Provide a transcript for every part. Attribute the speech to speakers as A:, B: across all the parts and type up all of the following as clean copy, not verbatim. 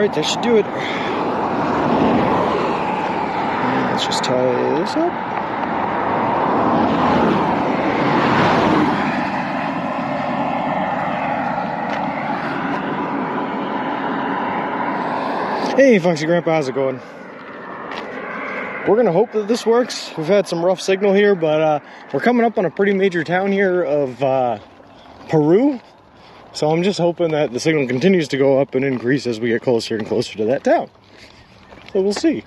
A: Alright, that should do it. Let's just tie this up. Hey, Foxy Grandpa, how's it going? We're gonna hope that this works. We've had some rough signal here, but we're coming up on a pretty major town here of Peru. So I'm just hoping that the signal continues to go up and increase as we get closer and closer to that town. So we'll see,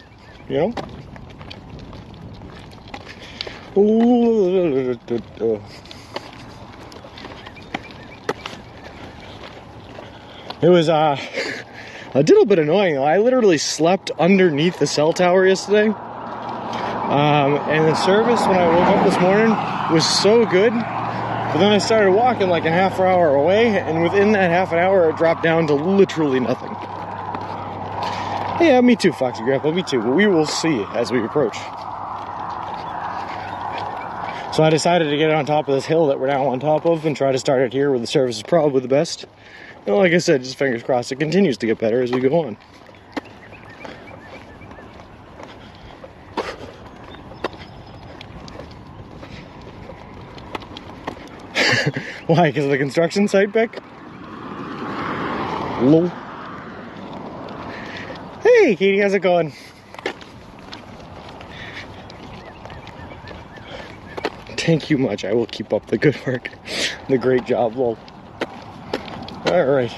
A: you know? It was a little bit annoying. I literally slept underneath the cell tower yesterday. And the service when I woke up this morning was so good. But then I started walking like a half hour away, and within that half an hour, it dropped down to literally nothing. Yeah, me too, Foxy Grandpa, me too. But we will see as we approach. So I decided to get on top of this hill that we're now on top of and try to start it here where the service is probably the best. And like I said, just fingers crossed, it continues to get better as we go on. Why? Because of the construction site, Beck? Lol. Hey, Katie, how's it going? Thank you much. I will keep up the good work. The great job, lol. Alright.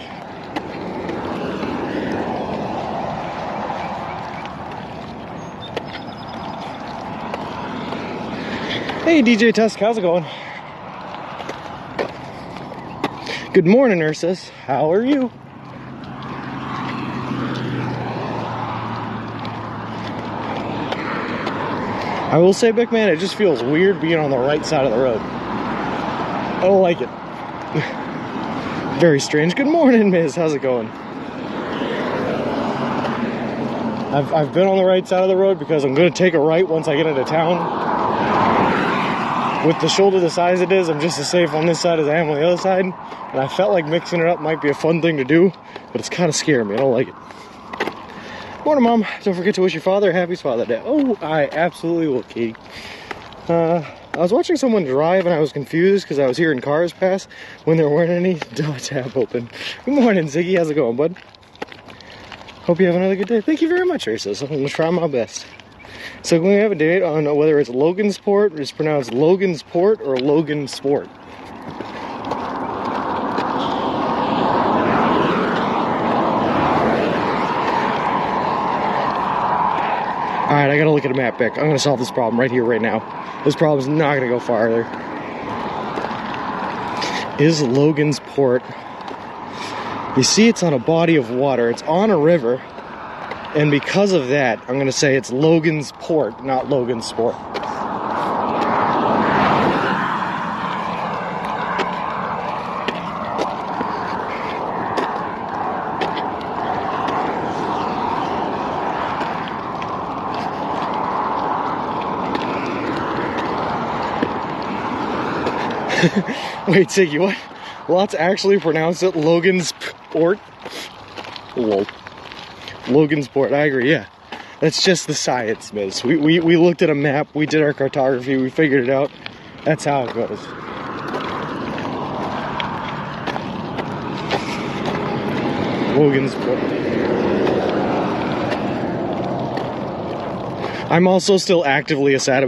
A: Hey, DJ Tusk, how's it going? Good morning, Ursus. How are you? I will say, Big Man, it just feels weird being on the right side of the road. I don't like it. Very strange. Good morning, Miz. How's it going? I've been on the right side of the road because I'm going to take a right once I get into town. With the shoulder the size it is, I'm just as safe on this side as I am on the other side. And I felt like mixing it up might be a fun thing to do, but it's kind of scaring me. I don't like it. Morning, Mom. Don't forget to wish your father a happy Father's Day. Oh, I absolutely will, Katie. I was watching someone drive and I was confused because I was hearing cars pass when there weren't any. Tab open. Good morning, Ziggy. How's it going, bud? Hope you have another good day. Thank you very much, Ursus. I'm going to try my best. So we have a date on whether it's Logansport, or it's pronounced Logansport or Logan Sport. Alright, I gotta look at a map, Beck. I'm gonna solve this problem right here, right now. This problem's not gonna go farther. Is Logansport... You see it's on a body of water. It's on a river. And because of that, I'm going to say it's Logan's Port, not Logan's Sport. Wait, Siggy, what? Lots actually pronounce it Logan's Port? Lol. Logansport, I agree, yeah. That's just the science, Miz. We looked at a map, we did our cartography, we figured it out. That's how it goes. Logansport. I'm also still actively upset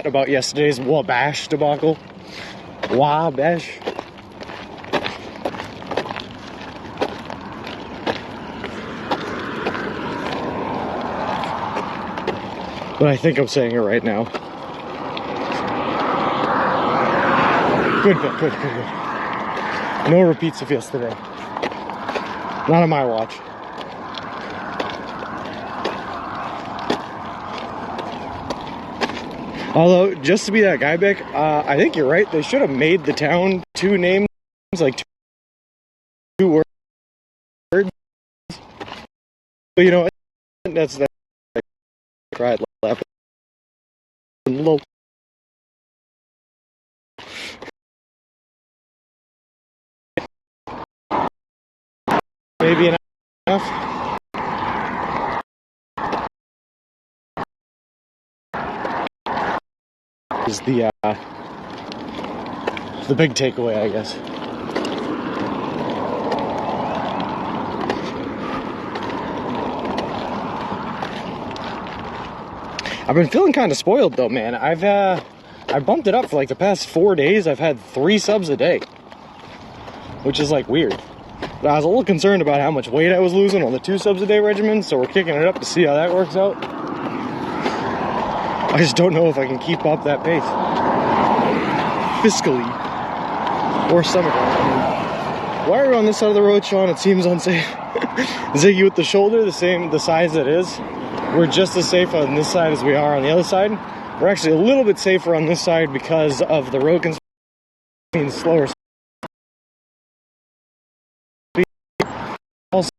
A: about yesterday's Wabash debacle. Wabash. But I think I'm saying it right now. Good. No repeats of yesterday. Not on my watch. Although, just to be that guy, Beck, I think you're right. They should have made the town two names, like two words. But you know, that's right. Left. Low. Maybe enough. is the big takeaway, I guess. I've been feeling kind of spoiled though, man. I bumped it up for like the past 4 days. I've had 3 subs a day, which is like weird. But I was a little concerned about how much weight I was losing on the 2 subs a day regimen, so we're kicking it up to see how that works out. I just don't know if I can keep up that pace fiscally or stomach. Why are we on this side of the road, Sean? It seems unsafe. Ziggy with the shoulder, the size it is. We're just as safe on this side as we are on the other side. We're actually a little bit safer on this side because of the road construction means slower speed. Also,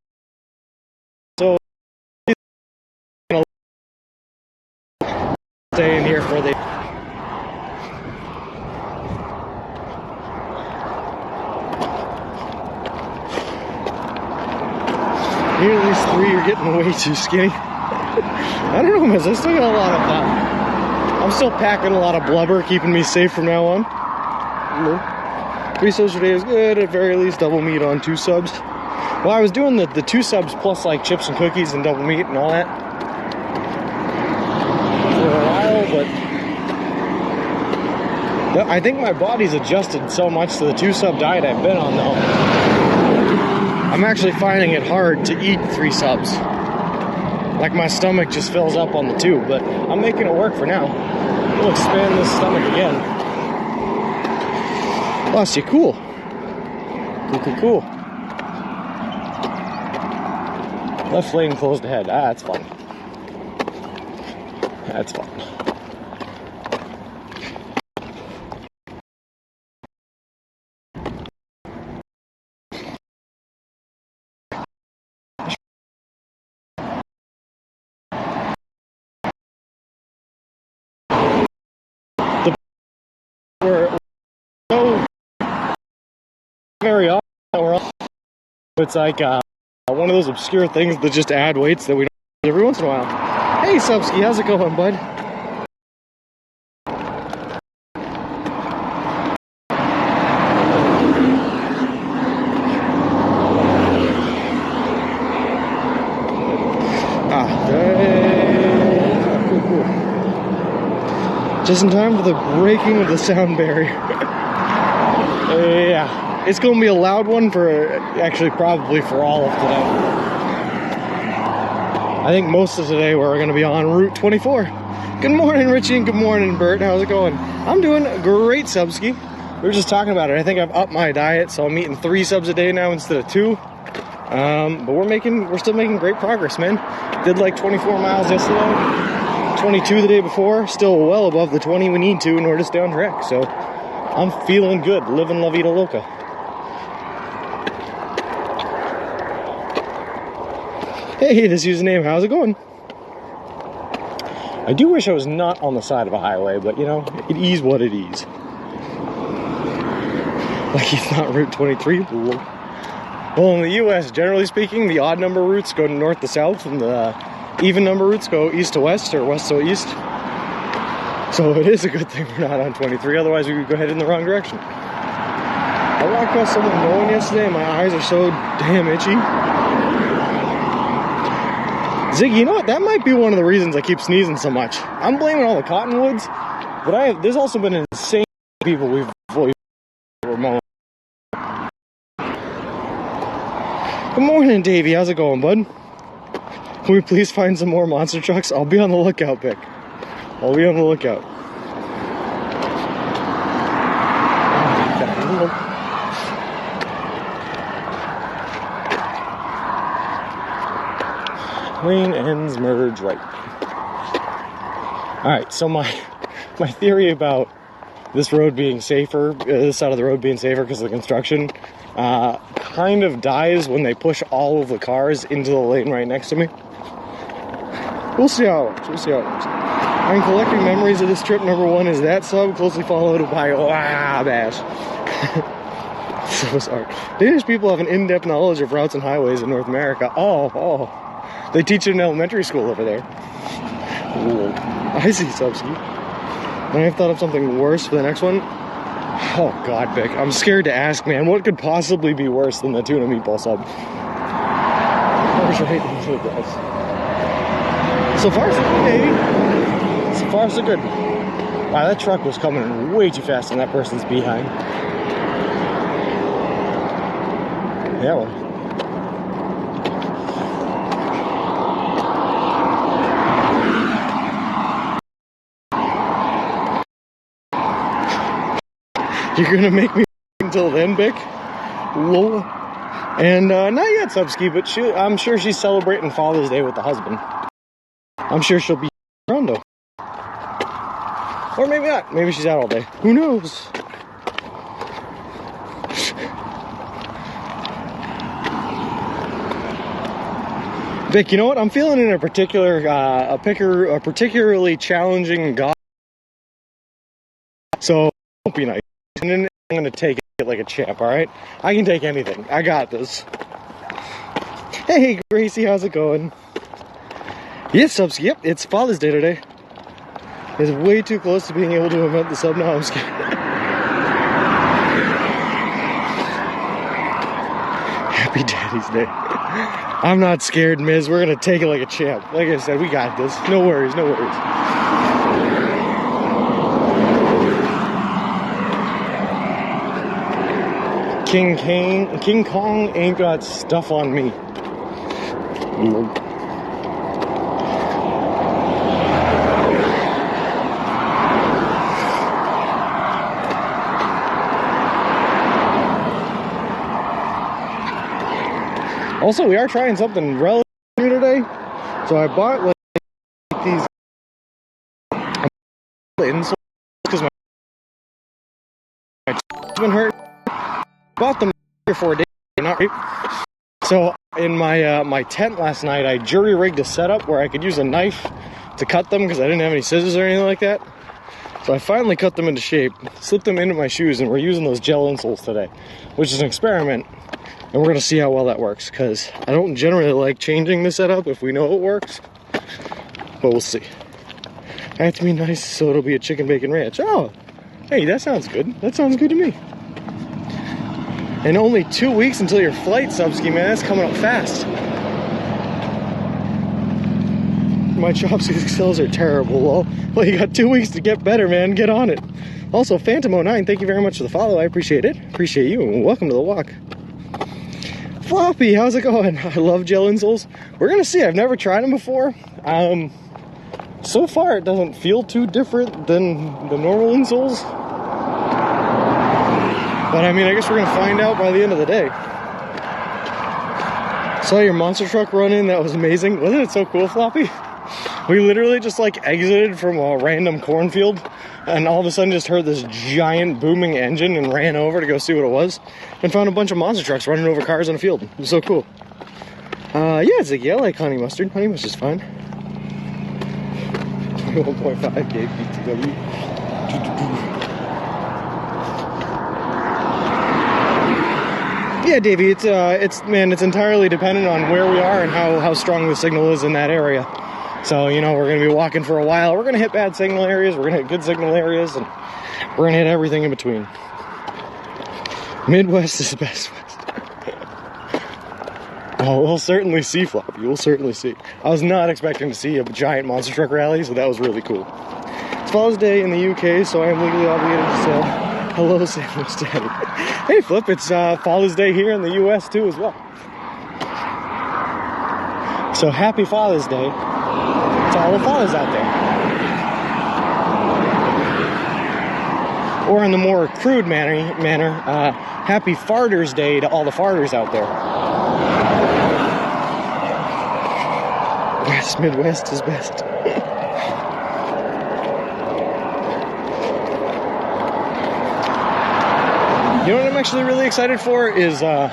A: stay in here for the here at least 3 are getting way too skinny. I don't know, miss. I still got a lot of I'm still packing a lot of blubber, keeping me safe from now on. 3 subs per day is good. At very least, double meat on 2 subs. Well, I was doing the 2 subs plus like chips and cookies and double meat and all that for a while, but I think my body's adjusted so much to the 2 sub diet I've been on though. I'm actually finding it hard to eat 3 subs. Like my stomach just fills up on the 2, but I'm making it work for now. We'll expand this stomach again. Plus, you cool. Cool. Left lane closed ahead. Ah, that's fun. That's fun. We're so very often, it's like one of those obscure things that just add weights that we don't do every once in a while. Hey Subski, how's it going, bud? Cool. Just in time for the breaking of the sound barrier. Yeah, it's going to be a loud one for, actually probably for all of today. I think most of today we're going to be on Route 24. Good morning, Richie, and good morning, Bert. How's it going? I'm doing great, Subski. We were just talking about it. I think I've upped my diet, so I'm eating 3 subs a day now instead of 2. But we're still making great progress, man. Did like 24 miles yesterday. 22 the day before, still well above the 20 we need to in order to stay on track. So I'm feeling good, living La Vida Loca. Hey, this username, how's it going? I do wish I was not on the side of a highway, but you know, it is what it is. Like it's not Route 23. Well, in the US, generally speaking, the odd number routes go north to south, and the even number routes go east to west or west to east. So it is a good thing we're not on 23, otherwise we would go head in the wrong direction. I walked past someone going yesterday and my eyes are so damn itchy. Ziggy, you know what? That might be one of the reasons I keep sneezing so much. I'm blaming all the cottonwoods, but there's also been insane people we've remote. Good morning, Davey. How's it going, bud? Can we please find some more monster trucks? I'll be on the lookout, Vic. I'll be on the lookout. Lane ends merge right. Alright, so my theory about this road being safer, this side of the road being safer because of the construction, kind of dies when they push all of the cars into the lane right next to me. We'll see how it works. I'm collecting memories of this trip. Number 1 is that sub, closely followed by bash. So sorry. Danish people have an in-depth knowledge of routes and highways in North America. Oh. They teach it in elementary school over there. Cool. I see, Subski. And I've thought of something worse for the next one. Oh God, Vic, I'm scared to ask, man. What could possibly be worse than the tuna meatball sub? Where's your hate into the guys? So far, so good, baby. So far, so good. Wow, that truck was coming way too fast in that person's behind. Yeah, well. You're gonna make me until then, Vic? Lol. And not yet, Subski, but I'm sure she's celebrating Father's Day with the husband. I'm sure she'll be around though. Or maybe not. Maybe she's out all day. Who knows? Vic, you know what? I'm feeling in a particularly challenging God. So don't be nice. And then I'm gonna take it like a champ, alright? I can take anything. I got this. Hey Gracie, how's it going? Yes, subs, yep, it's Father's Day today. It's way too close to being able to invent the sub now, I'm scared. Happy Daddy's Day. I'm not scared, Miz. We're gonna take it like a champ. Like I said, we got this. No worries, no worries. King Kong ain't got stuff on me. Also, we are trying something relatively new today. So I bought like these insoles because my toes been hurt. Bought them 3 or 4 days, not right. So in my my tent last night, I jury rigged a setup where I could use a knife to cut them because I didn't have any scissors or anything like that. So I finally cut them into shape, slipped them into my shoes, and we're using those gel insoles today, which is an experiment. And we're gonna see how well that works, because I don't generally like changing the setup if we know it works, but we'll see. I have to be nice, so it'll be a chicken bacon ranch. Oh, hey, that sounds good. That sounds good to me. And only 2 weeks until your flight, Subski, man. That's coming up fast. My chopstick skills are terrible. Well, you got 2 weeks to get better, man. Get on it. Also, Phantom09, thank you very much for the follow. I appreciate it. Appreciate you, and welcome to the walk. Floppy, how's it going? I love gel insoles. We're gonna see. I've never tried them before. So far, it doesn't feel too different than the normal insoles. But I mean, I guess we're gonna find out by the end of the day. Saw your monster truck run in. That was amazing. Wasn't it so cool, Floppy? We literally just like exited from a random cornfield and all of a sudden just heard this giant booming engine and ran over to go see what it was and found a bunch of monster trucks running over cars in a field. It was so cool. Yeah, it's like, yeah, I like honey mustard. Honey mustard's fine. 1.5 kPTW. Yeah, Davey, it's entirely dependent on where we are and how strong the signal is in that area. So, you know, we're going to be walking for a while. We're going to hit bad signal areas. We're going to hit good signal areas. And we're going to hit everything in between. Midwest is the best West. Oh, we'll certainly see, Floppy. We'll certainly see. I was not expecting to see a giant monster truck rally, so that was really cool. It's Father's Day in the UK, so I am legally obligated to say hello, Sandwich Daddy. Hey, Flip, it's Father's Day here in the US, too, as well. So, happy Father's Day to all the fathers out there. Or in the more crude manner, happy Farters Day to all the farters out there. West Midwest is best. You know what I'm actually really excited for is the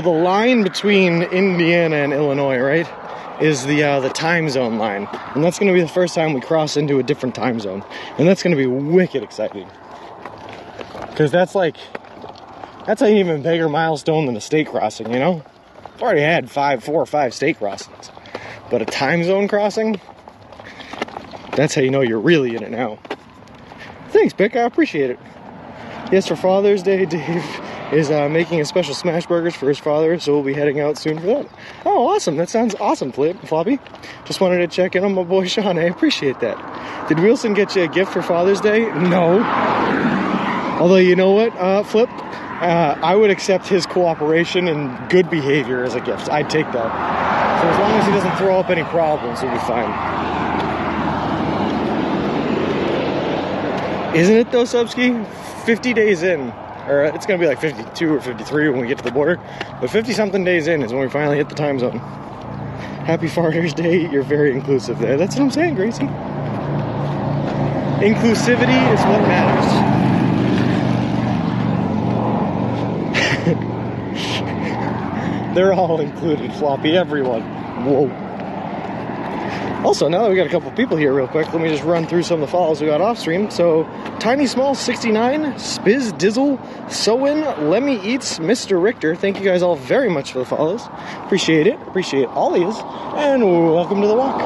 A: line between Indiana and Illinois, right, is the time zone line, and that's going to be the first time we cross into a different time zone, and that's going to be wicked exciting, because that's an even bigger milestone than a state crossing, you know? I've already had 4 or 5 state crossings, but a time zone crossing, That's how you know you're really in it now. Thanks, Bick. I appreciate it. Yes, for Father's Day, Dave is making a special smash burgers for his father, so we'll be heading out soon for that. Oh, awesome. That sounds awesome, Floppy. Just wanted to check in on my boy Sean. I appreciate that. Did Wilson get you a gift for Father's Day? No. Although, you know what, Flip? I would accept his cooperation and good behavior as a gift. I'd take that. So as long as he doesn't throw up any problems, we'll be fine. Isn't it though, Subski? 50 days in, or it's gonna be like 52 or 53 when we get to the border, but 50-something days in is when we finally hit the time zone. Happy Father's Day, you're very inclusive there. That's what I'm saying, Gracie. Inclusivity is what matters. They're all included, Floppy, everyone. Whoa. Also, now that we got a couple people here real quick, let me just run through some of the follows we got off stream. So, Tiny Small 69, Spiz Dizzle, Sowin, Lemmy Eats, Mr. Richter. Thank you guys all very much for the follows. Appreciate it. Appreciate all of yous. And welcome to the walk.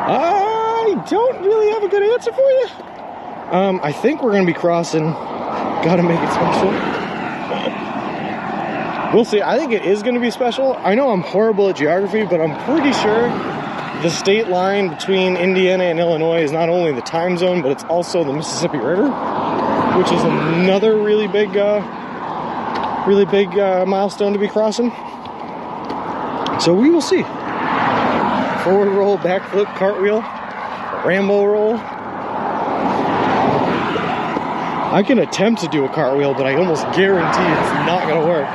A: I don't really have a good answer for you. I think we're going to be crossing. Gotta make it special. We'll see. I think it is going to be special. I know I'm horrible at geography, but I'm pretty sure the state line between Indiana and Illinois is not only the time zone, but it's also the Mississippi River, which is another really big milestone to be crossing. So we will see. Forward roll, backflip, cartwheel, Rambo roll. I can attempt to do a cartwheel, but I almost guarantee it's not going to work.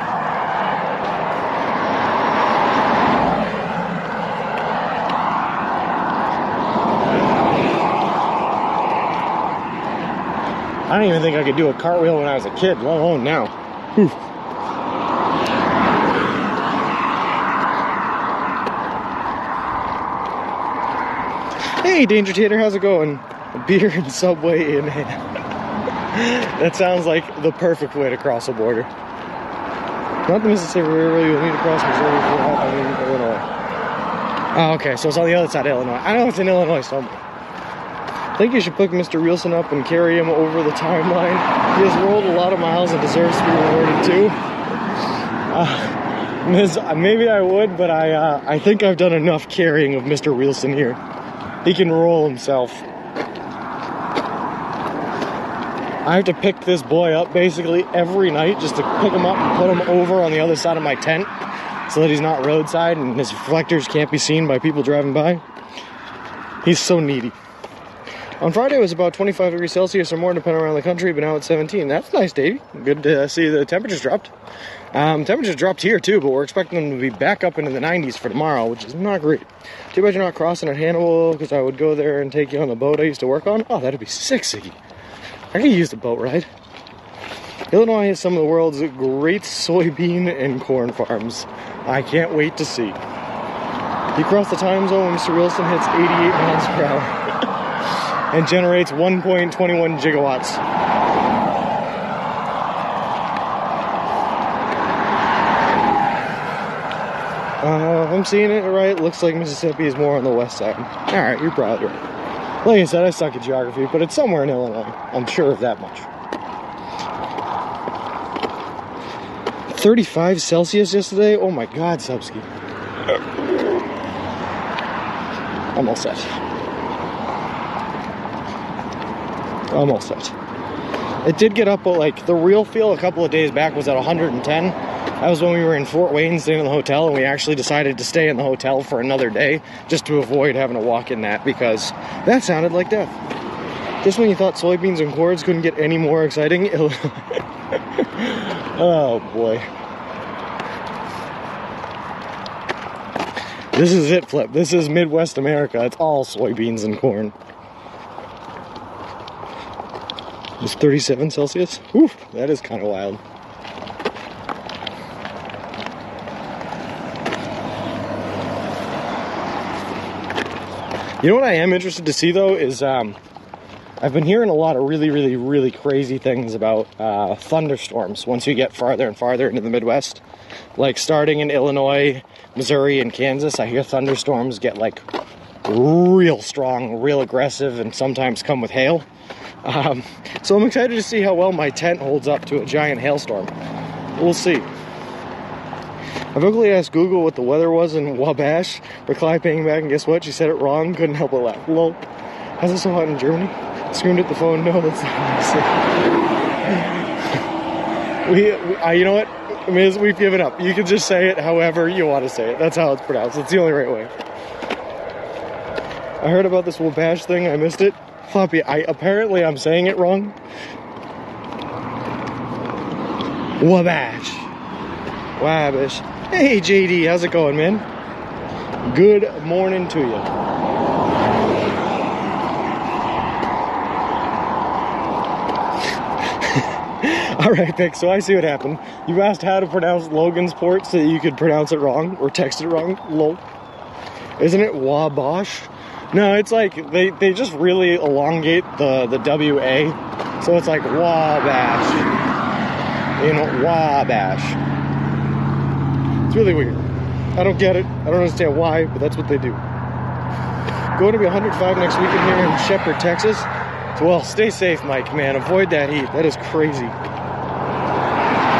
A: I don't even think I could do a cartwheel when I was a kid, let alone now. Whew. Hey, Danger Tater, how's it going? A beer and Subway in hand. That sounds like the perfect way to cross a border. Not the Mississippi River, you'll need to cross Missouri before hopping in Illinois. Oh, okay, so it's on the other side of Illinois. I know it's in Illinois somewhere. I think you should pick Mr. Wilson up and carry him over the timeline. He has rolled a lot of miles and deserves to be rewarded too. Maybe I would, but I think I've done enough carrying of Mr. Wilson here. He can roll himself. I have to pick this boy up basically every night just to pick him up and put him over on the other side of my tent so that he's not roadside and his reflectors can't be seen by people driving by. He's so needy. On Friday, it was about 25 degrees Celsius or more, depending around the country, but now it's 17. That's nice, Davey. Good to see the temperatures dropped. Temperatures dropped here, too, but we're expecting them to be back up into the 90s for tomorrow, which is not great. Too bad you're not crossing at Hannibal, because I would go there and take you on the boat I used to work on. Oh, that'd be sexy. I could use the boat ride. Illinois has some of the world's great soybean and corn farms. I can't wait to see. You cross the time zone when Mr. Wilson hits 88 miles per hour. And generates 1.21 gigawatts. If I'm seeing it right, it looks like Mississippi is more on the west side. Alright, you're probably right. Like I said, I suck at geography, but it's somewhere in Illinois. I'm sure of that much. 35 Celsius yesterday? Oh my god, Subski. I'm all set. Almost set. It did get up, but like the real feel a couple of days back was at 110. That was when we were in Fort Wayne staying in the hotel, and we actually decided to stay in the hotel for another day just to avoid having to walk in that, because that sounded like death. Just when you thought soybeans and cords couldn't get any more exciting. Oh boy. This is it, Flip. This is Midwest America. It's all soybeans and corn. It's 37 Celsius. Whew, that is kind of wild. You know what I am interested to see though is I've been hearing a lot of really crazy things about thunderstorms once you get farther and farther into the Midwest. Like starting in Illinois, Missouri and Kansas, I hear thunderstorms get like real strong, real aggressive, and sometimes come with hail. So I'm excited to see how well my tent holds up to a giant hailstorm. We'll see. I quickly asked Google what the weather was in Wabash. Reply paying back, and guess what? She said it wrong. Couldn't help but laugh. Lol. How's it so hot in Germany? Screamed at the phone. No, that's not what you know what? Miz, we've given up. You can just say it however you want to say it. That's how it's pronounced. It's the only right way. I heard about this Wabash thing. I missed it. Floppy, apparently I'm saying it wrong. Wabash. Wabash. Hey, JD. How's it going, man? Good morning to you. Alright, Vic, so I see what happened. You asked how to pronounce Logan's Port so that you could pronounce it wrong, or text it wrong. Lol. Isn't it Wabash? No, it's like, they just really elongate the W-A. So it's like Wabash. You know, Wabash. It's really weird. I don't get it. I don't understand why, but that's what they do. Going to be 105 next weekend here in Shepherd, Texas. So, well, stay safe, Mike, man. Avoid that heat. That is crazy.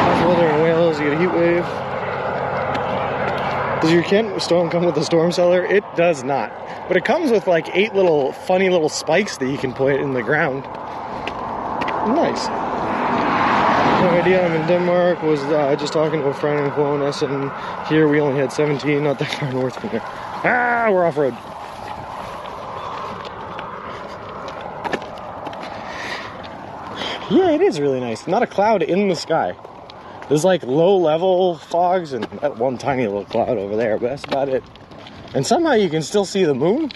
A: How's the weather in Wales? You get a heat wave. Does your Kent storm come with a storm cellar? It does not. But it comes with like 8 little funny little spikes that you can put in the ground. Nice. No idea. I'm in Denmark. Was just talking to a friend in Cologne, Essen. Here we only had 17, not that far north from there. Ah, we're off road. Yeah, it is really nice. Not a cloud in the sky. There's like low level fogs and that one tiny little cloud over there, but that's about it. And somehow you can still see the moon,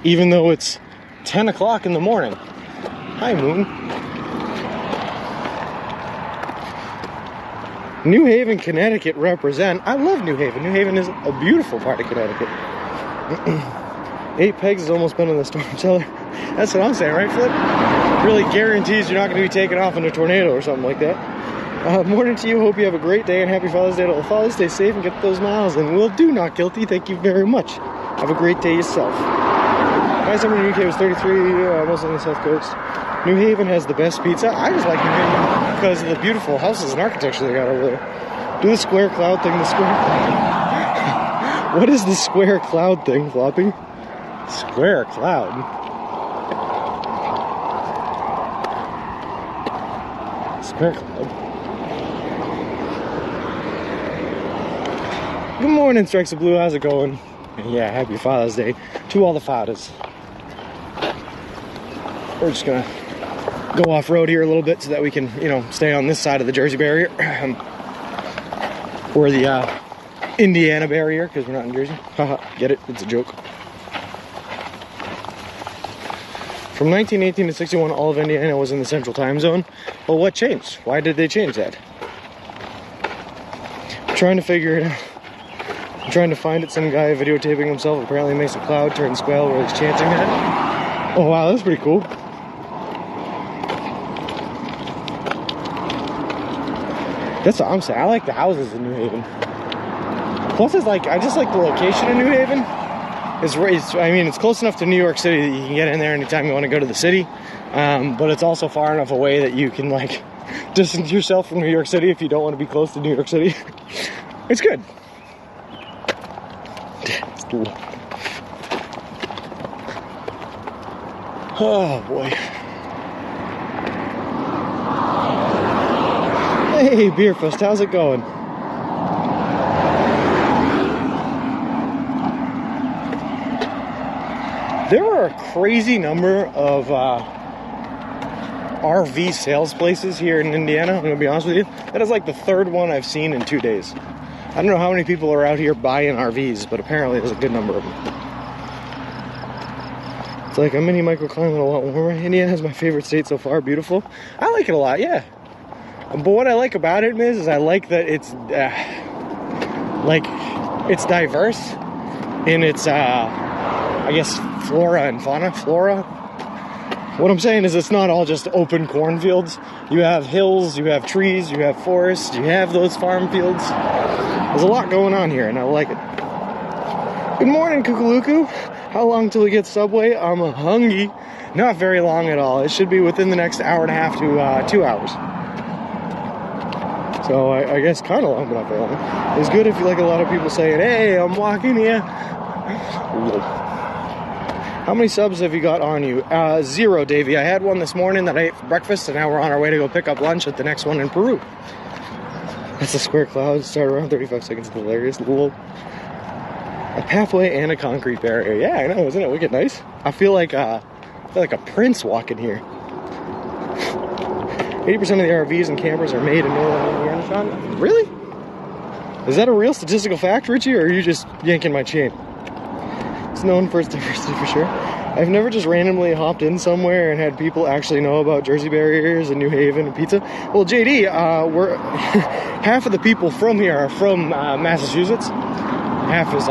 A: even though it's 10 o'clock in the morning. Hi, moon. New Haven, Connecticut represent. I love New Haven. New Haven is a beautiful part of Connecticut. 8 pegs has almost been in the storm cellar. That's what I'm saying, right, Flip? Really guarantees you're not going to be taken off in a tornado or something like that. Morning to you. Hope you have a great day and happy Father's Day to all the fathers. Stay safe and get those miles. And will do not guilty. Thank you very much. Have a great day yourself. My summer in the UK was 33, mostly on the South Coast. New Haven has the best pizza. I just like New Haven because of the beautiful houses and architecture they got over there. Do the square cloud thing. The square. What is the square cloud thing, Floppy? Square cloud. Square cloud. Good morning, Strikes of Blue. How's it going? Yeah, happy Father's Day to all the fathers. We're just gonna go off road here a little bit so that we can, you know, stay on this side of the Jersey barrier. Or the Indiana barrier, because we're not in Jersey. Haha, get it? It's a joke. From 1918 to 61, all of Indiana was in the Central Time Zone. Well, what changed? Why did they change that? I'm trying to figure it out. I'm trying to find it. Some guy videotaping himself apparently makes a cloud turn squall where he's chanting that. Oh wow, that's pretty cool. That's what I'm saying. I like the houses in New Haven. Plus, it's like, I just like the location in New Haven. I mean, it's close enough to New York City that you can get in there anytime you want to go to the city. But it's also far enough away that you can like distance yourself from New York City if you don't want to be close to New York City. It's good. Oh boy. Hey, Beerfest, how's it going? There are a crazy number of RV sales places here in Indiana, I'm gonna be honest with you. That is like the 3rd one I've seen in 2 days. I don't know how many people are out here buying RVs, but apparently there's a good number of them. It's like a mini microclimate, a lot warmer. Indiana is my favorite state so far. Beautiful. I like it a lot, yeah. But what I like about it, Miz, is I like that it's diverse in its I guess flora and fauna. What I'm saying is it's not all just open cornfields. You have hills, you have trees, you have forests, you have those farm fields. There's a lot going on here, and I like it. Good morning, Kukulooku. How long till we get Subway? I'm hungry. Not very long at all. It should be within the next hour and a half to 2 hours. So I guess kind of long, but not very long. It's good if you like a lot of people saying, hey, I'm walking here. How many subs have you got on you? 0, Davey. I had one this morning that I ate for breakfast, and now we're on our way to go pick up lunch at the next one in Peru. That's a square cloud. Start around 35 seconds. Hilarious. A pathway and a concrete barrier. Yeah, I know. Isn't it wicked nice? I feel like a prince walking here. 80% of the RVs and campers are made in Northern Indiana, Sean. Really? Is that a real statistical fact, Richie, or are you just yanking my chain? It's known for its diversity for sure. I've never just randomly hopped in somewhere and had people actually know about Jersey barriers and New Haven and pizza. Well, JD, we're half of the people from here are from Massachusetts. Half is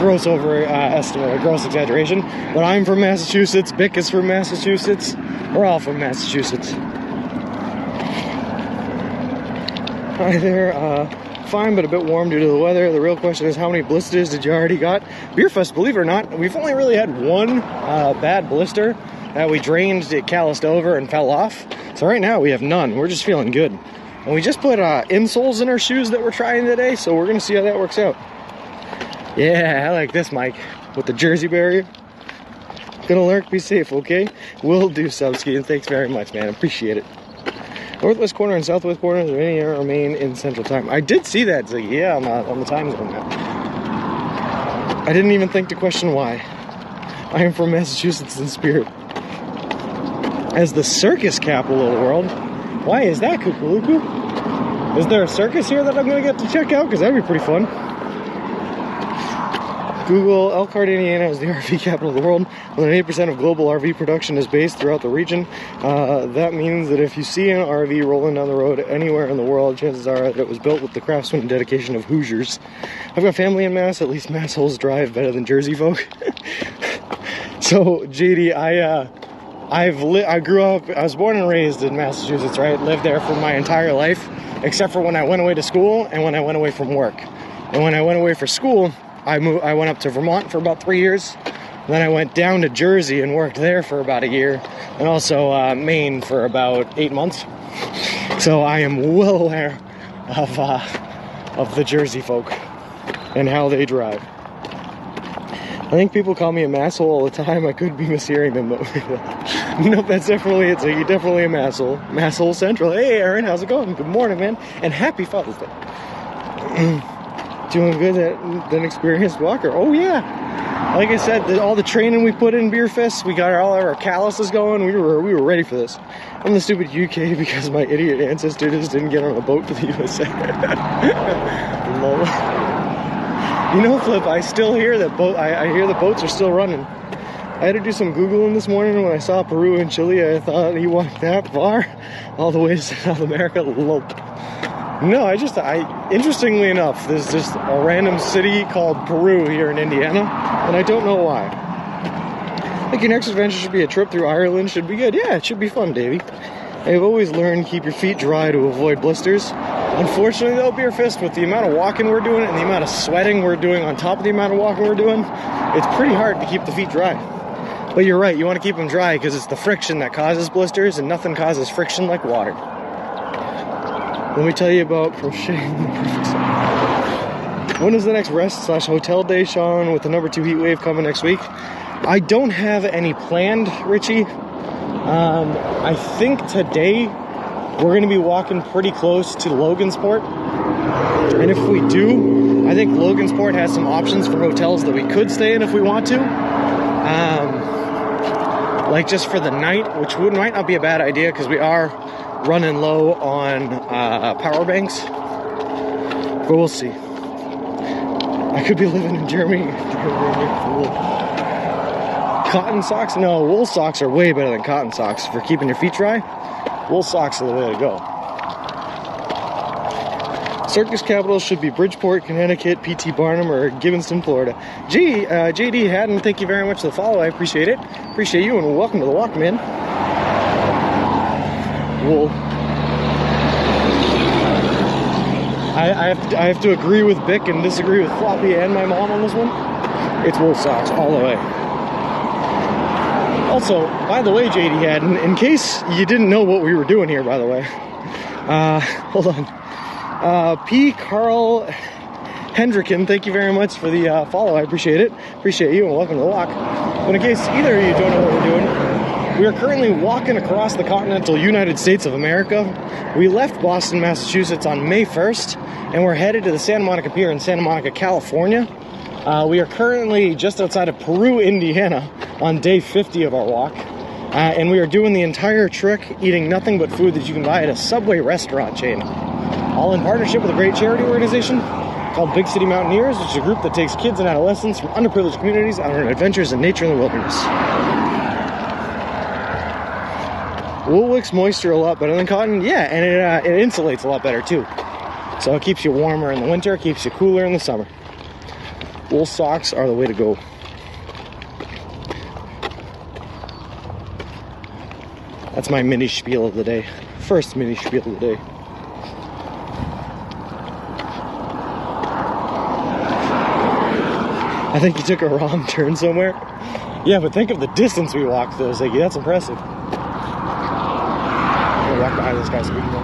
A: gross overestimate, gross exaggeration. But I'm from Massachusetts. Bick is from Massachusetts. We're all from Massachusetts. Hi there. Fine, but a bit warm due to the weather. The real question is, how many blisters did you already got? Beerfest, believe it or not, we've only really had one bad blister that we drained, it calloused over and fell off. So right now we have none. We're just feeling good. And we just put insoles in our shoes that we're trying today, so we're going to see how that works out. Yeah, I like this, Mike, with the Jersey barrier. Gonna lurk, be safe, okay? Will do, Subski, and thanks very much, man. Appreciate it. Northwest corner and southwest corner of any area remain in central time. I did see that, Ziggy, yeah, on the time zone map. I didn't even think to question why. I am from Massachusetts in spirit. As the circus capital of the world. Why is that, Kukulooku? Is there a circus here that I'm going to get to check out? Because that'd be pretty fun. Google, Elkhart, Indiana is the RV capital of the world. More than 8% of global RV production is based throughout the region. That means that if you see an RV rolling down the road anywhere in the world, chances are that it was built with the craftsman and dedication of Hoosiers. I've got family in Mass. At least Mass holes drive better than Jersey folk. So, JD, I grew up, I was born and raised in Massachusetts, right? Lived there for my entire life, except for when I went away to school and when I went away from work. And when I went away for school, I went up to Vermont for about 3 years. Then I went down to Jersey and worked there for about a year. And also Maine for about 8 months. So I am well aware of the Jersey folk and how they drive. I think people call me a masshole all the time. I could be mishearing them, but nope, that's definitely it. So you're definitely a masshole. Masshole Central. Hey, Aaron, how's it going? Good morning, man. And happy Father's Day. Doing good at an experienced walker. Oh yeah, like I said, all the training we put in Beerfest, we got all of our calluses going. We were ready for this. I'm the stupid UK because my idiot ancestor just didn't get on a boat for the USA. Lol. You know, Flip, I still hear that I hear the boats are still running. I had to do some Googling this morning, and when I saw Peru and Chile, I thought he walked that far all the way to South America. Lol. No, interestingly enough, there's just a random city called Peru here in Indiana, and I don't know why. I think your next adventure should be a trip through Ireland. Should be good. Yeah, it should be fun, Davey. I've always learned keep your feet dry to avoid blisters. Unfortunately, though, Beerfest, with the amount of walking we're doing and the amount of sweating we're doing on top of the amount of walking we're doing, it's pretty hard to keep the feet dry. But you're right, you want to keep them dry because it's the friction that causes blisters, and nothing causes friction like water. Let me tell you about crocheting the perfect song. When is the next rest/hotel day, Sean, with the number 2 heat wave coming next week? I don't have any planned, Richie. I think today we're going to be walking pretty close to Logansport. And if we do, I think Logansport has some options for hotels that we could stay in if we want to. Like just for the night, which might not be a bad idea because we are running low on power banks, but we'll see. I could be living in Germany. Cotton socks? No, wool socks are way better than cotton socks for keeping your feet dry. Wool socks are the way to go. Circus capital should be Bridgeport, Connecticut, P.T. Barnum, or Gibbonston, Florida. JD Haddon, thank you very much for the follow. I appreciate it. Appreciate you, and welcome to the walk, man. Wool. I have to agree with Bick and disagree with Floppy and my mom on this one. It's wool socks all the way. Also, by the way, JD had, in case you didn't know what we were doing here, by the way, hold on. P. Carl Hendricken, thank you very much for the follow. I appreciate it. Appreciate you, and welcome to the walk. But in case either of you don't know what we're doing, we are currently walking across the continental United States of America. We left Boston, Massachusetts on May 1st, and we're headed to the Santa Monica Pier in Santa Monica, California. We are currently just outside of Peru, Indiana, on day 50 of our walk. And we are doing the entire trek eating nothing but food that you can buy at a Subway restaurant chain. All in partnership with a great charity organization called Big City Mountaineers, which is a group that takes kids and adolescents from underprivileged communities out on adventures in nature and the wilderness. Wool wicks moisture a lot better than cotton, yeah, and it insulates a lot better too. So it keeps you warmer in the winter, keeps you cooler in the summer. Wool socks are the way to go. That's my mini spiel of the day. First mini spiel of the day. I think you took a wrong turn somewhere. Yeah, but think of the distance we walked though, Ziggy. That's impressive. I'm gonna walk behind this guy so we can go.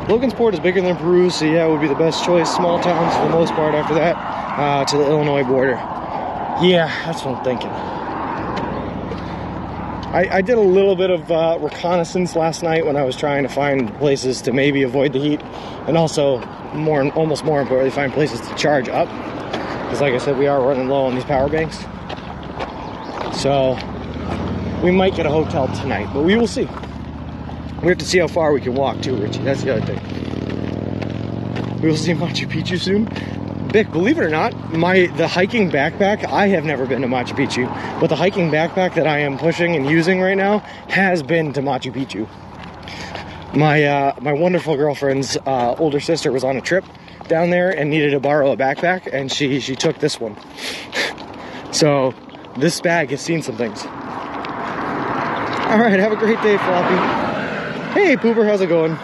A: Logansport is bigger than Peru, so yeah, it would be the best choice. Small towns for the most part after that, to the Illinois border. Yeah, that's what I'm thinking. I did a little bit of reconnaissance last night when I was trying to find places to maybe avoid the heat, and also, almost more importantly, find places to charge up. Because like I said, we are running low on these power banks. So, we might get a hotel tonight, but we will see. We have to see how far we can walk too, Richie. That's the other thing. We will see Machu Picchu soon. Vic, believe it or not, the hiking backpack, I have never been to Machu Picchu, but the hiking backpack that I am pushing and using right now has been to Machu Picchu. My wonderful girlfriend's older sister was on a trip down there and needed to borrow a backpack, and she took this one. So this bag has seen some things. All right, have a great day, Floppy. Hey, Pooper, how's it going?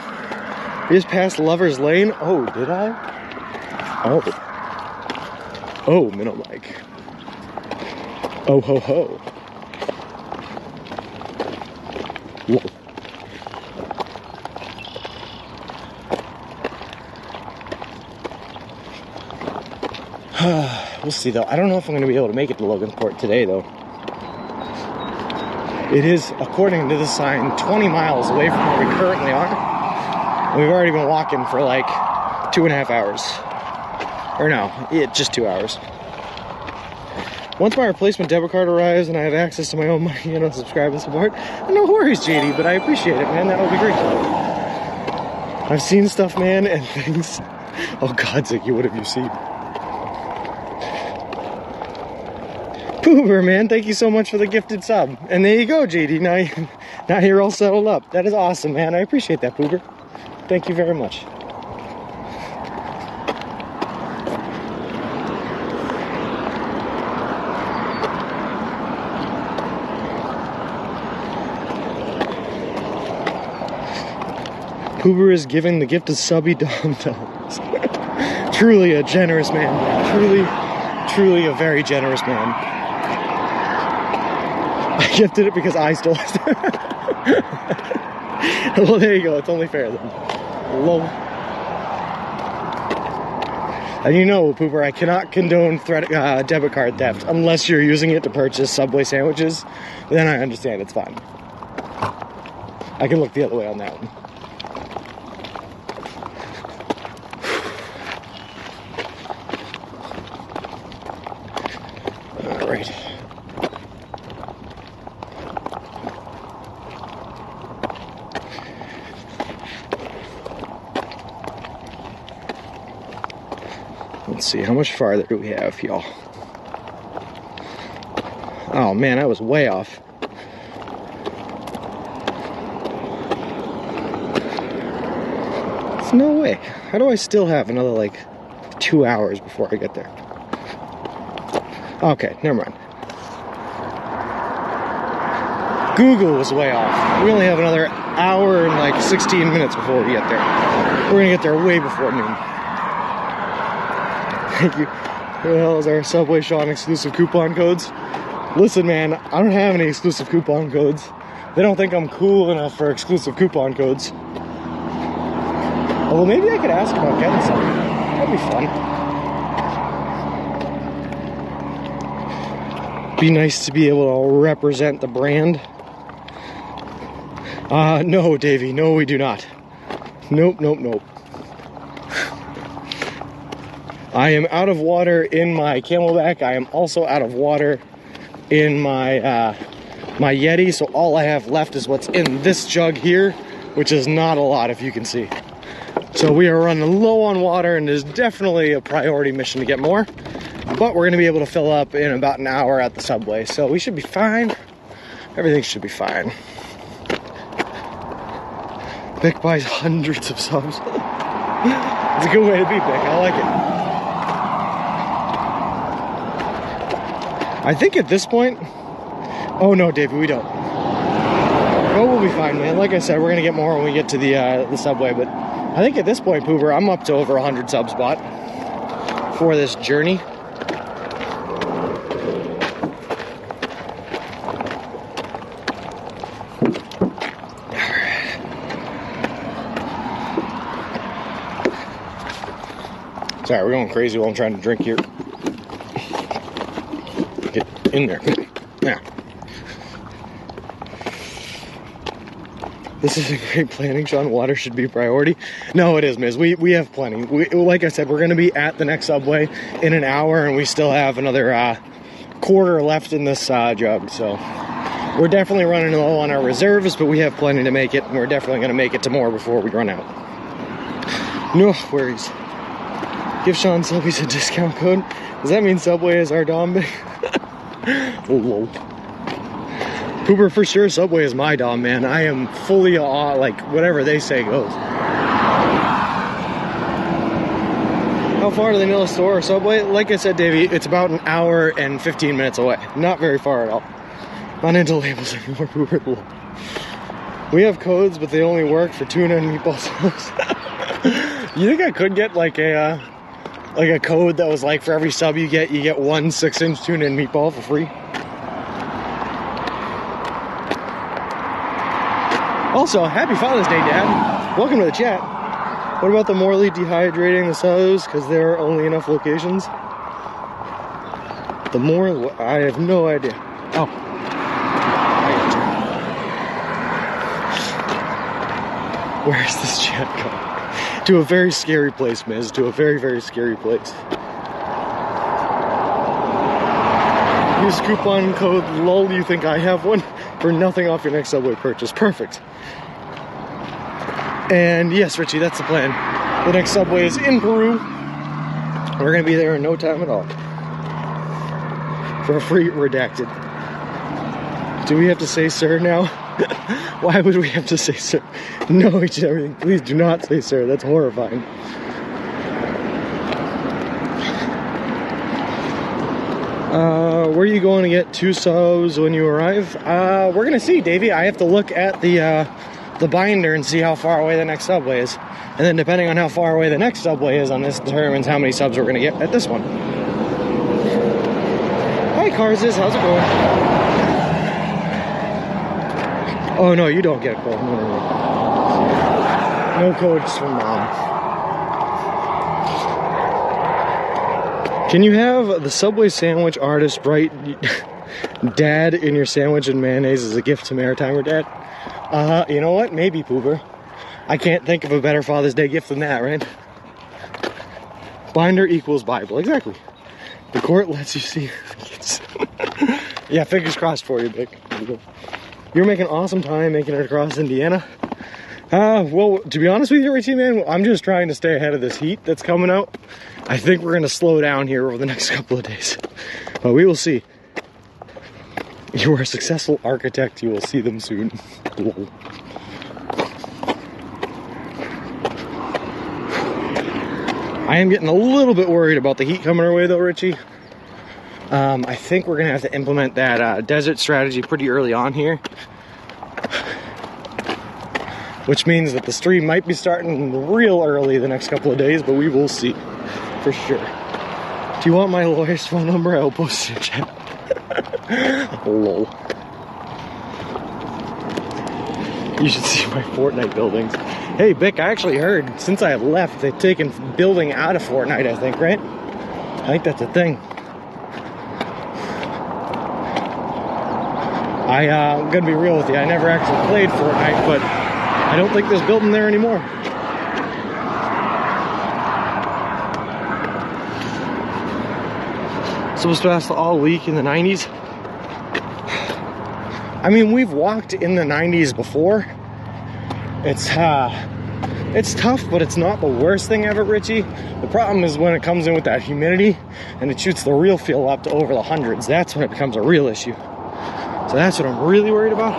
A: We just passed Lover's Lane. Oh, did I? Oh. Oh, Minnow Mike. Oh, ho, ho. Whoa. We'll see, though. I don't know if I'm going to be able to make it to Logansport today, though. It is, according to the sign, 20 miles away from where we currently are. And we've already been walking for like 2.5 hours. Or no, just 2 hours. Once my replacement debit card arrives and I have access to my own money, subscribe and support, no worries, JD, but I appreciate it, man. That would be great. I've seen stuff, man, and things. Oh, God, Ziggy, what have you seen? Poober, man, thank you so much for the gifted sub. And there you go, JD. Now you're all settled up. That is awesome, man. I appreciate that, Poober. Thank you very much. Poober is giving the gift of subby dom-doms. Truly a generous man. Truly a very generous man. I gifted it because I stole it. Well, there you go. It's only fair then. Lol. And Pooper, I cannot condone debit card theft unless you're using it to purchase Subway sandwiches. Then I understand. It's fine. I can look the other way on that one. Right. Let's see, how much farther do we have, y'all? Oh man, I was way off. There's no way. How do I still have another 2 hours before I get there? Okay, never mind. Google was way off. We only have another hour and like 16 minutes before we get there. We're gonna get there way before noon. Thank you. What the hell is our Subway Sean exclusive coupon codes? Listen, man, I don't have any exclusive coupon codes. They don't think I'm cool enough for exclusive coupon codes. Well, maybe I could ask about getting some. That'd be fun. Be nice to be able to represent the brand. No, Davey, no, we do not. Nope, nope, nope. I am out of water in my Camelback. I am also out of water in my my Yeti, so all I have left is what's in this jug here, which is not a lot, if you can see. So we are running low on water, and there's definitely a priority mission to get more, but we're gonna be able to fill up in about an hour at the Subway, so we should be fine. Everything should be fine. Bic buys hundreds of subs. It's a good way to be, Bic. I like it. I think at this point, oh no, David, we don't. But we'll be fine, man. Like I said, we're gonna get more when we get to the Subway. But I think at this point, Pooper, I'm up to over 100 subs bought for this journey. Sorry, we're going crazy while I'm trying to drink here. Get in there. Yeah. This is a great planning, Sean. Water should be a priority. No, it is, Miz. We have plenty. Like I said, we're going to be at the next Subway in an hour, and we still have another quarter left in this jug. So we're definitely running low on our reserves, but we have plenty to make it, and we're definitely going to make it to more before we run out. No worries. Give Sean Subbies a discount code. Does that mean Subway is our Dom? Lol. Pooper, for sure, Subway is my Dom, man. I am fully like, whatever they say goes. How far do they know the store or Subway? Like I said, Davey, it's about an hour and 15 minutes away. Not very far at all. Not into labels anymore, Pooper. Lol. We have codes, but they only work for tuna and meatball subs. You think I could get like a code that was like for every sub you get one 6-inch tuna and meatball for free? Also, happy Father's Day, Dad. Welcome to the chat. What about the Morley dehydrating the subs because there are only enough locations? The Morley, I have no idea. Oh. Where's this chat going? To a very scary place, Miz. To a very, very scary place. Use coupon code LOL. You think I have one? For nothing off your next Subway purchase. Perfect. And yes, Richie, that's the plan. The next Subway is in Peru. We're going to be there in no time at all. For a free redacted. Do we have to say sir now? Why would we have to say sir? No, each and everything. Please do not say sir. That's horrifying. Where are you going to get 2 subs when you arrive? We're going to see, Davey. I have to look at the binder and see how far away the next Subway is. And then depending on how far away the next Subway is on this determines how many subs we're going to get at this one. Hi, Carzes. How's it going? Oh, no, you don't get a code. No codes from Mom. Can you have the Subway sandwich artist write Dad in your sandwich and mayonnaise as a gift to Maritimer Dad? You know what? Maybe, Pooper. I can't think of a better Father's Day gift than that, right? Binder equals Bible. Exactly. The court lets you see kids. Yeah, fingers crossed for you, Vic. You're making awesome time making it across Indiana. Well, to be honest with you, Richie, man, I'm just trying to stay ahead of this heat that's coming out. I think we're going to slow down here over the next couple of days. But we will see. You are a successful architect. You will see them soon. I am getting a little bit worried about the heat coming our way, though, Richie. I think we're going to have to implement that desert strategy pretty early on here. which means that the stream might be starting real early the next couple of days, but we will see for sure. Do you want my lawyer's phone number? I'll post it in chat. Lol. You should see my Fortnite buildings. Hey, Bick, I actually heard since I left, they've taken building out of Fortnite, I think, right? I think that's a thing. I'm gonna be real with you, I never actually played Fortnite, but I don't think there's building there anymore. So it was past all week in the 90s. I mean, we've walked in the 90s before. It's tough, but it's not the worst thing ever, Richie. The problem is when it comes in with that humidity and it shoots the real feel up to over the hundreds. That's when it becomes a real issue. So that's what I'm really worried about.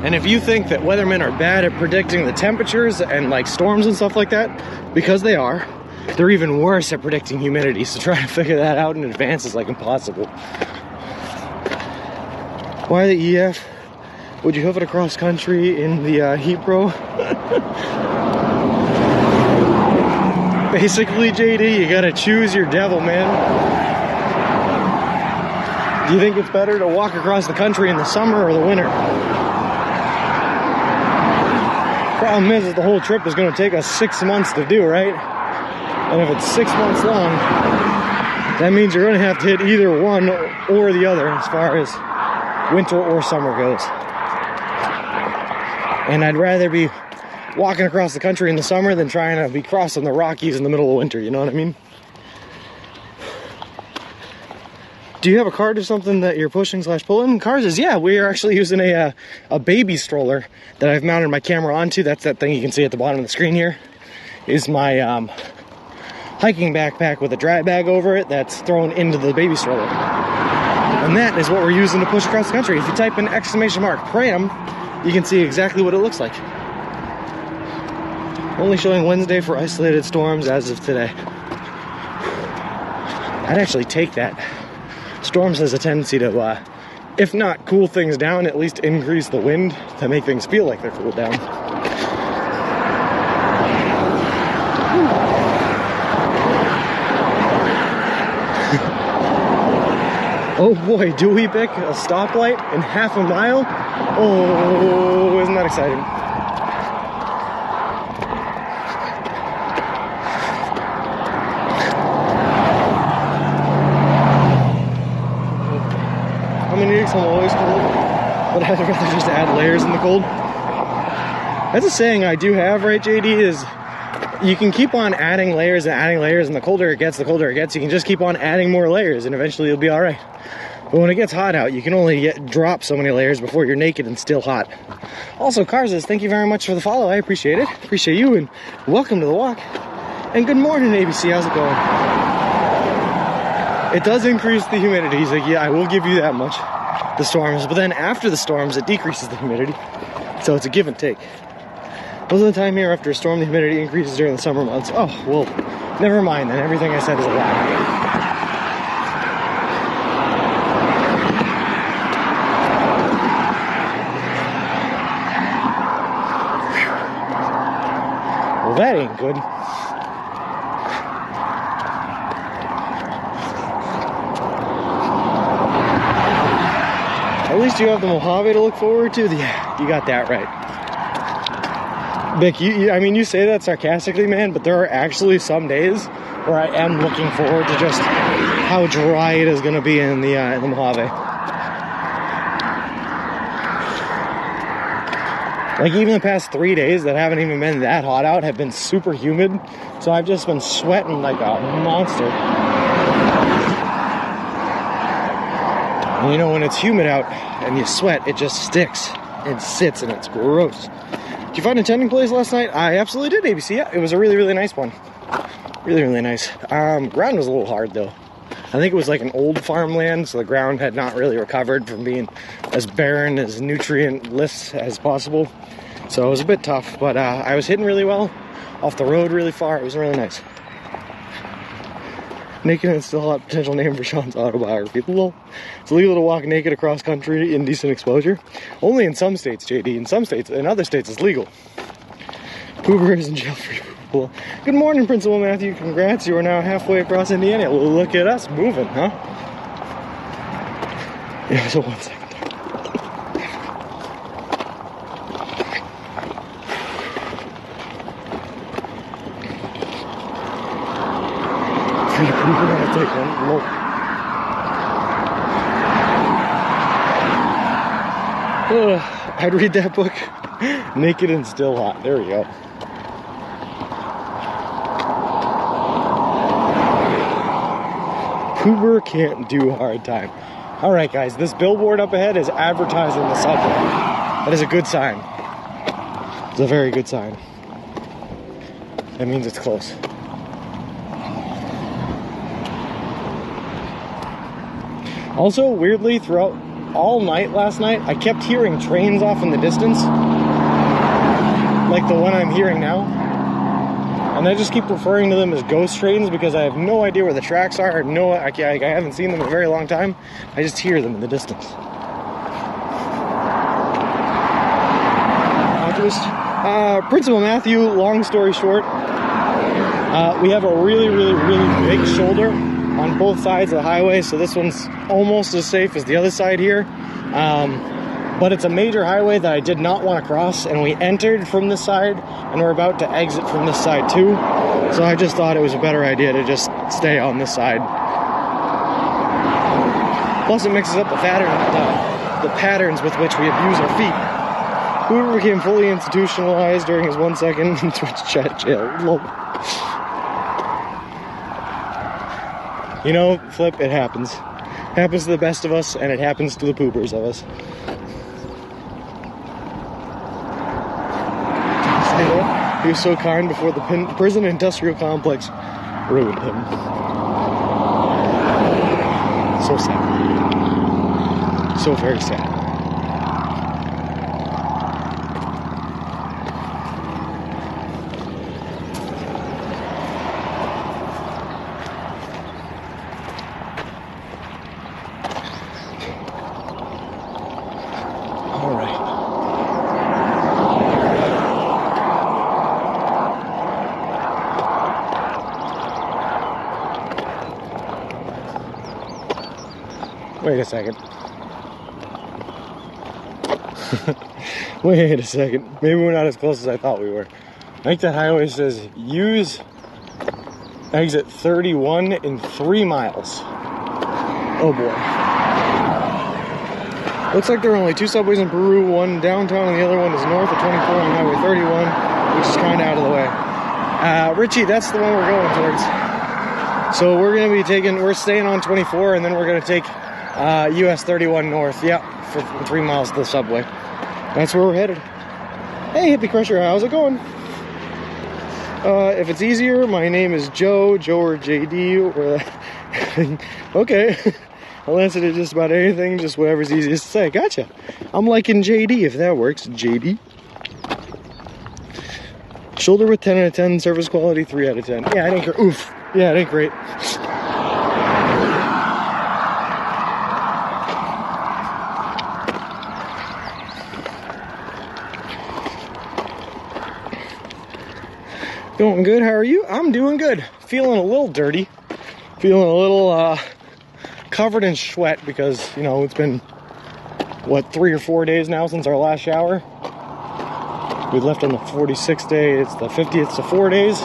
A: And if you think that weathermen are bad at predicting the temperatures and like storms and stuff like that, because they are, they're even worse at predicting humidity. So trying to figure that out in advance is like impossible. Why the EF? Would you hoof it across country in the Heat Pro? Basically, JD, you gotta choose your devil, man. Do you think it's better to walk across the country in the summer or the winter? Problem is that the whole trip is gonna take us 6 months to do, right? And if it's 6 months long, that means you're gonna have to hit either one or the other as far as winter or summer goes. And I'd rather be walking across the country in the summer than trying to be crossing the Rockies in the middle of winter, you know what I mean? Do you have a cart or something that you're pushing / pulling? Cars is, yeah, we are actually using a baby stroller that I've mounted my camera onto. That's that thing you can see at the bottom of the screen here. Is my hiking backpack with a dry bag over it that's thrown into the baby stroller. And that is what we're using to push across the country. If you type in !Pram, you can see exactly what it looks like. Only showing Wednesday for isolated storms as of today. I'd actually take that. Storms has a tendency to, if not cool things down, at least increase the wind to make things feel like they're cooled down. Oh boy, do we pick a stoplight in half a mile? Oh, isn't that exciting? How many weeks I'm always cold, but I'd rather just add layers in the cold. That's a saying I do have, right, JD, is you can keep on adding layers, and the colder it gets, you can just keep on adding more layers, and eventually you'll be all right. But when it gets hot out, you can only drop so many layers before you're naked and still hot. Also, Carzes, thank you very much for the follow. I appreciate it. Appreciate you, and welcome to the walk. And good morning, ABC. How's it going? It does increase the humidity. He's like, yeah, I will give you that much. The storms, but then after the storms, it decreases the humidity. So it's a give and take. Most of the time here after a storm, the humidity increases during the summer months. Oh, well, never mind then. Everything I said is a lie. Well, that ain't good. At least you have the Mojave to look forward to. Yeah, you got that right. Vic, I mean, you say that sarcastically, man, but there are actually some days where I am looking forward to just how dry it is going to be in the Mojave. Like, even the past 3 days that haven't even been that hot out have been super humid, so I've just been sweating like a monster. And you know, when it's humid out and you sweat, it just sticks and sits, and it's gross. Did you find a tending place last night? I absolutely did, ABC. Yeah, it was a really, really nice one. Really, really nice. Ground was a little hard, though. I think it was like an old farmland, so the ground had not really recovered from being as barren, as nutrient-less as possible. So it was a bit tough, but I was hitting really well, off the road really far. It was really nice. Naked and still hot, potential name for Sean's autobiography. Lol. It's illegal to walk naked across country, indecent exposure. Only in some states, JD. In some states, in other states, it's legal. Hoover is in jail for pool. Good morning, Principal Matthew. Congrats, you are now halfway across Indiana. Well, look at us moving, huh? Yeah, so 1 second. We're gonna take one. Look. I'd read that book. Naked and Still Hot. There we go. Uber can't do hard time. All right, guys. This billboard up ahead is advertising the subway. That is a good sign. It's a very good sign. That means it's close. Also, weirdly, throughout all night last night, I kept hearing trains off in the distance, like the one I'm hearing now. And I just keep referring to them as ghost trains because I have no idea where the tracks are. I haven't seen them in a very long time. I just hear them in the distance. Principal Matthew, long story short, we have a really big shoulder on both sides of the highway, so this one's almost as safe as the other side here. But it's a major highway that I did not want to cross, and we entered from this side, and we're about to exit from this side too. So I just thought it was a better idea to just stay on this side. Plus it mixes up the patterns with which we abuse our feet. Hoover became fully institutionalized during his 1 second Twitch chat jail. You know, Flip, it happens. It happens to the best of us, and it happens to the poopers of us. He was so kind before the prison industrial complex ruined him. So sad. So very sad. Wait a second. Wait a second. Maybe we're not as close as I thought we were. I think that highway says use exit 31 in 3 miles. Oh boy. Looks like there are only 2 subways in Peru, one downtown and the other one is north of 24 on Highway 31, which is kind of out of the way. Richie, that's the one we're going towards. So we're going to be we're staying on 24 and then we're going to take US 31 north, yeah, for 3 miles to the subway. That's where we're headed. Hey, Hippie Crusher, how's it going? If it's easier, my name is Joe or JD, or okay. I'll answer to just about anything, just whatever's easiest to say. Gotcha. I'm liking JD, if that works. JD. Shoulder with 10 out of 10, service quality 3 out of 10. Yeah, it ain't great. Oof. Yeah, it ain't great. Going good, how are you? I'm doing good. Feeling a little dirty. Feeling a little covered in sweat because, you know, it's been, what, 3 or 4 days now since our last shower. We left on the 46th day, it's the 50th, so 4 days.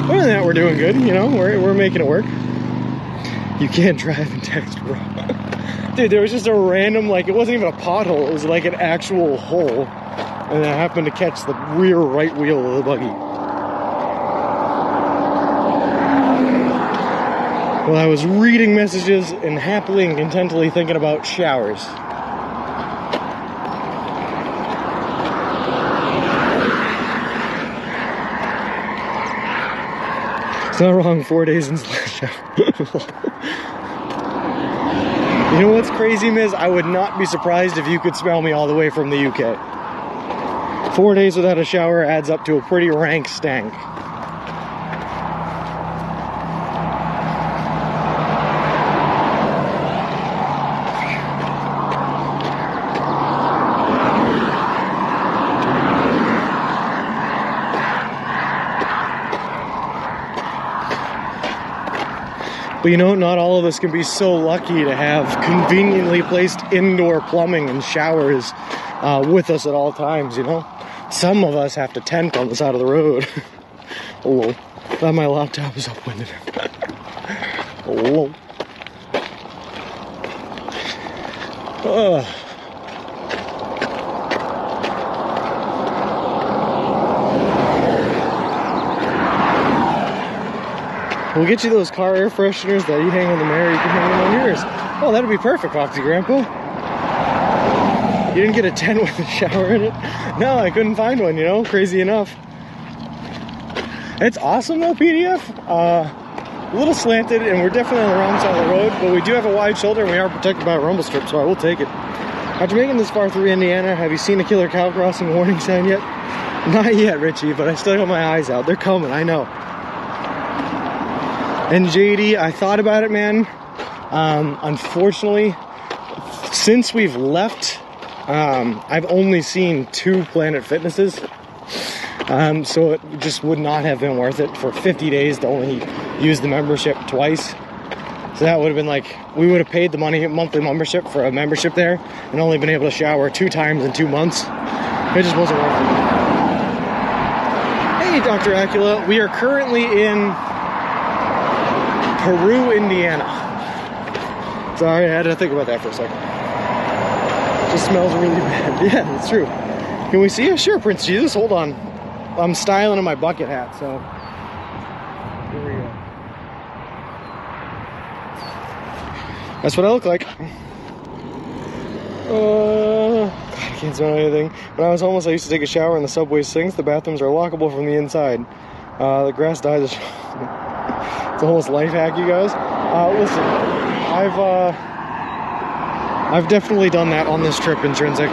A: Other than that, we're doing good, you know, we're making it work. You can't drive and text, bro. Dude, there was just a random, like, it wasn't even a pothole, it was like an actual hole. And I happened to catch the rear right wheel of the buggy. Well, I was reading messages and happily and contentedly thinking about showers. It's not wrong, 4 days since last shower. You know what's crazy, Miz? I would not be surprised if you could smell me all the way from the UK. 4 days without a shower adds up to a pretty rank stank. But you know, not all of us can be so lucky to have conveniently placed indoor plumbing and showers with us at all times, you know? Some of us have to tent on the side of the road. Oh, glad my laptop is upwinded. Oh. We'll get you those car air fresheners that you hang on the mirror. You can hang them on yours. Oh, that'd be perfect, Foxy Grandpa. You didn't get a tent with a shower in it? No, I couldn't find one, you know, crazy enough. It's awesome though, PDF. A little slanted, and we're definitely on the wrong side of the road, but we do have a wide shoulder and we are protected by a rumble strip, so I will take it. After making this far through Indiana, have you seen a killer cow crossing warning sign yet? Not yet, Richie, but I still got my eyes out. They're coming, I know. And JD, I thought about it, man. Unfortunately, since we've left, I've only seen 2 Planet Fitnesses. So it just would not have been worth it for 50 days to only use the membership twice. So that would have been like, we would have paid the monthly membership for a membership there and only been able to shower 2 times in 2 months. It just wasn't worth it. Hey, Dr. Acula, we are currently in Peru, Indiana. Sorry, I had to think about that for a second. It just smells really bad. Yeah, it's true. Can we see you? Sure, Prince Jesus. Hold on. I'm styling in my bucket hat, so here we go. That's what I look like. God, I can't smell anything. When I was homeless, I used to take a shower in the subway sinks. The bathrooms are lockable from the inside. The grass dies. It's almost life hack, you guys. Listen, I've definitely done that on this trip, Intrinsic.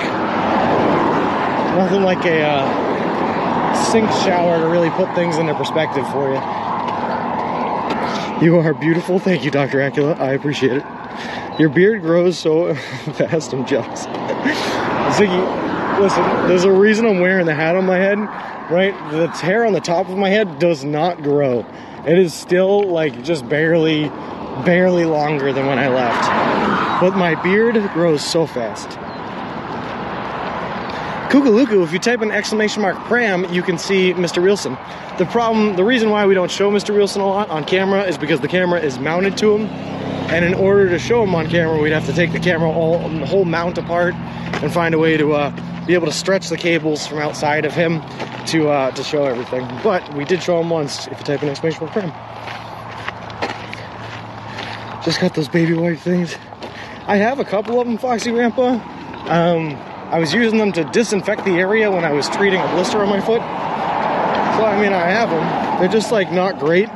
A: Nothing like a sink shower to really put things into perspective for you. You are beautiful. Thank you, Dr. Acula. I appreciate it. Your beard grows so fast. I'm jealous. Ziggy, listen, there's a reason I'm wearing the hat on my head, right? The hair on the top of my head does not grow. It is still like just barely longer than when I left. But my beard grows so fast. Kukaluku, if you type in !Pram, you can see Mr. Reelson. The reason why we don't show Mr. Reelson a lot on camera is because the camera is mounted to him. And in order to show him on camera, we'd have to take the camera the whole mount apart and find a way to be able to stretch the cables from outside of him to show everything. But we did show him once if you type in !Pram. Just got those baby wipe things. I have a couple of them, Foxy Grandpa. I was using them to disinfect the area when I was treating a blister on my foot. So, I mean, I have them. They're just, like, not great.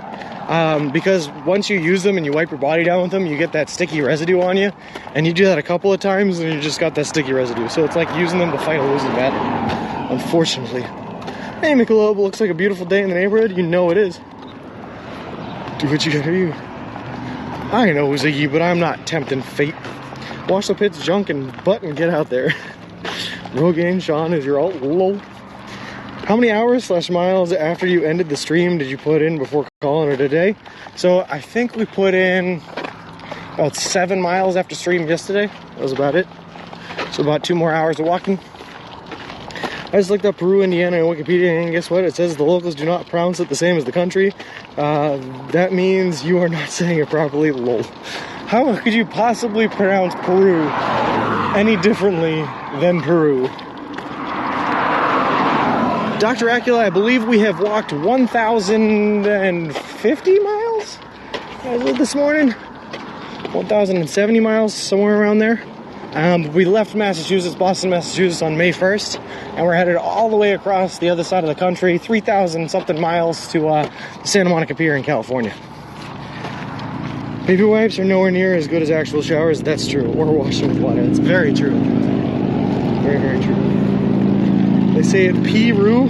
A: Because once you use them and you wipe your body down with them, you get that sticky residue on you. And you do that a couple of times and you just got that sticky residue. So it's like using them to fight a losing battle, unfortunately. Hey, Michelob, looks like a beautiful day in the neighborhood. You know it is. Do what you gotta do. I know, Ziggy, but I'm not tempting fate. Wash the pit's junk and butt and get out there. Rogaine, Sean, is your alt low. How many hours / miles after you ended the stream did you put in before calling it a day? So I think we put in about 7 miles after stream yesterday. That was about it. So about 2 more hours of walking. I just looked up Peru, Indiana on Wikipedia, and guess what? It says the locals do not pronounce it the same as the country. That means you are not saying it properly. Lol. How could you possibly pronounce Peru any differently than Peru? Dr. Acula, I believe we have walked 1,050 miles this morning. 1,070 miles, somewhere around there. We left Massachusetts, Boston, Massachusetts on May 1st, and we're headed all the way across the other side of the country, 3,000 something miles to the Santa Monica Pier in California. Baby wipes are nowhere near as good as actual showers. That's true. Or washing with water. It's very true. Very, very true. I say it Peru,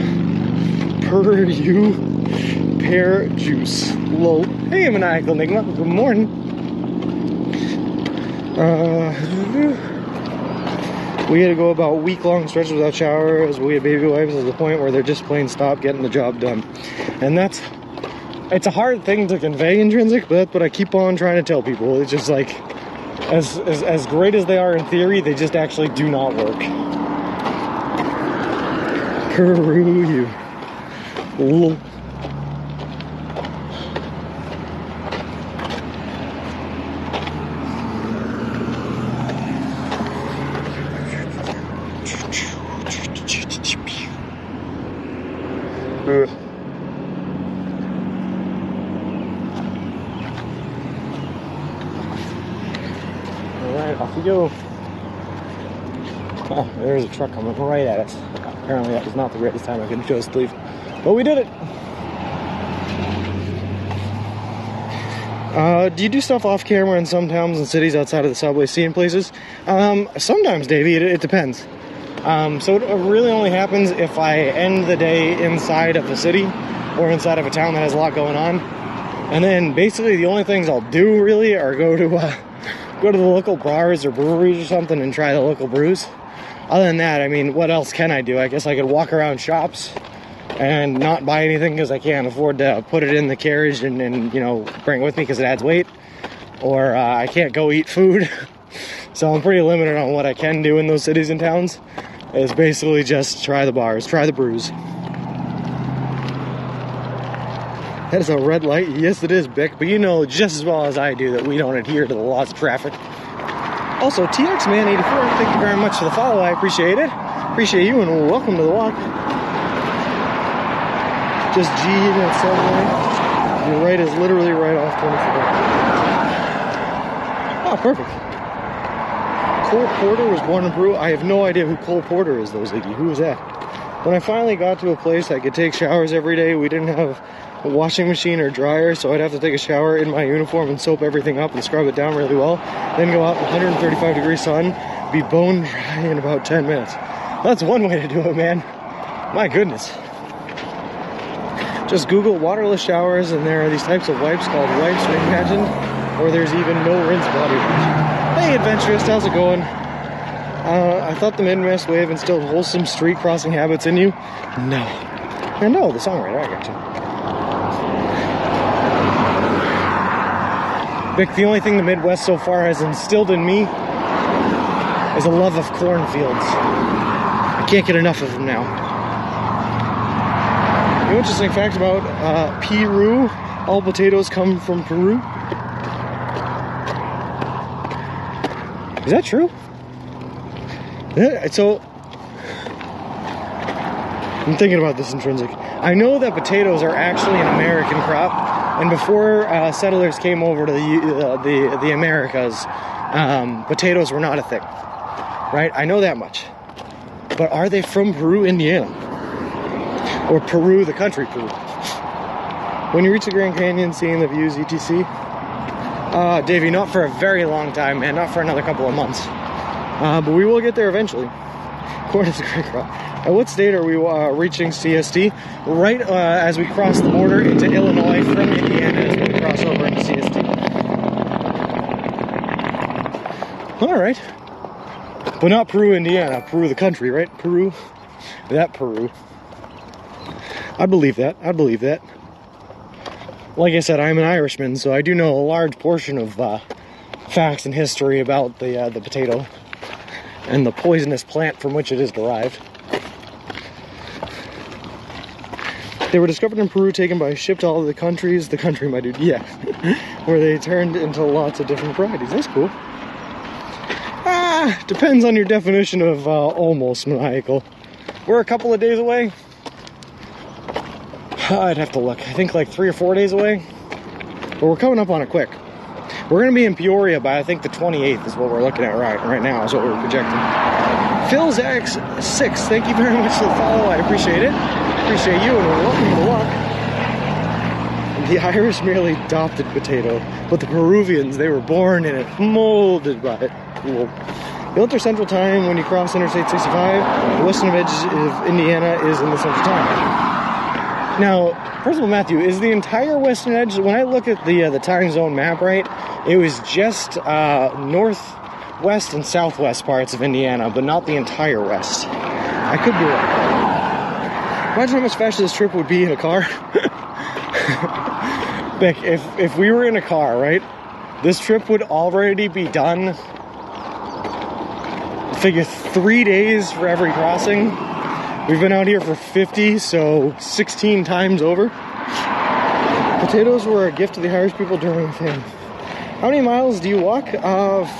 A: pear juice. Lol. Hey, Maniacal Enigma. Good morning. We had to go about week-long stretches without showers. We had baby wipes to the point where they're just plain stop getting the job done. And it's a hard thing to convey, Intrinsic, but that's what I keep on trying to tell people. It's just like, as great as they are in theory, they just actually do not work. Peru, you. Lol. Alright, off we go. Oh, there's a truck coming right at us. Apparently that was not the greatest time I could have chose to leave. But we did it! Do you do stuff off camera in some towns and cities outside of the subway scene places? Sometimes, Davey, it depends. So it really only happens if I end the day inside of a city or inside of a town that has a lot going on. And then basically the only things I'll do really are go to the local bars or breweries or something and try the local brews. Other than that, I mean, what else can I do? I guess I could walk around shops and not buy anything because I can't afford to put it in the carriage and you know, bring it with me because it adds weight. Or I can't go eat food. So I'm pretty limited on what I can do in those cities and towns. It's basically just try the bars, try the brews. That is a red light. Yes, it is, Bick. But you know just as well as I do that we don't adhere to the laws of traffic. Also, TXMan84, thank you very much for the follow. I appreciate it. Appreciate you and welcome to the walk. Just G that subway. Your right is literally right off 24. Oh, perfect. Cole Porter was born in Peru. I have no idea who Cole Porter is, though, Ziggy. Who is that? When I finally got to a place I could take showers every day, we didn't have a washing machine or dryer, so I'd have to take a shower in my uniform and soap everything up and scrub it down really well. Then go out in 135-degree sun, be bone dry in about 10 minutes. That's one way to do it, man. My goodness. Just Google waterless showers, and there are these types of wipes called wipes reimagined, or there's even no rinse body wash. Hey, adventurist, how's it going? I thought the Midwest wave instilled wholesome street crossing habits in you. No. I know, the songwriter, I got you. Vic, the only thing the Midwest so far has instilled in me is a love of cornfields. I can't get enough of them now. The interesting fact about Peru, all potatoes come from Peru. Is that true? Yeah, so, I'm thinking about this, Intrinsic. I know that potatoes are actually an American crop, and before settlers came over to the Americas, potatoes were not a thing, right? I know that much. But are they from Peru, Indiana? Or Peru, the country, Peru? When you reach the Grand Canyon, seeing the views, etc. Davey, not for a very long time, man. Not for another couple of months. But we will get there eventually. Corn is a great crop. At what state are we reaching CST? Right as we cross the border into Illinois from Indiana is when we cross over into CST. Alright. But not Peru, Indiana. Peru, the country, right? Peru. That Peru. I believe that. I believe that. Like I said, I'm an Irishman, so I do know a large portion of facts and history about the potato and the poisonous plant from which it is derived. They were discovered in Peru, taken by ship to all of the countries. The country, my dude, yeah. Where they turned into lots of different varieties. That's cool. Depends on your definition of almost maniacal. We're a couple of days away. I'd have to look. I think like 3 or 4 days away. But we're coming up on it quick. We're going to be in Peoria by, I think, the 28th is what we're looking at right now, is what we're projecting. Phil's X6, thank you very much for the follow. I appreciate it. Appreciate you, and welcome to the walk. The Irish merely adopted potato, but the Peruvians, they were born in it, molded by it. Cool. The Ultra Central Time when you cross Interstate 65, the western edge of Indiana is in the Central Time. Now, first of all, Matthew, is the entire western edge, when I look at the time zone map, right, it was just northwest and southwest parts of Indiana, but not the entire west. I could be wrong. Imagine how much faster this trip would be in a car. Like, if we were in a car, right, this trip would already be done. Figure 3 days for every crossing. We've been out here for 50, so 16 times over. Potatoes were a gift to the Irish people during the famine. How many miles do you walk?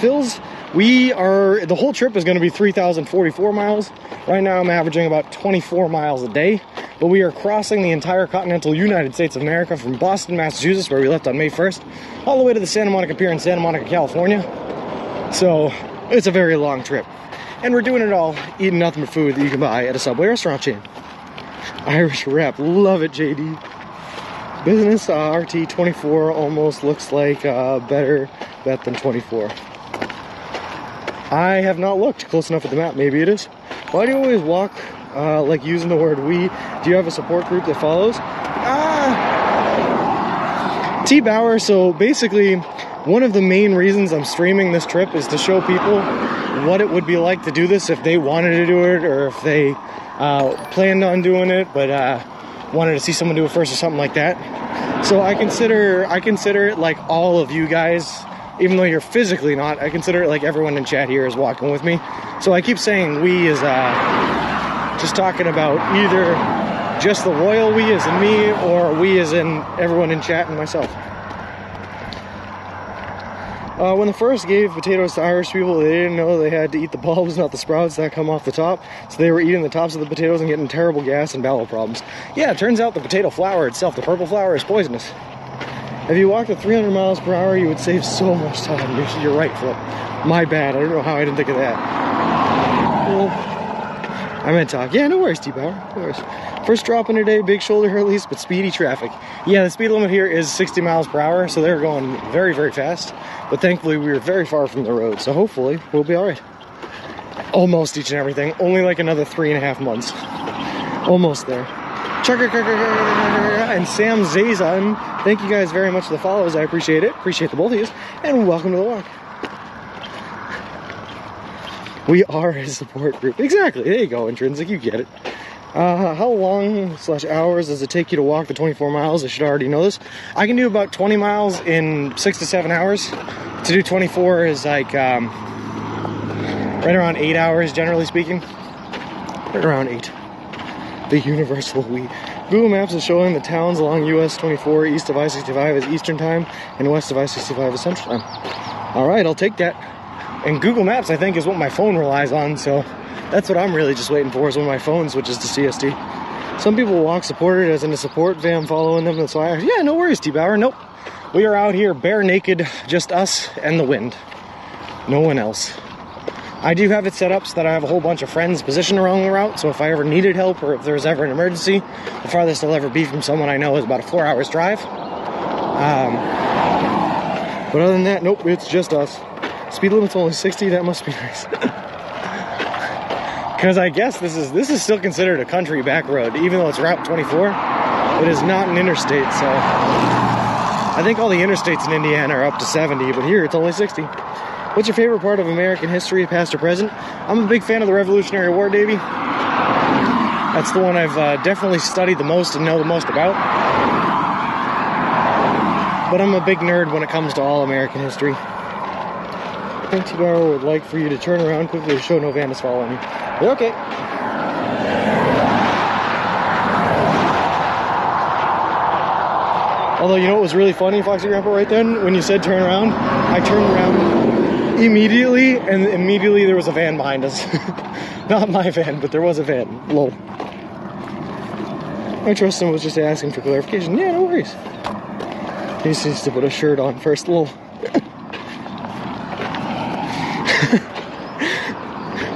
A: Phil's, the whole trip is going to be 3,044 miles. Right now I'm averaging about 24 miles a day. But we are crossing the entire continental United States of America from Boston, Massachusetts, where we left on May 1st, all the way to the Santa Monica Pier in Santa Monica, California. So it's a very long trip. And we're doing it all eating nothing but food that you can buy at a Subway restaurant chain. Irish wrap, love it, JD. Business RT24 almost looks like a better bet than 24. I have not looked close enough at the map. Maybe it is. Why do you always walk like using the word we? Do you have a support group that follows? T. Bauer. So basically, one of the main reasons I'm streaming this trip is to show people what it would be like to do this if they wanted to do it, or if they planned on doing it but wanted to see someone do it first or something like that. So I consider it like all of you guys, even though you're physically not. I consider it like everyone in chat here is walking with me. So I keep saying we is just talking about either just the royal we as in me, or we as in everyone in chat and myself. When they first gave potatoes to Irish people, they didn't know they had to eat the bulbs, not the sprouts that come off the top. So they were eating the tops of the potatoes and getting terrible gas and bowel problems. Yeah, it turns out the potato flour itself, the purple flour, is poisonous. If you walked at 300 miles per hour, you would save so much time. You're right, Flip. My bad. I don't know how I didn't think of that. Well, I meant talk. Yeah, no worries, T-Power. No worries. First drop in a day, big shoulder release, but speedy traffic. Yeah, the speed limit here is 60 miles per hour, so they're going very, very fast. But thankfully, we were very far from the road, so hopefully we'll be all right. Almost each and everything. Only like another 3.5 months. Almost there. And Sam Zazan, thank you guys very much for the follows. I appreciate it. Appreciate the both of you. And welcome to the walk. We are a support group. Exactly. There you go, Intrinsic. You get it. How long / hours does it take you to walk the 24 miles? I should already know this. I can do about 20 miles in 6 to 7 hours. To do 24 is like right around 8 hours, generally speaking. Right around 8. The universal we. Google Maps is showing the towns along US 24 east of I-65 is Eastern Time and west of I-65 is Central Time. Alright, I'll take that. And Google Maps, I think, is what my phone relies on, so that's what I'm really just waiting for, is when my phone switches to CST. Some people walk supported as in a support van following them, that's why yeah, no worries, T-Bauer. Nope. We are out here bare naked, just us and the wind. No one else. I do have it set up so that I have a whole bunch of friends positioned along the route, so if I ever needed help or if there's ever an emergency, the farthest I'll ever be from someone I know is about a 4 hours drive. But other than that, nope, it's just us. Speed limit's only 60, that must be nice. Because I guess this is still considered a country back road, even though it's Route 24. It is not an interstate, so I think all the interstates in Indiana are up to 70, but here it's only 60. What's your favorite part of American history, past or present? I'm a big fan of the Revolutionary War, Davey. That's the one I've definitely studied the most and know the most about. But I'm a big nerd when it comes to all American history. I think T-Bar would like for you to turn around quickly to show no van is following you. Okay. Although, you know what was really funny, Foxy Grandpa, right then? When you said turn around, I turned around immediately, and immediately there was a van behind us. Not my van, but there was a van. Lol. I trust him was just asking for clarification. Yeah, no worries. He just needs to put a shirt on first. Lol.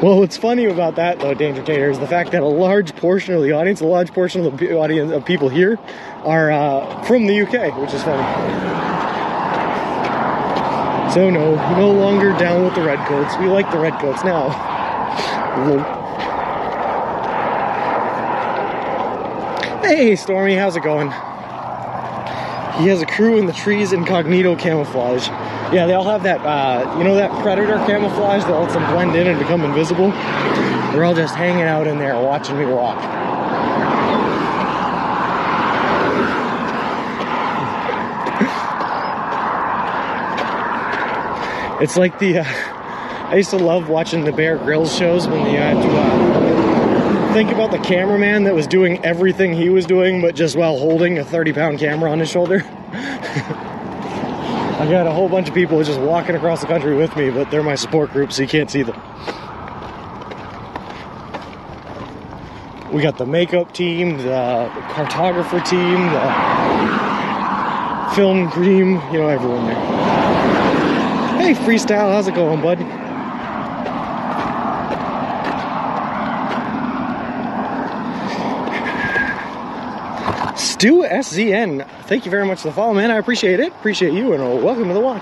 A: Well, what's funny about that, though, Danger Tater, is the fact that a large portion of the audience, a large portion of the audience of people here are from the UK, which is funny. So no longer down with the redcoats. We like the redcoats now. Hey, Stormy, how's it going? He has a crew in the trees incognito camouflage. Yeah, they all have that, you know that predator camouflage that lets them blend in and become invisible? They're all just hanging out in there watching me walk. It's like the, I used to love watching the Bear Grylls shows when they had to think about the cameraman that was doing everything he was doing, but just while holding a 30-pound camera on his shoulder. I got a whole bunch of people just walking across the country with me, but they're my support group, so you can't see them. We got the makeup team, the cartographer team, the film team, you know, everyone there. Hey, Freestyle, how's it going, bud? Stu SZN, thank you very much for the follow, man. I appreciate it. Appreciate you, and welcome to the walk.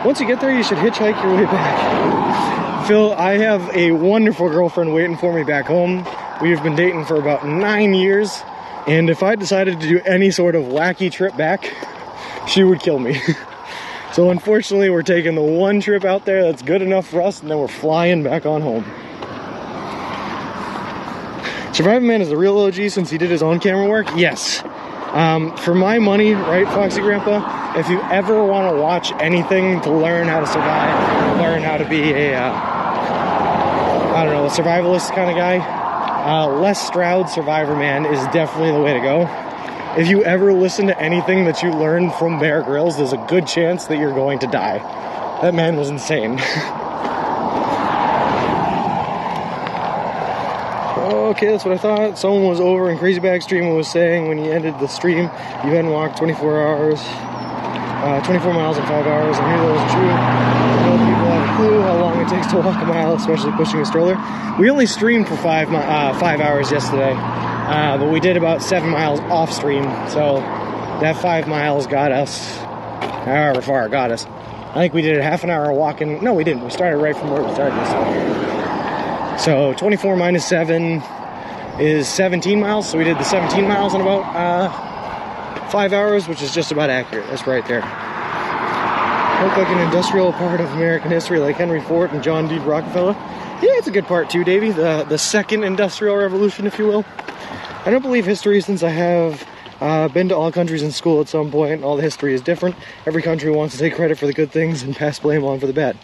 A: Once you get there, you should hitchhike your way back. Phil, I have a wonderful girlfriend waiting for me back home. We have been dating for about 9 years, and if I decided to do any sort of wacky trip back, she would kill me. So unfortunately, we're taking the one trip out there that's good enough for us, and then we're flying back on home. Surviving Man is the real OG since he did his own camera work? Yes. For my money, right, Foxy Grandpa, if you ever want to watch anything to learn how to survive, learn how to be a, I don't know, a survivalist kind of guy, Les Stroud's Survivor Man is definitely the way to go. If you ever listen to anything that you learned from Bear Grylls, there's a good chance that you're going to die. That man was insane. Okay, that's what I thought. Someone was over in Crazy Bag Stream and was saying when you ended the stream, you hadn't walked 24 hours, 24 miles in 5 hours. I knew that wasn't true. I know people have a clue how long it takes to walk a mile, especially pushing a stroller. We only streamed for 5 hours yesterday. But we did about 7 miles off stream, so that 5 miles got us, however far it got us. I think we did a half an hour walking. No, we didn't. We started right from where we started. So 24 minus 7 is 17 miles. So we did the 17 miles in about 5 hours, which is just about accurate. That's right there. Look like an industrial part of American history, like Henry Ford and John D. Rockefeller. Yeah, it's a good part too, Davey. The second industrial revolution, if you will. I don't believe history since I have been to all countries in school at some point, and all the history is different. Every country wants to take credit for the good things and pass blame on for the bad.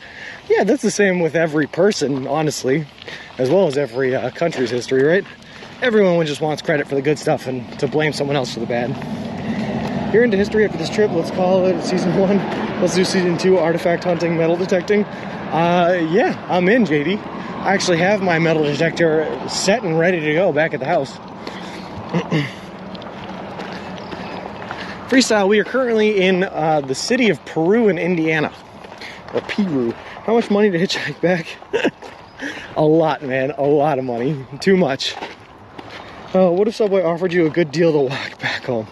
A: Yeah, that's the same with every person, honestly, as well as every country's history, right? Everyone just wants credit for the good stuff and to blame someone else for the bad. You're into history after this trip, let's call it season 1. Let's do season 2, artifact hunting, metal detecting. Yeah, I'm in, JD. I actually have my metal detector set and ready to go back at the house. Freestyle, we are currently in the city of Peru in Indiana. Or Peru. How much money to hitchhike back? A lot, man. A lot of money. Too much. What if Subway offered you a good deal to walk back home?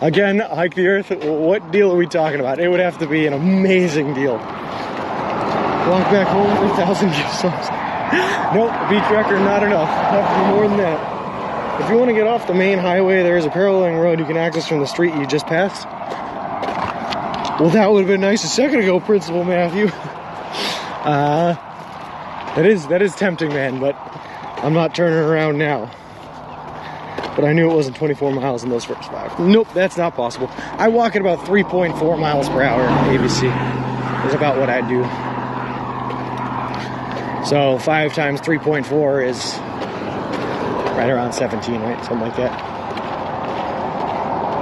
A: Again, Hike the Earth, what deal are we talking about? It would have to be an amazing deal. Walk back home for 1,000 gift subs. Nope, beach record, not enough. Have to be more than that. If you want to get off the main highway, there is a paralleling road you can access from the street you just passed. Well, that would have been nice a second ago, Principal Matthew. That is tempting, man, but I'm not turning around now. But I knew it wasn't 24 miles in those first 5. Nope, that's not possible. I walk at about 3.4 miles per hour ABC. Is about what I do. So 5 times 3.4 is right around 17, right? Something like that.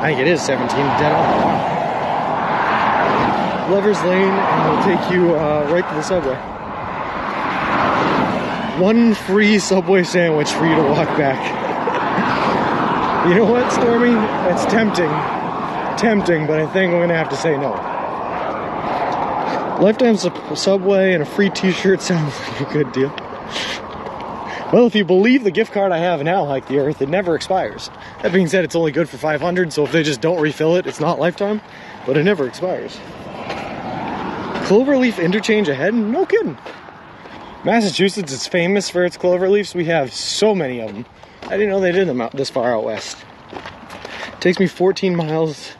A: I think it is 17, dead on. Lover's Lane, and we'll take you right to the Subway. 1 free Subway sandwich for you to walk back. You know what, Stormy? It's tempting. Tempting, but I think I'm going to have to say no. Lifetime Subway and a free t-shirt sounds like a good deal. Well, if you believe the gift card I have now, Hike the Earth, it never expires. That being said, it's only good for 500, so if they just don't refill it, it's not lifetime, but it never expires. Cloverleaf interchange ahead? No kidding. Massachusetts is famous for its cloverleafs. We have so many of them. I didn't know they did them out this far out west. It takes me 14 miles,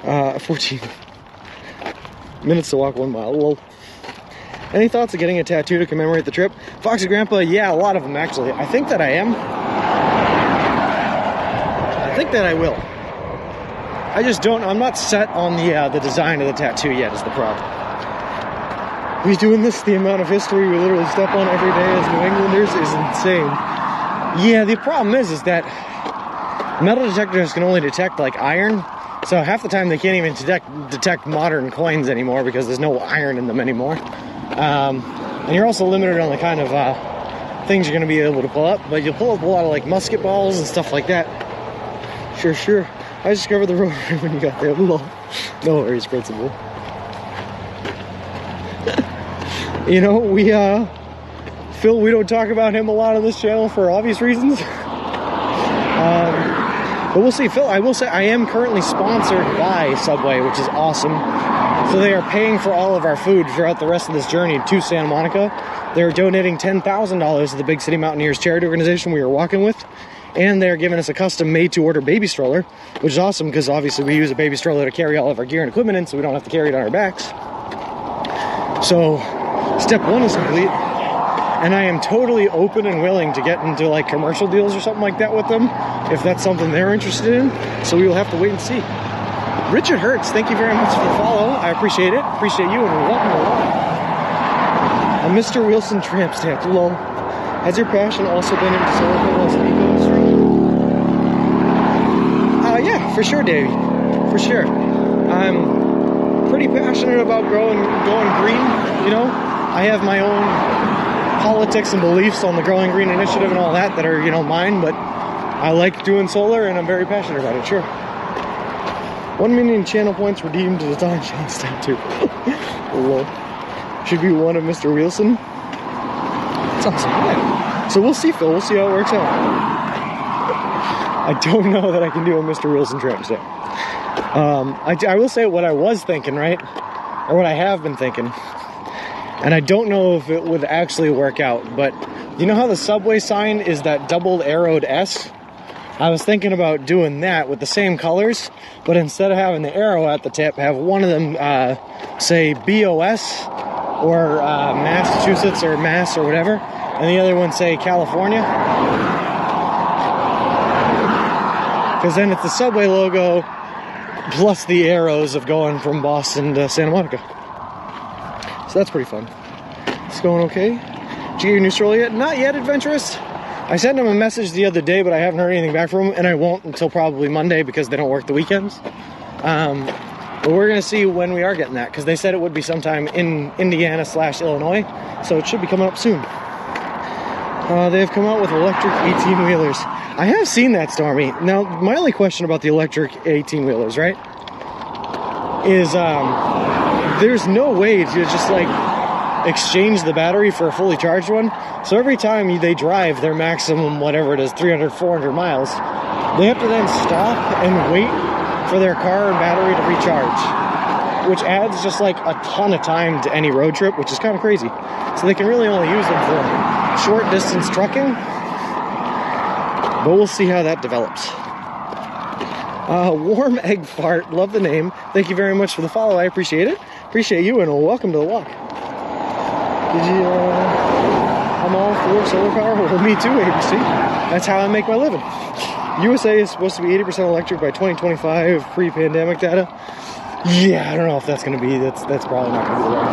A: 14 minutes to walk 1 mile. Lol. Any thoughts of getting a tattoo to commemorate the trip? Foxy Grandpa, yeah, a lot of them actually. I think that I am. I think that I will. I just don't, I'm not set on the design of the tattoo yet is the problem. We doing this, the amount of history we literally step on every day as New Englanders is insane. Yeah, the problem is that metal detectors can only detect like iron. So half the time they can't even detect modern coins anymore because there's no iron in them anymore. And you're also limited on the kind of things you're going to be able to pull up. But you'll pull up a lot of like musket balls and stuff like that. Sure. I discovered the road when you got there. No worries, principal. You know, Phil, we don't talk about him a lot on this channel for obvious reasons. But we'll see. Phil, I will say I am currently sponsored by Subway, which is awesome. So they are paying for all of our food throughout the rest of this journey to Santa Monica. They're donating $10,000 to the Big City Mountaineers charity organization we are walking with. And they're giving us a custom made-to-order baby stroller, which is awesome because obviously we use a baby stroller to carry all of our gear and equipment in so we don't have to carry it on our backs. So step one is complete. And I am totally open and willing to get into like commercial deals or something like that with them if that's something they're interested in. So we will have to wait and see. Richard Hertz, thank you very much for the follow. I appreciate it. Appreciate you and welcome along. A Mr. Wilson tramp stamp. Lol. Has your passion also been into solar panels and eco-industry? Yeah, for sure, Davey. For sure. I'm pretty passionate about going green, you know. I have my own politics and beliefs on the Growing Green Initiative and all that are, you know, mine, but I like doing solar and I'm very passionate about it, sure. 1 million channel points redeemed to the time channel stamp too. Lol. Should be one of Mr. Wilson. That's awesome. Yeah. So we'll see, Phil. We'll see how it works out. I don't know that I can do a Mr. Wilson tramp stamp. I will say what I was thinking, right? Or what I have been thinking. And I don't know if it would actually work out, but you know how the Subway sign is that double arrowed S? I was thinking about doing that with the same colors, but instead of having the arrow at the tip, have one of them say BOS or Massachusetts or Mass or whatever, and the other one say California. Because then it's the Subway logo plus the arrows of going from Boston to Santa Monica. So that's pretty fun. It's going okay. Did you get your new stroller yet? Not yet, Adventurous. I sent him a message the other day, but I haven't heard anything back from him, and I won't until probably Monday because they don't work the weekends. But we're going to see when we are getting that, because they said it would be sometime in Indiana/Illinois, so it should be coming up soon. They have come out with electric 18-wheelers. I have seen that, Stormy. Now, my only question about the electric 18-wheelers, right, is there's no way to just, like, exchange the battery for a fully charged one. So every time they drive their maximum, whatever it is, 300, 400 miles, they have to then stop and wait for their car and battery to recharge, which adds just like a ton of time to any road trip, which is kind of crazy. So they can really only use them for short distance trucking, but we'll see how that develops. Warm Egg Fart, love the name. Thank you very much for the follow, I appreciate it. Appreciate you, and welcome to the walk. Did you, I'm all for solar power? Well, me too, ABC. That's how I make my living. USA is supposed to be 80% electric by 2025, pre-pandemic data. Yeah, I don't know if that's going to be, that's probably not going to be the way.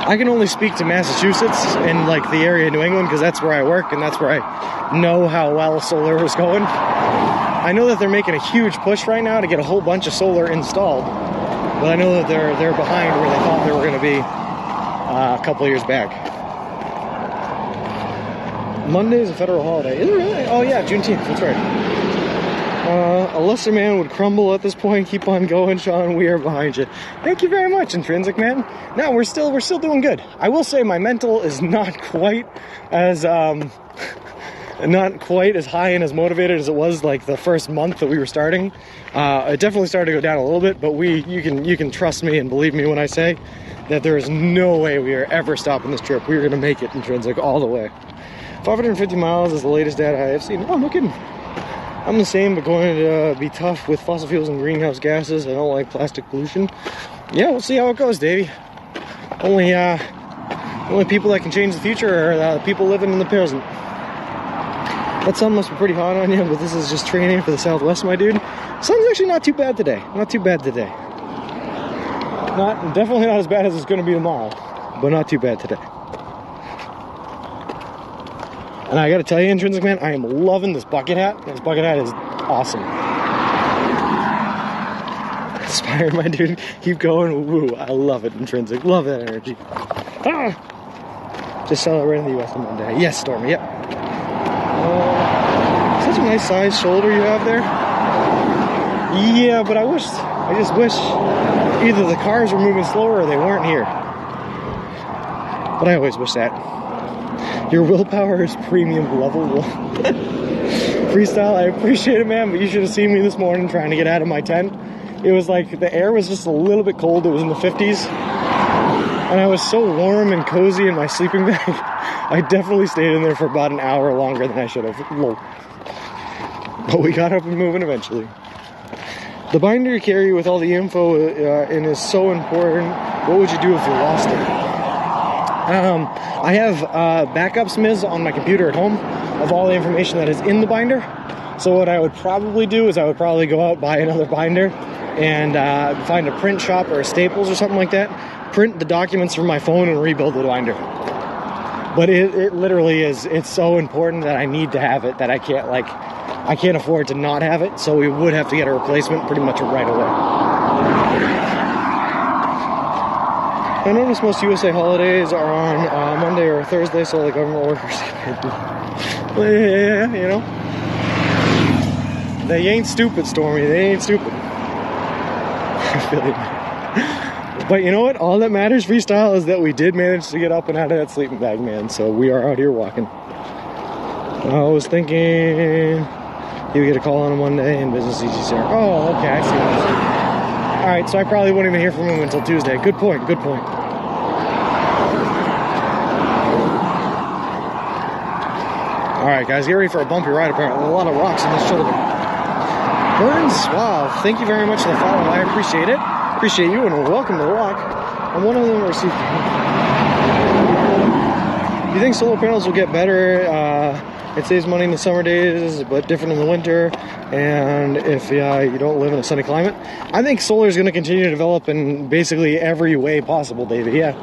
A: I can only speak to Massachusetts and like the area of New England because that's where I work and that's where I know how well solar is going. I know that they're making a huge push right now to get a whole bunch of solar installed, but I know that they're behind where they thought they were going to be a couple of years back. Monday is a federal holiday. Is it really? Oh yeah, Juneteenth, that's right. A lesser man would crumble at this point. Keep on going, Sean. We are behind you. Thank you very much, Intrinsic Man. No, we're still doing good. I will say my mental is not quite as not quite as high and as motivated as it was like the first month that we were starting. It definitely started to go down a little bit, but you can trust me and believe me when I say that there is no way we are ever stopping this trip. We're gonna make it Intrinsic all the way. 550 miles is the latest data I have seen. Oh, no kidding. I'm the same, but going to be tough with fossil fuels and greenhouse gases. I don't like plastic pollution. Yeah, we'll see how it goes, Davey. Only people that can change the future are the people living in the present. That sun must be pretty hot on you, but this is just training for the Southwest, my dude. Sun's actually not too bad today. Not too bad today. Definitely not as bad as it's going to be tomorrow, but not too bad today. And I gotta tell you, Intrinsic man, I am loving this bucket hat. This bucket hat is awesome. Inspired, my dude. Keep going. Woo, I love it, Intrinsic. Love that energy. Ah! Just celebrating the US on Monday. Yes, Stormy, yep. Such a nice size shoulder you have there. Yeah, but I just wish either the cars were moving slower or they weren't here. But I always wish that. Your willpower is premium level 1. Freestyle, I appreciate it, man, but you should have seen me this morning trying to get out of my tent. It was like the air was just a little bit cold. It was in the 50s. And I was so warm and cozy in my sleeping bag. I definitely stayed in there for about an hour longer than I should have. Whoa. But we got up and moving eventually. The binder you carry with all the info in is so important. What would you do if you lost it? I have backups, Miz, on my computer at home of all the information that is in the binder. So what I would probably do is I would probably go out, buy another binder, and find a print shop or a Staples or something like that, print the documents from my phone and rebuild the binder. But it literally is, it's so important that I need to have it that I can't afford to not have it, so we would have to get a replacement pretty much right away. I notice most USA holidays are on Monday or Thursday, so the government workers, yeah, you know. They ain't stupid, Stormy, they ain't stupid. I feel you. But you know what? All that matters, Freestyle, is that we did manage to get up and out of that sleeping bag, man. So we are out here walking. I was thinking you would get a call on a Monday and business easy, sir. Oh, okay, I see what you're saying. All right, so I probably won't even hear from him until Tuesday. Good point, good point. All right, guys, get ready for a bumpy ride, apparently. A lot of rocks on this shoulder. Burns, wow, thank you very much for the follow. I appreciate it. Appreciate you, and welcome to the walk. And one of them received. Do you think solar panels will get better? It saves money in the summer days, but different in the winter. And if you don't live in a sunny climate, I think solar is going to continue to develop in basically every way possible, David. Yeah,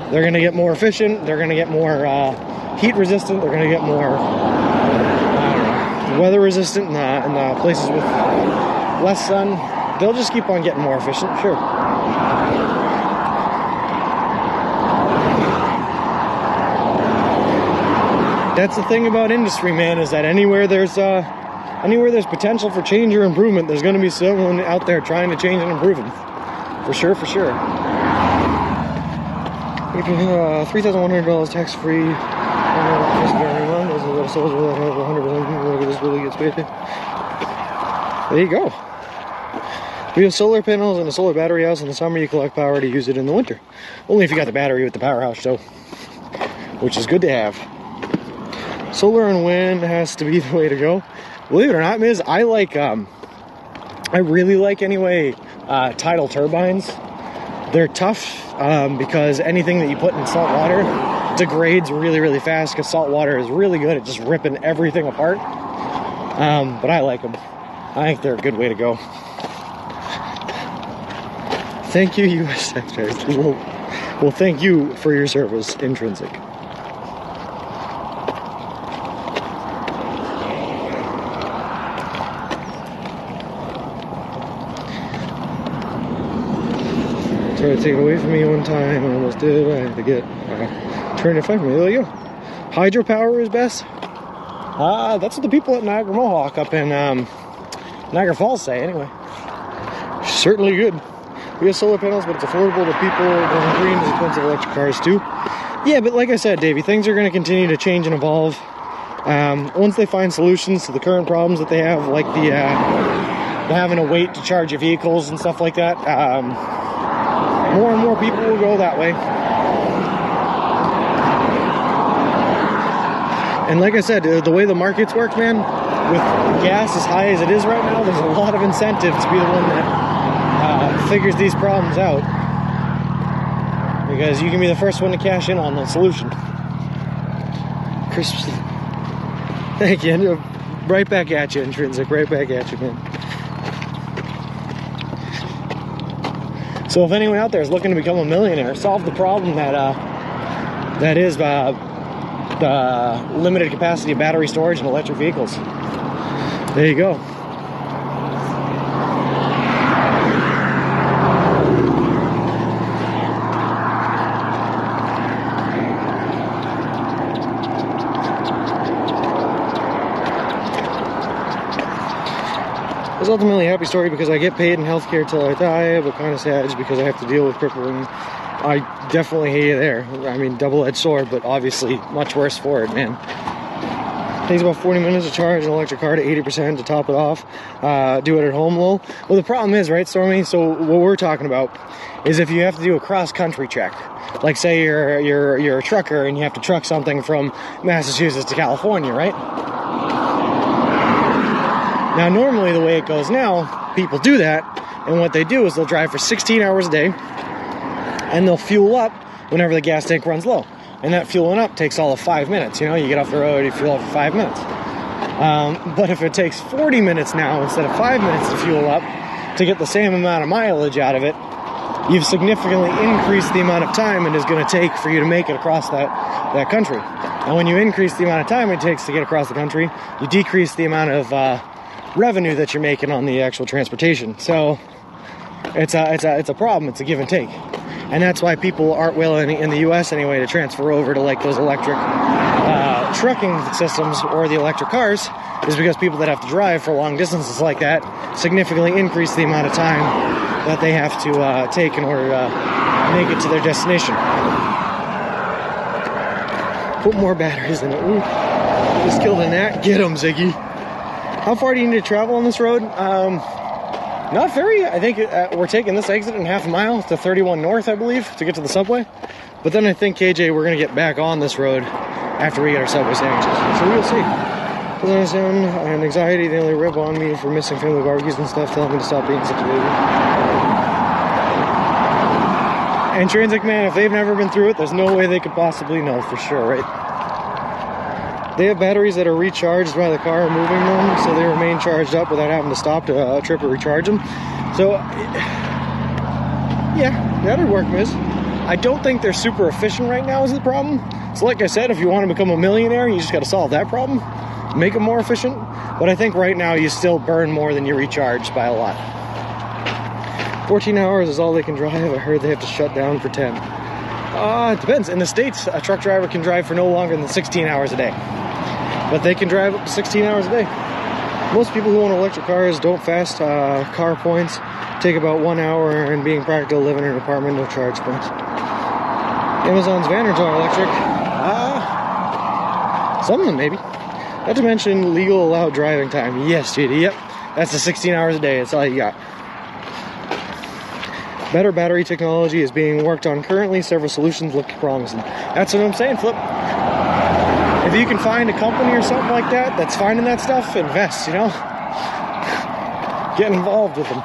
A: they're going to get more efficient. They're going to get more heat resistant. They're going to get more weather resistant in the places with less sun. They'll just keep on getting more efficient, sure. That's the thing about industry, man, is that anywhere there's potential for change or improvement, there's going to be someone out there trying to change and improve them. For sure, for sure. $3,100 tax-free. There you go. We have solar panels and a solar battery house. In the summer, you collect power to use it in the winter. Only if you got the battery with the powerhouse, though, which is good to have. Solar and wind has to be the way to go. Believe it or not, Miz, I really like anyway tidal turbines. They're tough because anything that you put in salt water degrades really, really fast because salt water is really good at just ripping everything apart. But I like them. I think they're a good way to go. Thank you, U.S. taxpayers. Well, thank you for your service, Intrinsic. Tried to take it away from me one time, I almost did. I had to get turned it from me. There you go. Hydropower is best. That's what the people at Niagara Mohawk up in Niagara Falls say, anyway. Certainly good. We have solar panels, but it's affordable to people. Going green is expensive electric cars too. Yeah, but like I said, Davey, things are going to continue to change and evolve. Once they find solutions to the current problems that they have, like the having to wait to charge your vehicles and stuff like that, more and more people will go that way. And like I said, the way the markets work, man, with gas as high as it is right now, there's a lot of incentive to be the one that figures these problems out, because you can be the first one to cash in on the solution. Crisp. Thank you. Right back at you, Intrinsic. Right back at you, man. So if anyone out there is looking to become a millionaire, solve the problem that is the limited capacity of battery storage in electric vehicles. There you go. It's ultimately a happy story because I get paid in healthcare till I die, but kind of sad just because I have to deal with crippling. I definitely hate it there. I mean, double-edged sword, but obviously much worse for it, man. It takes about 40 minutes to charge an electric car to 80% to top it off. Do it at home, lol. Well, the problem is, right, Stormy? So what we're talking about is if you have to do a cross-country trek. Like, say you're a trucker and you have to truck something from Massachusetts to California, right? Now, normally the way it goes now, people do that, and what they do is they'll drive for 16 hours a day, and they'll fuel up whenever the gas tank runs low. And that fueling up takes all of 5 minutes. You know, you get off the road, you fuel up for 5 minutes. But if it takes 40 minutes now instead of 5 minutes to fuel up to get the same amount of mileage out of it, you've significantly increased the amount of time it is going to take for you to make it across that country. And when you increase the amount of time it takes to get across the country, you decrease the amount of revenue that you're making on the actual transportation. So it's a problem. It's a give and take. And that's why people aren't willing, in the US anyway, to transfer over to like those electric trucking systems or the electric cars, is because people that have to drive for long distances like that significantly increase the amount of time that they have to take in order to make it to their destination. Put more batteries in it. Ooh, just killed a gnat. Get them, Ziggy. How far do you need to travel on this road? Not very. I think we're taking this exit in half a mile to 31 North, I believe, to get to the subway. But then I think, KJ, we're going to get back on this road after we get our subway sandwiches. So we'll see. And anxiety, they only rip on me for missing family barbecues and stuff, telling me to stop being such a baby. And Transic, man, if they've never been through it, there's no way they could possibly know for sure, right? They have batteries that are recharged by the car moving them, so they remain charged up without having to stop to trip or recharge them. So, yeah, that'd work, miss. I don't think they're super efficient right now is the problem. So like I said, if you want to become a millionaire, you just got to solve that problem. Make them more efficient. But I think right now you still burn more than you recharge by a lot. 14 hours is all they can drive. I heard they have to shut down for 10. It depends. In the States, a truck driver can drive for no longer than 16 hours a day. But they can drive up to 16 hours a day. Most people who own electric cars don't fast car points. Take about 1 hour, and being practical, live in an apartment, no charge points. Amazon's vans are electric. Some of them maybe. Not to mention legal allowed driving time. Yes, JD, yep. That's the 16 hours a day. That's all you got. Better battery technology is being worked on currently. Several solutions look promising. That's what I'm saying, Flip. If you can find a company or something like that that's finding that stuff, invest, you know? Get involved with them.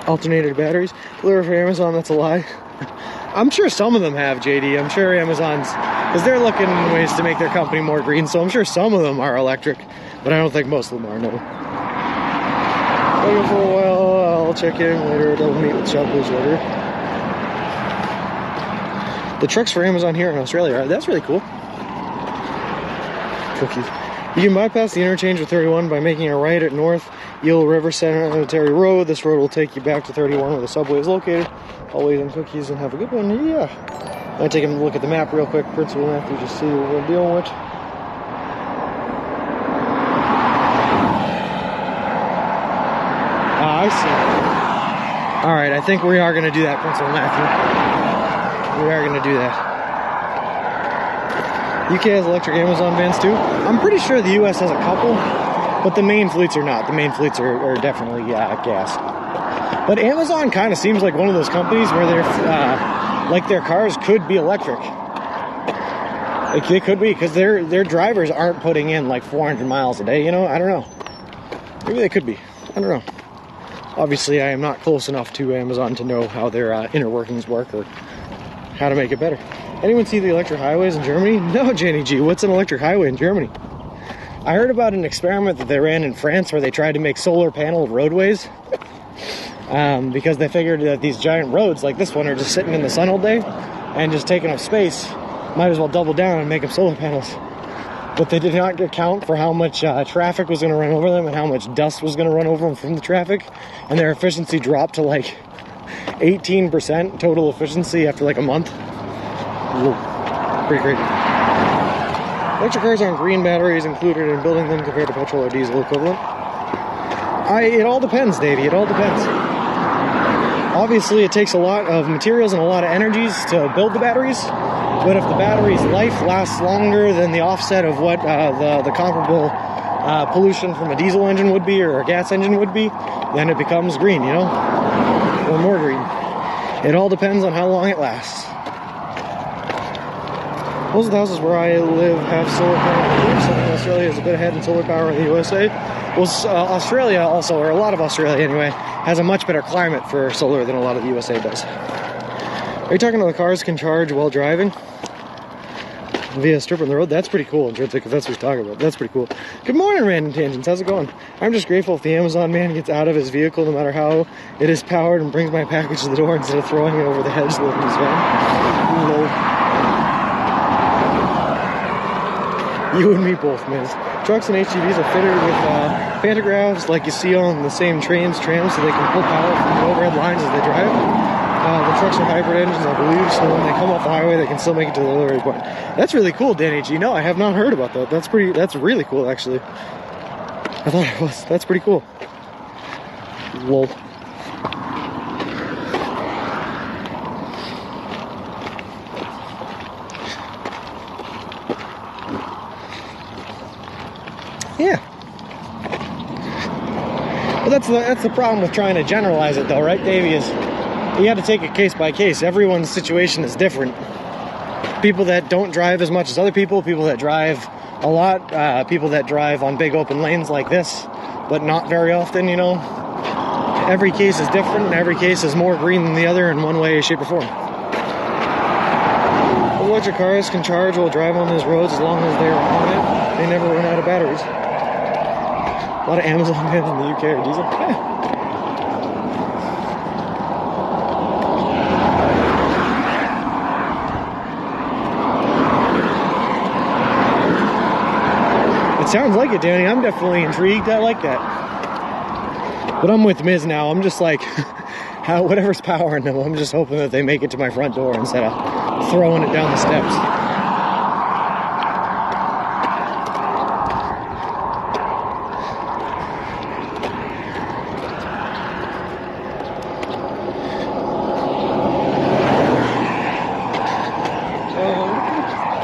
A: Alternator batteries. Deliver for Amazon, that's a lie. I'm sure some of them have, JD. I'm sure Amazon's, because they're looking at ways to make their company more green, so I'm sure some of them are electric, but I don't think most of them are, no. Waiting for a while, I'll check in later, double meet with shoppers later. The trucks for Amazon here in Australia, that's really cool. Cookies. You can bypass the interchange with 31 by making a right at North Eel River Cemetery Road. This road will take you back to 31 where the subway is located. Always on cookies and have a good one. Yeah. I'm going to take a look at the map real quick. Principal Matthew, just see what we're dealing with. I see. All right, I think we are going to do that, Principal Matthew. We are going to do that. UK has electric Amazon vans too. I'm pretty sure the US has a couple, but the main fleets are not. The main fleets are definitely gas. But Amazon kind of seems like one of those companies where they're like their cars could be electric. They could be, because their drivers aren't putting in like 400 miles a day, you know? I don't know. Maybe they could be. I don't know. Obviously, I am not close enough to Amazon to know how their inner workings work or how to make it better. Anyone see the electric highways in Germany? No, Jenny G. What's an electric highway in Germany? I heard about an experiment that they ran in France where they tried to make solar panel roadways because they figured that these giant roads like this one are just sitting in the sun all day and just taking up space. Might as well double down and make them solar panels. But they did not account for how much traffic was going to run over them and how much dust was going to run over them from the traffic. And their efficiency dropped to like 18% total efficiency after like a month. Whoa. Pretty crazy. Electric cars aren't green batteries included in building them compared to petrol or diesel equivalent. It all depends, Davey. It all depends. Obviously, it takes a lot of materials and a lot of energies to build the batteries. But if the battery's life lasts longer than the offset of what the comparable pollution from a diesel engine would be or a gas engine would be, then it becomes green, you know? Or more green. It all depends on how long it lasts. Most of the houses where I live have solar panels. Southern Australia is a bit ahead in solar power in the USA. Well, Australia also, or a lot of Australia anyway, has a much better climate for solar than a lot of the USA does. Are you talking about the cars can charge while driving? Via a strip on the road? That's pretty cool, Intrinsic, if that's what you're talking about. That's pretty cool. Good morning, Random Tangents. How's it going? I'm just grateful if the Amazon man gets out of his vehicle, no matter how it is powered, and brings my package to the door instead of throwing it over the hedge to live in his van. Lol. You and me both, man. Trucks and HGVs are fitted with pantographs like you see on the same trains, trams, so they can pull power from the overhead lines as they drive. The trucks are hybrid engines, I believe, so when they come off the highway, they can still make it to the delivery point. That's really cool, Danny G. No, I have not heard about that. That's really cool, actually. I thought it was. That's pretty cool. Lol. Yeah. But that's the problem with trying to generalize it, though, right, Davey? Is you got to take it case by case. Everyone's situation is different. People that don't drive as much as other people that drive a lot, people that drive on big open lanes like this, but not very often, you know. Every case is different, and every case is more green than the other in one way, shape, or form. Electric cars can charge while driving on those roads as long as they're on it. They never run out of batteries. A lot of Amazon vans in the UK are diesel. Yeah. Sounds like it, Danny. I'm definitely intrigued. I like that. But I'm with Miz now. I'm just like, whatever's powering them, I'm just hoping that they make it to my front door instead of throwing it down the steps.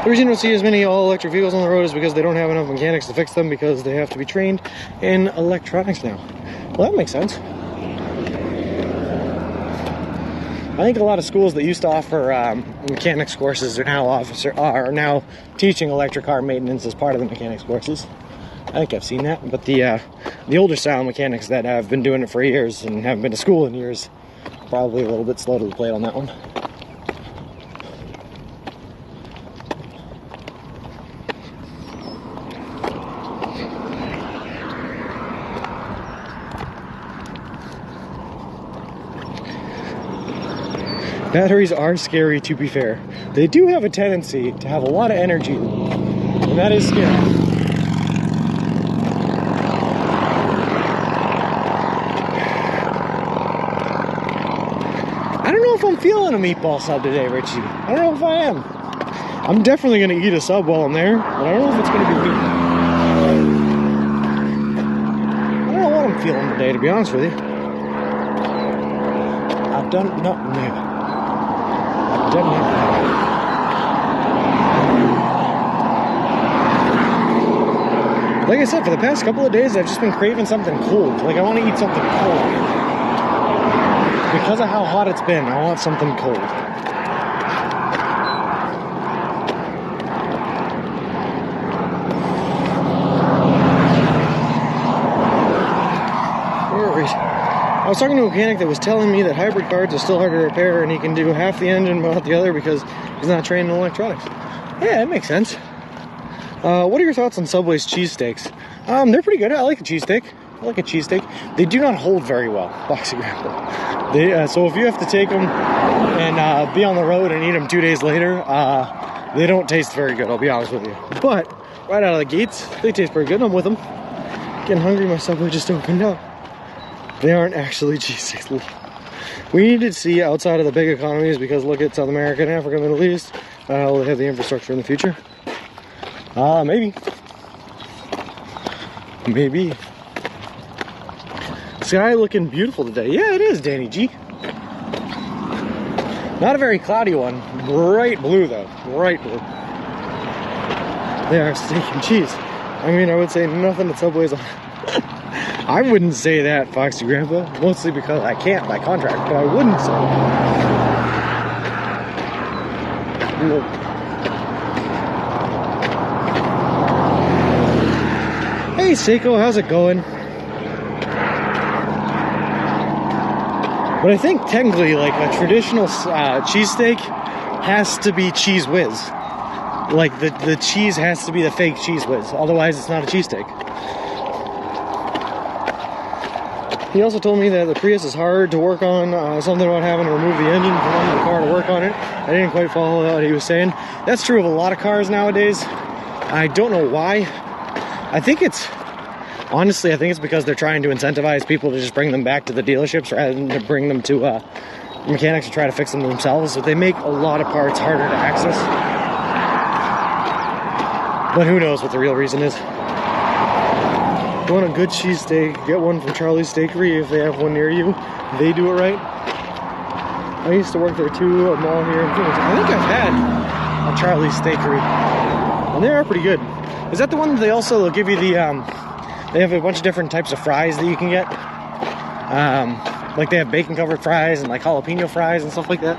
A: The reason you don't see as many all-electric vehicles on the road is because they don't have enough mechanics to fix them because they have to be trained in electronics now. Well, that makes sense. I think a lot of schools that used to offer mechanics courses are now teaching electric car maintenance as part of the mechanics courses. I think I've seen that, but the older style mechanics that have been doing it for years and haven't been to school in years, probably a little bit slow to the plate on that one. Batteries are scary, to be fair. They do have a tendency to have a lot of energy, and that is scary. I don't know if I'm feeling a meatball sub today, Richie. I don't know if I am. I'm definitely going to eat a sub while I'm there, but I don't know if it's going to be meat. I don't know what I'm feeling today, to be honest with you. I've done nothing there. Like I said, for the past couple of days, I've just been craving something cold. Like, I want to eat something cold. Because of how hot it's been, I want something cold. I was talking to a mechanic that was telling me that hybrid cars are still hard to repair and he can do half the engine but not the other because he's not trained in electronics. Yeah, that makes sense. What are your thoughts on Subway's cheesesteaks? They're pretty good. I like a cheesesteak. I like a cheesesteak. They do not hold very well, Boxy Grandpa. So if you have to take them and be on the road and eat them 2 days later, they don't taste very good, I'll be honest with you. But right out of the gates, they taste pretty good. I'm with them. Getting hungry, my Subway just opened up. They aren't actually cheesesteaks. We need to see outside of the big economies because look at South America and Africa, Middle East. Will they have the infrastructure in the future? Maybe. Maybe. Sky looking beautiful today. Yeah, it is, Danny G. Not a very cloudy one. Bright blue, though. Bright blue. They are steak and cheese. I mean, I would say nothing at Subway's on. I wouldn't say that, Foxy Grandpa, mostly because I can't by contract, but I wouldn't say that. Hey, Seiko, how's it going? But I think technically, like, a traditional cheesesteak has to be Cheese Whiz. Like, the cheese has to be the fake Cheese Whiz, otherwise it's not a cheesesteak. He also told me that the Prius is hard to work on, something about having to remove the engine from the car to work on it. I didn't quite follow what he was saying. That's true of a lot of cars nowadays. I don't know why. Honestly, I think it's because they're trying to incentivize people to just bring them back to the dealerships rather than to bring them to mechanics to try to fix them themselves. So they make a lot of parts harder to access. But who knows what the real reason is. If you want a good cheesesteak, get one from Charlie's Steakery if they have one near you. They do it right. I used to work there too, a mall here in Phoenix. I think I've had a Charlie's Steakery, and they are pretty good. Is that the one that they also give you the, they have a bunch of different types of fries that you can get? Like they have bacon covered fries and like jalapeno fries and stuff like that.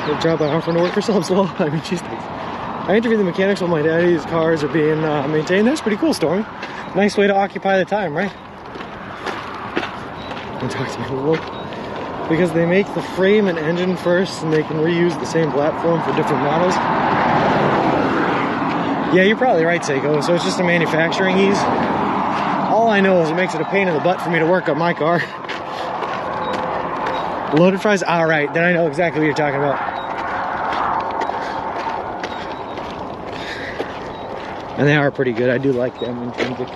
A: Good job by offering to work for some slow. I mean, cheesesteaks. I interviewed the mechanics while my daddy's cars are being maintained. That's pretty cool, Stormy. Nice way to occupy the time, right? And talk to me a little. Because they make the frame and engine first, and they can reuse the same platform for different models. Yeah, you're probably right, Seiko. So it's just a manufacturing ease. All I know is it makes it a pain in the butt for me to work on my car. Loaded fries? Alright, then I know exactly what you're talking about. And they are pretty good. I do like them intrinsic.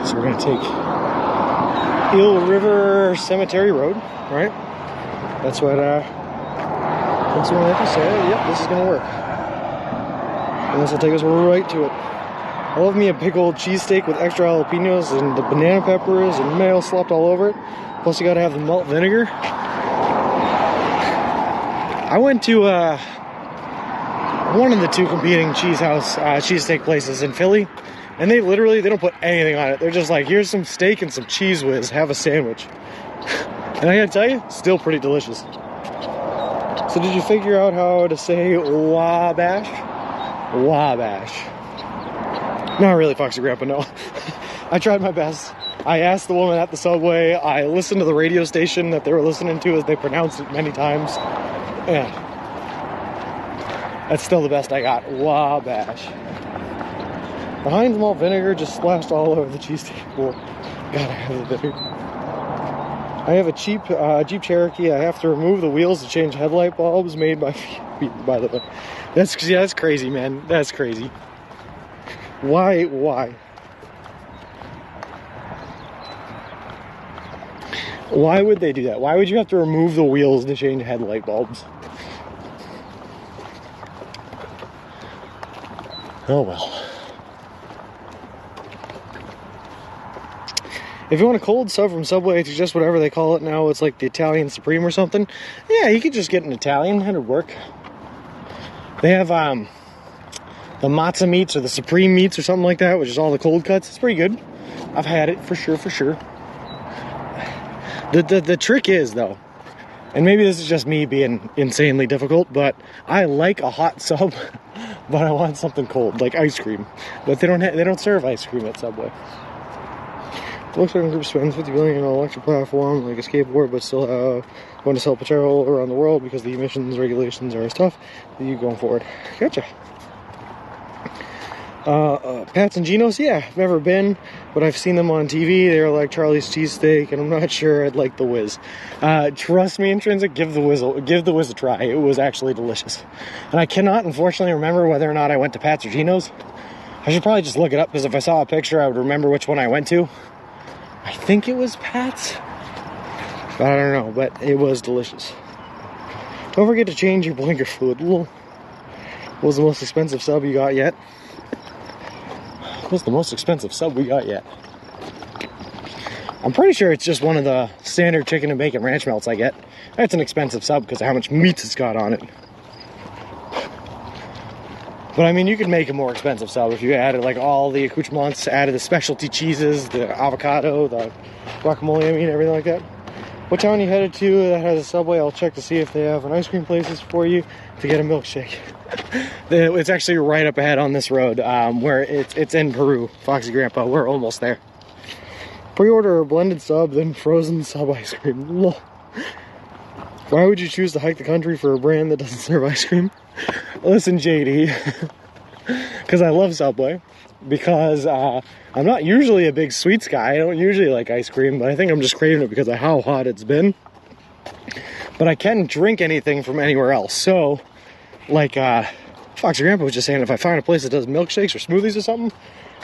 A: So we're going to take Eel River Cemetery Road, right? That's what I have to say. Yep, this is going to work. And this will take us right to it. I love me a big old cheesesteak with extra jalapenos and the banana peppers and mayo slopped all over it. Plus you got to have the malt vinegar. I went to one of the two competing cheesesteak places in Philly. And they don't put anything on it. They're just like, here's some steak and some Cheese Whiz, have a sandwich. And I gotta tell you, still pretty delicious. So did you figure out how to say Wabash? Wabash. Not really, Foxy Grandpa, no. I tried my best. I asked the woman at the Subway. I listened to the radio station that they were listening to as they pronounced it many times. And that's still the best I got. Wabash. The Heinz malt vinegar just splashed all over the cheesesteak bowl. Gotta have the vinegar. I have a cheap Jeep Cherokee. I have to remove the wheels to change headlight bulbs made by the way. That's crazy, man. That's crazy. Why? Why would they do that? Why would you have to remove the wheels to change headlight bulbs? Oh well. If you want a cold sub from Subway, it's just whatever they call it now. It's like the Italian Supreme or something. Yeah, you could just get an Italian. That'd work. They have the matzo meats or the Supreme meats or something like that, which is all the cold cuts. It's pretty good. I've had it for sure, for sure. The trick is, though, and maybe this is just me being insanely difficult, but I like a hot sub, but I want something cold, like ice cream. But they don't serve ice cream at Subway. Volkswagen Group spends $50 billion on an electric platform like a skateboard, but still going to sell petrol around the world because the emissions regulations are as tough as you going forward. Gotcha. Pat's and Geno's, yeah, I've never been, but I've seen them on TV. They're like Charlie's cheesesteak, and I'm not sure I'd like the whiz. Trust me, Intrinsic, give the whiz a try. It was actually delicious. And I cannot, unfortunately, remember whether or not I went to Pat's or Geno's. I should probably just look it up, because if I saw a picture, I would remember which one I went to. I think it was Pat's. I don't know, but it was delicious. Don't forget to change your blinker fluid. What was the most expensive sub you got yet? What's the most expensive sub we got yet? I'm pretty sure it's just one of the standard chicken and bacon ranch melts I get. That's an expensive sub because of how much meat it's got on it. But I mean, you could make a more expensive sub if you added like all the accoutrements, added the specialty cheeses, the avocado, the guacamole, I mean, everything like that. What town you headed to that has a Subway? I'll check to see if they have an ice cream places for you to get a milkshake. It's actually right up ahead on this road, where it's in Peru. Foxy Grandpa, we're almost there. Pre-order a blended sub, then frozen sub ice cream. Lol. Why would you choose to hike the country for a brand that doesn't serve ice cream? Listen, JD, because I love Subway. Because I'm not usually a big sweets guy. I don't usually like ice cream, but I think I'm just craving it because of how hot it's been. But I can't drink anything from anywhere else. So, like Foxy Grandpa was just saying, if I find a place that does milkshakes or smoothies or something,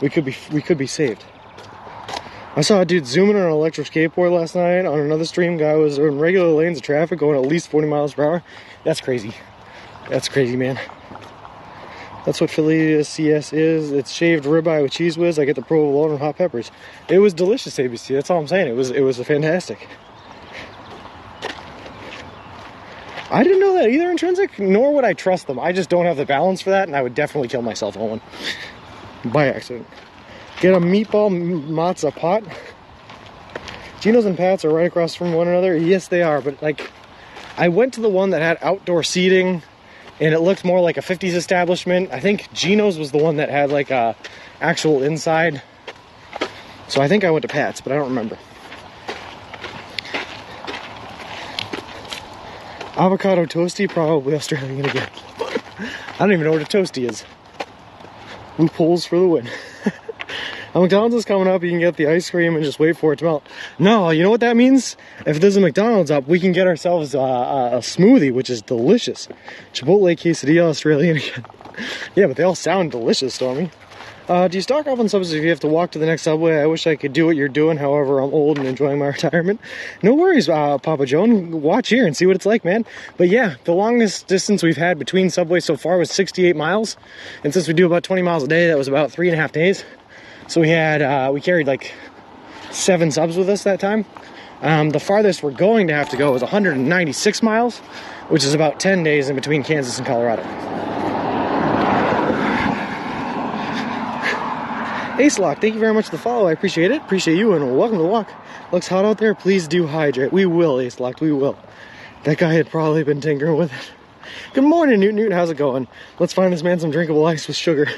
A: we could be saved. I saw a dude zooming on an electric skateboard last night on another stream. Guy was in regular lanes of traffic going at least 40 miles per hour. That's crazy. That's crazy, man. That's what Philly CS is. It's shaved ribeye with cheese whiz. I get the provolone and hot peppers. It was delicious, ABC. That's all I'm saying. It was fantastic. I didn't know that either, Intrinsic, nor would I trust them. I just don't have the balance for that, and I would definitely kill myself on one. By accident. Get a meatball matzo pot. Geno's and Pat's are right across from one another. Yes, they are, but like, I went to the one that had outdoor seating, and it looked more like a 50s establishment. I think Geno's was the one that had like a actual inside. So I think I went to Pat's, but I don't remember. Avocado toasty, probably Australian again. I don't even know what a toasty is. Loopholes for the win. McDonald's is coming up. You can get the ice cream and just wait for it to melt. No, you know what that means? If there's a McDonald's up, we can get ourselves a smoothie, which is delicious. Chipotle quesadilla, Australian again. Yeah, but they all sound delicious, Stormy. Do you stock up on subs if you have to walk to the next Subway? I wish I could do what you're doing. However, I'm old and enjoying my retirement. No worries, Papa Joan. Watch here and see what it's like, man. But yeah, the longest distance we've had between Subways so far was 68 miles. And since we do about 20 miles a day, that was about 3.5 days. So we carried like 7 subs with us that time. The farthest we're going to have to go is 196 miles, which is about 10 days in between Kansas and Colorado. Ace Lock, thank you very much for the follow. I appreciate it. Appreciate you, and welcome to the walk. Looks hot out there. Please do hydrate. We will, Ace Lock. We will. That guy had probably been tinkering with it. Good morning, Newt. How's it going? Let's find this man some drinkable ice with sugar.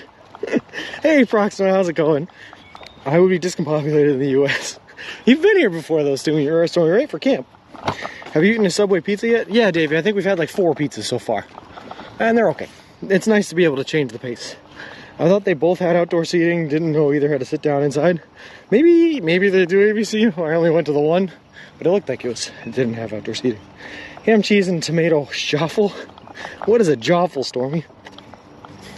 A: Hey, Proxima, how's it going? I would be discombobulated in the U.S. You've been here before, though, Stu. You're Stormy, right? For camp. Have you eaten a Subway pizza yet? Yeah, Davey. I think we've had like 4 pizzas so far. And they're okay. It's nice to be able to change the pace. I thought they both had outdoor seating. Didn't know either had to sit down inside. Maybe they do ABC. I only went to the one. But it looked like it didn't have outdoor seating. Ham, cheese, and tomato joffle. What is a joffle, Stormy?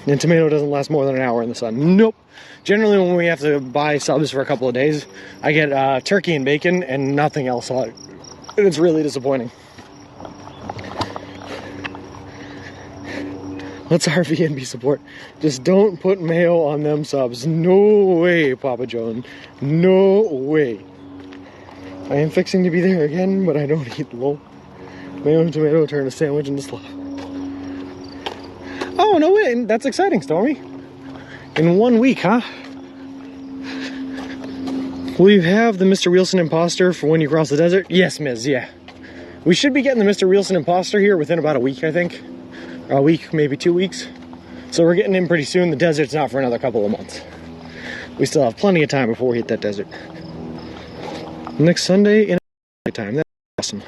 A: And tomato doesn't last more than an hour in the sun. Nope. Generally, when we have to buy subs for a couple of days, I get turkey and bacon and nothing else on it. And it's really disappointing. Let's Airbnb support. Just don't put mayo on them subs. No way, Papa John. No way. I am fixing to be there again, but I don't eat low. Mayo and tomato turn a sandwich into slaw. Oh, no way. That's exciting, Stormy. In 1 week, huh? Will you have the Mr. Wilson imposter for when you cross the desert? Yes, Ms. Yeah. We should be getting the Mr. Wilson imposter here within about a week, I think. A week, maybe 2 weeks. So we're getting in pretty soon. The desert's not for another couple of months. We still have plenty of time before we hit that desert. Next Sunday in a time. That's awesome.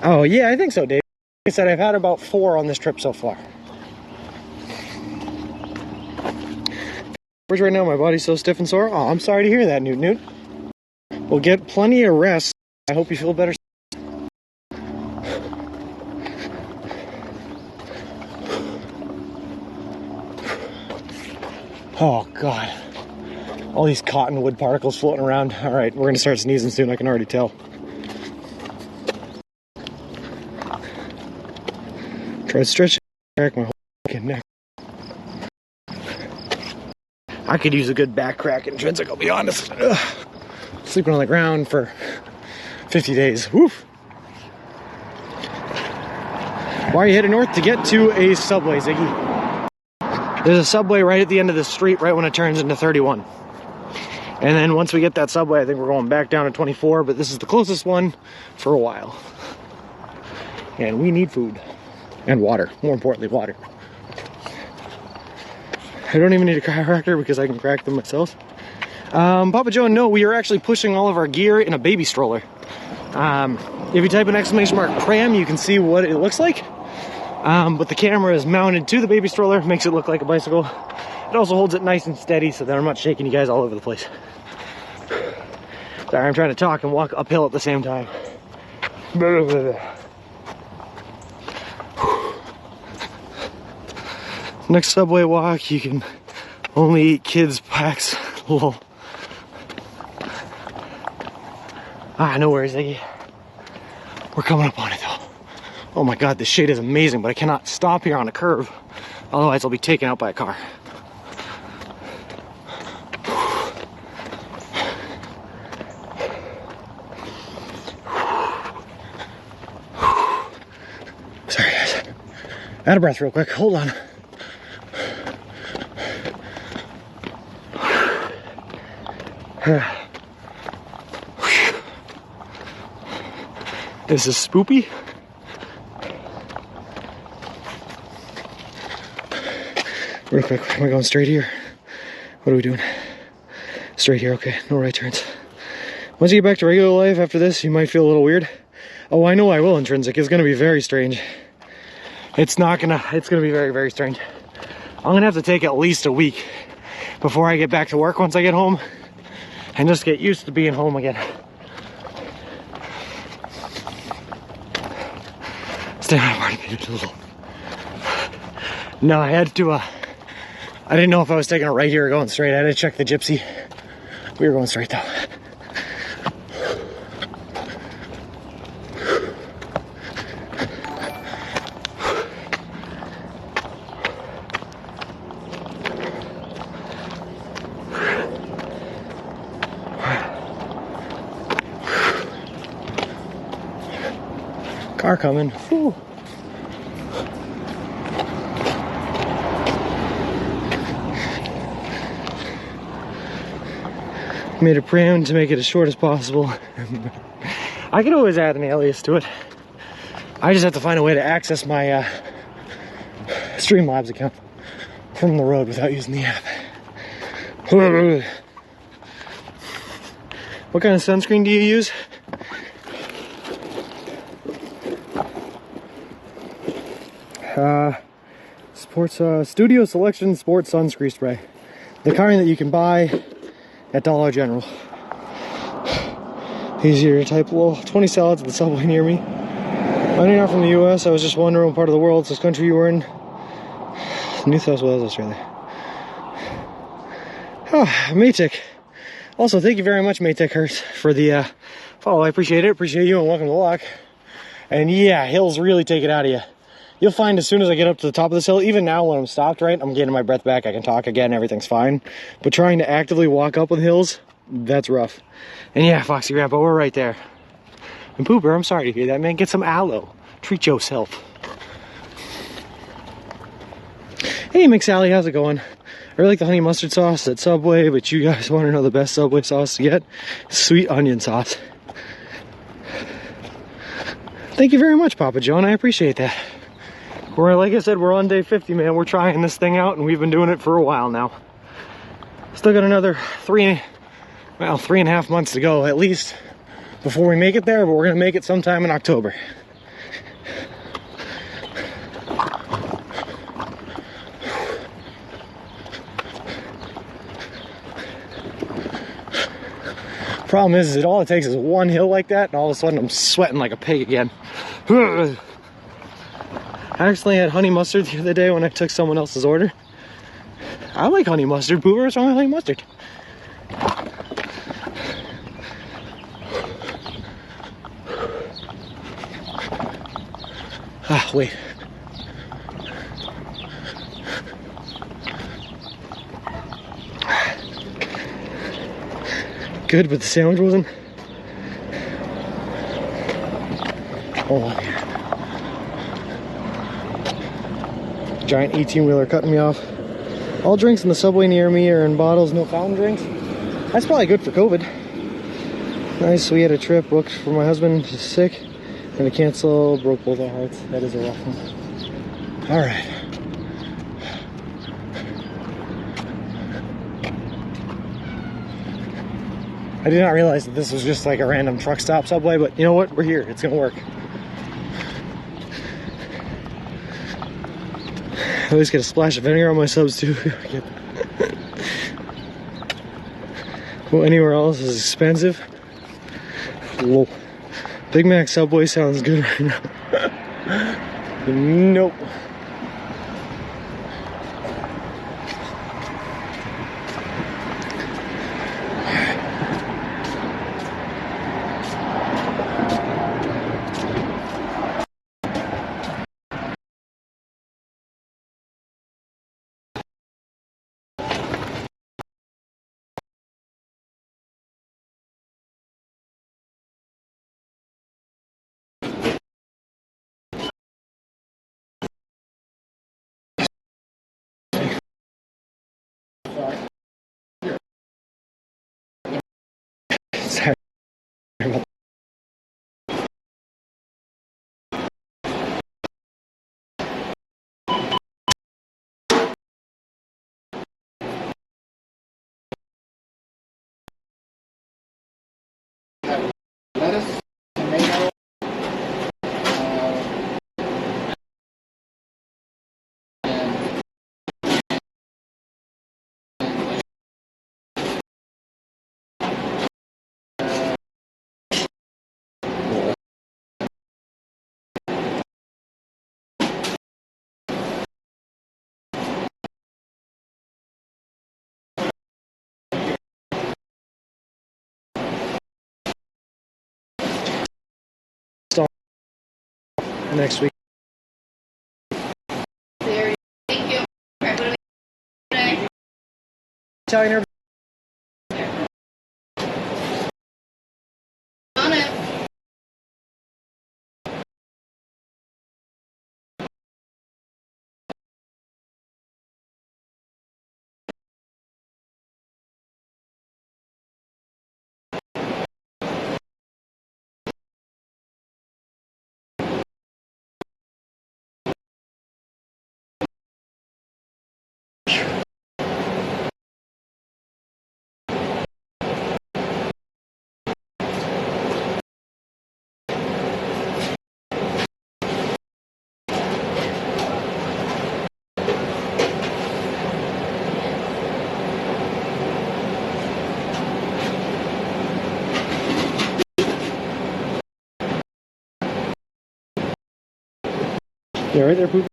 A: Oh, yeah, I think so, Dave. Like I said, I've had about 4 on this trip so far. Right now, my body's so stiff and sore. Oh, I'm sorry to hear that, Newt Newt. We'll get plenty of rest. I hope you feel better. Oh, God. All these cottonwood particles floating around. All right, we're going to start sneezing soon. I can already tell. Try to stretch back my whole fucking neck. I could use a good back crack intrinsic, I'll be honest. Ugh. Sleeping on the ground for 50 days. Woof. Why are you heading north? To get to a subway, Ziggy. There's a subway right at the end of the street, right when it turns into 31. And then once we get that subway, I think we're going back down to 24, but this is the closest one for a while. And we need food. And water. More importantly, water. I don't even need a chiropractor because I can crack them myself. Papa Joe, no, we are actually pushing all of our gear in a baby stroller. If you type an exclamation mark pram, you can see what it looks like. But the camera is mounted to the baby stroller, makes it look like a bicycle. It also holds it nice and steady so that I'm not shaking you guys all over the place. Sorry, I'm trying to talk and walk uphill at the same time. Next subway walk, you can only eat kids' packs. Lol. Ah, no worries, Iggy. We're coming up on it though. Oh my God, this shade is amazing, but I cannot stop here on a curve. Otherwise, I'll be taken out by a car. Sorry, guys. Out of breath real quick. Hold on. This is spoopy. Real quick, am I going straight here? What are we doing? Straight here, okay, no right turns. Once you get back to regular life after this, you might feel a little weird. Oh, I know I will, Intrinsic. It's gonna be very strange. It's gonna be very, very strange. I'm gonna have to take at least a week before I get back to work once I get home and just get used to being home again. Stay on my party, a little. No, I had to, I didn't know if I was taking a right here or going straight. I had to check the gypsy. We were going straight though. Car coming. Whew. Made a pram to make it as short as possible. I could always add an alias to it. I just have to find a way to access my Streamlabs account from the road without using the app. What kind of sunscreen do you use? Studio Selection Sports Sunscreen Spray. The kind that you can buy at Dollar General. Easier to type low. 20 salads at the subway near me. Finding out from the US, I was just wondering what part of the world this country you were in. New South Wales, Australia. Oh, Maytick. Also, thank you very much, Maytick Hurst, for the follow. I appreciate it. Appreciate you and welcome to the lock. And yeah, hills really take it out of you. you'll find as soon as I get up to the top of this hill, even now when I'm stopped, right, I'm getting my breath back, I can talk again, everything's fine. But trying to actively walk up with hills, that's rough. And yeah, Foxy Grandpa, we're right there. And Pooper, I'm sorry to hear that, man. Get some aloe. Treat yourself. Hey, McSally, how's it going? I really like the honey mustard sauce at Subway, but you guys want to know the best Subway sauce to get? Sweet onion sauce. Thank you very much, Papa John. I appreciate that. We're, like I said, we're on day 50, man. We're trying this thing out, and we've been doing it for a while now. Still got another 3.5 months to go, at least, before we make it there, but we're going to make it sometime in October. Problem is all it takes is one hill like that, and all of a sudden I'm sweating like a pig again. I accidentally had honey mustard the other day when I took someone else's order. I like honey mustard. Boober, what's wrong with honey mustard? Ah, wait. Good, but the sandwich wasn't. Oh, giant 18-wheeler cutting me off. All drinks in the Subway near me are in bottles, no fountain drinks. That's probably good for COVID. Nice, we had a trip booked for my husband, who's sick, and to cancel, broke both our hearts. That is a rough one. All right. I did not realize that this was just like a random truck stop Subway, but you know what? We're here. It's gonna work. I always get a splash of vinegar on my subs too. Well, anywhere else is expensive. Whoa. Big Mac Subway sounds good right now. Nope. Sorry.
B: Lettuce, tomato,
A: Next week.
C: Thank you. What do we today?
A: Telling her.
C: On it.
A: Yeah, right there, Poop.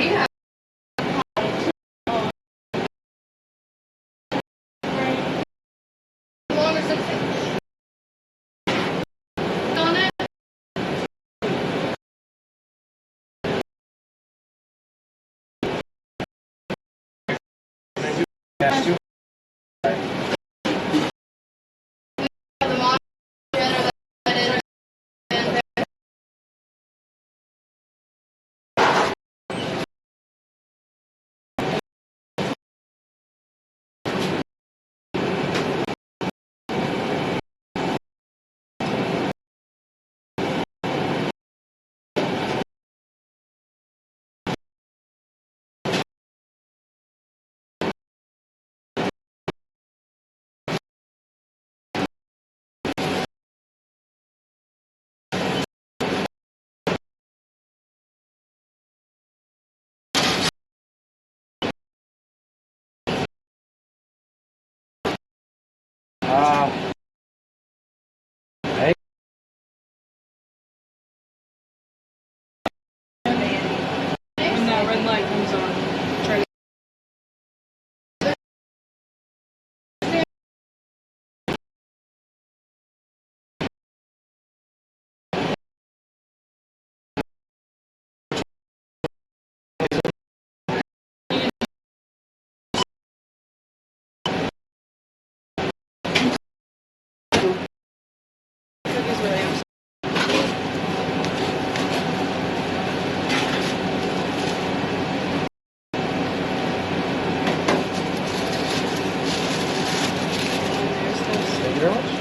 C: you have as long as it's on it. The model that is
A: Hey.
D: When that red light comes on, try to is where I am.
A: Thank you very much.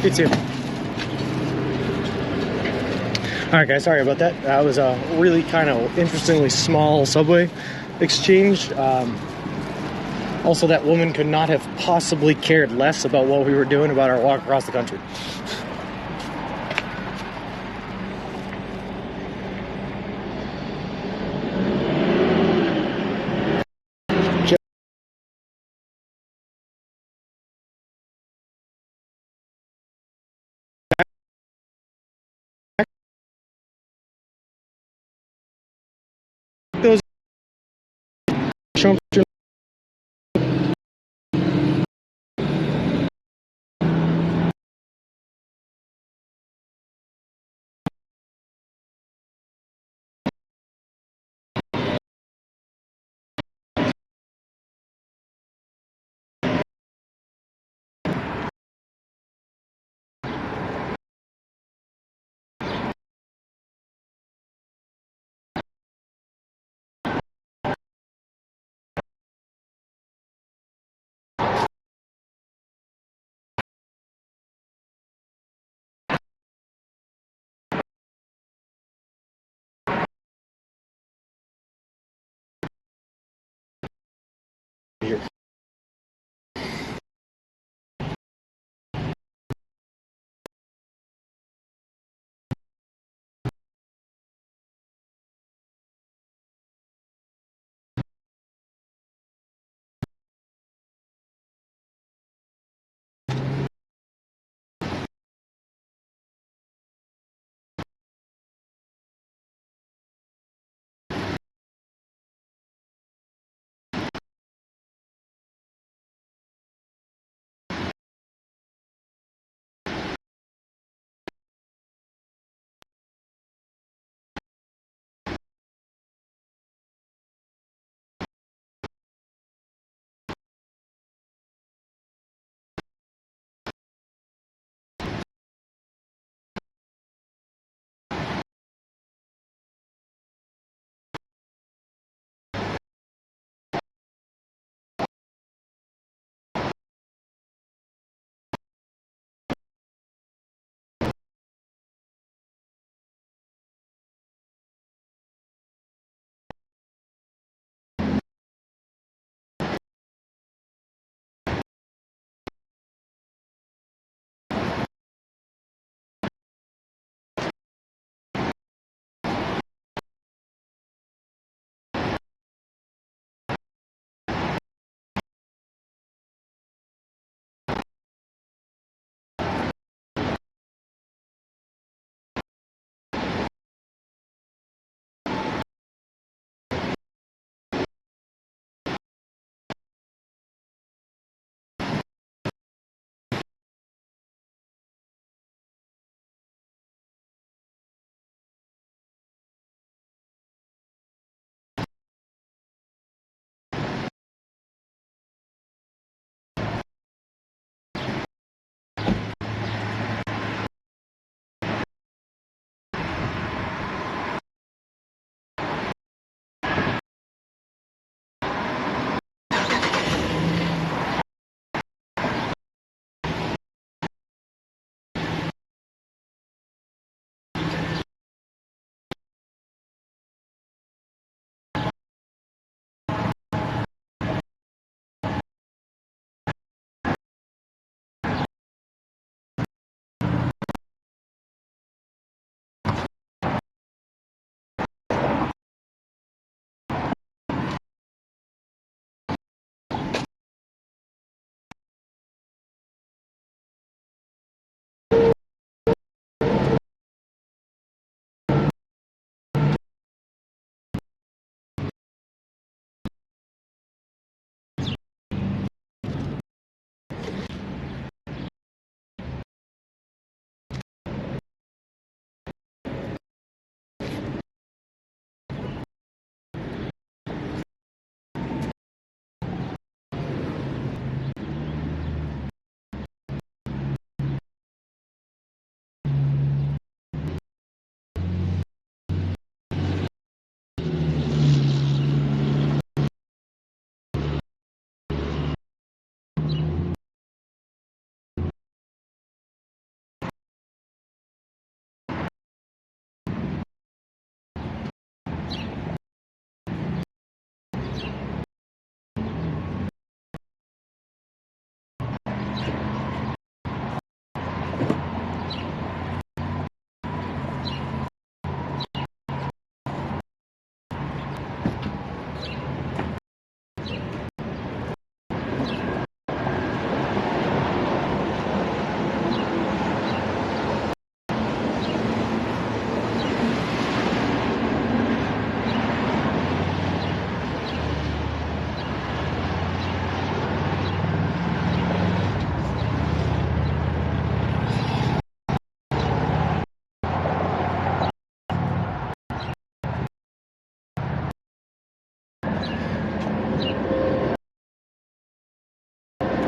A: You too. Alright guys, sorry about that. That was a really kind of interestingly small subway exchange. Also, that woman could not have possibly cared less about what we were doing about our walk across the country. Those Trump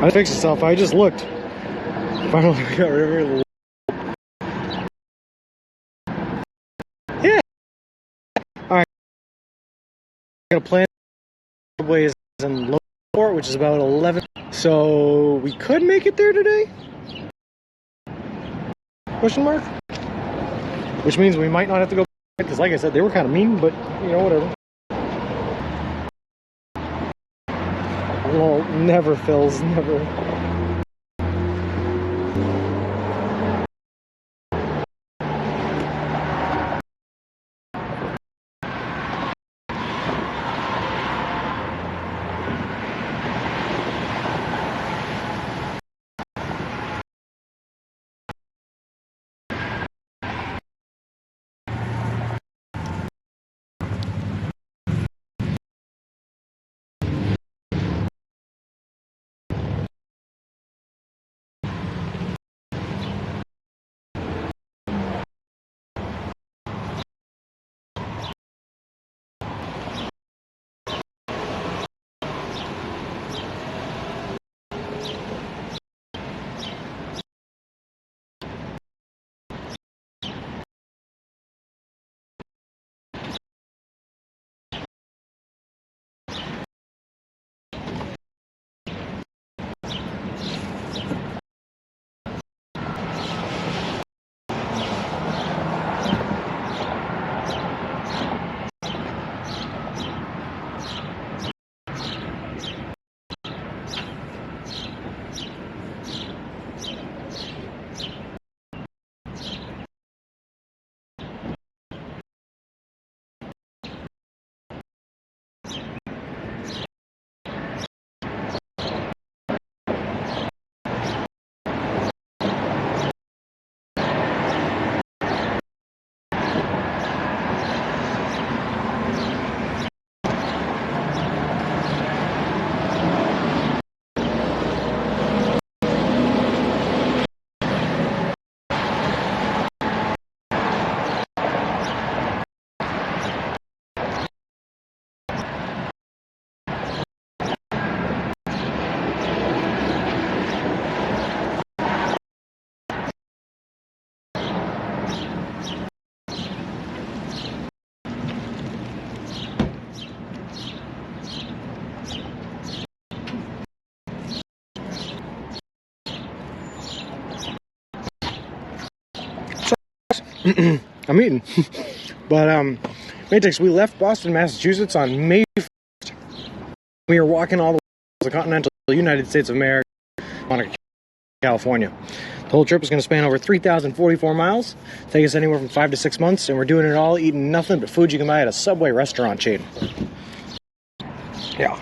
A: I fixed itself. I just looked. Finally got rid of it. Yeah. Alright. I got a plan. Subways in Lowport, which is about 11. So we could make it there today? Question mark? Which means we might not have to go back, because like I said, they were kind of mean, but you know, whatever. Well, never fills, never. I'm eating. But, Matex, we left Boston, Massachusetts on May 1st. We are walking all the way to the continental United States of America, Monica, California. The whole trip is going to span over 3,044 miles, take us anywhere from 5 to 6 months, and we're doing it all eating nothing but food you can buy at a Subway restaurant chain. Yeah.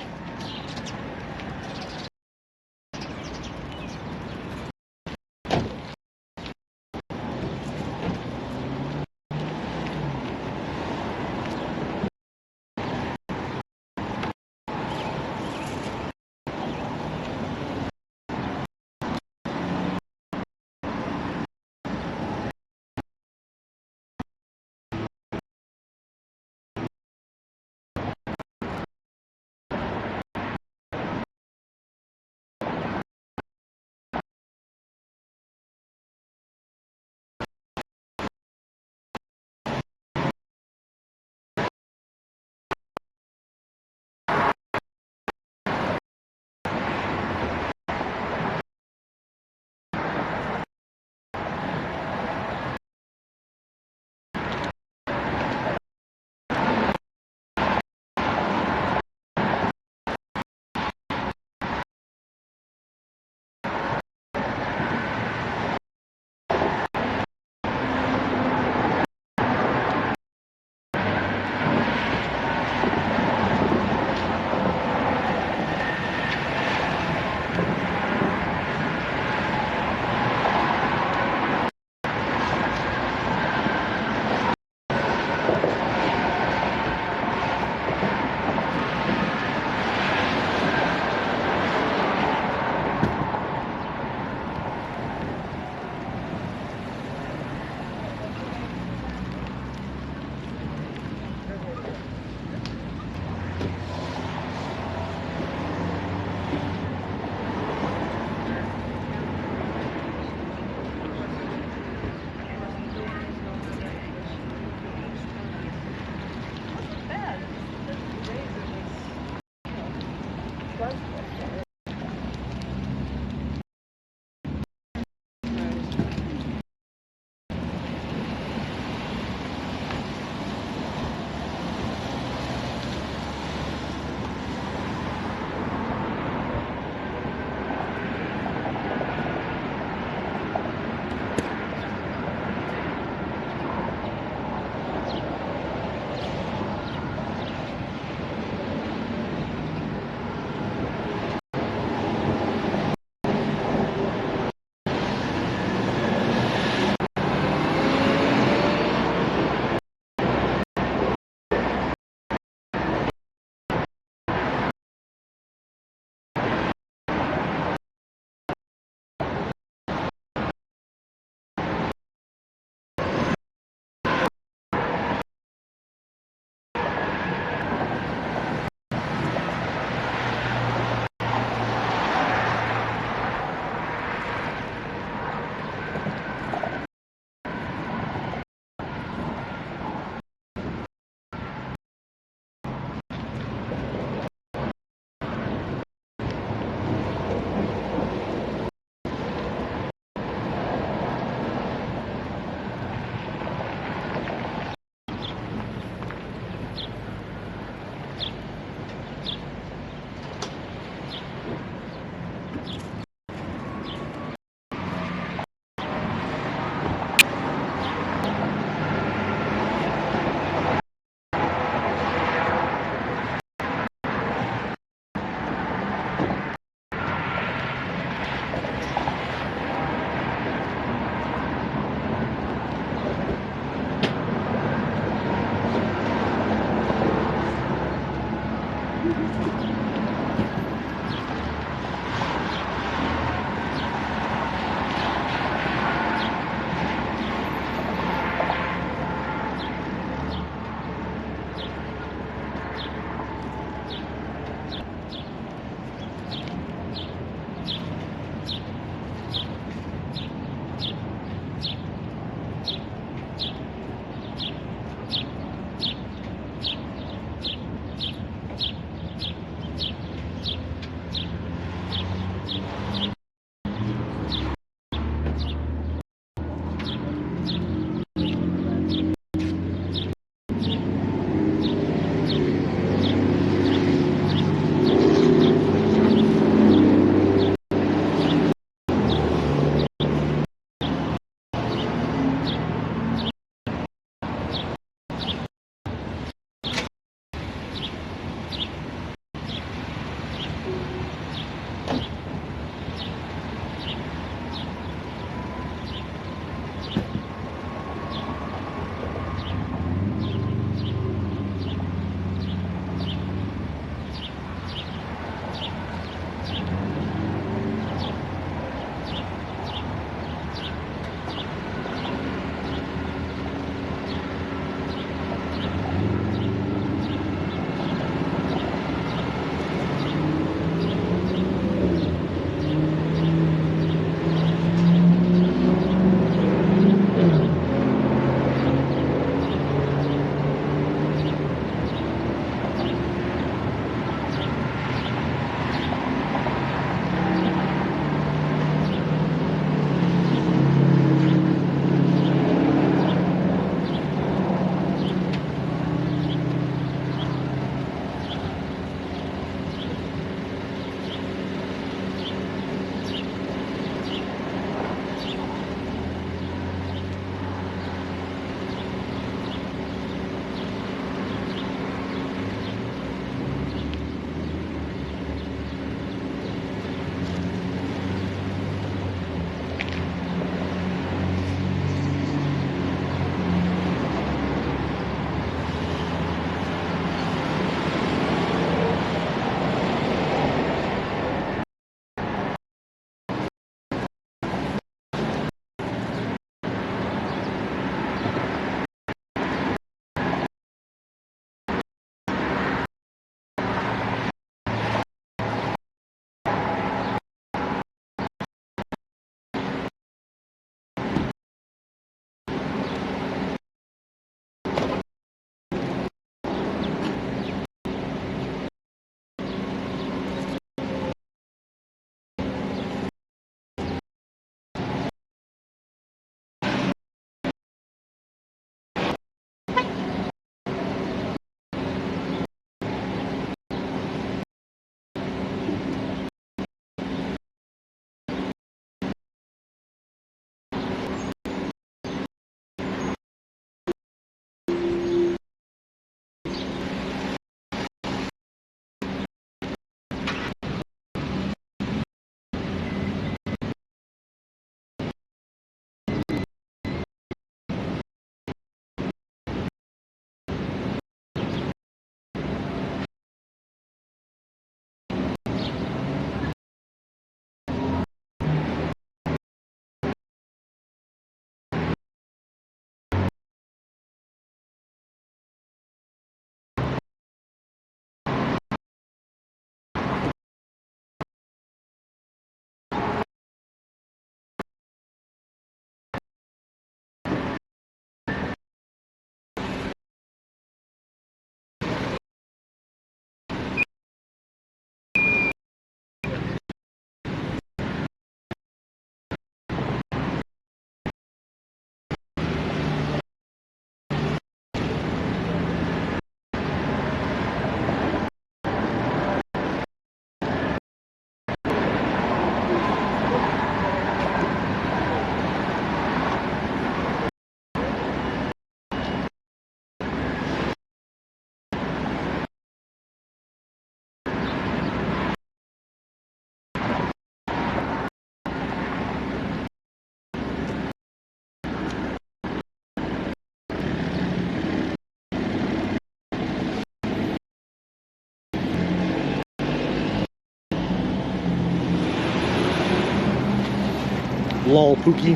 A: Lol Pookie.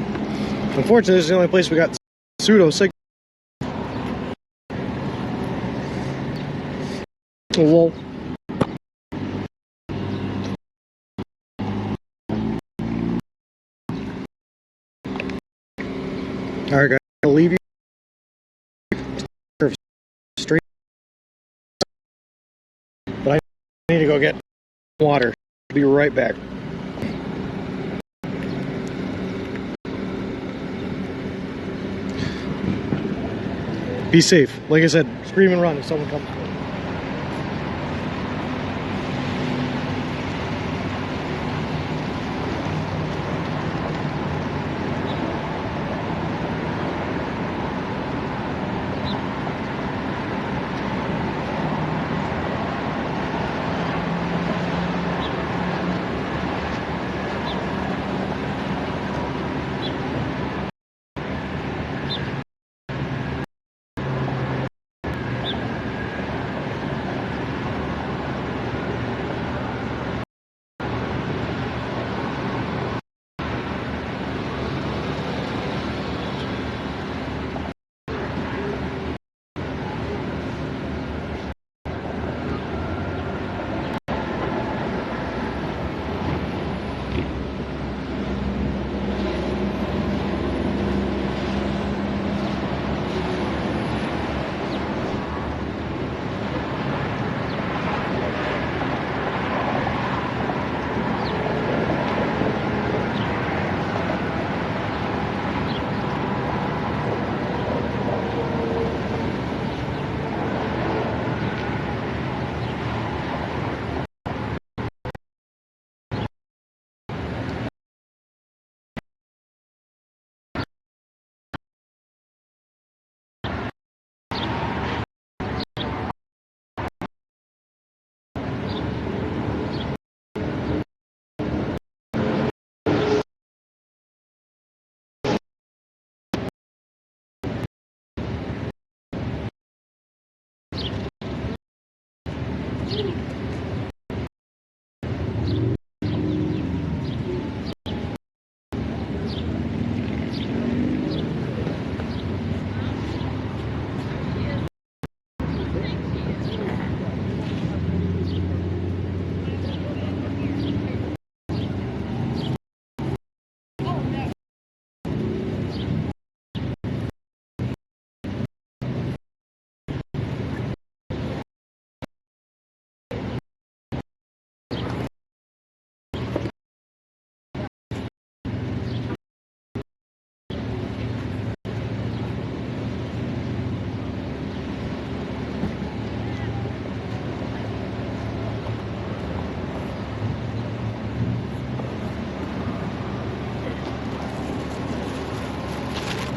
A: Unfortunately, this is the only place we got pseudo signal. Lol. Alright guys, I'll leave you straight, but I need to go get water. Be right back. Be safe. Like I said, scream and run if someone comes.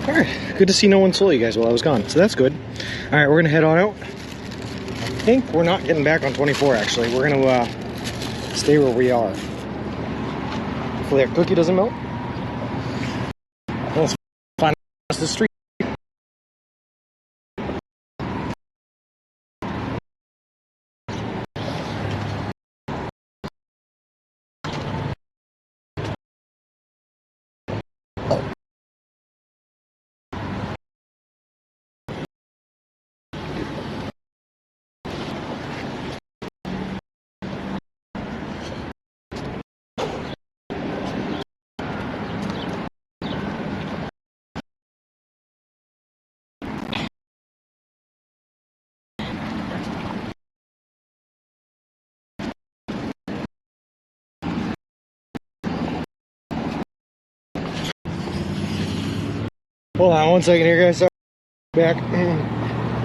A: Alright, good to see no one saw you guys while I was gone, so that's good. Alright, we're gonna head on out. I think we're not getting back on 24 actually. We're gonna stay where we are. Hopefully our cookie doesn't melt. Let's find the street. Hold on one second here, guys. Sorry. Back.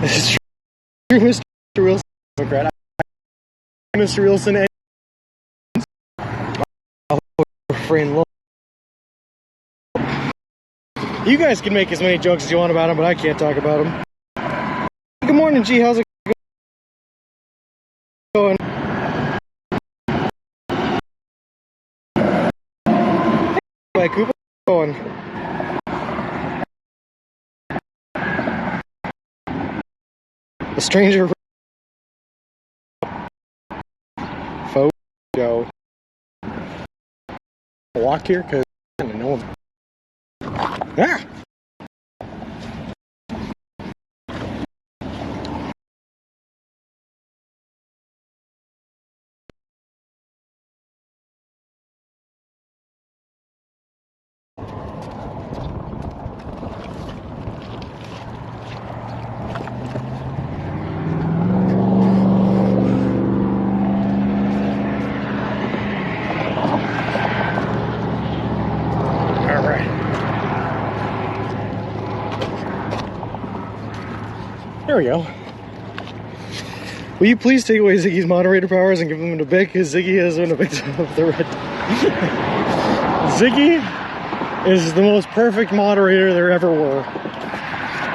A: This is true, Mr. Wilson. Mr. Wilson. And you guys can make as many jokes as you want about him, but I can't talk about him. Good morning, G. How's it going? Hey, Cooper. Going. A stranger. Photo. Walk here because I don't know him. Ah! There we go. Will you please take away Ziggy's moderator powers and give them to Bick, because Ziggy has been a victim of the red. Ziggy is the most perfect moderator there ever were,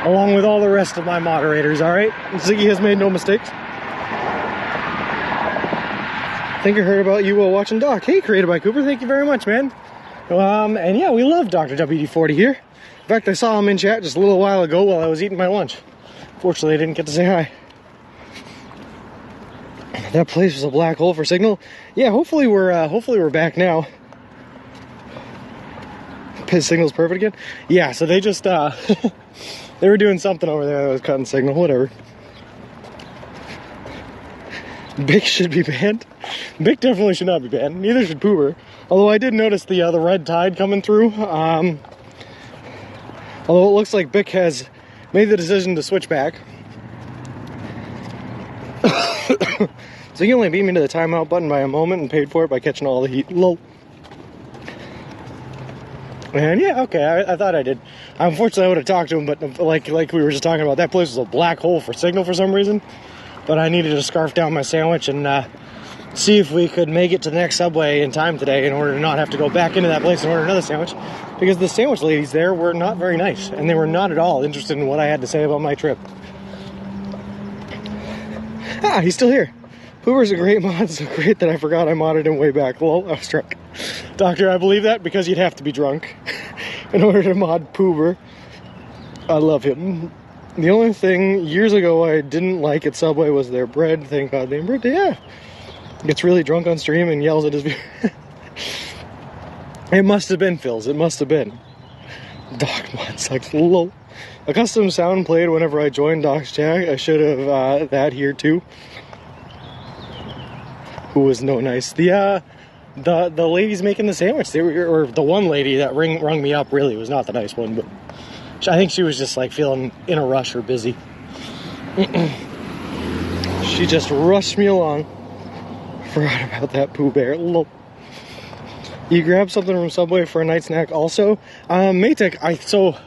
A: along with all the rest of my moderators, alright? Ziggy has made no mistakes. I think I heard about you while watching Doc. Hey, created by Cooper, thank you very much, man. And yeah, we love Dr. WD-40 here. In fact, I saw him in chat just a little while ago while I was eating my lunch. Fortunately, I didn't get to say hi. That place was a black hole for signal. Yeah, hopefully we're back now. His signal's perfect again. Yeah, so they just they were doing something over there that was cutting signal. Whatever. Bick should be banned. Bick definitely should not be banned. Neither should Poober. Although I did notice the red tide coming through. Although it looks like Bick has made the decision to switch back. So he only beat me to the timeout button by a moment and paid for it by catching all the heat. Lol. And yeah, okay, I thought I did. Unfortunately, I would have talked to him, but like we were just talking about, that place was a black hole for signal for some reason. But I needed to scarf down my sandwich and see if we could make it to the next Subway in time today in order to not have to go back into that place and order another sandwich. Because the sandwich ladies there were not very nice, and they were not at all interested in what I had to say about my trip. Ah, he's still here. Hoover's a great mod, so great that I forgot I modded him way back. Lol, I was drunk. Doctor, I believe that because you'd have to be drunk in order to mod Poober. I love him. The only thing years ago I didn't like at Subway was their bread. Thank God they improved it. Yeah. Gets really drunk on stream and yells at his viewer. It must have been Phil's. It must have been. Doc mod sucks. Lol. A custom sound played whenever I joined Doc's chat. I should have that here too. Who was no nice. The ladies making the sandwich, they were, or the one lady that rung me up really was not the nice one, but I think she was just like feeling in a rush or busy. She just rushed me along. Forgot about that Pooh Bear. Lol. You grab something from Subway for a night snack also? Maytek, so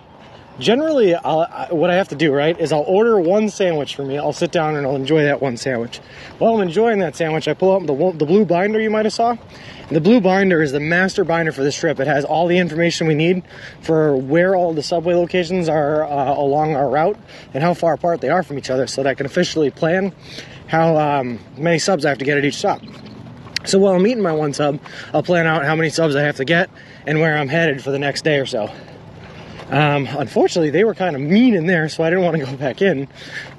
A: generally, what I have to do, right, is I'll order one sandwich for me. I'll sit down and I'll enjoy that one sandwich. While I'm enjoying that sandwich, I pull out the blue binder you might have saw. The blue binder is the master binder for this trip. It has all the information we need for where all the Subway locations are along our route and how far apart they are from each other, so that I can officially plan how many subs I have to get at each stop. So while I'm eating my one sub, I'll plan out how many subs I have to get and where I'm headed for the next day or so. Unfortunately, they were kind of mean in there, so I didn't want to go back in.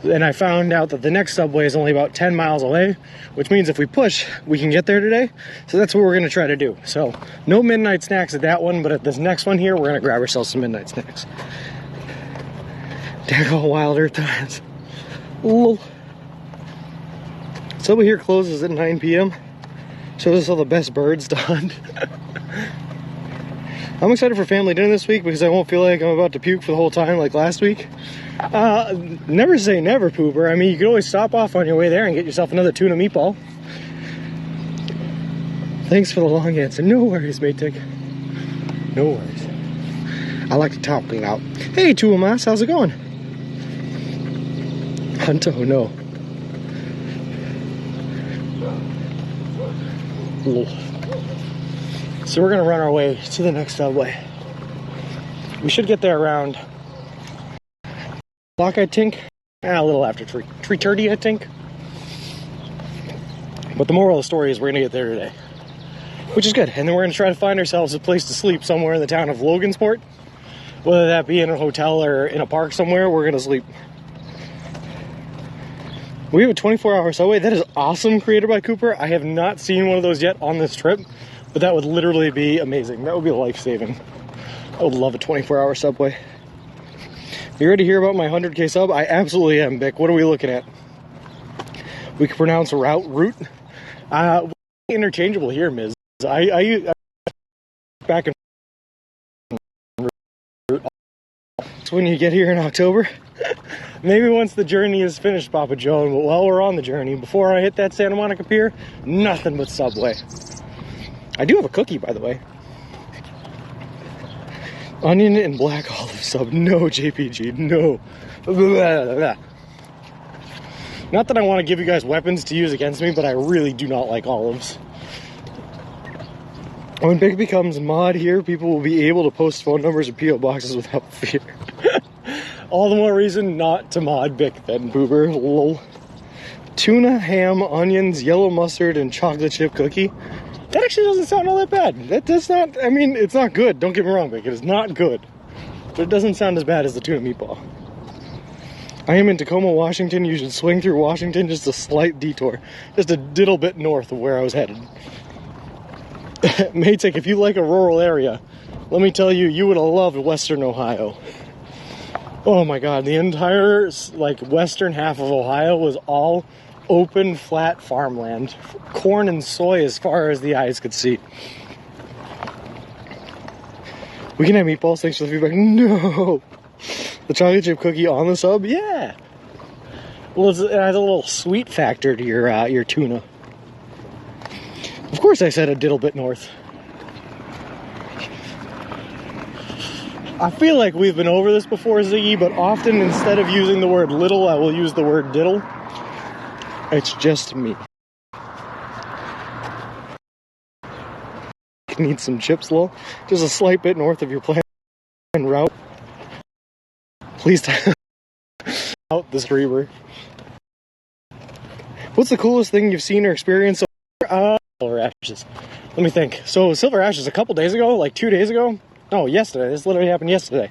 A: And I found out that the next Subway is only about 10 miles away, which means if we push, we can get there today. So that's what we're going to try to do. So no midnight snacks at that one, but at this next one here, we're going to grab ourselves some midnight snacks. Dago Wild Earth Times. Lol. Subway here closes at 9 p.m. Shows us all the best birds to hunt. I'm excited for family dinner this week because I won't feel like I'm about to puke for the whole time like last week. Never say never, Pooper. I mean, you can always stop off on your way there and get yourself another tuna meatball. Thanks for the long answer. No worries, Maytek. No worries. I like to talk it out. Hey, Tuamas, how's it going? Hunto, no. Lol. So we're gonna run our way to the next Subway. We should get there around clock, I think. A little after 3:30, I think. But the moral of the story is we're gonna get there today, which is good. And then we're gonna try to find ourselves a place to sleep somewhere in the town of Logansport. Whether that be in a hotel or in a park somewhere, we're gonna sleep. We have a 24-hour Subway. That is awesome, created by Cooper. I have not seen one of those yet on this trip, but that would literally be amazing. That would be life-saving. I would love a 24-hour subway. You ready to hear about my 100K sub? I absolutely am, Bick. What are we looking at? We can pronounce route. Interchangeable here, Ms. I back and route. It's when you get here in October. Maybe once the journey is finished, Papa Joe, but while we're on the journey, before I hit that Santa Monica Pier, nothing but Subway. I do have a cookie, by the way. Onion and black olive sub. No, JPG, no. Not that I want to give you guys weapons to use against me, but I really do not like olives. When Bick becomes mod here, people will be able to post phone numbers and P.O. boxes without fear. All the more reason not to mod Bick then, Boober. Lol. Tuna, ham, onions, yellow mustard, and chocolate chip cookie. That actually doesn't sound all that bad. That does not, I mean, it's not good. Don't get me wrong, Bick. It is not good. But it doesn't sound as bad as the tuna meatball. I am in Tacoma, Washington. You should swing through Washington, just a slight detour. Just a little bit north of where I was headed. Maytek, if you like a rural area, let me tell you, you would have loved Western Ohio. Oh my God, the entire, like, western half of Ohio was all open, flat farmland. Corn and soy as far as the eyes could see. We can have meatballs, thanks for the feedback. No! The chocolate chip cookie on the sub? Yeah! Well, it has a little sweet factor to your tuna. Of course I said a little bit north. I feel like we've been over this before, Ziggy, but often instead of using the word little, I will use the word diddle. It's just me. Need some chips, lol. Just a slight bit north of your planned route. Please out the streamer. What's the coolest thing you've seen or experienced? Silver ashes. Let me think. So silver ashes a couple days ago, like 2 days ago. No, yesterday. This literally happened yesterday.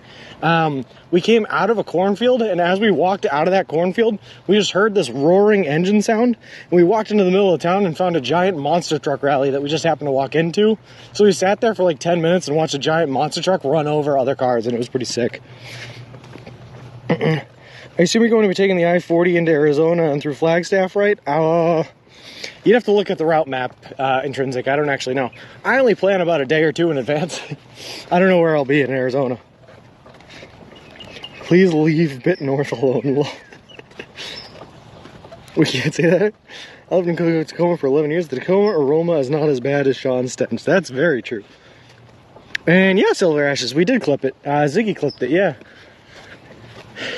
A: We came out of a cornfield, and as we walked out of that cornfield, we just heard this roaring engine sound. And we walked into the middle of town and found a giant monster truck rally that we just happened to walk into. So we sat there for like 10 minutes and watched a giant monster truck run over other cars, and it was pretty sick. I assume you're going to be taking the I-40 into Arizona and through Flagstaff, right? You'd have to look at the route map, Intrinsic. I don't actually know. I only plan about a day or two in advance. I don't know where I'll be in Arizona. Please leave bit north alone. We can't say that. I lived in Tacoma for 11 years. The Tacoma aroma is not as bad as Sean's stench. That's very true. And yeah, Silver Ashes, we did clip it. Ziggy clipped it, yeah.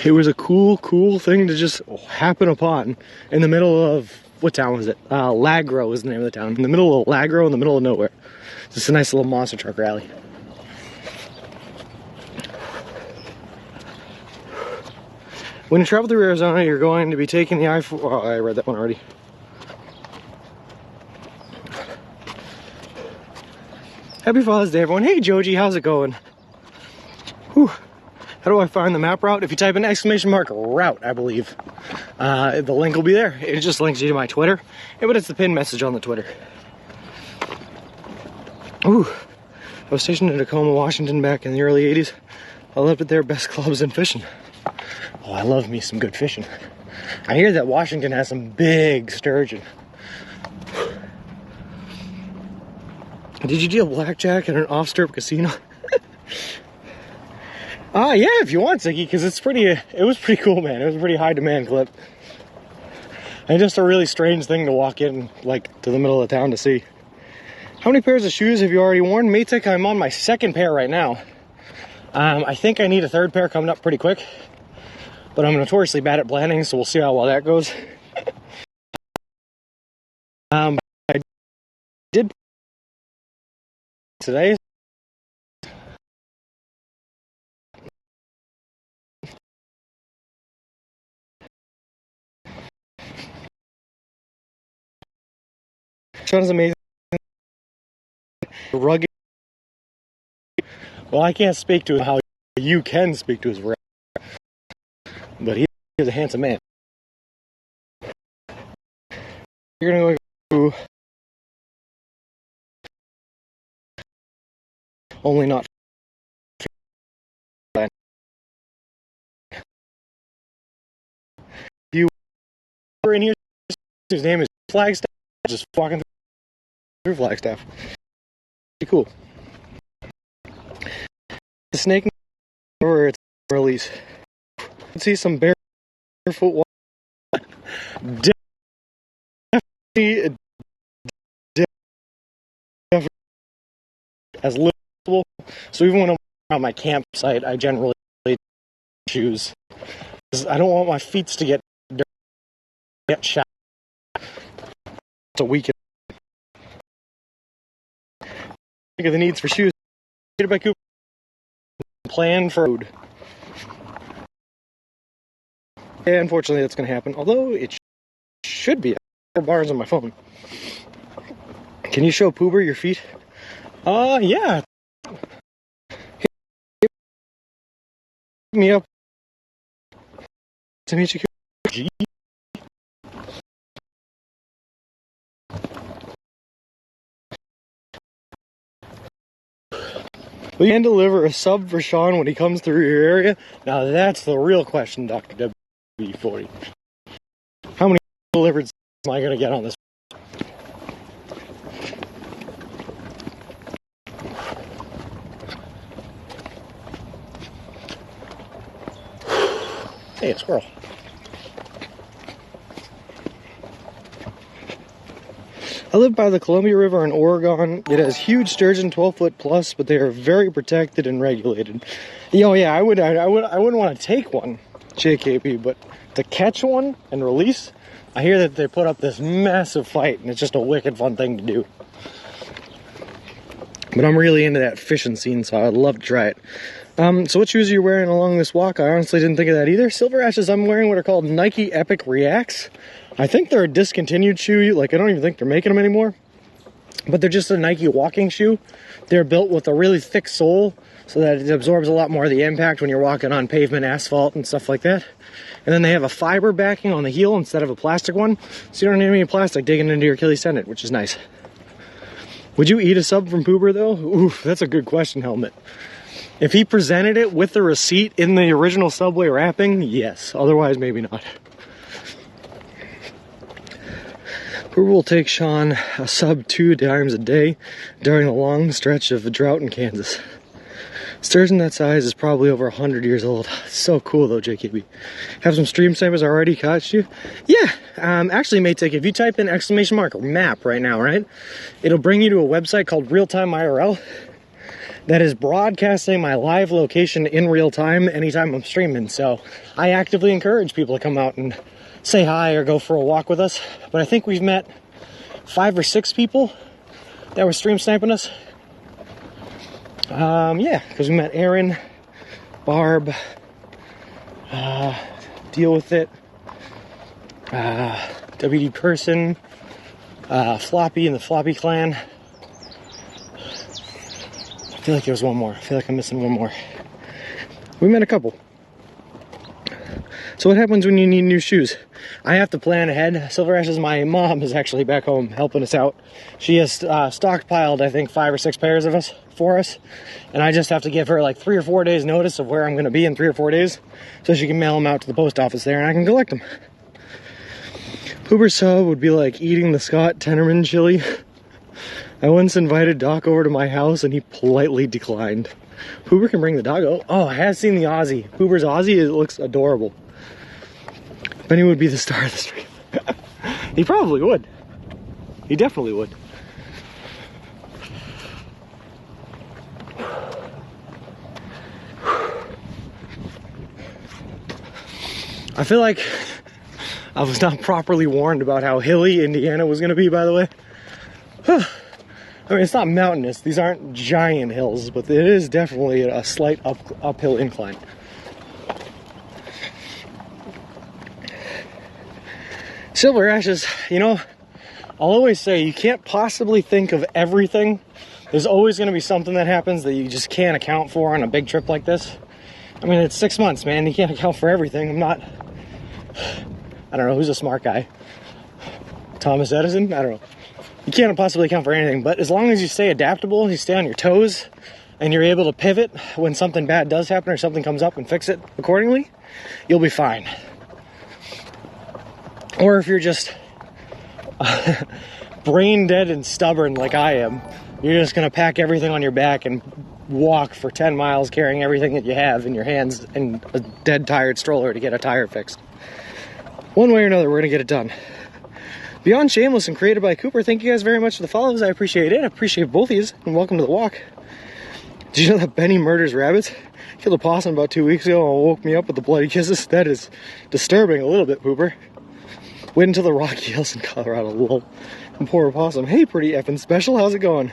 A: It was a cool thing to just happen upon in the middle of, what town was it? Lagro is the name of the town. In the middle of Lagro, in the middle of nowhere. Just a nice little monster truck rally. When you travel through Arizona, you're going to be taking the I-4. Oh, I read that one already. Happy Father's Day, everyone. Hey, Joji, how's it going? Whew. How do I find the map route? If you type in !route, I believe, the link will be there. It just links you to my Twitter. Yeah, but it's the pinned message on the Twitter. Ooh. I was stationed in Tacoma, Washington back in the early 80s. I loved it there. Best clubs and fishing. Oh, I love me some good fishing. I hear that Washington has some big sturgeon. Did you deal blackjack at an off-strip casino? Yeah, if you want, Ziggy, because it was pretty cool, man. It was a pretty high demand clip. And just a really strange thing to walk in, like, to the middle of town to see. How many pairs of shoes have you already worn? Maytek, I'm on my second pair right now. I think I need a third pair coming up pretty quick. But I'm notoriously bad at blending, so we'll see how well that goes. I did today. Sean is amazing. Rugged. Well, I can't speak to how you can speak to his rap, but he is a handsome man. You're gonna go only not neighbor in here, his name is Flagstaff, just walking through Flagstaff. Pretty cool. The snake or its release. Let's see some barefoot walk. Definitely as little as possible. So even when I'm on my campsite, I generally shoes. I don't want my feet to get dirty, get shot. It's a weekend. Think of the needs for shoes. Get it by Cooper. Plan for food. Yeah, unfortunately, that's going to happen. Although it should be. 4 bars on my phone. Can you show Poober your feet? Yeah. Hit me up to meet you. Will you hand deliver a sub for Sean when he comes through your area? Now that's the real question, Dr. W40. How many delivered subs am I going to get on this? Hey, a squirrel. I live by the Columbia River in Oregon. It has huge sturgeon, 12-foot plus, but they are very protected and regulated. Oh yeah, I wouldn't want to take one, JKP, but to catch one and release, I hear that they put up this massive fight, and it's just a wicked fun thing to do. But I'm really into that fishing scene, so I'd love to try it. So what shoes are you wearing along this walk? I honestly didn't think of that either. Silver Ashes, I'm wearing what are called Nike Epic Reacts. I think they're a discontinued shoe. Like, I don't even think they're making them anymore. But they're just a Nike walking shoe. They're built with a really thick sole so that it absorbs a lot more of the impact when you're walking on pavement, asphalt, and stuff like that. And then they have a fiber backing on the heel instead of a plastic one. So you don't need any plastic digging into your Achilles tendon, which is nice. Would you eat a sub from Poober, though? Oof, that's a good question, Helmet. If he presented it with the receipt in the original Subway wrapping, yes. Otherwise, maybe not. Poober will take Sean a sub 2 times a day during a long stretch of drought in Kansas. Sturgeon that size is probably over 100 years old. So cool, though, JKB. Have some stream snipers already caught you? Yeah, actually, Maytech, if you type in !map right now, right? It'll bring you to a website called Real Time IRL. That is broadcasting my live location in real time anytime I'm streaming. So I actively encourage people to come out and say hi or go for a walk with us. But I think we've met 5 or 6 people that were stream sniping us. Yeah, because we met Aaron, Barb, Deal With It, WD Person, Floppy and the Floppy Clan. I feel like there was one more. I feel like I'm missing one more. We met a couple. So what happens when you need new shoes? I have to plan ahead. Silver Ashes, my mom is actually back home helping us out. She has stockpiled, I think, 5 or 6 pairs of us for us. And I just have to give her like 3 or 4 days notice of where I'm going to be in 3 or 4 days. So she can mail them out to the post office there and I can collect them. Poober sub would be like eating the Scott Tenorman chili. I once invited Doc over to my house and he politely declined. Poober can bring the dog. Oh, I have seen the Aussie. Poober's Aussie, it looks adorable. Benny would be the star of the stream. He probably would. He definitely would. I feel like I was not properly warned about how hilly Indiana was going to be, by the way. I mean, it's not mountainous. These aren't giant hills, but it is definitely a slight uphill incline. Silver Ashes, you know, I'll always say you can't possibly think of everything. There's always going to be something that happens that you just can't account for on a big trip like this. I mean, it's 6 months, man. You can't account for everything. I don't know, who's a smart guy? Thomas Edison? I don't know. You can't possibly account for anything, but as long as you stay adaptable, you stay on your toes, and you're able to pivot when something bad does happen or something comes up and fix it accordingly, you'll be fine. Or if you're just brain dead and stubborn like I am, you're just gonna pack everything on your back and walk for 10 miles carrying everything that you have in your hands and a dead tired stroller to get a tire fixed. One way or another, we're gonna get it done. Beyond Shameless and created by Cooper, thank you guys very much for the follows. I appreciate it. I appreciate both of you, and welcome to the walk. Did you know that Benny murders rabbits? Killed a possum about 2 weeks ago and woke me up with the bloody kisses. That is disturbing a little bit, Pooper. Wait until the Rocky Hills in Colorado, lol. And poor opossum. Hey, pretty effing special, how's it going?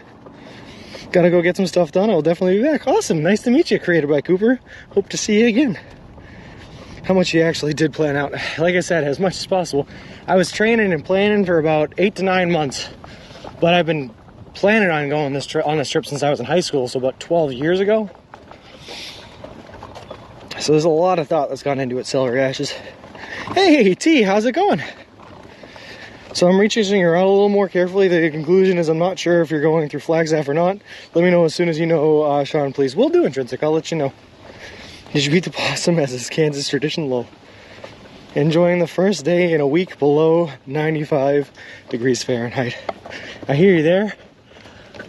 A: Gotta go get some stuff done. I'll definitely be back. Awesome, nice to meet you, created by Cooper. Hope to see you again. How much you actually did plan out? Like I said, as much as possible. I was training and planning for about 8 to 9 months, but I've been planning on going on this trip since I was in high school, so about 12 years ago. So there's a lot of thought that's gone into it, celery ashes. Hey, T, how's it going? So I'm reaching around a little more carefully. The conclusion is I'm not sure if you're going through Flagstaff or not. Let me know as soon as you know, Sean, please. We'll do Intrinsic, I'll let you know. Did you beat the possum as is Kansas tradition? Lol. Enjoying the first day in a week below 95 degrees Fahrenheit. I hear you there.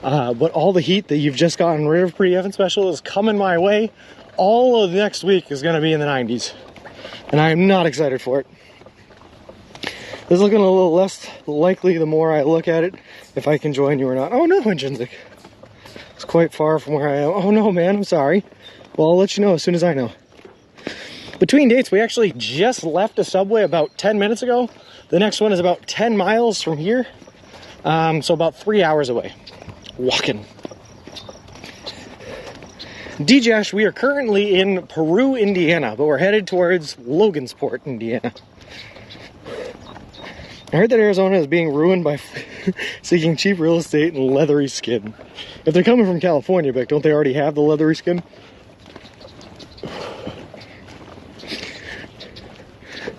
A: But all the heat that you've just gotten rid of, pretty effing special, is coming my way. All of next week is going to be in the 90s. And I am not excited for it. This is looking a little less likely the more I look at it, if I can join you or not. Oh no, Intrinsic. It's quite far from where I am. Oh no, man, I'm sorry. Well, I'll let you know as soon as I know. Between dates, we actually just left a Subway about 10 minutes ago. The next one is about 10 miles from here. So about 3 hours away. Walking. DJash, we are currently in Peru, Indiana, but we're headed towards Logansport, Indiana. I heard that Arizona is being ruined by seeking cheap real estate and leathery skin. If they're coming from California, Vic, don't they already have the leathery skin?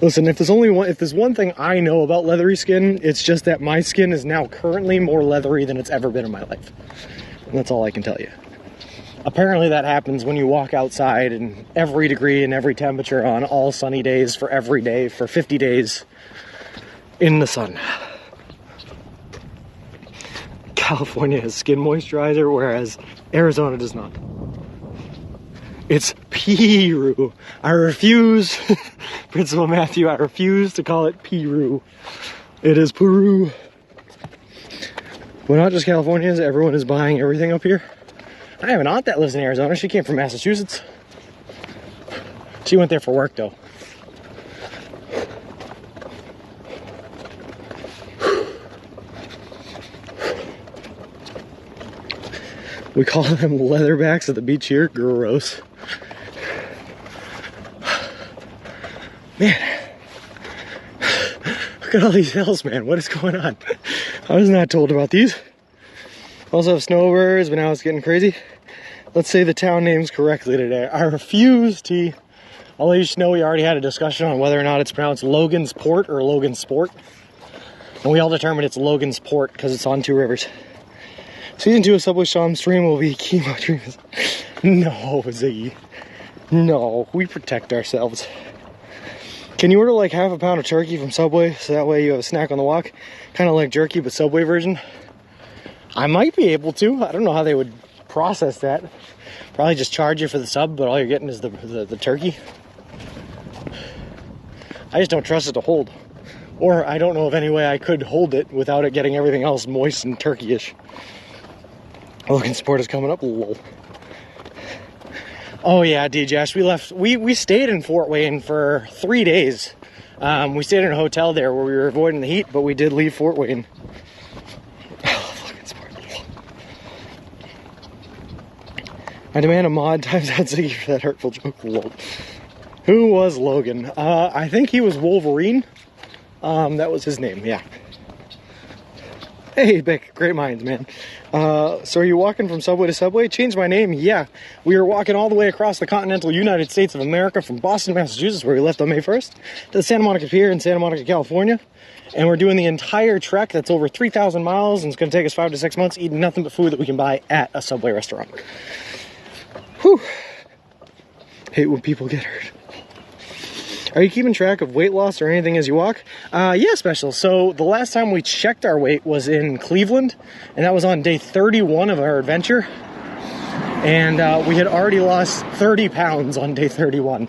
A: Listen, if there's one thing I know about leathery skin, it's just that my skin is now currently more leathery than it's ever been in my life. And that's all I can tell you. Apparently that happens when you walk outside in every degree and every temperature on all sunny days for every day for 50 days in the sun. California has skin moisturizer, whereas Arizona does not. It's Peru. I refuse, Principal Matthew, I refuse to call it Peru. It is Peru. Well, not just Californians, everyone is buying everything up here. I have an aunt that lives in Arizona. She came from Massachusetts. She went there for work, though. We call them leatherbacks at the beach here. Gross. Man. Look at all these hills, man. What is going on? I was not told about these. Also have snowbirds, but now it's getting crazy. Let's say the town names correctly today. I refuse to. I'll let you know we already had a discussion on whether or not it's pronounced Logansport or Logansport. And we all determined it's Logansport because it's on 2 rivers. Season 2 of Subway Sean stream will be chemo treatments. No, Ziggy. No, we protect ourselves. Can you order like half a pound of turkey from Subway so that way you have a snack on the walk? Kind of like jerky, but Subway version. I might be able to. I don't know how they would process that. Probably just charge you for the sub, but all you're getting is the turkey. I just don't trust it to hold. Or I don't know of any way I could hold it without it getting everything else moist and turkey-ish. Logansport is coming up. Lol. Oh yeah, DJash, we stayed in Fort Wayne for 3 days. We stayed in a hotel there where we were avoiding the heat, but we did leave Fort Wayne. I demand a mod times out Ziggy for that hurtful joke. Lol. Who was Logan? I think he was Wolverine. That was his name, yeah. Hey, Beck, great minds, man. So are you walking from Subway to Subway? Changed my name? Yeah. We are walking all the way across the continental United States of America from Boston, Massachusetts, where we left on May 1st, to the Santa Monica Pier in Santa Monica, California. And we're doing the entire trek that's over 3,000 miles, and it's going to take us 5 to 6 months eating nothing but food that we can buy at a Subway restaurant. Whew. Hate when people get hurt. Are you keeping track of weight loss or anything as you walk? Yeah, Special. So the last time we checked our weight was in Cleveland, and that was on day 31 of our adventure. And we had already lost 30 pounds on day 31.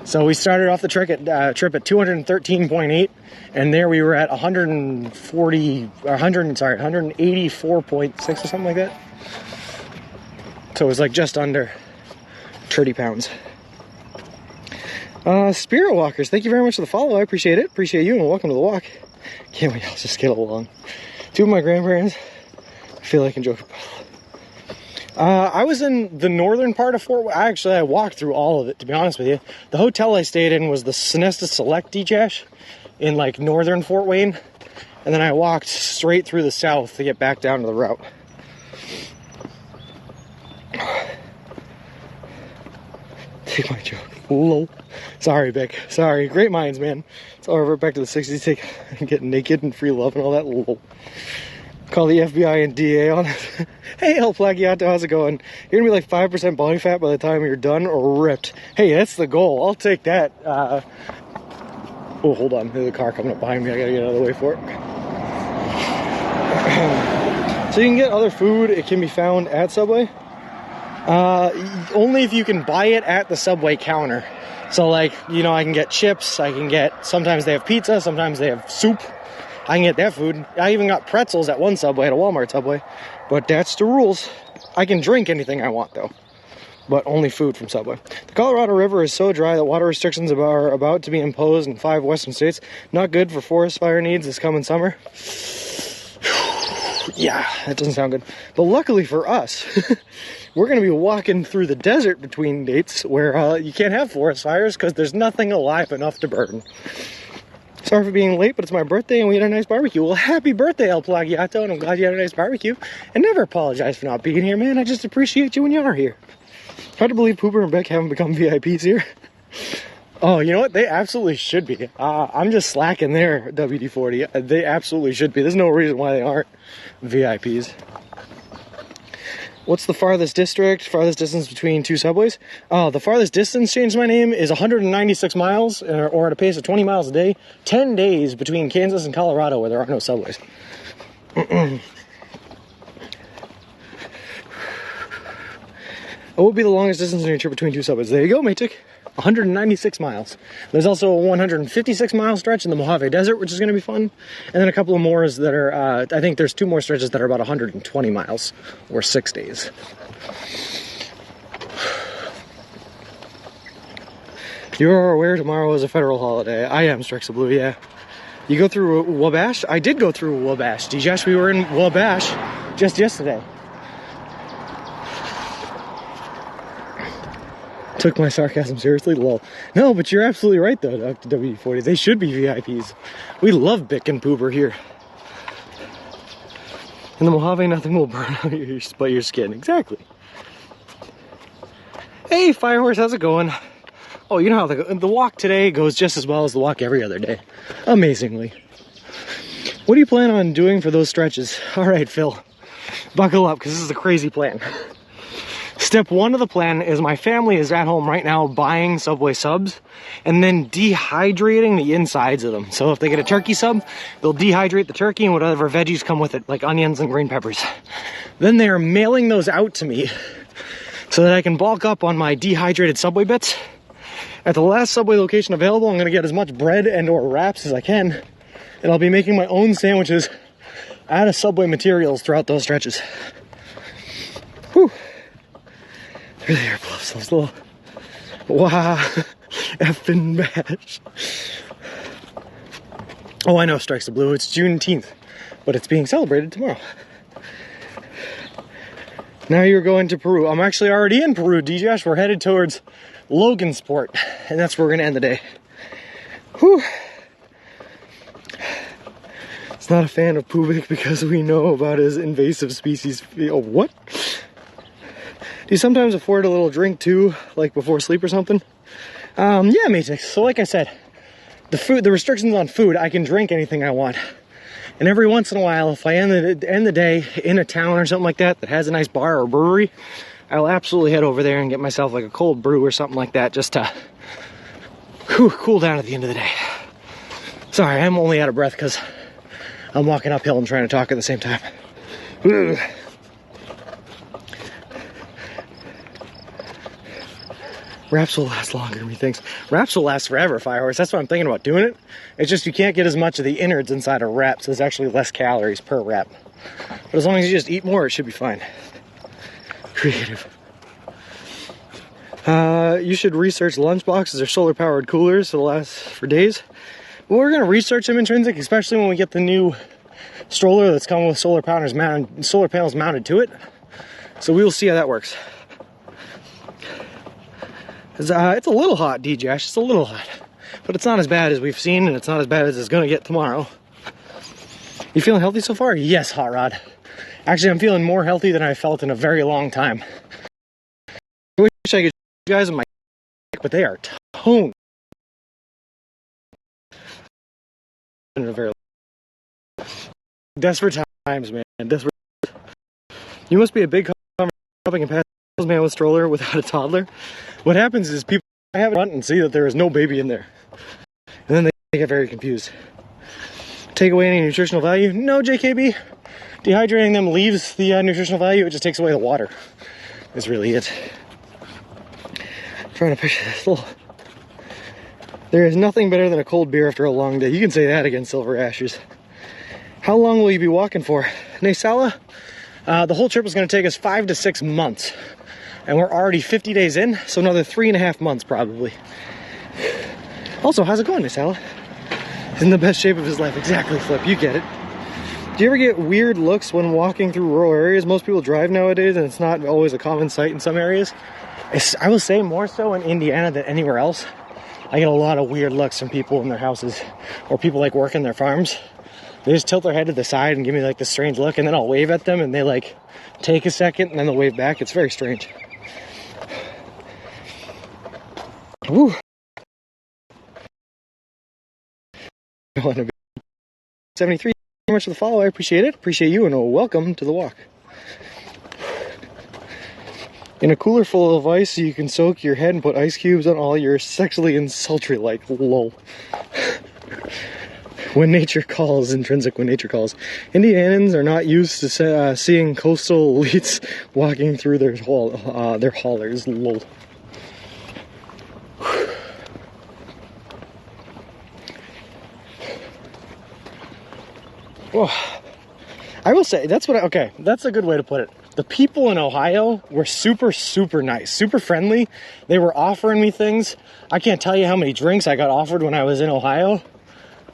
A: So we started off the trip at 213.8, and there we were at 184.6 or something like that. So it was like just under 30 pounds. Spirit Walkers, thank you very much for the follow. I appreciate it. Appreciate you, and welcome to the walk. Can't wait, I'll just get along. Two of my grandparents, I feel like enjoy. I was in the northern part of Fort Wayne. Actually, I walked through all of it, to be honest with you. The hotel I stayed in was the Sonesta Select Dechash in like northern Fort Wayne. And then I walked straight through the south to get back down to the route. Take my joke. Lol. Sorry, Vic. Sorry. Great minds, man. It's all right, back to the 60s. Take and get naked and free love and all that. Lol. Call the FBI and DA on it. Hey, El Plagiato, how's it going? You're gonna be like 5% body fat by the time you're done or ripped. Hey, that's the goal. I'll take that. Oh, hold on. There's a car coming up behind me. I gotta get out of the way for it. So you can get other food. It can be found at Subway. Only if you can buy it at the Subway counter. So like, you know, I can get chips. I can get, sometimes they have pizza. Sometimes they have soup. I can get that food. I even got pretzels at one Subway, at a Walmart Subway. But that's the rules. I can drink anything I want, though. But only food from Subway. The Colorado River is so dry that water restrictions are about to be imposed in 5 western states. Not good for forest fire needs this coming summer. Yeah, that doesn't sound good. But luckily for us, we're going to be walking through the desert between dates where you can't have forest fires because there's nothing alive enough to burn. Sorry for being late, but it's my birthday and we had a nice barbecue. Well, happy birthday, El Plagiato, and I'm glad you had a nice barbecue. And never apologize for not being here, man. I just appreciate you when you are here. Hard to believe Pooper and Beck haven't become VIPs here. Oh, you know what? They absolutely should be. I'm just slacking there, WD-40. They absolutely should be. There's no reason why they aren't VIPs. What's the farthest district, farthest distance between 2 subways? The farthest distance, changed my name, is 196 miles, or at a pace of 20 miles a day. 10 days between Kansas and Colorado where there are no subways. What would be the longest distance in your trip between 2 subways? There you go, Matic. 196 miles. There's also a 156 mile stretch in the Mojave Desert, which is going to be fun. And then a couple of more that are, I think there's 2 more stretches that are about 120 miles, or 6 days. You are aware tomorrow is a federal holiday. I am, Strix of Blue, yeah. You go through Wabash? I did go through Wabash. Dijash, we were in Wabash just yesterday. Took my sarcasm seriously, lol. No, but you're absolutely right though, Dr. W40. They should be VIPs. We love Bick and Pooper here. In the Mojave, nothing will burn out but your skin. Exactly. Hey, Firehorse, how's it going? Oh, you know how the walk today goes just as well as the walk every other day. Amazingly. What do you plan on doing for those stretches? All right, Phil. Buckle up, because this is a crazy plan. Step 1 of the plan is my family is at home right now buying Subway subs and then dehydrating the insides of them. So if they get a turkey sub, they'll dehydrate the turkey and whatever veggies come with it, like onions and green peppers. Then they're mailing those out to me so that I can bulk up on my dehydrated Subway bits. At the last Subway location available, I'm going to get as much bread and or wraps as I can. And I'll be making my own sandwiches out of Subway materials throughout those stretches. Whew. They're the air bluffs, those little, wow, effing bash. Oh, I know, Strikes the Blue, it's Juneteenth, but it's being celebrated tomorrow. Now you're going to Peru. I'm actually already in Peru, DJash. We're headed towards Logansport, and that's where we're gonna end the day. Whew. It's not a fan of Pubik because we know about his invasive species. Oh, what? Do you sometimes afford a little drink too, like before sleep or something? Yeah, Matix. So like I said, the restrictions on food, I can drink anything I want. And every once in a while, if I end the day in a town or something like that that has a nice bar or brewery, I'll absolutely head over there and get myself like a cold brew or something like that just to Whew, cool down at the end of the day. Sorry, I'm only out of breath because I'm walking uphill and trying to talk at the same time. Ugh. Wraps will last longer, methinks. Wraps will last forever, Firehorse. That's why I'm thinking about doing it. It's just you can't get as much of the innards inside a wrap, so there's actually less calories per wrap. But as long as you just eat more, it should be fine. Creative. You should research lunchboxes or solar-powered coolers to last for days. Well, we're gonna research them, Intrinsic, especially when we get the new stroller that's coming with solar panels mounted to it. So we will see how that works. It's a little hot, DJ. It's a little hot, but it's not as bad as we've seen, and it's not as bad as it's gonna get tomorrow. You feeling healthy so far? Yes, Hot Rod. Actually, I'm feeling more healthy than I felt in a very long time. I wish I could show you guys on my, but they are toned. In a very desperate times, man. Desperate. You must be a big helping and pass man with stroller without a toddler. What happens is people have it front and see that there is no baby in there, and then they get very confused. Take away any nutritional value? No, JKB. Dehydrating them leaves the nutritional value. It just takes away the water. That's really it. I'm trying to picture this little. There is nothing better than a cold beer after a long day. You can say that against Silver Ashes. How long will you be walking for? Naysala? The whole trip is going to take us 5 to 6 months. And we're already 50 days in, so another 3.5 months probably. Also, how's it going, Naysala? He's in the best shape of his life. Exactly, Flip. You get it. Do you ever get weird looks when walking through rural areas? Most people drive nowadays, and it's not always a common sight in some areas. I will say more so in Indiana than anywhere else. I get a lot of weird looks from people in their houses, or people like working their farms. They just tilt their head to the side and give me like this strange look, and then I'll wave at them, and they like take a second, and then they'll wave back. It's very strange. Woo. 73. Thank you very much for the follow. I appreciate it. Appreciate you, and welcome to the walk. In a cooler full of ice, you can soak your head and put ice cubes on all your sexually and sultry like lol. When nature calls, Intrinsic, when nature calls. Indianans are not used to seeing coastal elites walking through their haulers, lol. Oh, I will say, that's a good way to put it. The people in Ohio were super, super nice, super friendly. They were offering me things. I can't tell you how many drinks I got offered when I was in Ohio.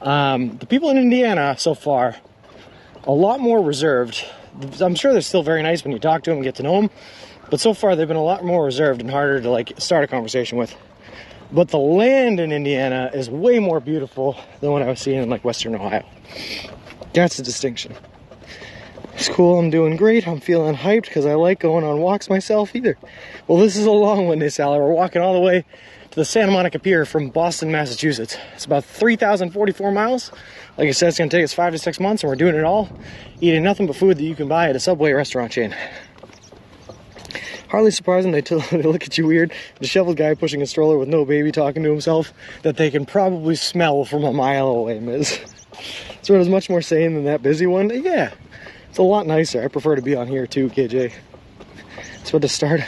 A: The people in Indiana so far, a lot more reserved. I'm sure they're still very nice when you talk to them and get to know them, but so far they've been a lot more reserved and harder to like start a conversation with. But the land in Indiana is way more beautiful than what I was seeing in like Western Ohio. That's the distinction. It's cool, I'm doing great. I'm feeling hyped because I like going on walks myself either. Well, this is a long one, Sally. We're walking all the way to the Santa Monica Pier from Boston, Massachusetts. It's about 3,044 miles. Like I said, it's going to take us 5 to 6 months, and we're doing it all eating nothing but food that you can buy at a Subway restaurant chain. Hardly surprising they look at you weird. The disheveled guy pushing a stroller with no baby talking to himself that they can probably smell from a mile away, Miz. So it is much more sane than that busy one. Yeah, it's a lot nicer. I prefer to be on here too, KJ. It's about to start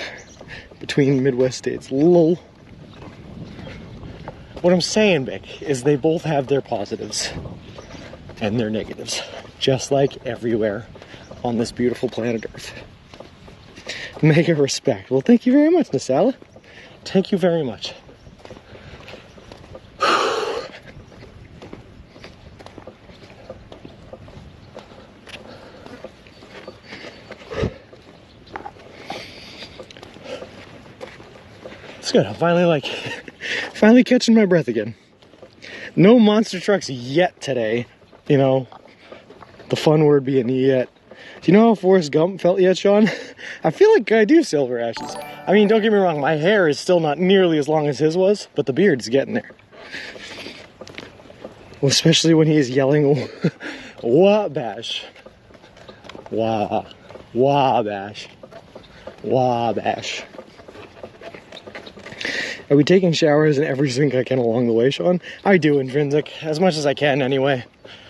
A: between Midwest states. Lol. What I'm saying, Vic, is they both have their positives and their negatives, just like everywhere on this beautiful planet Earth. Mega respect. Well, thank you very much, Nasala. Thank you very much. It's good. I'm finally catching my breath again. No monster trucks yet today. You know, the fun word being yet. Do you know how Forrest Gump felt yet, Sean? I feel like I do Silver Ashes. I mean, don't get me wrong, my hair is still not nearly as long as his was, but the beard's getting there. Well, especially when he is yelling, Wabash. Wabash. Wabash. Are we taking showers in every sink I can along the way, Sean? I do, intrinsic, as much as I can anyway.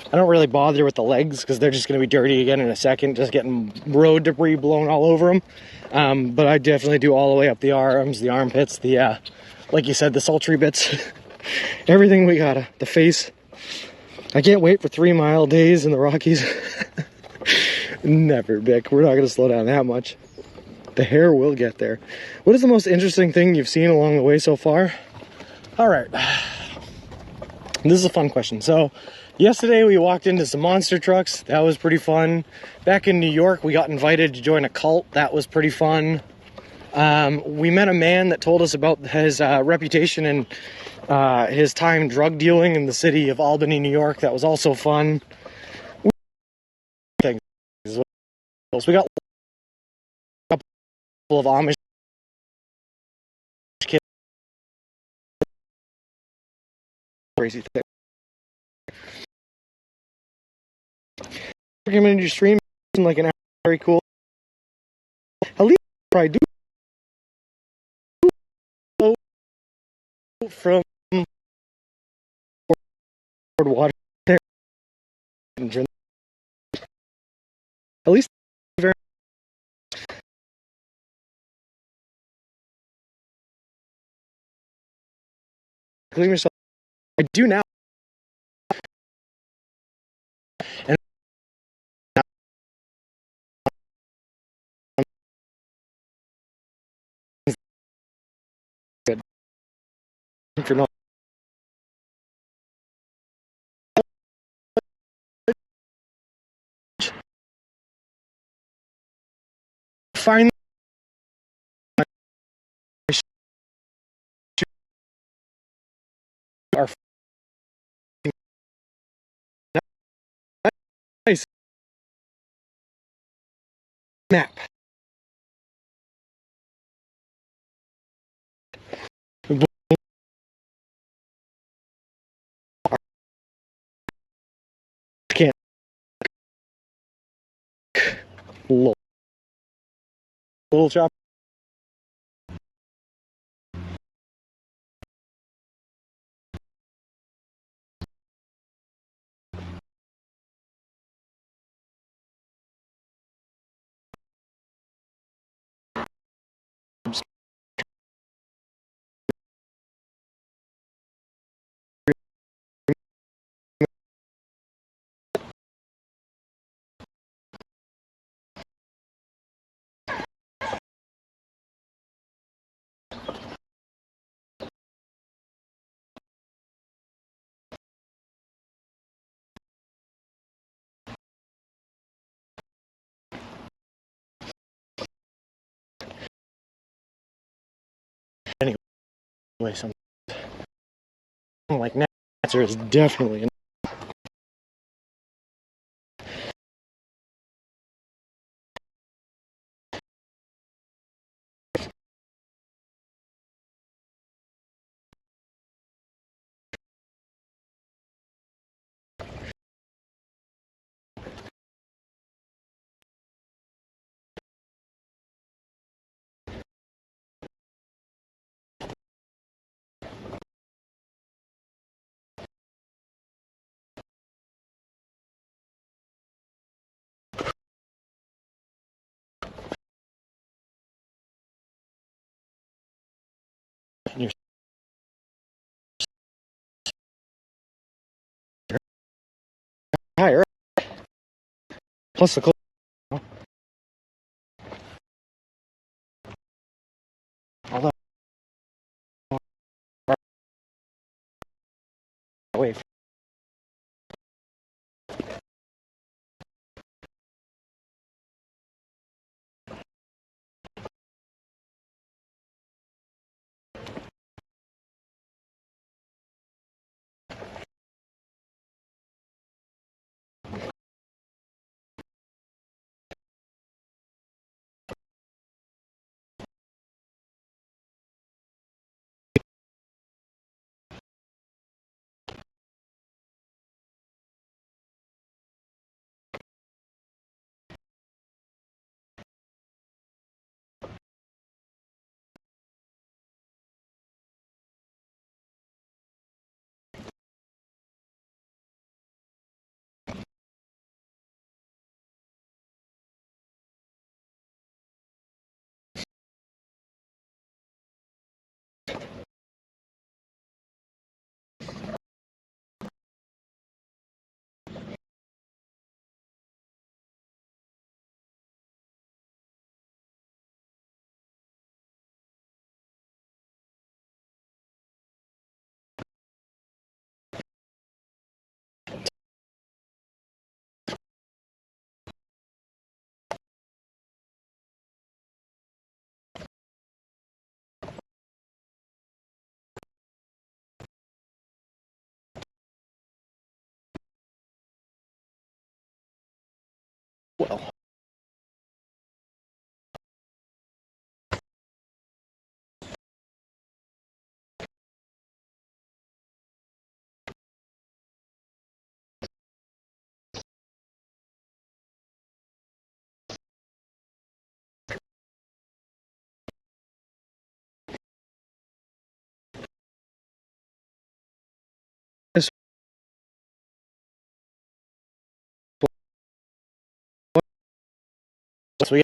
A: I don't really bother with the legs because they're just going to be dirty again in a second, just getting road debris blown all over them. But I definitely do all the way up the arms, the armpits, the, like you said, the sultry bits. Everything we gotta. The face. I can't wait for 3 mile days in the Rockies. Never, Vic. We're not going to slow down that much. The hair will get there. What is the most interesting thing you've seen along the way so far? All right. This is a fun question. So, yesterday we walked into some monster trucks. That was pretty fun. Back in New York, we got invited to join a cult. That was pretty fun. We met a man that told us about his reputation and his time drug dealing in the city of Albany, New York. That was also fun. Things as well. So we got a couple of Amish kids. Crazy thing. Community stream in like an hour. Very cool. At least I do from water there. At least very clean yourself. I do now. And good. If you're not find our nice map. Can't little chop. Anyway, something like Natzer is definitely you're higher. Plus the clothes. Although wait. well. This we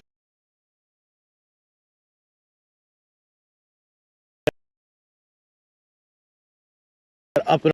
A: got up and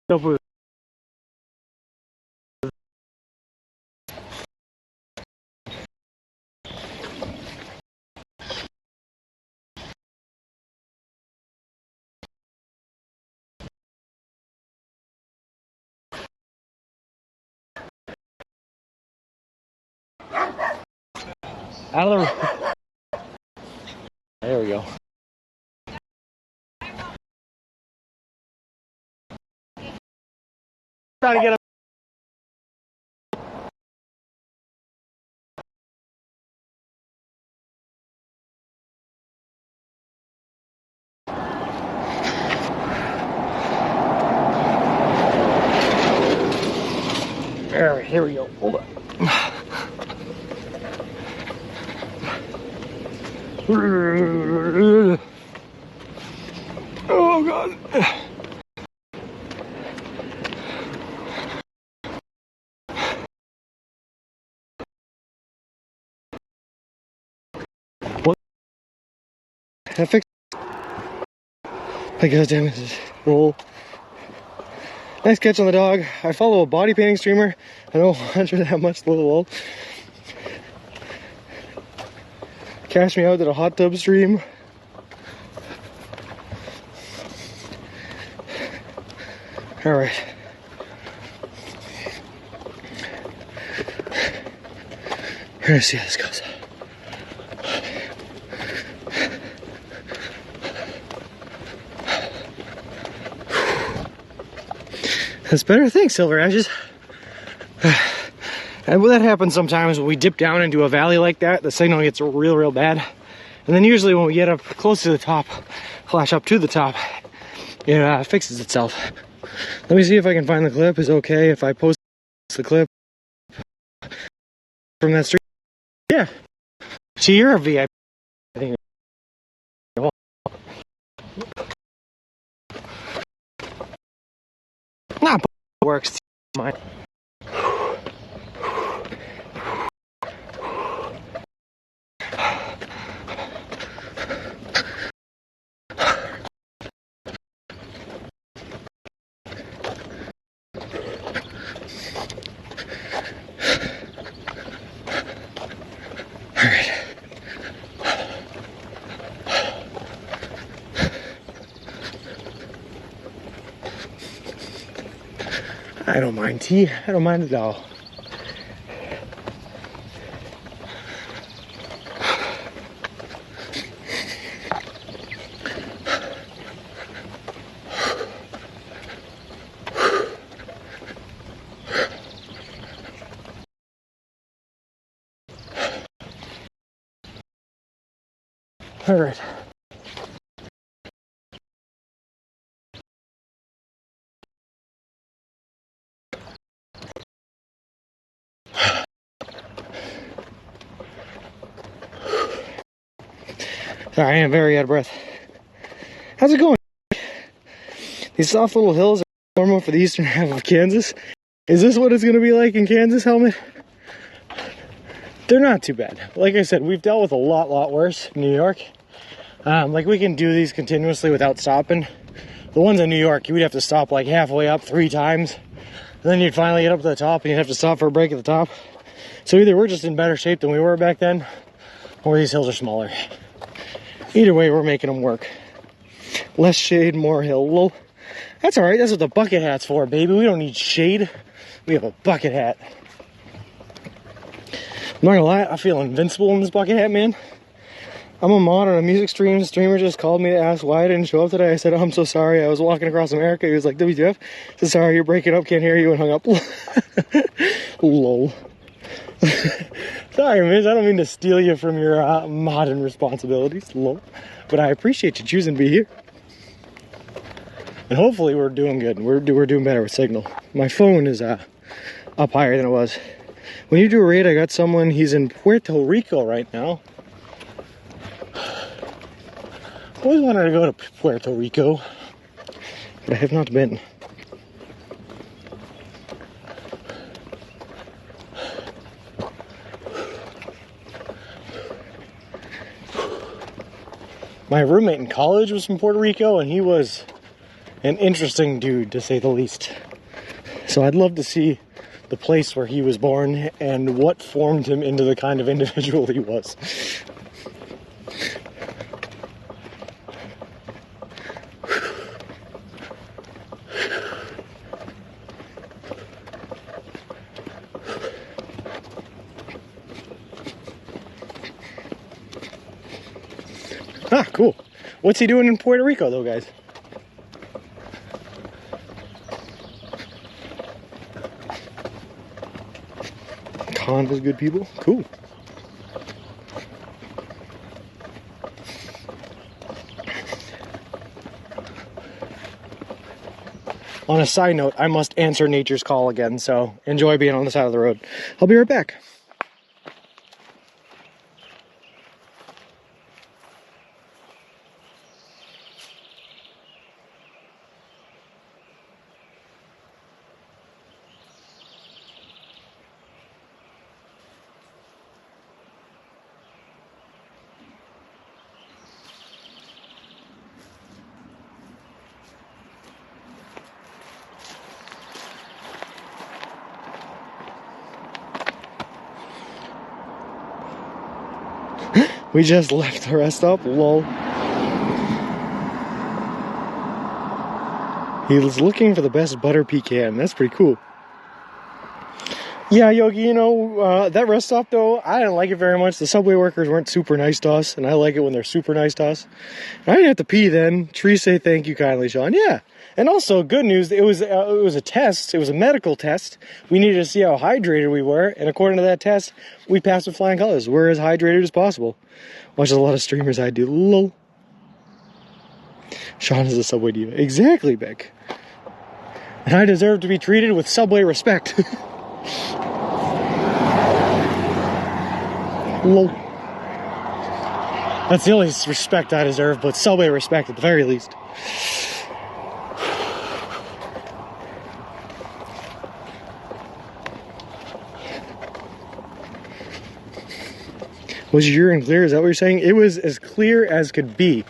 A: up with out of the. There we go. Trying to get him. All right, here we go. Hold on. Oh God. What? I fixed. My God damn it. Roll. Nice catch on the dog. I follow a body painting streamer. I don't want her that much, little. Cash me out at a hot tub stream. All right. We're gonna see how this goes. That's better. Thanks, Silver Ashes. And that happens sometimes when we dip down into a valley like that. The signal gets real bad. And then usually when we get up close to the top, flash up to the top, it fixes itself. Let me see if I can find the clip. Is it okay if I post the clip from that stream? Yeah. See, you're a VIP. I think. Nah, works. Mine. I don't mind tea. I don't mind at all. All right. Sorry, I am very out of breath. How's it going? These soft little hills are normal for the eastern half of Kansas. Is this what it's going to be like in Kansas, Helmet? They're not too bad. Like I said, we've dealt with a lot worse in New York. Like we can do these continuously without stopping. The ones in New York, you would have to stop like halfway up 3 times. And then you'd finally get up to the top and you'd have to stop for a break at the top. So either we're just in better shape than we were back then, or these hills are smaller. Either way, we're making them work. Less shade, more hill. Well, that's all right. That's what the bucket hat's for, baby. We don't need shade. We have a bucket hat. I'm not gonna lie, I feel invincible in this bucket hat, man. I'm a mod on a music stream. The streamer just called me to ask why I didn't show up today. I said, oh, I'm so sorry. I was walking across America. He was like, WTF? I said, sorry, you're breaking up. Can't hear you, and hung up. Lol. Sorry, Miz. I don't mean to steal you from your modern responsibilities. Lol. But I appreciate you choosing to be here. And hopefully we're doing good. We're doing better with signal. My phone is up higher than it was. When you do a raid, I got someone, he's in Puerto Rico right now. Always wanted to go to Puerto Rico, but I have not been. My roommate in college was from Puerto Rico, and he was an interesting dude, to say the least. So I'd love to see the place where he was born and what formed him into the kind of individual he was. Ah, cool. What's he doing in Puerto Rico, though, guys? Honda's good people? Cool. On a side note, I must answer nature's call again, so enjoy being on the side of the road. I'll be right back. We just left the rest stop, lol. He was looking for the best butter pecan. That's pretty cool. Yeah, Yogi, you know, that rest stop, though, I didn't like it very much. The subway workers weren't super nice to us, and I like it when they're super nice to us. I didn't have to pee then. Trees say thank you kindly, Sean. Yeah. And also, good news, it was a test. It was a medical test. We needed to see how hydrated we were, and according to that test, we passed with flying colors. We're as hydrated as possible. Watch a lot of streamers I do. Lol. Sean is a subway diva. Exactly, Beck. And I deserve to be treated with subway respect. Lol. That's the only respect I deserve, but subway respect at the very least. Was your urine clear? Is that what you're saying? It was as clear as could be.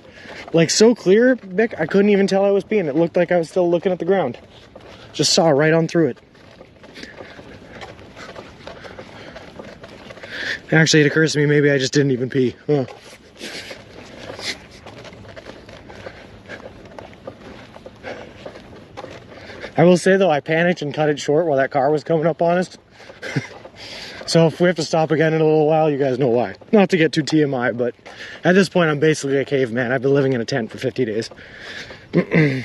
A: Like, so clear, Beck, I couldn't even tell I was peeing. It looked like I was still looking at the ground. Just saw right on through it. Actually, it occurs to me maybe I just didn't even pee. Huh. I will say, though, I panicked and cut it short while that car was coming up on us. So if we have to stop again in a little while, you guys know why. Not to get too TMI, but at this point, I'm basically a caveman. I've been living in a tent for 50 days. Be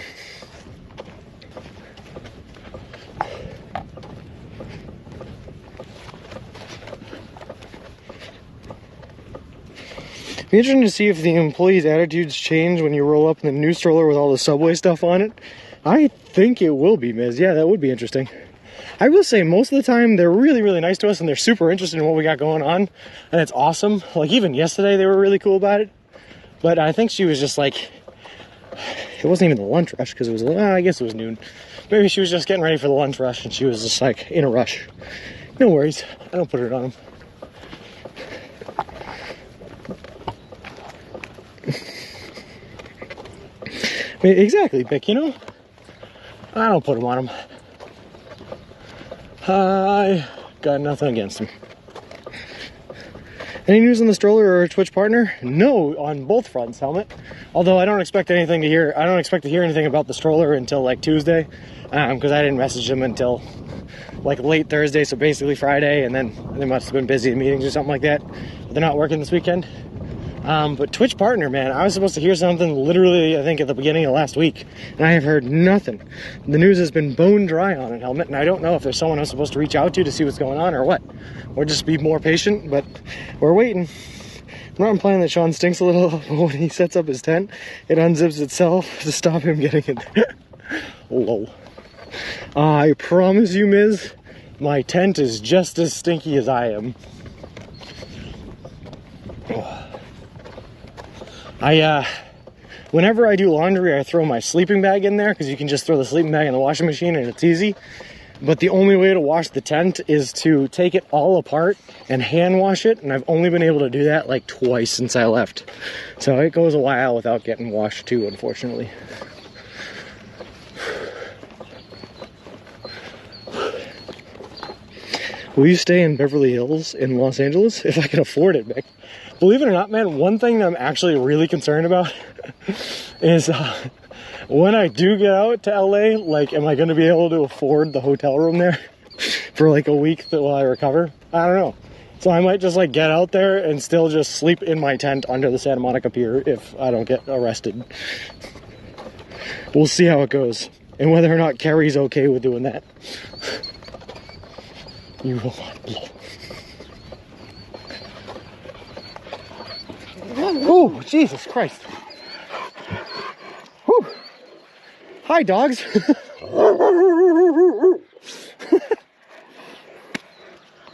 A: interesting to see if the employees' attitudes change when you roll up in the new stroller with all the subway stuff on it. I think it will be, Miz. Yeah, that would be interesting. I will say, most of the time, they're really, really nice to us, and they're super interested in what we got going on, and it's awesome. Like, even yesterday, they were really cool about it. But I think she was just like, it wasn't even the lunch rush, because it was, I guess it was noon. Maybe she was just getting ready for the lunch rush, and she was just like, in a rush. No worries. I don't put it on them. Exactly, Bick, you know? I don't put them on him. I got nothing against him. Any news on the stroller or Twitch partner? No, on both fronts, Helmet. Although I don't expect anything to hear. I don't expect to hear anything about the stroller until like Tuesday, because I didn't message them until like late Thursday, so basically Friday, and then they must have been busy in meetings or something like that. But they're not working this weekend. But Twitch partner, man, I was supposed to hear something literally, I think, at the beginning of last week, and I have heard nothing. The news has been bone dry on it, Helmet, and I don't know if there's someone I'm supposed to reach out to see what's going on or what. Or just be more patient, but we're waiting. I'm not implying that Sean stinks a little, but when he sets up his tent, it unzips itself to stop him getting in there. Lol. I promise you, Miz, my tent is just as stinky as I am. Whenever I do laundry, I throw my sleeping bag in there because you can just throw the sleeping bag in the washing machine and it's easy. But the only way to wash the tent is to take it all apart and hand wash it, and I've only been able to do that like twice since I left. So it goes a while without getting washed too, unfortunately. Will you stay in Beverly Hills in Los Angeles? If I can afford it, Mick. Believe it or not, man, one thing that I'm actually really concerned about is when I do get out to LA, like, am I going to be able to afford the hotel room there for like a week while I recover? I don't know. So I might just like get out there and still just sleep in my tent under the Santa Monica Pier if I don't get arrested. We'll see how it goes and whether or not Carrie's okay with doing that. You will not blow. Oh, Jesus Christ. Whew. Hi, dogs.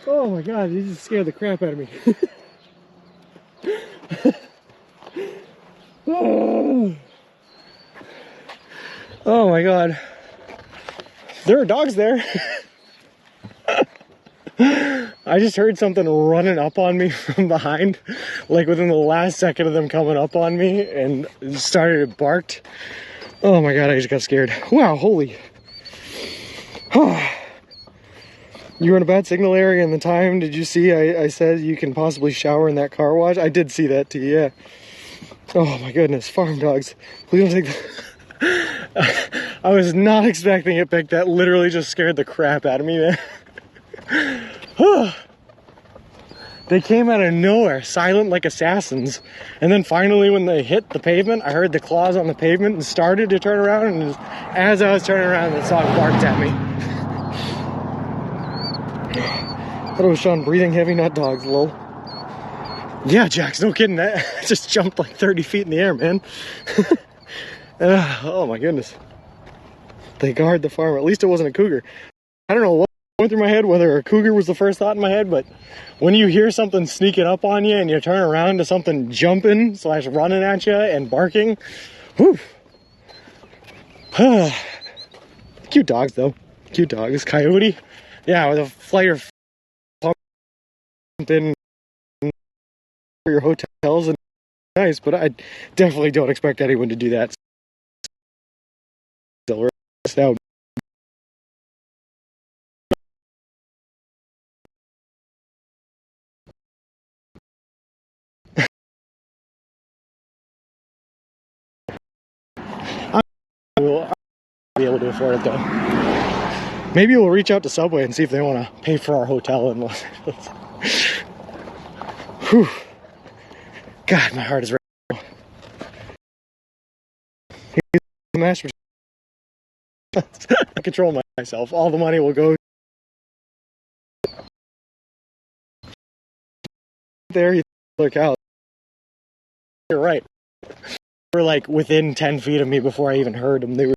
A: Oh my God, you just scared the crap out of me. Oh my God. There are dogs there. I just heard something running up on me from behind, like within the last second of them coming up on me, and started barked. Oh my God, I just got scared. Wow, holy. You were in a bad signal area in the time. Did you see I said you can possibly shower in that car wash? I did see that too, yeah. Oh my goodness, farm dogs. Please don't take that. I was not expecting it, Pick. That literally just scared the crap out of me, man. They came out of nowhere, silent like assassins. And then finally when they hit the pavement, I heard the claws on the pavement and started to turn around, and as I was turning around, the dog barked at me. Thought it was Sean breathing heavy, not dogs, lol. Yeah, Jax, no kidding, that I just jumped like 30 feet in the air, man. Oh my goodness. They guard the farm. At least it wasn't a cougar. I don't know what went through my head, whether a cougar was the first thought in my head, but when you hear something sneaking up on you and you turn around to something jumping / running at you and barking, whew. Cute dogs though. Cute dogs. Coyote, yeah, with a flight of pumping for your hotels and nice, but I definitely don't expect anyone to do that. Still, now. I'll be able to afford it though. Maybe we'll reach out to Subway and see if they want to pay for our hotel in Los Angeles. Whew. God, my heart is ready. I control myself. All the money will go there. You look out. You're right. They were like within 10 feet of me before I even heard them. They were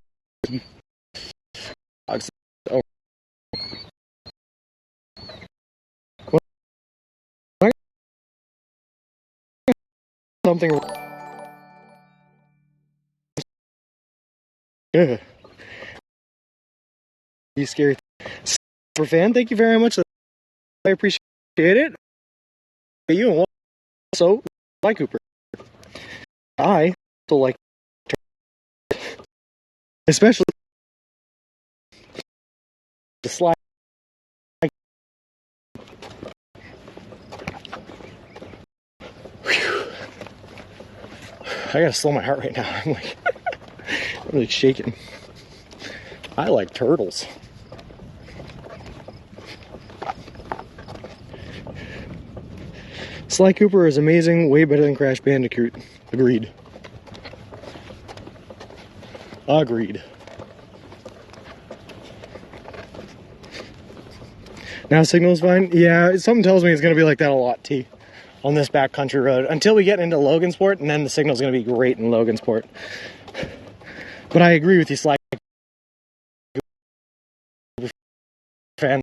A: something. Yeah. You scary. For fan, thank you very much. I appreciate it. You and also like Cooper. I still like especially the slide. I gotta slow my heart right now. I'm like, I'm like shaking. I like turtles. Sly Cooper is amazing, way better than Crash Bandicoot. Agreed. Agreed. Now signal's fine? Yeah, something tells me it's gonna be like that a lot, T, on this backcountry road. Until we get into Logansport, and then the signal's gonna be great in Logansport. But I agree with you, Sly fan.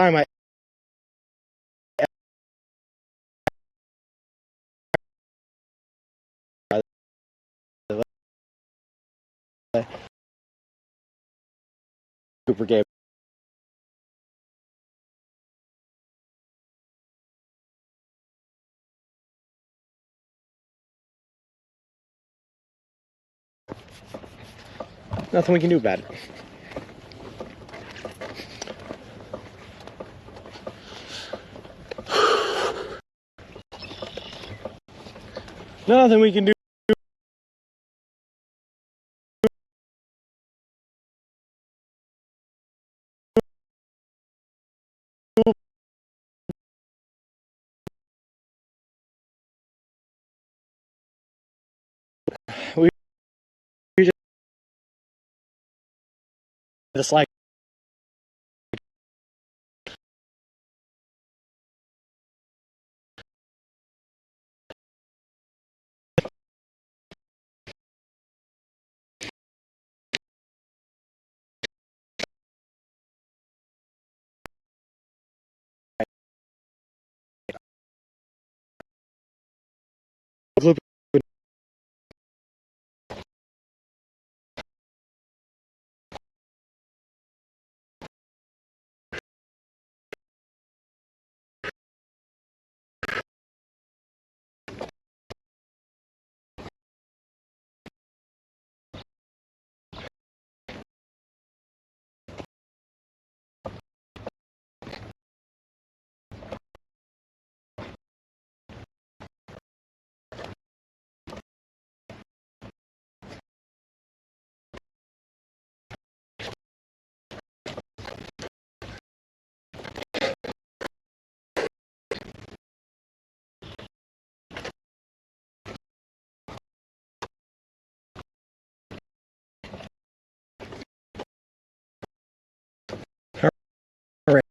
A: I Cooper game. Nothing we can do about it. Nothing we can do. We just dislike. All right.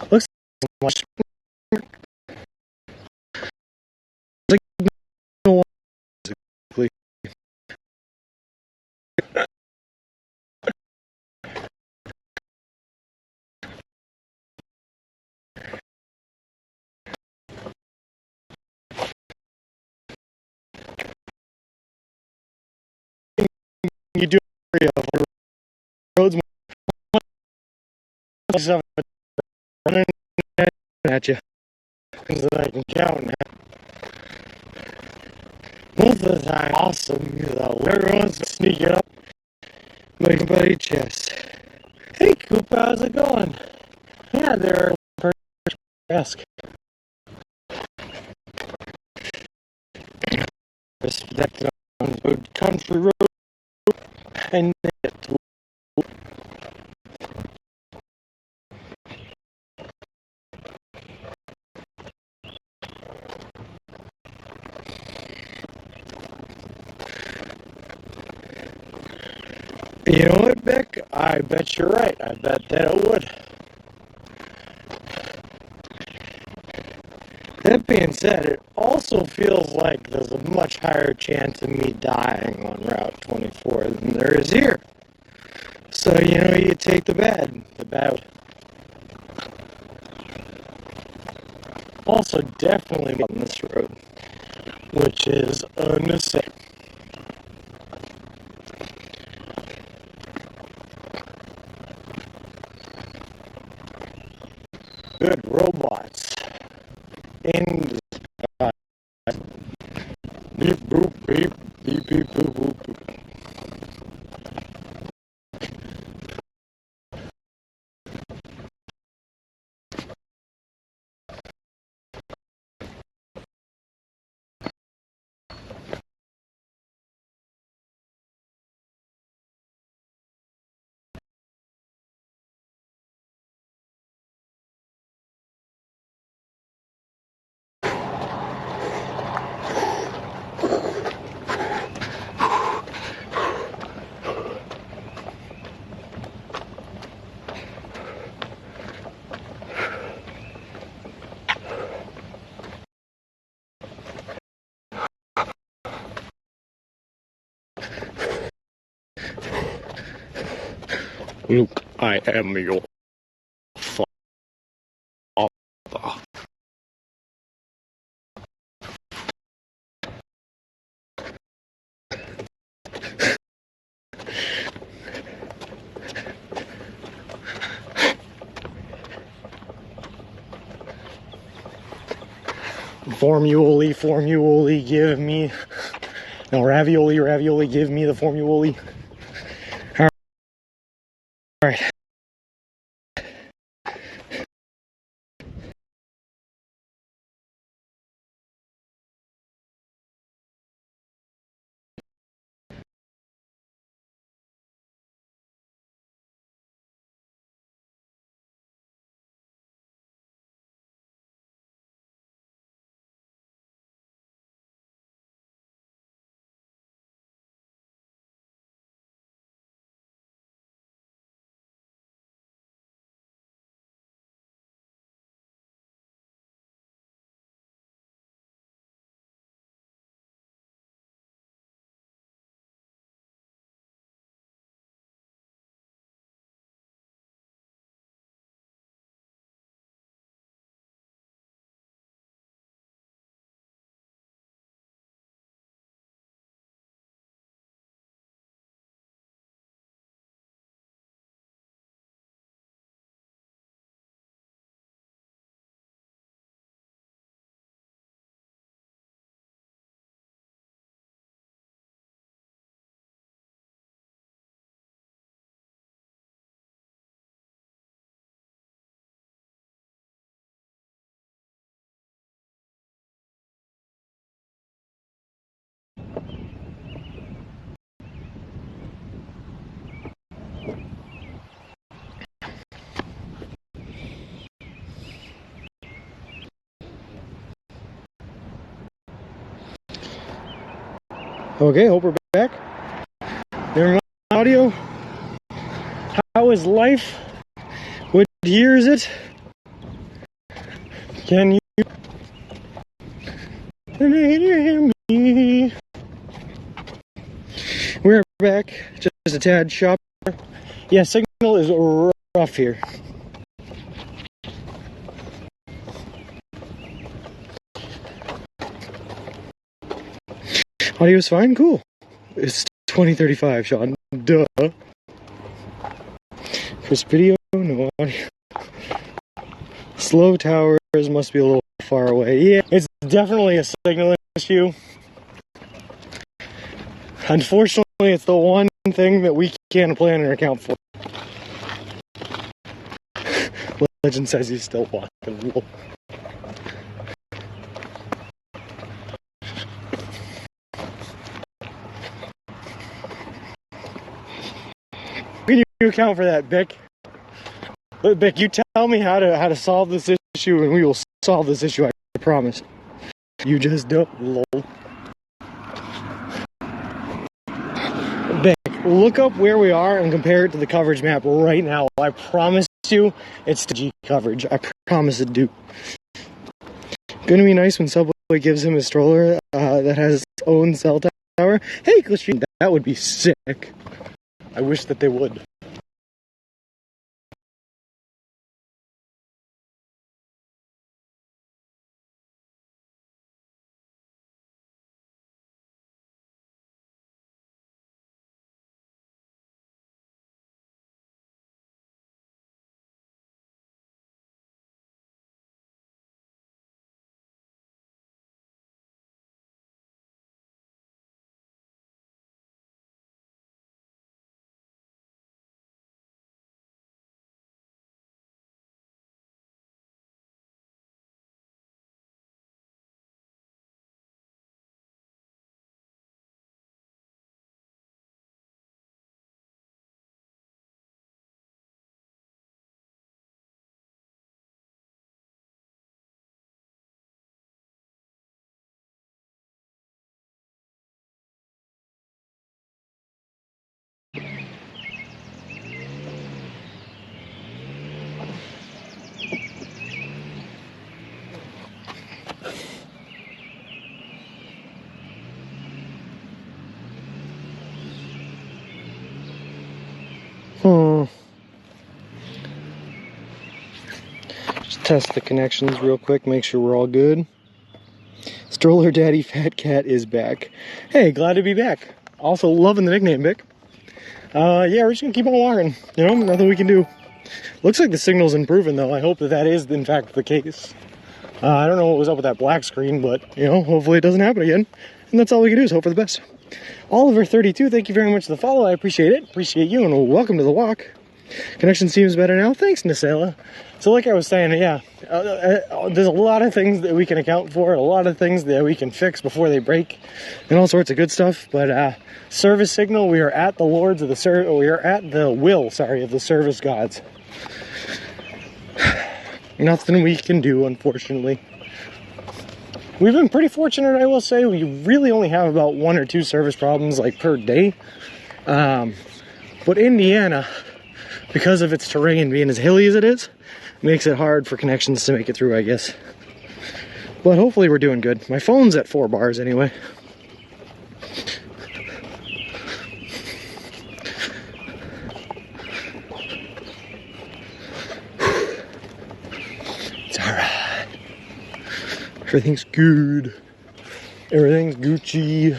A: Looks much. Like no one. You do area of roads running at you. Things that I can count now. Most of the time, awesome, because everyone's sneaking up, making buddy chest. Hey, Koopa, how's it going? Yeah, they're desk. Respect on the country road and it. You know what, Beck? I bet you're right. I bet that it would. That being said, it also feels like there's a much higher chance of me dying on Route 24 than there is here. So, you know, you take the bad. Also, definitely on this road, which is a necessity. Good robots. In the sky. Beep boop beep beep beep boop boop boop. Luke, I am your father. Formuoli, give me. No, ravioli, give me the formuoli. Alright. Okay, hope we're back. Never audio. How is life? What year is it? Can you hear me? We're back. Just a tad shop. Yeah, signal is rough here. Audio's fine? Cool. It's 2035, Sean. Duh. First video, no audio. Slow towers must be a little far away. Yeah, it's definitely a signal issue. Unfortunately, it's the one thing that we can't plan or account for. Legend says he's still walking. Can you account for that, Bick? Look, Bick, you tell me how to solve this issue, and we will solve this issue. I promise. You just don't. Lol. Bick, look up where we are and compare it to the coverage map right now. I promise you, it's the G coverage. I promise it, dude. Gonna be nice when Subway gives him a stroller that has its own cell tower. Hey, Christine, that would be sick. I wish that they would. Just test the connections real quick, make sure we're all good. Stroller Daddy Fat Cat is back. Hey, glad to be back. Also loving the nickname, Vic. Yeah, we're just gonna keep on walking. You know, nothing we can do. Looks like the signal's improving though. I hope that is in fact the case. I don't know what was up with that black screen, but you know, hopefully it doesn't happen again. And that's all we can do is hope for the best. Oliver32, thank you very much for the follow. I appreciate it. Appreciate you, and welcome to the walk. Connection seems better now. Thanks, Nasela. So like I was saying, yeah, there's a lot of things that we can account for, a lot of things that we can fix before they break, and all sorts of good stuff. But service signal, we are at the lords of the we are at the will, sorry, of the service gods. Nothing we can do, unfortunately. We've been pretty fortunate, I will say. We really only have about 1 or 2 service problems like per day. But Indiana, because of its terrain being as hilly as it is, makes it hard for connections to make it through, I guess. But hopefully we're doing good. My phone's at 4 bars anyway. It's alright. Everything's good. Everything's Gucci.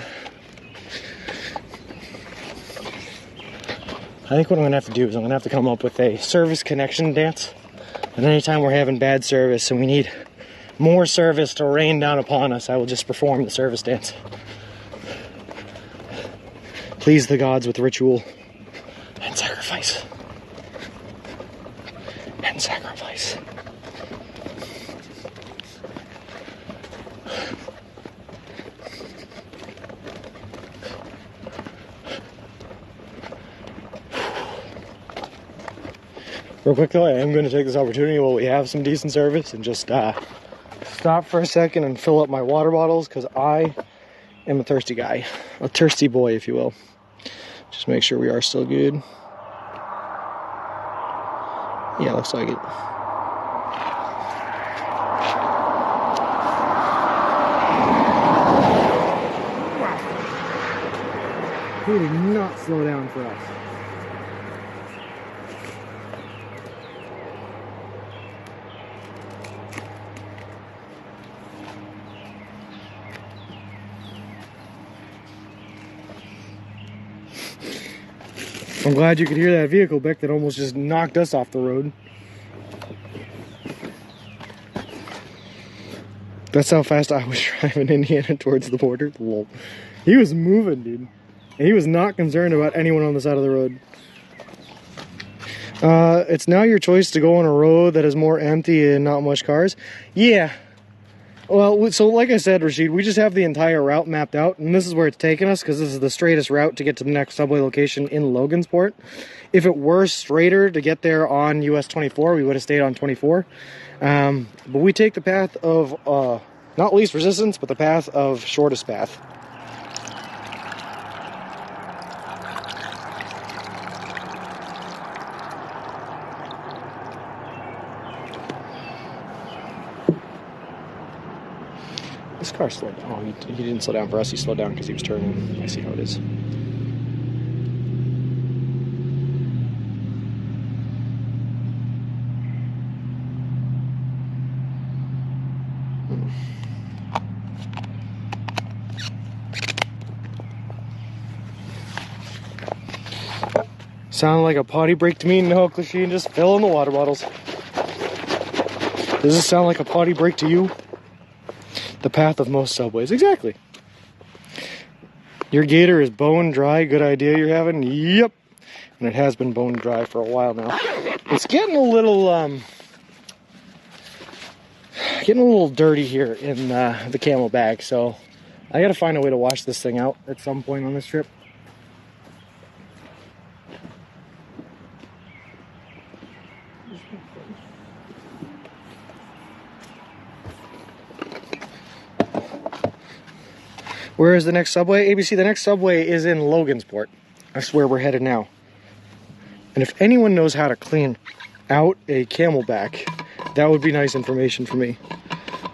A: I think what I'm gonna have to do is I'm gonna have to come up with a service connection dance. And anytime we're having bad service and we need more service to rain down upon us, I will just perform the service dance. Please the gods with ritual and sacrifice. And sacrifice. Real quick though, I am going to take this opportunity while we have some decent service and just stop for a second and fill up my water bottles, because I am a thirsty guy. A thirsty boy, if you will. Just make sure we are still good. Yeah, looks like it. Wow. He did not slow down for us. I'm glad you could hear that vehicle, Beck, that almost just knocked us off the road. That's how fast I was driving Indiana towards the border. Lol. He was moving, dude. And he was not concerned about anyone on the side of the road. It's now your choice to go on a road that is more empty and not much cars. Yeah. Well, so like I said, Rashid, we just have the entire route mapped out, and this is where it's taking us, because this is the straightest route to get to the next subway location in Logansport. If it were straighter to get there on US 24, we would have stayed on 24. But we take the path of, not least resistance, but the path of shortest path. This car slowed down. Oh, he didn't slow down for us. He slowed down because he was turning. I see how it is. Sounded like a potty break to me. No, Rashid, just fill in the water bottles. Does this sound like a potty break to you? The path of most subways. Exactly. Your gator is bone dry. Good idea you're having. Yep. And it has been bone dry for a while now. It's getting a little dirty here in the camel bag, so I gotta find a way to wash this thing out at some point on this trip. Where is the next subway? ABC, the next subway is in Logansport. That's where we're headed now. And if anyone knows how to clean out a camelback, that would be nice information for me.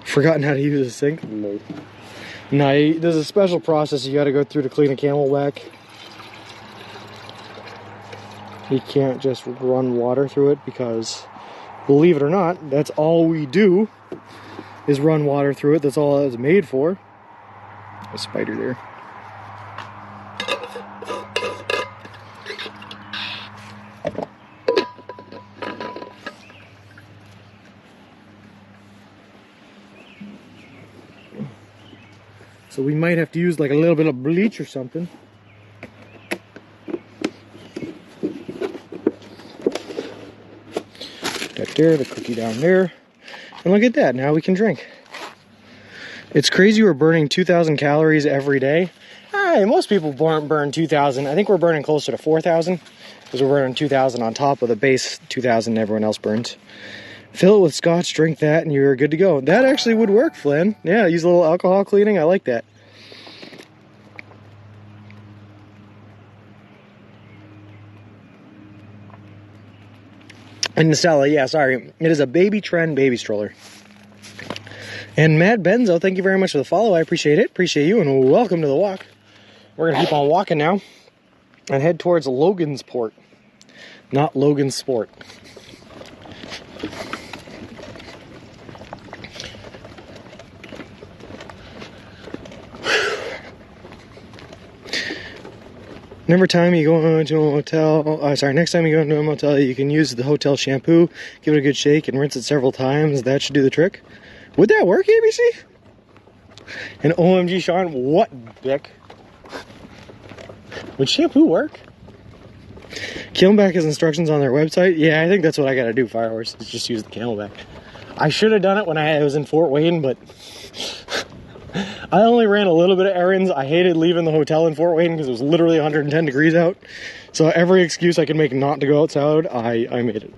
A: Forgotten how to use a sink? No. No, there's a special process you gotta go through to clean a camelback. You can't just run water through it because, believe it or not, that's all we do is run water through it. That's all it's made for. A spider there. So we might have to use like a little bit of bleach or something. That there, the cookie down there. And look at that, now we can drink. It's crazy we're burning 2,000 calories every day. Most people burn 2,000. I think we're burning closer to 4,000 because we're burning 2,000 on top of the base 2,000 everyone else burns. Fill it with scotch, drink that, and you're good to go. That actually would work, Flynn. Yeah, use a little alcohol cleaning. I like that. And Nacella, yeah, sorry. It is a baby trend baby stroller. And Matt Benzo, thank you very much for the follow. I appreciate it. Appreciate you, and welcome to the walk. We're going to keep on walking now and head towards Logansport, not Logansport. Next time you go into a motel, you can use the hotel shampoo, give it a good shake, and rinse it several times. That should do the trick. Would that work, ABC? And OMG, Sean, what, Dick? Would shampoo work? Camelback has instructions on their website. Yeah, I think that's what I gotta do, Firehorse, is just use the Camelback. I should have done it when I was in Fort Wayne, but I only ran a little bit of errands. I hated leaving the hotel in Fort Wayne because it was literally 110 degrees out. So every excuse I could make not to go outside, I made it.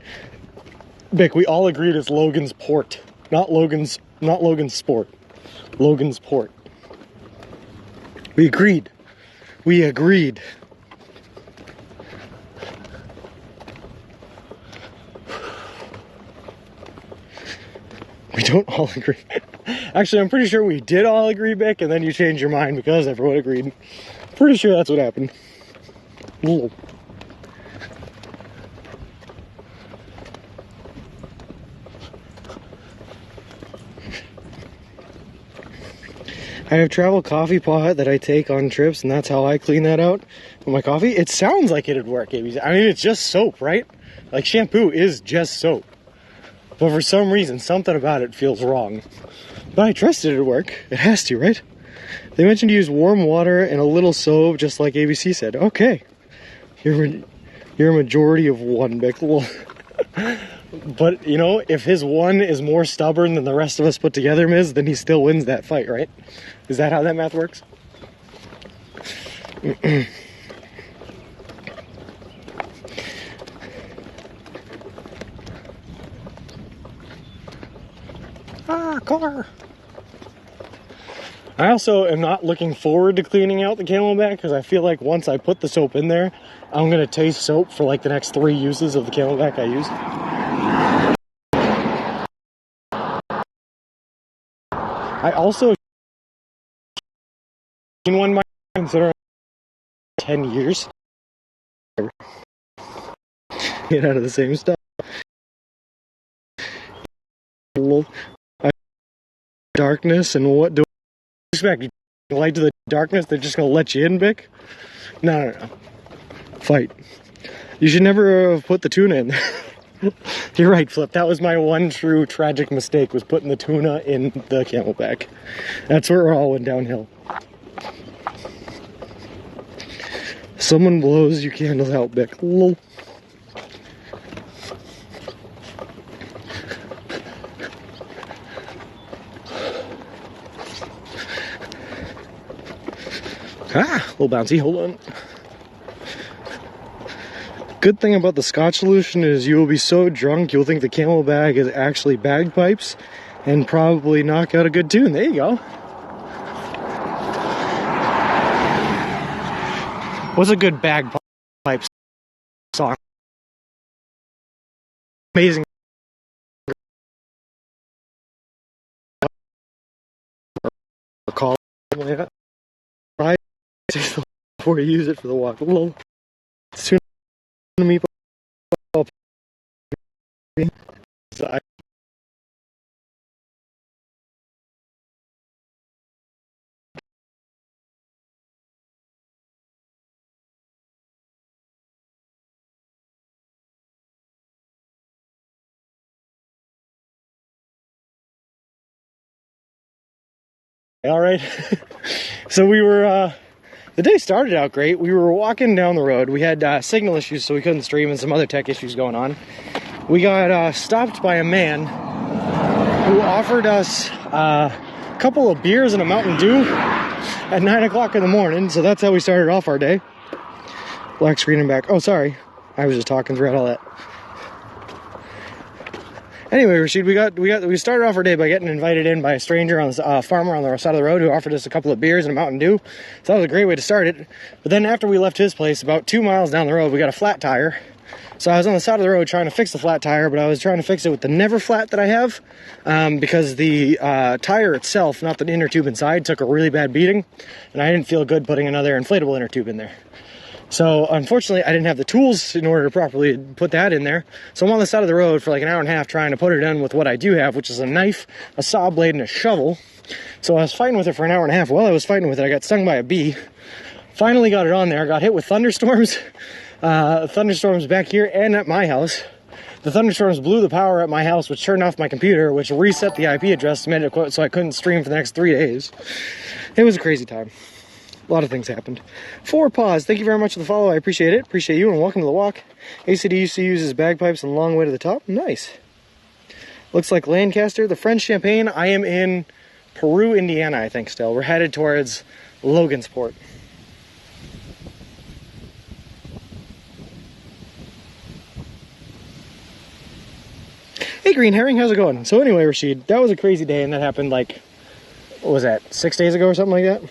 A: Bick, we all agreed it's Logansport. Not Logansport. Logansport. We agreed. We agreed. We don't all agree. Actually, I'm pretty sure we did all agree, Bick, and then you changed your mind because everyone agreed. Pretty sure that's what happened. Ooh. I have travel coffee pot that I take on trips, and that's how I clean that out with my coffee. It sounds like it'd work, ABC. I mean, it's just soap, right? Like, shampoo is just soap. But for some reason, something about it feels wrong. But I trusted it would work. It has to, right? They mentioned to use warm water and a little soap, just like ABC said. Okay. You're a majority of one, Bick. But, you know, if his one is more stubborn than the rest of us put together, Miz, then he still wins that fight, right? Is that how that math works? Car. I also am not looking forward to cleaning out the Camelback because I feel like once I put the soap in there, I'm going to taste soap for like the next 3 uses of the Camelback I use. I also in one might consider 10 years. Get out of the same stuff. Darkness, and what do you expect? You light to the darkness, they're just gonna let you in, Vic? No. Fight. You should never have put the tuna in there. You're right, Flip. That was my one true tragic mistake, was putting the tuna in the Camelback. That's where it all went downhill. Someone blows your candles out, Vic. Lol. Ah, a little bouncy, hold on. Good thing about the Scotch solution is you will be so drunk you'll think the Camelback is actually bagpipes and probably knock out a good tune. There you go. What's a good bagpipe song? Amazing. Call it right before you use it for the walk. Soon to me. All right. So we were, the day started out great. We were walking down the road. We had signal issues, so we couldn't stream, and some other tech issues going on. We got stopped by a man who offered us a couple of beers and a Mountain Dew at 9 o'clock in the morning. So that's how we started off our day. Black screen and back. Oh, sorry. I was just talking throughout all that. Anyway, Rashid, we started off our day by getting invited in by a stranger on the farmer on the side of the road who offered us a couple of beers and a Mountain Dew. So that was a great way to start it. But then after we left his place, about 2 miles down the road, we got a flat tire. So I was on the side of the road trying to fix the flat tire, but I was trying to fix it with the Never Flat that I have, because the tire itself, not the inner tube inside, took a really bad beating, and I didn't feel good putting another inflatable inner tube in there. So unfortunately, I didn't have the tools in order to properly put that in there. So I'm on the side of the road for like an hour and a half trying to put it in with what I do have, which is a knife, a saw blade, and a shovel. So I was fighting with it for an hour and a half. While I was fighting with it, I got stung by a bee. Finally got it on there. Got hit with thunderstorms. Thunderstorms back here and at my house. The thunderstorms blew the power at my house, which turned off my computer, which reset the IP address, made it so I couldn't stream for the next 3 days. It was a crazy time. A lot of things happened. 4 Paws, thank you very much for the follow. I appreciate it. Appreciate you, and welcome to the walk. ACDC uses bagpipes and long way to the top. Nice. Looks like Lancaster. The French Champagne. I am in Peru, Indiana, I think still. We're headed towards Logansport. Hey, Green Herring, how's it going? So anyway, Rashid, that was a crazy day, and that happened like, what was that, 6 days ago or something like that?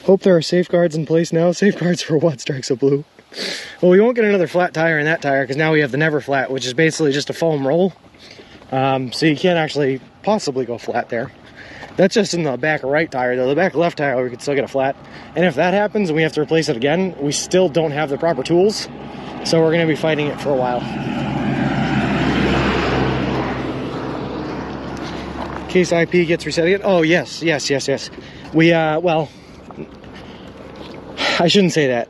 A: Hope there are safeguards in place now. Safeguards for what strikes a blue? Well, we won't get another flat tire in that tire because now we have the Never Flat, which is basically just a foam roll. So you can't actually possibly go flat there. That's just in the back right tire, though. The back left tire, we could still get a flat. And if that happens and we have to replace it again, we still don't have the proper tools. So we're going to be fighting it for a while. In case IP gets reset again. Oh, yes. We, well, I shouldn't say that.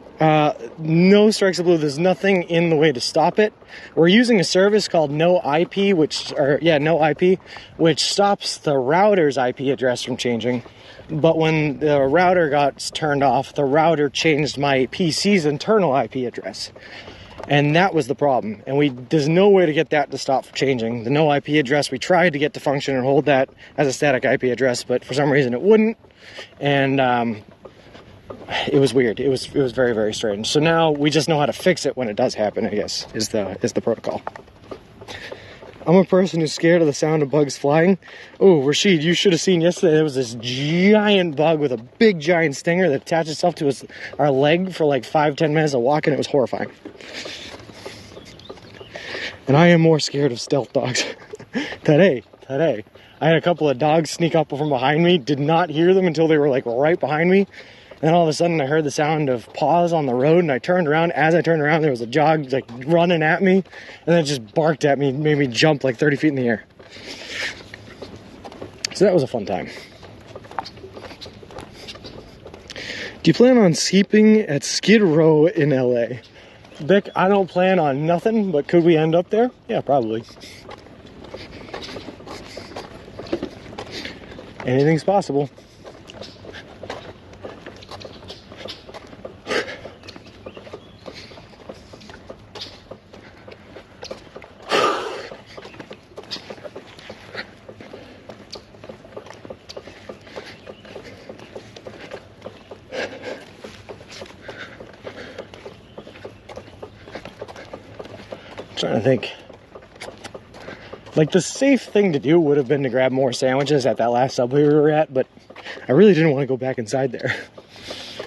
A: No strikes of blue. There's nothing in the way to stop it. We're using a service called No IP, which stops the router's IP address from changing. But when the router got turned off, the router changed my PC's internal IP address. And that was the problem. And there's no way to get that to stop changing. The no IP address, we tried to get to function and hold that as a static IP address, but for some reason it wouldn't. And it was weird. It was very, very strange. So now we just know how to fix it when it does happen, I guess, is the protocol. I'm a person who's scared of the sound of bugs flying. Oh, Rashid, you should have seen yesterday, there was this giant bug with a big giant stinger that attached itself to our leg for like 5-10 minutes of walking. It was horrifying. And I am more scared of stealth dogs. Today, I had a couple of dogs sneak up from behind me, did not hear them until they were like right behind me. And then all of a sudden I heard the sound of paws on the road, and I turned around. As I turned around, there was a dog like running at me, and then it just barked at me, made me jump like 30 feet in the air. So that was a fun time. Do you plan on sleeping at Skid Row in LA? Vic, I don't plan on nothing, but could we end up there? Yeah, probably. Anything's possible. Trying to think. Like, the safe thing to do would have been to grab more sandwiches at that last Subway we were at, but I really didn't want to go back inside there.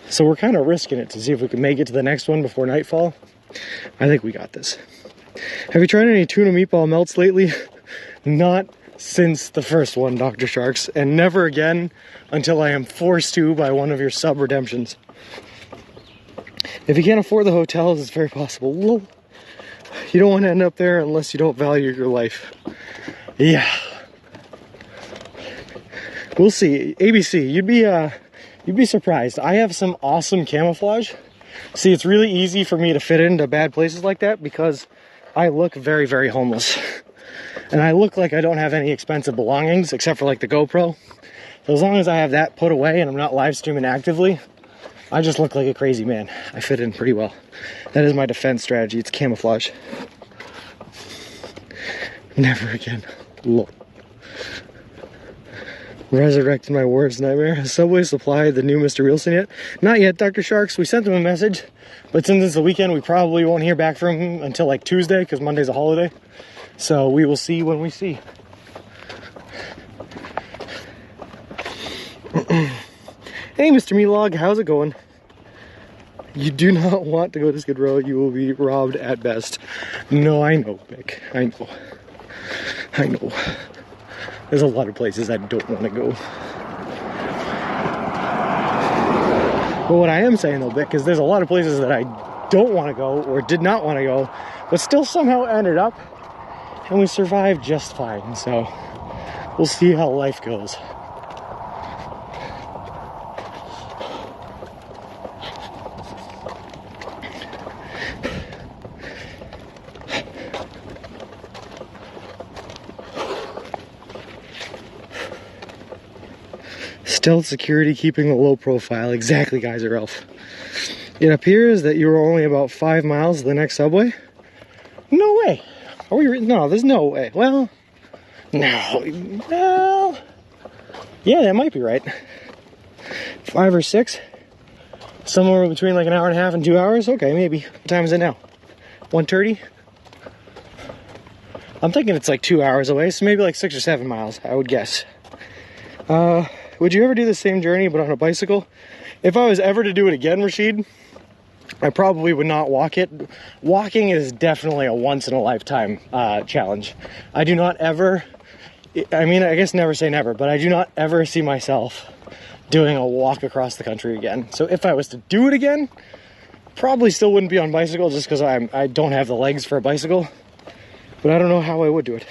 A: So we're kind of risking it to see if we can make it to the next one before nightfall. I think we got this. Have you tried any tuna meatball melts lately? Not since the first one, Dr. Sharks, and never again until I am forced to by one of your sub redemptions. If you can't afford the hotels, it's very possible. Lol. You don't want to end up there unless you don't value your life. Yeah. We'll see. ABC, you'd be surprised. I have some awesome camouflage. See, it's really easy for me to fit into bad places like that because I look very, very homeless. And I look like I don't have any expensive belongings except for like the GoPro. So as long as I have that put away and I'm not live streaming actively, I just look like a crazy man. I fit in pretty well. That is my defense strategy. It's camouflage. Never again. Lol. Resurrected my worst nightmare. Has Subway supplied the new Mr. Reelson yet? Not yet, Dr. Sharks. We sent them a message, but since it's the weekend, we probably won't hear back from him until like Tuesday because Monday's a holiday. So we will see when we see. Hey, Mr. Meatlog, how's it going? You do not want to go to Skid Row. You will be robbed at best. No, I know, Vic. I know. I know. There's a lot of places I don't want to go. But what I am saying, though, Vic, is there's a lot of places that I don't want to go or did not want to go, but still somehow ended up, and we survived just fine. So we'll see how life goes. Stealth security keeping a low profile. Exactly, Geyser Elf. It appears that you were only about 5 miles to the next Subway. No way. Are we? No, there's no way. Well, no. Well, yeah, that might be right. 5 or 6. Somewhere between like an hour and a half and 2 hours. Okay, maybe. What time is it now? 1:30. I'm thinking it's like 2 hours away, so maybe like 6 or 7 miles, I would guess. Would you ever do the same journey but on a bicycle? If I was ever to do it again, Rashid, I probably would not walk it. Walking is definitely a once-in-a-lifetime challenge. I do not ever, I mean, I guess never say never, but I do not ever see myself doing a walk across the country again. So if I was to do it again, probably still wouldn't be on bicycle just because I don't have the legs for a bicycle. But I don't know how I would do it.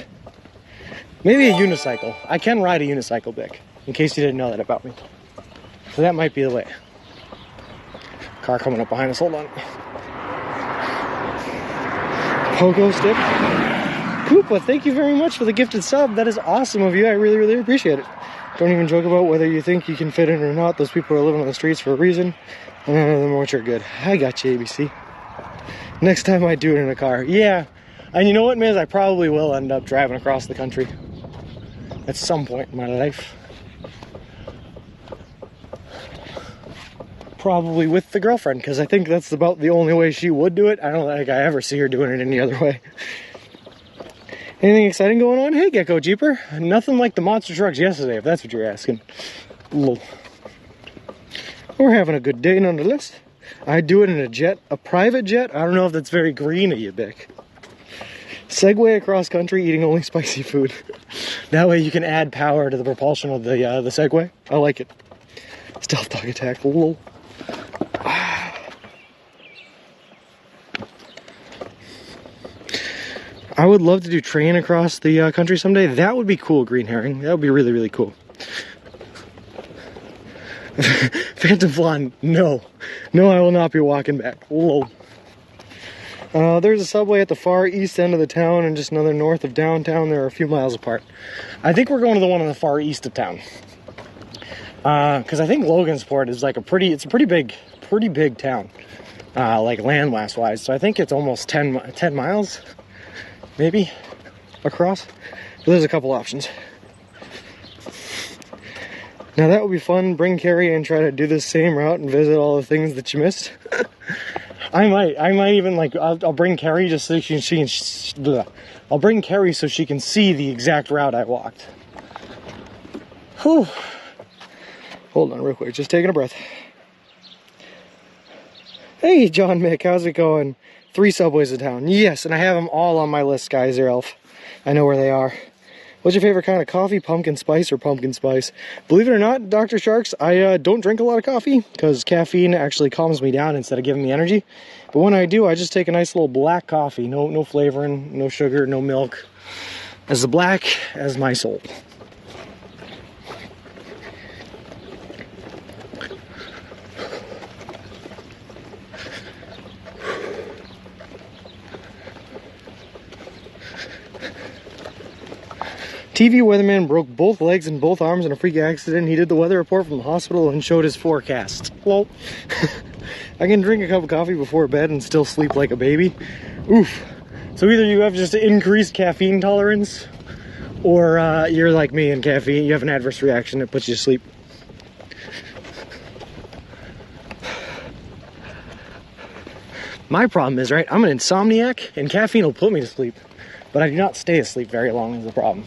A: Maybe a unicycle. I can ride a unicycle, Vic, in case you didn't know that about me. So that might be the way. Car coming up behind us, hold on. Pogo stick. Koopa, thank you very much for the gifted sub. That is awesome of you. I really, really appreciate it. Don't even joke about whether you think you can fit in or not. Those people are living on the streets for a reason. And none of them which are good. I got you, ABC. Next time I do it in a car. Yeah. And you know what, Miz? I probably will end up driving across the country at some point in my life. Probably with the girlfriend, because I think that's about the only way she would do it. I don't think I ever see her doing it any other way. Anything exciting going on? Hey, Gecko Jeeper. Nothing like the monster trucks yesterday, if that's what you're asking. Lol. We're having a good day nonetheless. I do it in a jet, a private jet. I don't know if that's very green of you, Bick. Segway across country, eating only spicy food. That way you can add power to the propulsion of the Segway. I like it. Stealth dog attack. Lol. I would love to do train across the country someday. That would be cool, Green Herring. That would be really, really cool. Phantom Flan, no. No, I will not be walking back. Whoa. There's a subway at the far east end of the town and just another north of downtown. They're a few miles apart. I think we're going to the one on the far east of town. Because I think Logansport is like it's a pretty big town. Like landmass wise. So I think it's almost 10 miles. Maybe across. But there's a couple options. Now that would be fun. Bring Carrie and try to do this same route and visit all the things that you missed. I might even like I'll bring Carrie just so I'll bring Carrie so she can see the exact route I walked. Whew. Hold on real quick, just taking a breath. Hey John Mick, how's it going? 3 subways in town. Yes, and I have them all on my list, Skyzer Elf. I know where they are. What's your favorite kind of coffee? Pumpkin spice or pumpkin spice? Believe it or not, Dr. Sharks, I don't drink a lot of coffee because caffeine actually calms me down instead of giving me energy. But when I do, I just take a nice little black coffee. No flavoring, no sugar, no milk. As black as my soul. TV weatherman broke both legs and both arms in a freak accident. He did the weather report from the hospital and showed his forecast. Well, I can drink a cup of coffee before bed and still sleep like a baby. Oof. So either you have just increased caffeine tolerance, or you're like me and caffeine, you have an adverse reaction that puts you to sleep. My problem is, right, I'm an insomniac and caffeine will put me to sleep, but I do not stay asleep very long is the problem.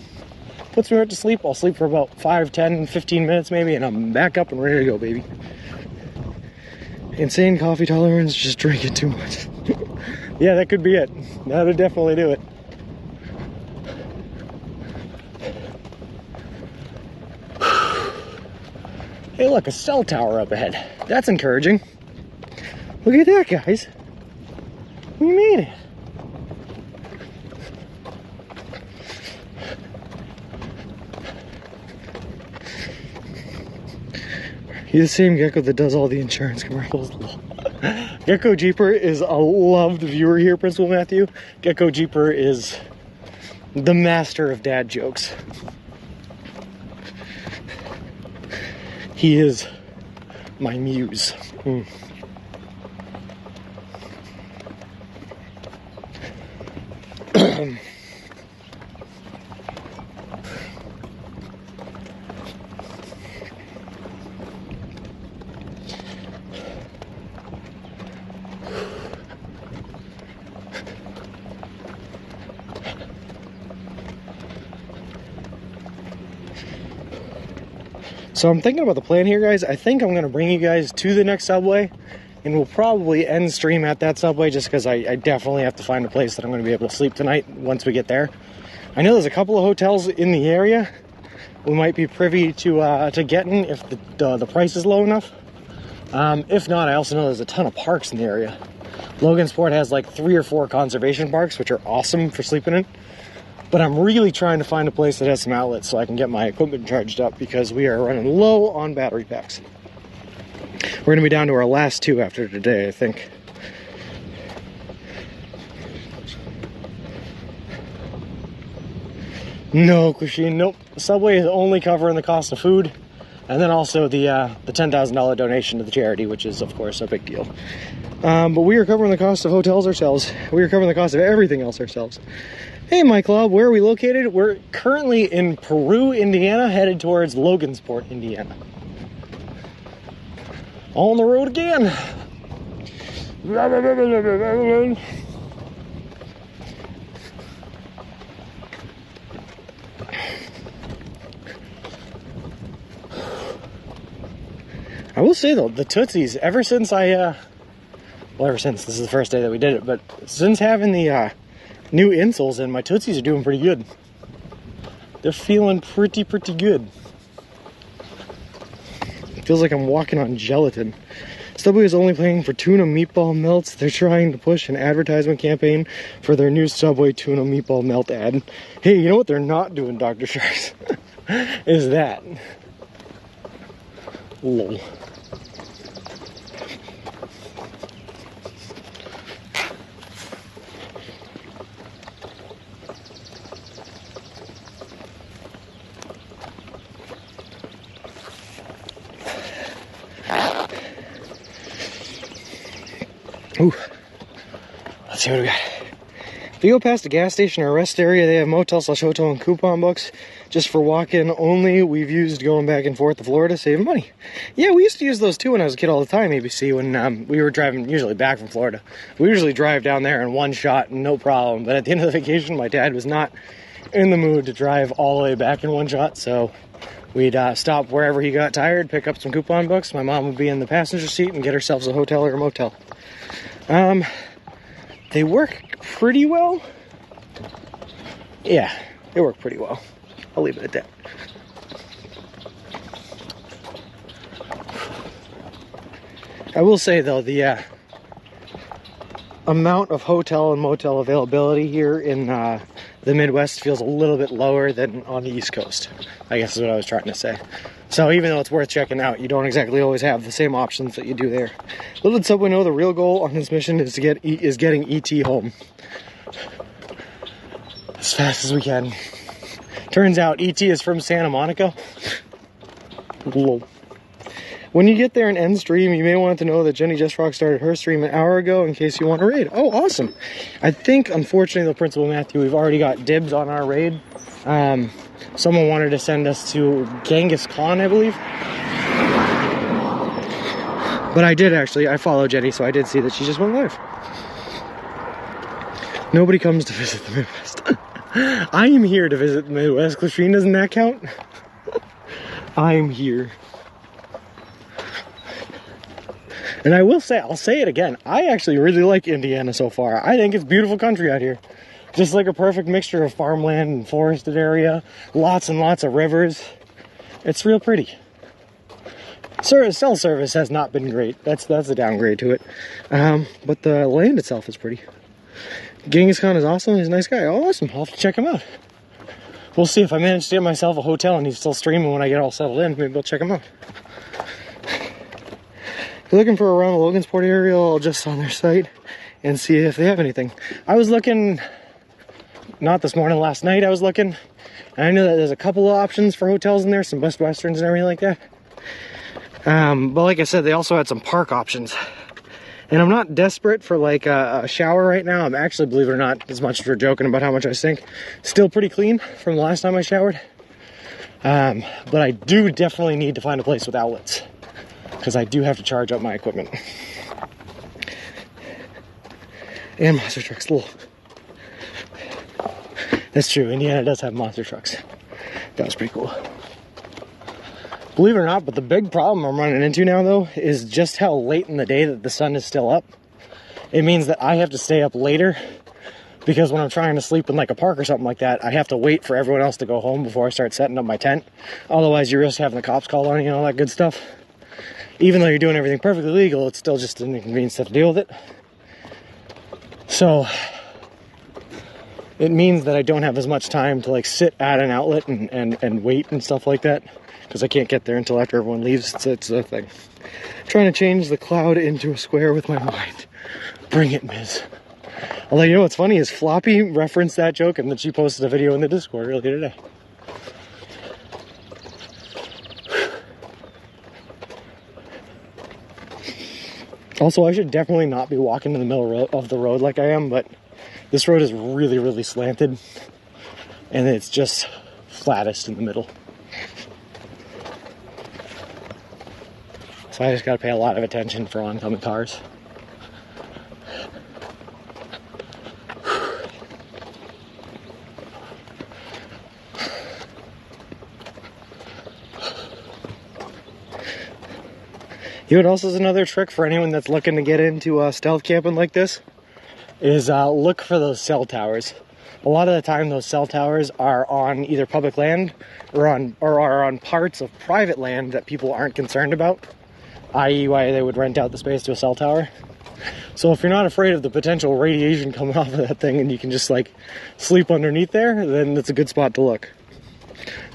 A: Puts me right to sleep, I'll sleep for about 5, 10, 15 minutes maybe, and I'm back up and ready to go, baby. Insane coffee tolerance, just drink it too much. Yeah, that could be it. That would definitely do it. Hey look, a cell tower up ahead. That's encouraging. Look at that, guys. We made it. He's the same Gecko that does all the insurance commercials. Gecko Jeeper is a loved viewer here, Principal Matthew. Gecko Jeeper is the master of dad jokes. He is my muse. So I'm thinking about the plan here, guys. I think I'm going to bring you guys to the next subway, and we'll probably end stream at that subway just because I definitely have to find a place that I'm going to be able to sleep tonight once we get there. I know there's a couple of hotels in the area we might be privy to getting if the price is low enough. If not, I also know there's a ton of parks in the area. Logansport has like 3 or 4 conservation parks, which are awesome for sleeping in. But I'm really trying to find a place that has some outlets so I can get my equipment charged up because we are running low on battery packs. We're going to be down to our last 2 after today, I think. No, Christine, nope. Subway is only covering the cost of food, and then also the $10,000 donation to the charity, which is, of course, a big deal. But we are covering the cost of hotels ourselves. We are covering the cost of everything else ourselves. Hey, my club, where are we located? We're currently in Peru, Indiana, headed towards Logansport, Indiana. On the road again. I will say though, the Tootsies, ever since this is the first day that we did it, but since having the new insoles in, my Tootsies are doing pretty good. They're feeling pretty good. It feels like I'm walking on gelatin. Subway is only paying for tuna meatball melts. They're trying to push an advertisement campaign for their new Subway tuna meatball melt ad. Hey, you know what they're not doing, Dr. Sharks? Is that. Lol. Ooh, let's see what we got. If you go past a gas station or a rest area, they have motel/hotel and coupon books. Just for walk-in only, we've used going back and forth to Florida, saving money. Yeah, we used to use those too when I was a kid all the time, ABC, when we were driving usually back from Florida. We usually drive down there in one shot, no problem. But at the end of the vacation, my dad was not in the mood to drive all the way back in one shot, so we'd stop wherever he got tired, pick up some coupon books. My mom would be in the passenger seat and get herself a hotel or a motel. They work pretty well. Yeah, they work pretty well. I'll leave it at that. I will say though, the amount of hotel and motel availability here in the Midwest feels a little bit lower than on the East Coast, I guess is what I was trying to say. So even though it's worth checking out, you don't exactly always have the same options that you do there. Little did Subway know the real goal on this mission is getting ET home as fast as we can. Turns out ET is from Santa Monica. Whoa. When you get there and end stream, you may want to know that Jenny Just Rock started her stream an hour ago in case you want to raid. Oh, awesome. I think, unfortunately, the Principal Matthew, we've already got dibs on our raid. Someone wanted to send us to Genghis Khan, I believe. But I did actually, I follow Jenny, so I did see that she just went live. Nobody comes to visit the Midwest. I am here to visit the Midwest. Clasheen, doesn't that count? I'm here. And I will say, I'll say it again, I actually really like Indiana so far. I think it's beautiful country out here. Just like a perfect mixture of farmland and forested area. Lots and lots of rivers. It's real pretty. Cell service has not been great. That's a downgrade to it. But the land itself is pretty. Genghis Khan is awesome. He's a nice guy. Oh, awesome. I'll have to check him out. We'll see if I manage to get myself a hotel and he's still streaming when I get all settled in. Maybe I'll check him out. If you're looking for around the Logansport area, I'll just on their site and see if they have anything. I was looking, not this morning, last night I was looking. And I know that there's a couple of options for hotels in there, some Best Westerns and everything like that. But like I said, they also had some park options. And I'm not desperate for like a shower right now. I'm actually, believe it or not, as much as we're joking about how much I stink, still pretty clean from the last time I showered. But I do definitely need to find a place with outlets, because I do have to charge up my equipment. And monster trucks, lol. That's true, Indiana does have monster trucks. That was pretty cool. Believe it or not, but the big problem I'm running into now, though, is just how late in the day that the sun is still up. It means that I have to stay up later, because when I'm trying to sleep in like a park or something like that, I have to wait for everyone else to go home before I start setting up my tent. Otherwise, you risk having the cops called on you and all that good stuff. Even though you're doing everything perfectly legal, it's still just an inconvenience to have to deal with it. So it means that I don't have as much time to like sit at an outlet and wait and stuff like that, because I can't get there until after everyone leaves. It's a thing. I'm trying to change the cloud into a square with my mind. Bring it, Miz. Although, you know what's funny is Floppy referenced that joke and then she posted a video in the Discord earlier today. Also, I should definitely not be walking in the middle of the road like I am, but this road is really, really slanted, and it's just flattest in the middle. So I just gotta pay a lot of attention for oncoming cars. You know what else is another trick for anyone that's looking to get into stealth camping like this? Is look for those cell towers. A lot of the time those cell towers are on either public land or are on parts of private land that people aren't concerned about, i.e. why they would rent out the space to a cell tower. So if you're not afraid of the potential radiation coming off of that thing and you can just like sleep underneath there, then it's a good spot to look.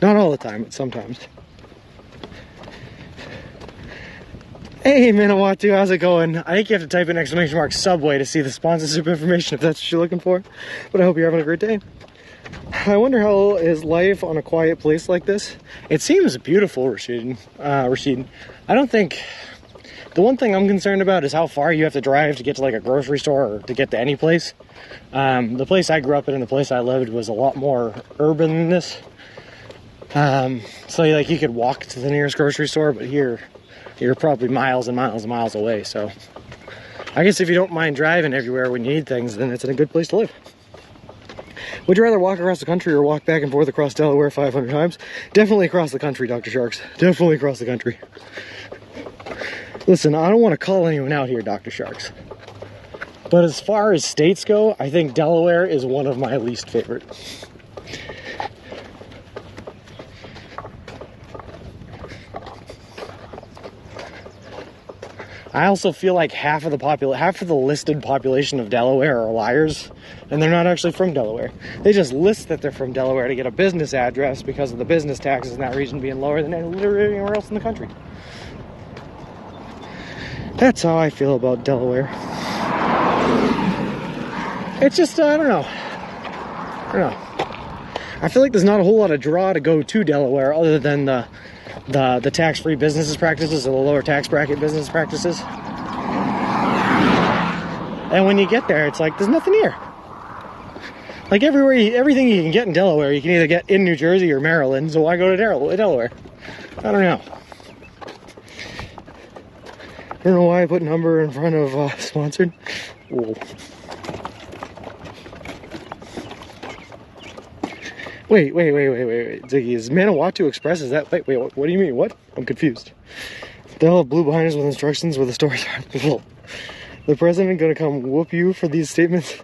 A: Not all the time, but sometimes. Hey Manawatu, how's it going? I think you have to type in exclamation mark Subway to see the sponsorship information if that's what you're looking for. But I hope you're having a great day. I wonder how is life on a quiet place like this? It seems beautiful, Rashid. I don't think... The one thing I'm concerned about is how far you have to drive to get to like a grocery store or to get to any place. The place I grew up in and the place I lived was a lot more urban than this. So like you could walk to the nearest grocery store, but here you're probably miles and miles and miles away. So I guess if you don't mind driving everywhere when you need things, then it's in a good place to live. Would you rather walk across the country or walk back and forth across Delaware 500 times? Definitely across the country, Dr. Sharks. Definitely across the country. Listen, I don't want to call anyone out here, Dr. Sharks. But as far as states go, I think Delaware is one of my least favorite. I also feel like half of the listed population of Delaware are liars, and they're not actually from Delaware. They just list that they're from Delaware to get a business address because of the business taxes in that region being lower than literally anywhere else in the country. That's how I feel about Delaware. It's just, I don't know. I feel like there's not a whole lot of draw to go to Delaware other than the tax-free businesses practices or the lower tax bracket business practices. And when you get there, it's like, there's nothing here. Like everything you can get in Delaware, you can either get in New Jersey or Maryland, so why go to Delaware? I don't know. I don't know why I put number in front of sponsored. Whoa. Wait. Ziggy, is Manawatu Express? Is that... Wait, what do you mean? What? I'm confused. They'll have blue binders with instructions where the stores are. The president gonna come whoop you for these statements?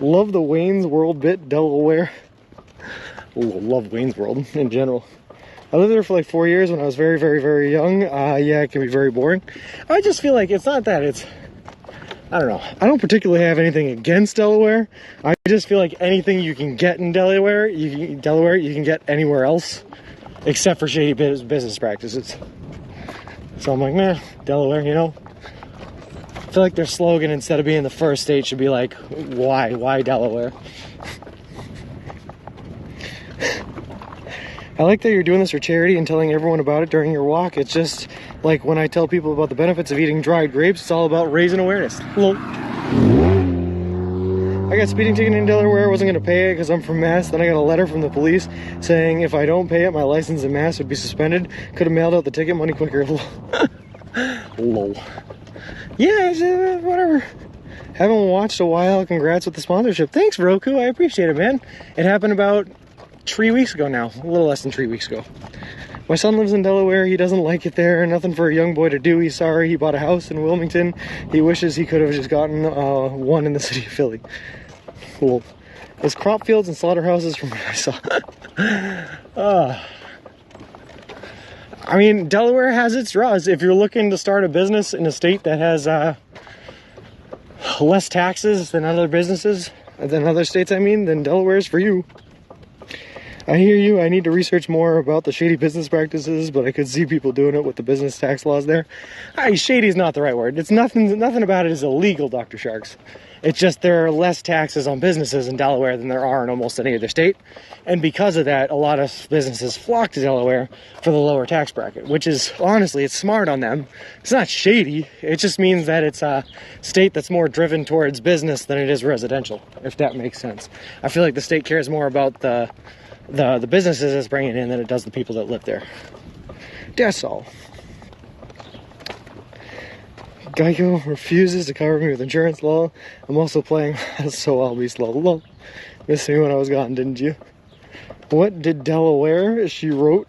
A: Love the Wayne's World bit, Delaware. Ooh, love Wayne's World in general. I lived there for like 4 years when I was very, very, very young. Yeah, it can be very boring. I just feel like it's not that, it's... I don't know. I don't particularly have anything against Delaware. I just feel like anything you can get in Delaware, you can get anywhere else, except for shady business practices. So I'm like, meh, Delaware, you know? I feel like their slogan, instead of being the first state, should be like, why Delaware? I like that you're doing this for charity and telling everyone about it during your walk. It's just like when I tell people about the benefits of eating dried grapes, it's all about raising awareness. Hello. I got a speeding ticket in Delaware. I wasn't going to pay it because I'm from Mass. Then I got a letter from the police saying if I don't pay it, my license in Mass would be suspended. Could have mailed out the ticket money quicker. Lol. Yeah, whatever. Haven't watched a while. Congrats with the sponsorship. Thanks, Roku. I appreciate it, man. It happened about 3 weeks ago now. A little less than 3 weeks ago. My son lives in Delaware. He doesn't like it there. Nothing for a young boy to do. He's sorry. He bought a house in Wilmington. He wishes he could have just gotten one in the city of Philly. Cool. There's crop fields and slaughterhouses from what I saw. I mean, Delaware has its draws. If you're looking to start a business in a state that has less taxes than other businesses, than other states, I mean, then Delaware's for you. I hear you. I need to research more about the shady business practices, but I could see people doing it with the business tax laws there. Shady is not the right word. It's nothing about it is illegal, Dr. Sharks. It's just there are less taxes on businesses in Delaware than there are in almost any other state. And because of that, a lot of businesses flock to Delaware for the lower tax bracket, which is, honestly, it's smart on them. It's not shady. It just means that it's a state that's more driven towards business than it is residential, if that makes sense. I feel like the state cares more about the businesses it's bringing in than it does the people that live there. That's all. Geico refuses to cover me with insurance law. I'm also playing So I'll Be Slow. Lol. Missed me when I was gone, didn't you? What did Delaware? She wrote,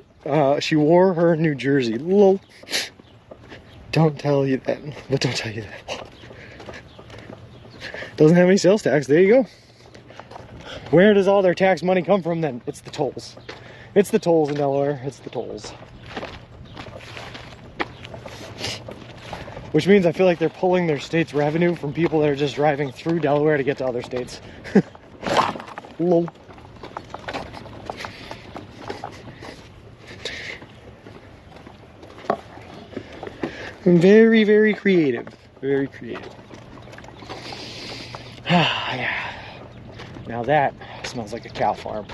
A: she wore her New Jersey. Lol. Don't tell you that, but don't tell you that. Doesn't have any sales tax. There you go. Where does all their tax money come from then? It's the tolls. It's the tolls in Delaware. It's the tolls. Which means I feel like they're pulling their state's revenue from people that are just driving through Delaware to get to other states. Lol. Very, very creative. Very creative. Yeah. Now that smells like a cow farm.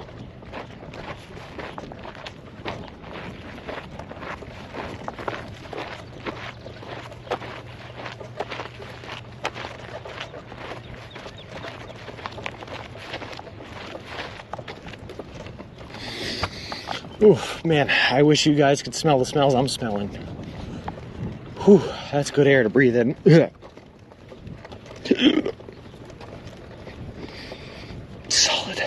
A: Oof, man, I wish you guys could smell the smells I'm smelling. Whew, that's good air to breathe in. Solid.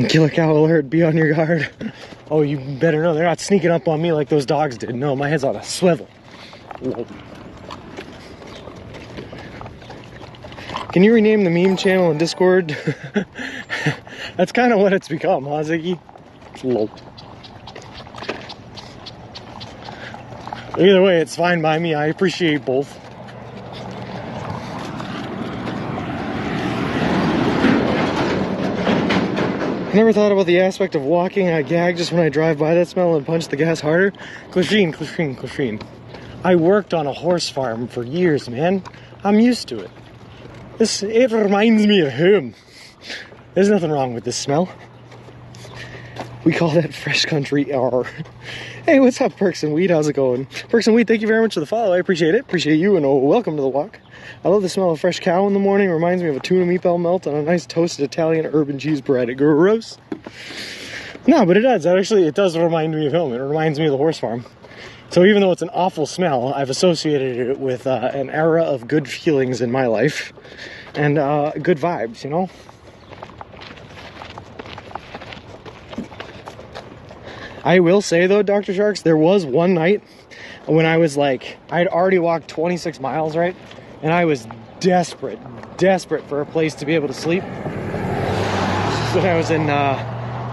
A: Killer cow alert, be on your guard. Oh, you better know they're not sneaking up on me like those dogs did. No, my head's on a swivel. Whoa. Can you rename the meme channel in Discord? That's kind of what it's become, huh, Ziggy? Lol. Either way, it's fine by me. I appreciate both. I never thought about the aspect of walking. I gag just when I drive by that smell and punch the gas harder. Clean, clean, clean. I worked on a horse farm for years, man. I'm used to it. It reminds me of home. There's nothing wrong with this smell. We call that fresh country air. Hey, what's up, Perks and Weed? How's it going? Perks and Weed, thank you very much for the follow. I appreciate it. Appreciate you, and welcome to the walk. I love the smell of fresh cow in the morning. It reminds me of a tuna meatball melt on a nice toasted Italian urban cheese bread. Gross. No, but it does. It does remind me of home. It reminds me of the horse farm. So even though it's an awful smell, I've associated it with an era of good feelings in my life and good vibes, you know? I will say though, Dr. Sharks, there was one night when I was like, I'd already walked 26 miles, right? And I was desperate for a place to be able to sleep. When I was in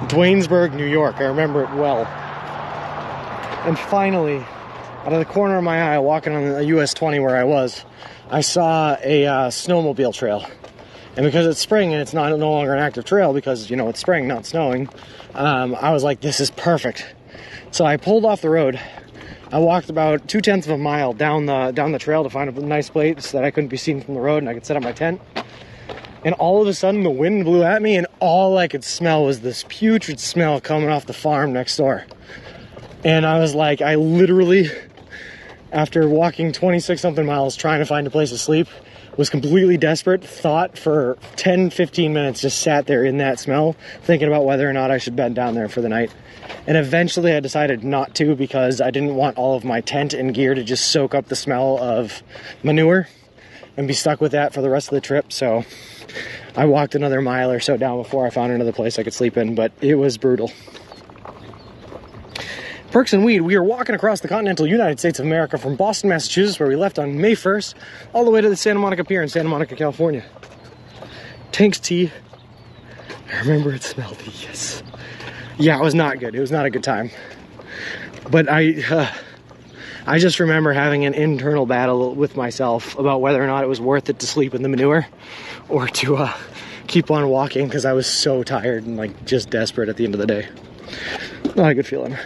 A: Dwaynesburg, New York. I remember it well. And finally, out of the corner of my eye, walking on the US 20 where I was, I saw a snowmobile trail. And because it's spring and it's no longer an active trail because, you know, it's spring, not snowing, I was like, this is perfect. So I pulled off the road. I walked about 0.2 of a mile down the trail to find a nice place that I couldn't be seen from the road and I could set up my tent. And all of a sudden the wind blew at me and all I could smell was this putrid smell coming off the farm next door. And I was like, I literally, after walking 26 something miles trying to find a place to sleep, was completely desperate, thought for 10-15 minutes, just sat there in that smell, thinking about whether or not I should bed down there for the night. And eventually I decided not to because I didn't want all of my tent and gear to just soak up the smell of manure and be stuck with that for the rest of the trip. So I walked another mile or so down before I found another place I could sleep in, but it was brutal. Perks and Weed, we are walking across the continental United States of America from Boston, Massachusetts, where we left on May 1st, all the way to the Santa Monica Pier in Santa Monica, California. Tank's tea. I remember it smelled, yes. Yeah, it was not good. It was not a good time. But I I just remember having an internal battle with myself about whether or not it was worth it to sleep in the manure or to keep on walking, because I was so tired and like just desperate at the end of the day. Not a good feeling.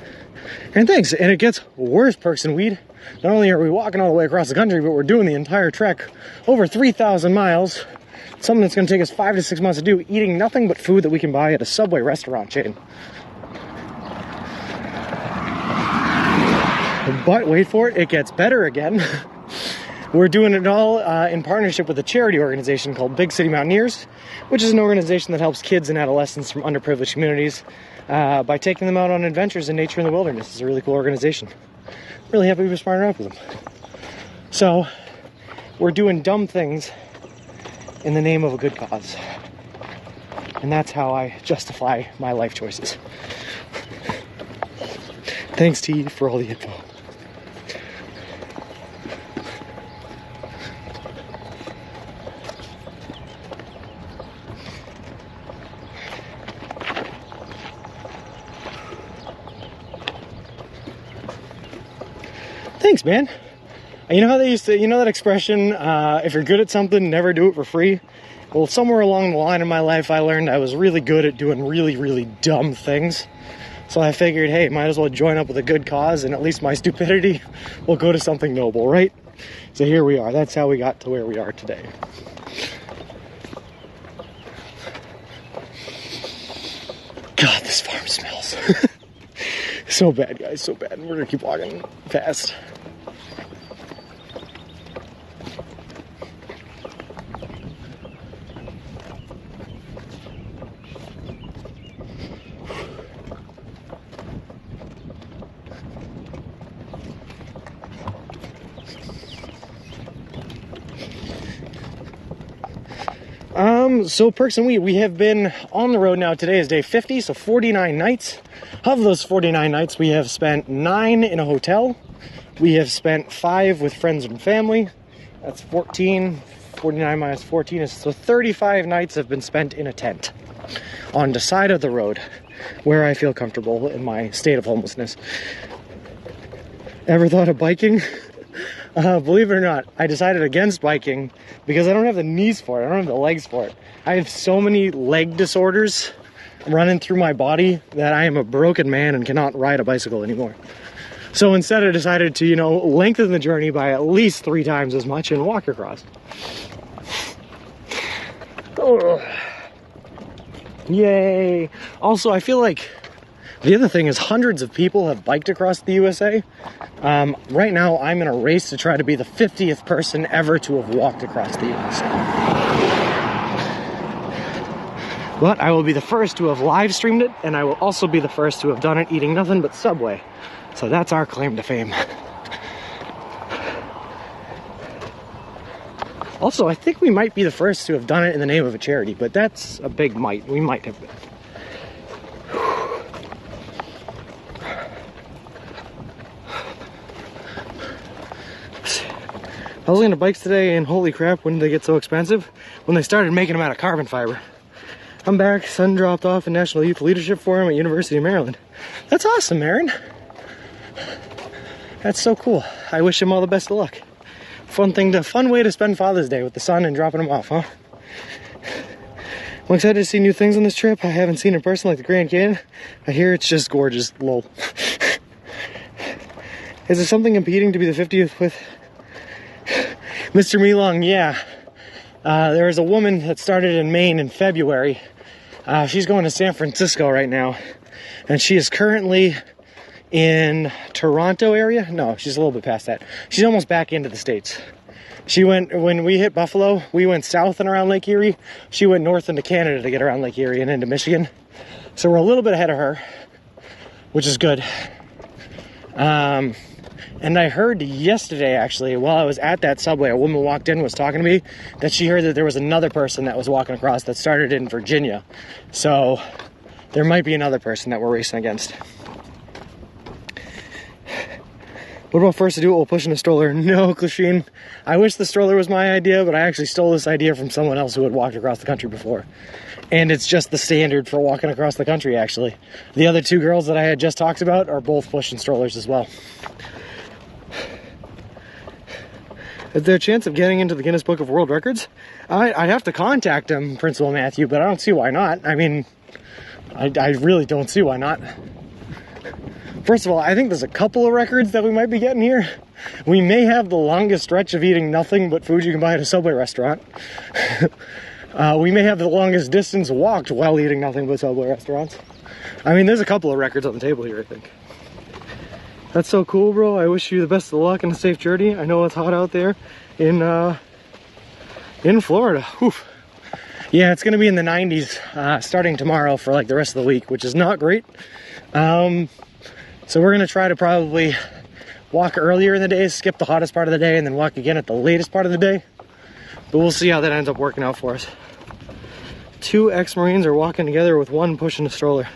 A: And thanks, and it gets worse, Perks and Weed. Not only are we walking all the way across the country, but we're doing the entire trek, over 3,000 miles, something that's going to take us 5 to 6 months to do, eating nothing but food that we can buy at a Subway restaurant chain. But wait for it, it gets better again. We're doing it all in partnership with a charity organization called Big City Mountaineers, which is an organization that helps kids and adolescents from underprivileged communities by taking them out on adventures in nature and the wilderness. It's a really cool organization. Really happy we've partnered up with them. So we're doing dumb things in the name of a good cause. And that's how I justify my life choices. Thanks, T, for all the info. Thanks, man. You know how they used to, you know that expression, if you're good at something, never do it for free? Well, somewhere along the line in my life, I learned I was really good at doing really, really dumb things. So I figured, hey, might as well join up with a good cause, and at least my stupidity will go to something noble, right? So here we are. That's how we got to where we are today. God, this farm smells. So bad, guys, so bad. We're gonna keep walking fast. So Perks and we have been on the road now. Today is day 50, so 49 nights. Of those 49 nights, we have spent 9 in a hotel. We have spent 5 with friends and family. That's 14. 49 minus 14 is, so 35 nights have been spent in a tent on the side of the road where I feel comfortable in my state of homelessness. Ever thought of biking? Believe it or not, I decided against biking because I don't have the knees for it. I don't have the legs for it. I have so many leg disorders running through my body that I am a broken man and cannot ride a bicycle anymore. So instead I decided to, lengthen the journey by at least 3 times as much and walk across. Oh. Yay. Also, I feel like the other thing is hundreds of people have biked across the USA. Right now, I'm in a race to try to be the 50th person ever to have walked across the USA. But I will be the first to have live streamed it, and I will also be the first to have done it eating nothing but Subway. So that's our claim to fame. Also, I think we might be the first to have done it in the name of a charity, but that's a big might. We might have been. I was looking at bikes today, and holy crap, when did they get so expensive? When they started making them out of carbon fiber. I'm back, son dropped off in National Youth Leadership Forum at University of Maryland. That's awesome, Aaron. That's so cool. I wish him all the best of luck. Fun way to spend Father's Day with the son and dropping him off, huh? I'm excited to see new things on this trip. I haven't seen in person like the Grand Canyon. I hear it's just gorgeous, lol. Is there something competing to be the 50th with Mr. Melong? Yeah. There was a woman that started in Maine in February. She's going to San Francisco right now. And she is currently in Toronto area. No, she's a little bit past that. She's almost back into the States. She went, when we hit Buffalo, we went south and around Lake Erie. She went north into Canada to get around Lake Erie and into Michigan. So we're a little bit ahead of her, which is good. And I heard yesterday, actually, while I was at that Subway, a woman walked in, was talking to me, that she heard that there was another person that was walking across that started in Virginia. So there might be another person that we're racing against. What about first to do it while pushing a stroller? No, Clasheen. I wish the stroller was my idea, but I actually stole this idea from someone else who had walked across the country before. And it's just the standard for walking across the country, actually. The other 2 girls that I had just talked about are both pushing strollers as well. Is there a chance of getting into the Guinness Book of World Records? I'd have to contact him, Principal Matthew, but I don't see why not. I mean, I really don't see why not. First of all, I think there's a couple of records that we might be getting here. We may have the longest stretch of eating nothing but food you can buy at a Subway restaurant. We may have the longest distance walked while eating nothing but Subway restaurants. I mean, there's a couple of records on the table here, I think. That's so cool, bro. I wish you the best of luck and a safe journey. I know it's hot out there in Florida. Oof. Yeah, it's gonna be in the 90s starting tomorrow for like the rest of the week, which is not great. So we're gonna try to probably walk earlier in the day, skip the hottest part of the day, and then walk again at the latest part of the day. But we'll see how that ends up working out for us. 2 ex-Marines are walking together with one pushing a stroller.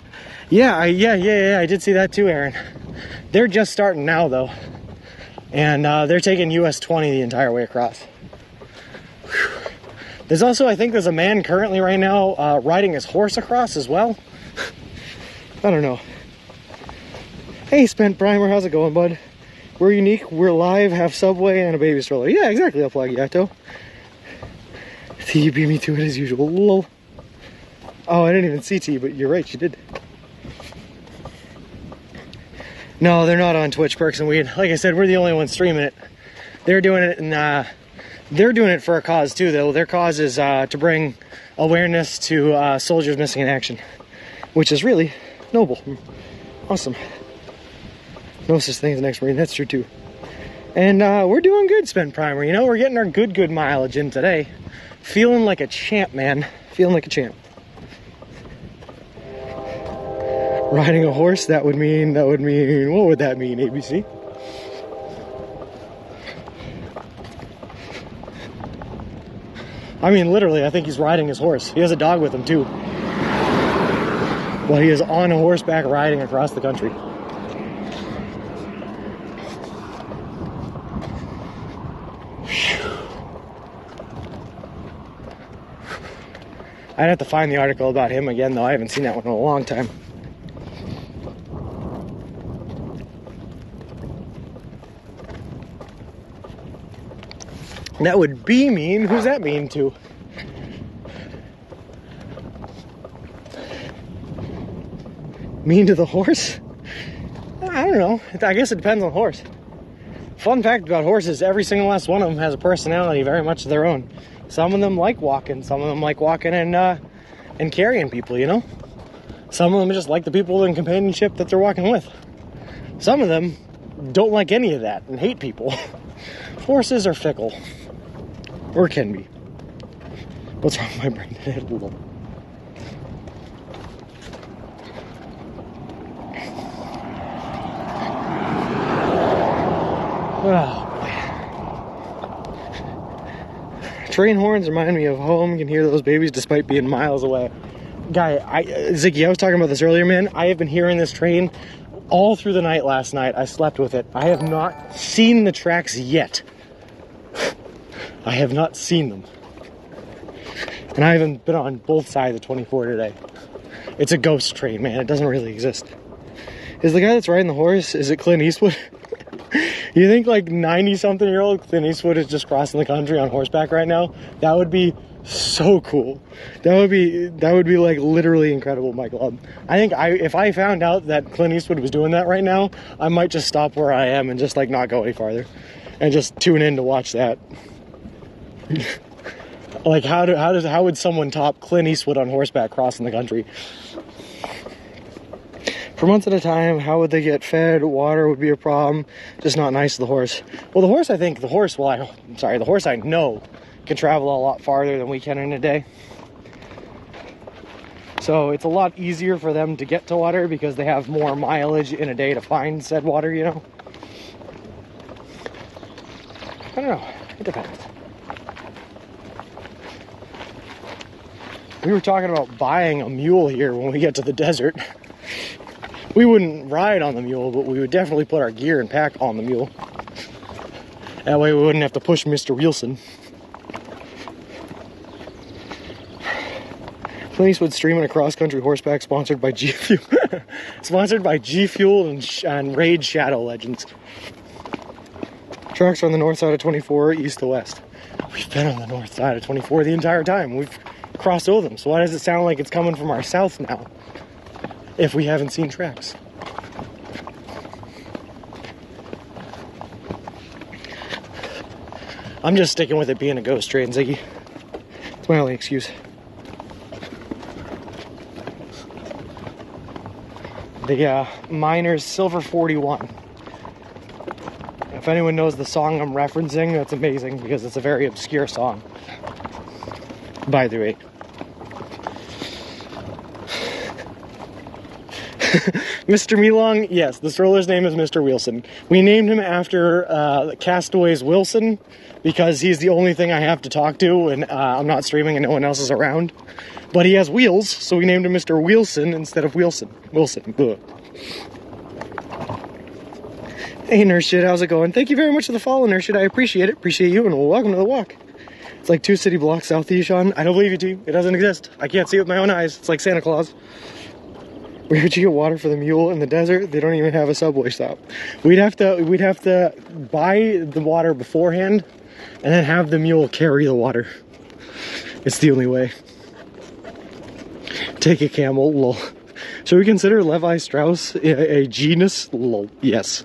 A: Yeah, I did see that too, Aaron. They're just starting now, though. And they're taking US 20 the entire way across. Whew. There's also, I think there's a man currently right now riding his horse across as well. I don't know. Hey, Spent Primer, how's it going, bud? We're unique, we're live, have Subway, and a baby stroller. Yeah, exactly, El Plagiato. T beat me to it as usual. Lol. Oh, I didn't even see T, but you're right, she did. No, they're not on Twitch, Perks and Weed. Like I said, we're the only ones streaming it. They're doing it, and they're doing it for a cause too, though. Their cause is to bring awareness to soldiers missing in action, which is really noble. Awesome. No such thing as an ex-Marine, that's true too. And we're doing good, Spent Primer. You know, we're getting our good mileage in today. Feeling like a champ, man. Feeling like a champ. Riding a horse, that would mean, what would that mean, ABC? I mean, literally, I think he's riding his horse. He has a dog with him, too. Well, he is on a horseback riding across the country. I'd have to find the article about him again, though. I haven't seen that one in a long time. That would be mean. Who's that mean to? Mean to the horse? I don't know. I guess it depends on the horse. Fun fact about horses, every single last one of them has a personality very much of their own. Some of them like walking. Some of them like walking and carrying people, you know? Some of them just like the people and companionship that they're walking with. Some of them don't like any of that and hate people. Horses are fickle. Or can be. What's wrong with my brain today? Oh, train horns remind me of home. You can hear those babies despite being miles away. Guy, Ziggy, I was talking about this earlier, man. I have been hearing this train all through the night last night. I slept with it. I have not seen the tracks yet. I have not seen them. And I haven't been on both sides of 24 today. It's a ghost train, man. It doesn't really exist. Is the guy that's riding the horse, is it Clint Eastwood? You think like 90-something-year-old Clint Eastwood is just crossing the country on horseback right now? That would be so cool. That would be like literally incredible, my club. I think if I found out that Clint Eastwood was doing that right now, I might just stop where I am and just like not go any farther and just tune in to watch that. Like how would someone top Clint Eastwood on horseback crossing the country? For months at a time, how would they get fed? Water would be a problem. Just not nice to the horse. Well, the horse I know can travel a lot farther than we can in a day. So it's a lot easier for them to get to water because they have more mileage in a day to find said water, you know? I don't know. It depends. We were talking about buying a mule here when we get to the desert. We wouldn't ride on the mule, but we would definitely put our gear and pack on the mule. That way we wouldn't have to push Mr. Wilson. Clint Eastwood streaming a cross-country horseback sponsored by G Fuel. Sponsored by G Fuel and Raid Shadow Legends. Tracks are on the north side of 24, east to west. We've been on the north side of 24 the entire time. We've crossed over them. So why does it sound like it's coming from our south now if we haven't seen tracks? I'm just sticking with it being a ghost train, Ziggy. It's my only excuse. The Miners Silver 41. If anyone knows the song I'm referencing, that's amazing because it's a very obscure song. By the way. Mr. Melong, yes, the stroller's name is Mr. Wilson. We named him after the Castaways Wilson because he's the only thing I have to talk to and I'm not streaming and no one else is around. But he has wheels, so we named him Mr. Wilson instead of Wilson. Wilson. Ugh. Hey, Nurse Shit, how's it going? Thank you very much for the follow, Nurse Shit. I appreciate it. Appreciate you, and welcome to the walk. It's like 2 city blocks south of you, Sean. I don't believe you, T. It doesn't exist. I can't see it with my own eyes. It's like Santa Claus. Where would you get water for the mule in the desert? They don't even have a subway stop. We'd have to buy the water beforehand, and then have the mule carry the water. It's the only way. Take a camel, lol. Should we consider Levi Strauss a genus? Lol. Yes.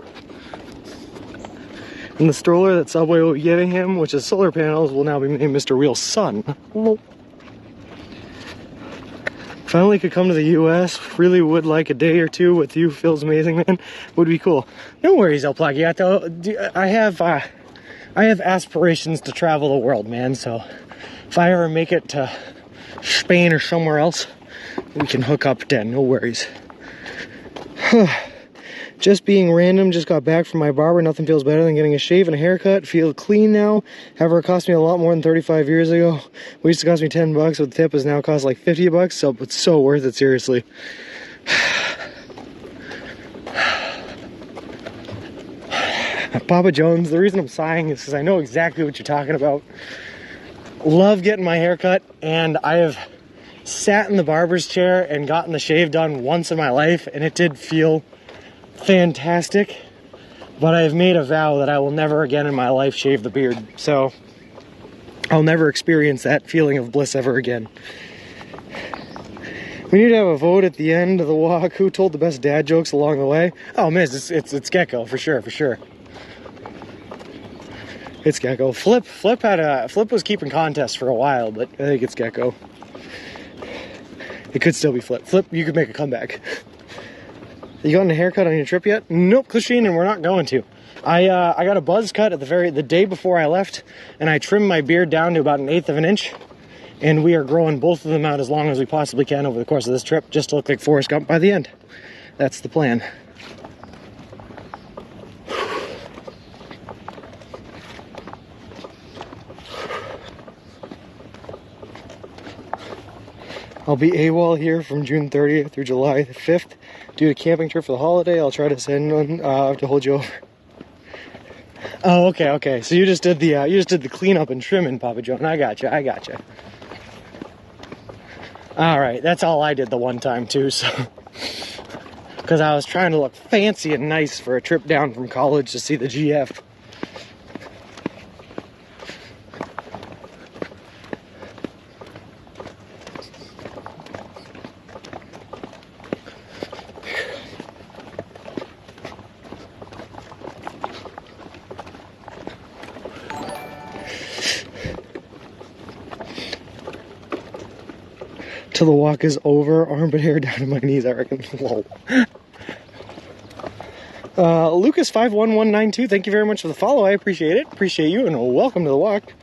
A: And the stroller that Subway will be giving him, which is solar panels, will now be named Mr. Wheel's son. Lol. Finally could come to the US. Really would like a day or two with you. Feels amazing, man. Would be cool. No worries, El Plagiato. I have aspirations to travel the world, man. So if I ever make it to Spain or somewhere else, we can hook up then. No worries. Just being random, just got back from my barber. Nothing feels better than getting a shave and a haircut. Feel clean now. However, it cost me a lot more than 35 years ago. It used to cost me 10 bucks, but the tip has now cost like 50 bucks, so it's so worth it, seriously. Papa Jones, the reason I'm sighing is because I know exactly what you're talking about. Love getting my hair cut, and I have sat in the barber's chair and gotten the shave done once in my life, and it did feel fantastic, but I've made a vow that I will never again in my life shave the beard, so I'll never experience that feeling of bliss ever again. We need to have a vote at the end of the walk. Who told the best dad jokes along the way? Oh, miss, it's Gecko for sure, for sure. It's Gecko. Flip was keeping contests for a while, but I think it's Gecko. It could still be Flip. Flip, you could make a comeback. You gotten a haircut on your trip yet? Nope, Christine, and we're not going to. I got a buzz cut at the day before I left, and I trimmed my beard down to about 1/8 of an inch, and we are growing both of them out as long as we possibly can over the course of this trip, just to look like Forrest Gump by the end. That's the plan. I'll be AWOL here from June 30th through July 5th. Due to camping trip for the holiday, I'll try to send one to hold you over. Oh, okay. So you just did the cleanup and trimming, Papa John. I gotcha. All right, that's all I did the one time too. So, because I was trying to look fancy and nice for a trip down from college to see the GF. Till the walk is over, armpit hair down to my knees, I reckon. Lol. Lucas51192, thank you very much for the follow. I appreciate it. Appreciate you, and welcome to the walk.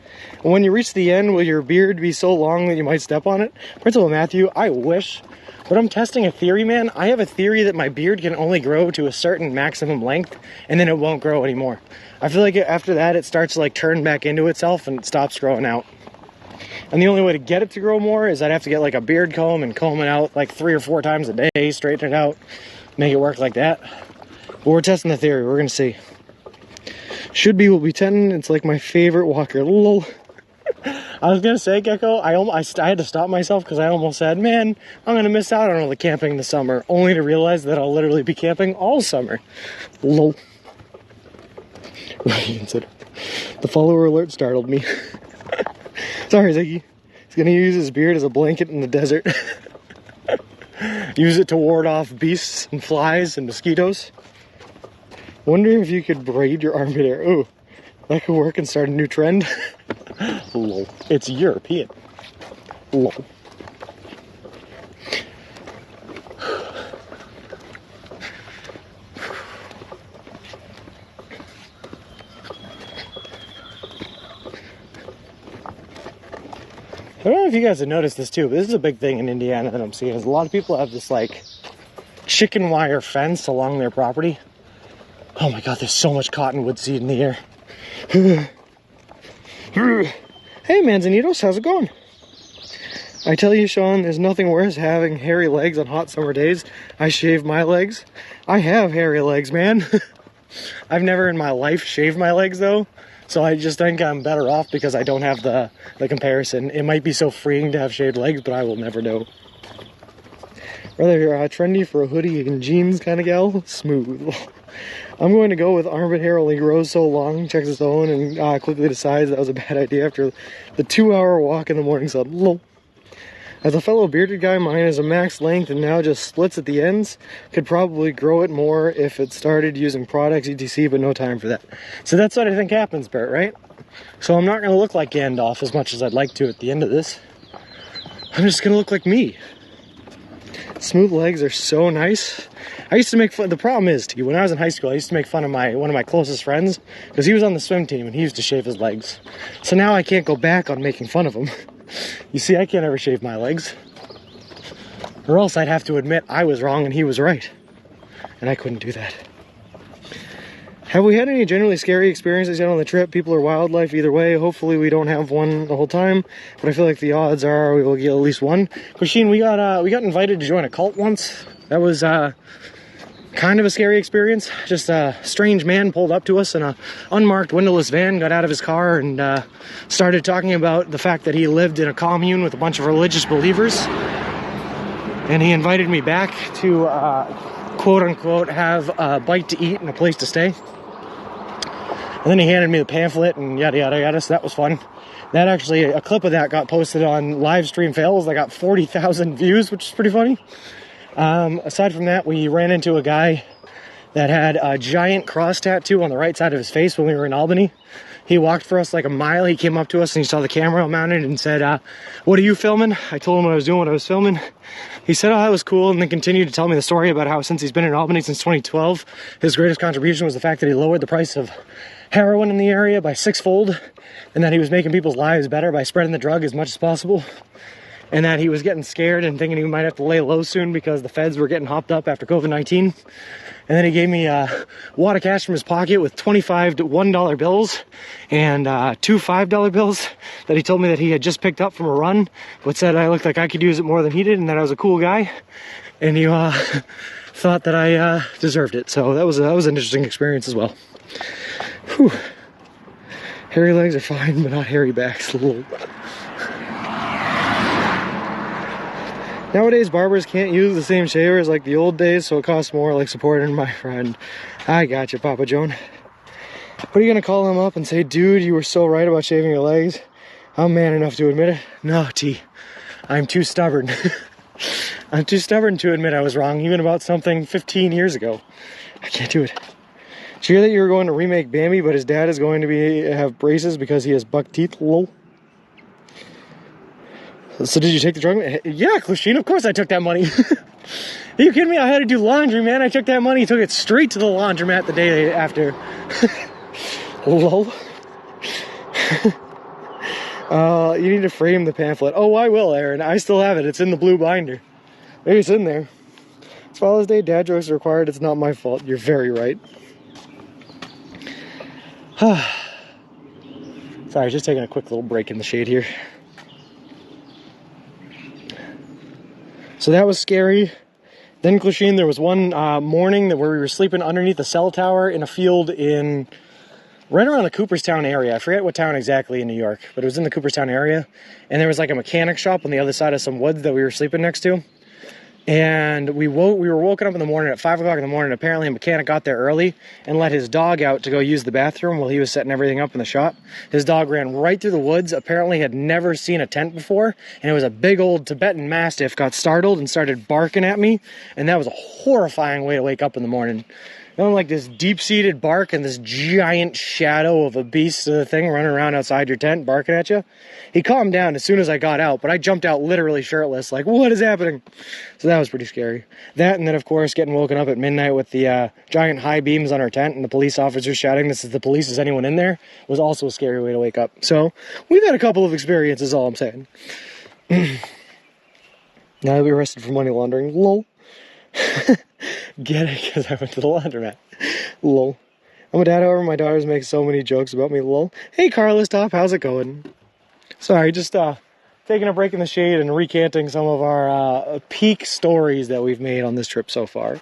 A: And when you reach the end, will your beard be so long that you might step on it? Principal Matthew, I wish. But I'm testing a theory, man. I have a theory that my beard can only grow to a certain maximum length, and then it won't grow anymore. I feel like after that, it starts to like turn back into itself, and it stops growing out. And the only way to get it to grow more is I'd have to get like a beard comb and comb it out like 3 or 4 times a day, straighten it out, make it work like that. But we're testing the theory. We're going to see. Should be will be 10. It's like my favorite walker. Lol. I was going to say, Gecko, I had to stop myself because I almost said, man, I'm going to miss out on all the camping this summer, only to realize that I'll literally be camping all summer. Lol. What do you consider? The follower alert startled me. Sorry, Ziggy. He's gonna use his beard as a blanket in the desert. Use it to ward off beasts and flies and mosquitoes. Wonder if you could braid your armpit hair. Ooh, that could work and start a new trend. Lol. It's European. Lol. I don't know if you guys have noticed this too, but this is a big thing in Indiana that I'm seeing. Is a lot of people have this like chicken wire fence along their property. Oh my god, there's so much cottonwood seed in the air. Hey Manzanitos, how's it going? I tell you, Sean, there's nothing worse having hairy legs on hot summer days. I shave my legs. I have hairy legs, man. I've never in my life shaved my legs though. So I just think I'm better off because I don't have the comparison. It might be so freeing to have shaved legs, but I will never know. Rather trendy for a hoodie and jeans kind of gal? Smooth. I'm going to go with armpit hair only grows so long, checks his own, and quickly decides that was a bad idea after the 2-hour walk in the morning sun. Lol. As a fellow bearded guy, mine is a max length and now just splits at the ends. Could probably grow it more if it started using products, etc., but no time for that. So that's what I think happens, Bert, right? So I'm not going to look like Gandalf as much as I'd like to at the end of this. I'm just going to look like me. Smooth legs are so nice. I used to make fun. The problem is, when I was in high school, I used to make fun of one of my closest friends because he was on the swim team and he used to shave his legs. So now I can't go back on making fun of him. You see, I can't ever shave my legs. Or else I'd have to admit I was wrong and he was right. And I couldn't do that. Have we had any generally scary experiences yet on the trip? People or wildlife, either way. Hopefully we don't have one the whole time. But I feel like the odds are we will get at least one. Christine, we got invited to join a cult once. That was kind of a scary experience. Just a strange man pulled up to us in a unmarked windowless van, got out of his car and started talking about the fact that he lived in a commune with a bunch of religious believers. And he invited me back to quote unquote have a bite to eat and a place to stay. And then he handed me the pamphlet and yada yada yada, so that was fun. That actually, a clip of that got posted on Livestream Fails. I got 40,000 views, which is pretty funny. Aside from that, we ran into a guy that had a giant cross tattoo on the right side of his face when we were in Albany. He walked for us like a mile. He came up to us and he saw the camera mounted and said, what are you filming? I told him what I was doing, what I was filming. He said, oh, that was cool, and then continued to tell me the story about how since he's been in Albany since 2012, his greatest contribution was the fact that he lowered the price of heroin in the area by 6-fold, and that he was making people's lives better by spreading the drug as much as possible. And that he was getting scared and thinking he might have to lay low soon because the feds were getting hopped up after COVID-19. And then he gave me a wad of cash from his pocket with 25 $1 bills and 2 $5 bills that he told me that he had just picked up from a run, but said I looked like I could use it more than he did and that I was a cool guy. And he thought that I deserved it. So that was an interesting experience as well. Whew. Hairy legs are fine, but not hairy backs. Nowadays, barbers can't use the same shavers like the old days, so it costs more, like supporting my friend. I got you, Papa Joan. What are you gonna call him up and say, dude, you were so right about shaving your legs? I'm man enough to admit it. No, T. I'm too stubborn. I'm too stubborn to admit I was wrong, even about something 15 years ago. I can't do it. Did you hear that you were going to remake Bambi, but his dad is going to have braces because he has buck teeth? Lol. So did you take the drug? Yeah, Clushine, of course I took that money. Are you kidding me? I had to do laundry, man. I took that money, took it straight to the laundromat the day after. Lol. You need to frame the pamphlet. Oh, I will, Aaron. I still have it. It's in the blue binder. Maybe it's in there. It's Father's Day. Dad jokes are required. It's not my fault. You're very right. Sorry, just taking a quick little break in the shade here. So that was scary. Then, Clushine, there was one morning where we were sleeping underneath a cell tower in a field right around the Cooperstown area. I forget what town exactly in New York, but it was in the Cooperstown area. And there was like a mechanic shop on the other side of some woods that we were sleeping next to. And we were woken up in the morning at 5 o'clock in the morning. Apparently a mechanic got there early and let his dog out to go use the bathroom while he was setting everything up in the shop. His dog ran right through the woods, apparently had never seen a tent before, and it was a big old Tibetan Mastiff, got startled and started barking at me, and that was a horrifying way to wake up in the morning. Feeling like this deep-seated bark and this giant shadow of a beast of the thing running around outside your tent barking at you. He calmed down as soon as I got out, but I jumped out literally shirtless, like, what is happening? So that was pretty scary. That, and then, of course, getting woken up at midnight with the giant high beams on our tent and the police officers shouting, "This is the police, is anyone in there?" was also a scary way to wake up. So, we've had a couple of experiences, all I'm saying. Now that we arrested for money laundering, lol. Get it? Because I went to the laundromat. Lol. I'm a dad, however, my daughters make so many jokes about me. Lol. Hey, Carlos Top, how's it going? Sorry, just taking a break in the shade and recanting some of our peak stories that we've made on this trip so far.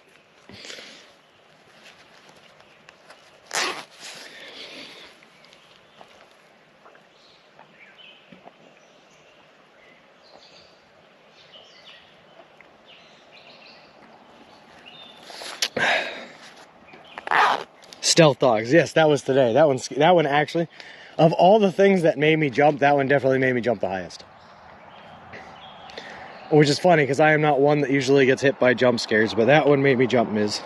A: Stealth dogs. Yes, that was today. That one actually, of all the things that made me jump, that one definitely made me jump the highest. Which is funny because I am not one that usually gets hit by jump scares, but that one made me jump, Miz.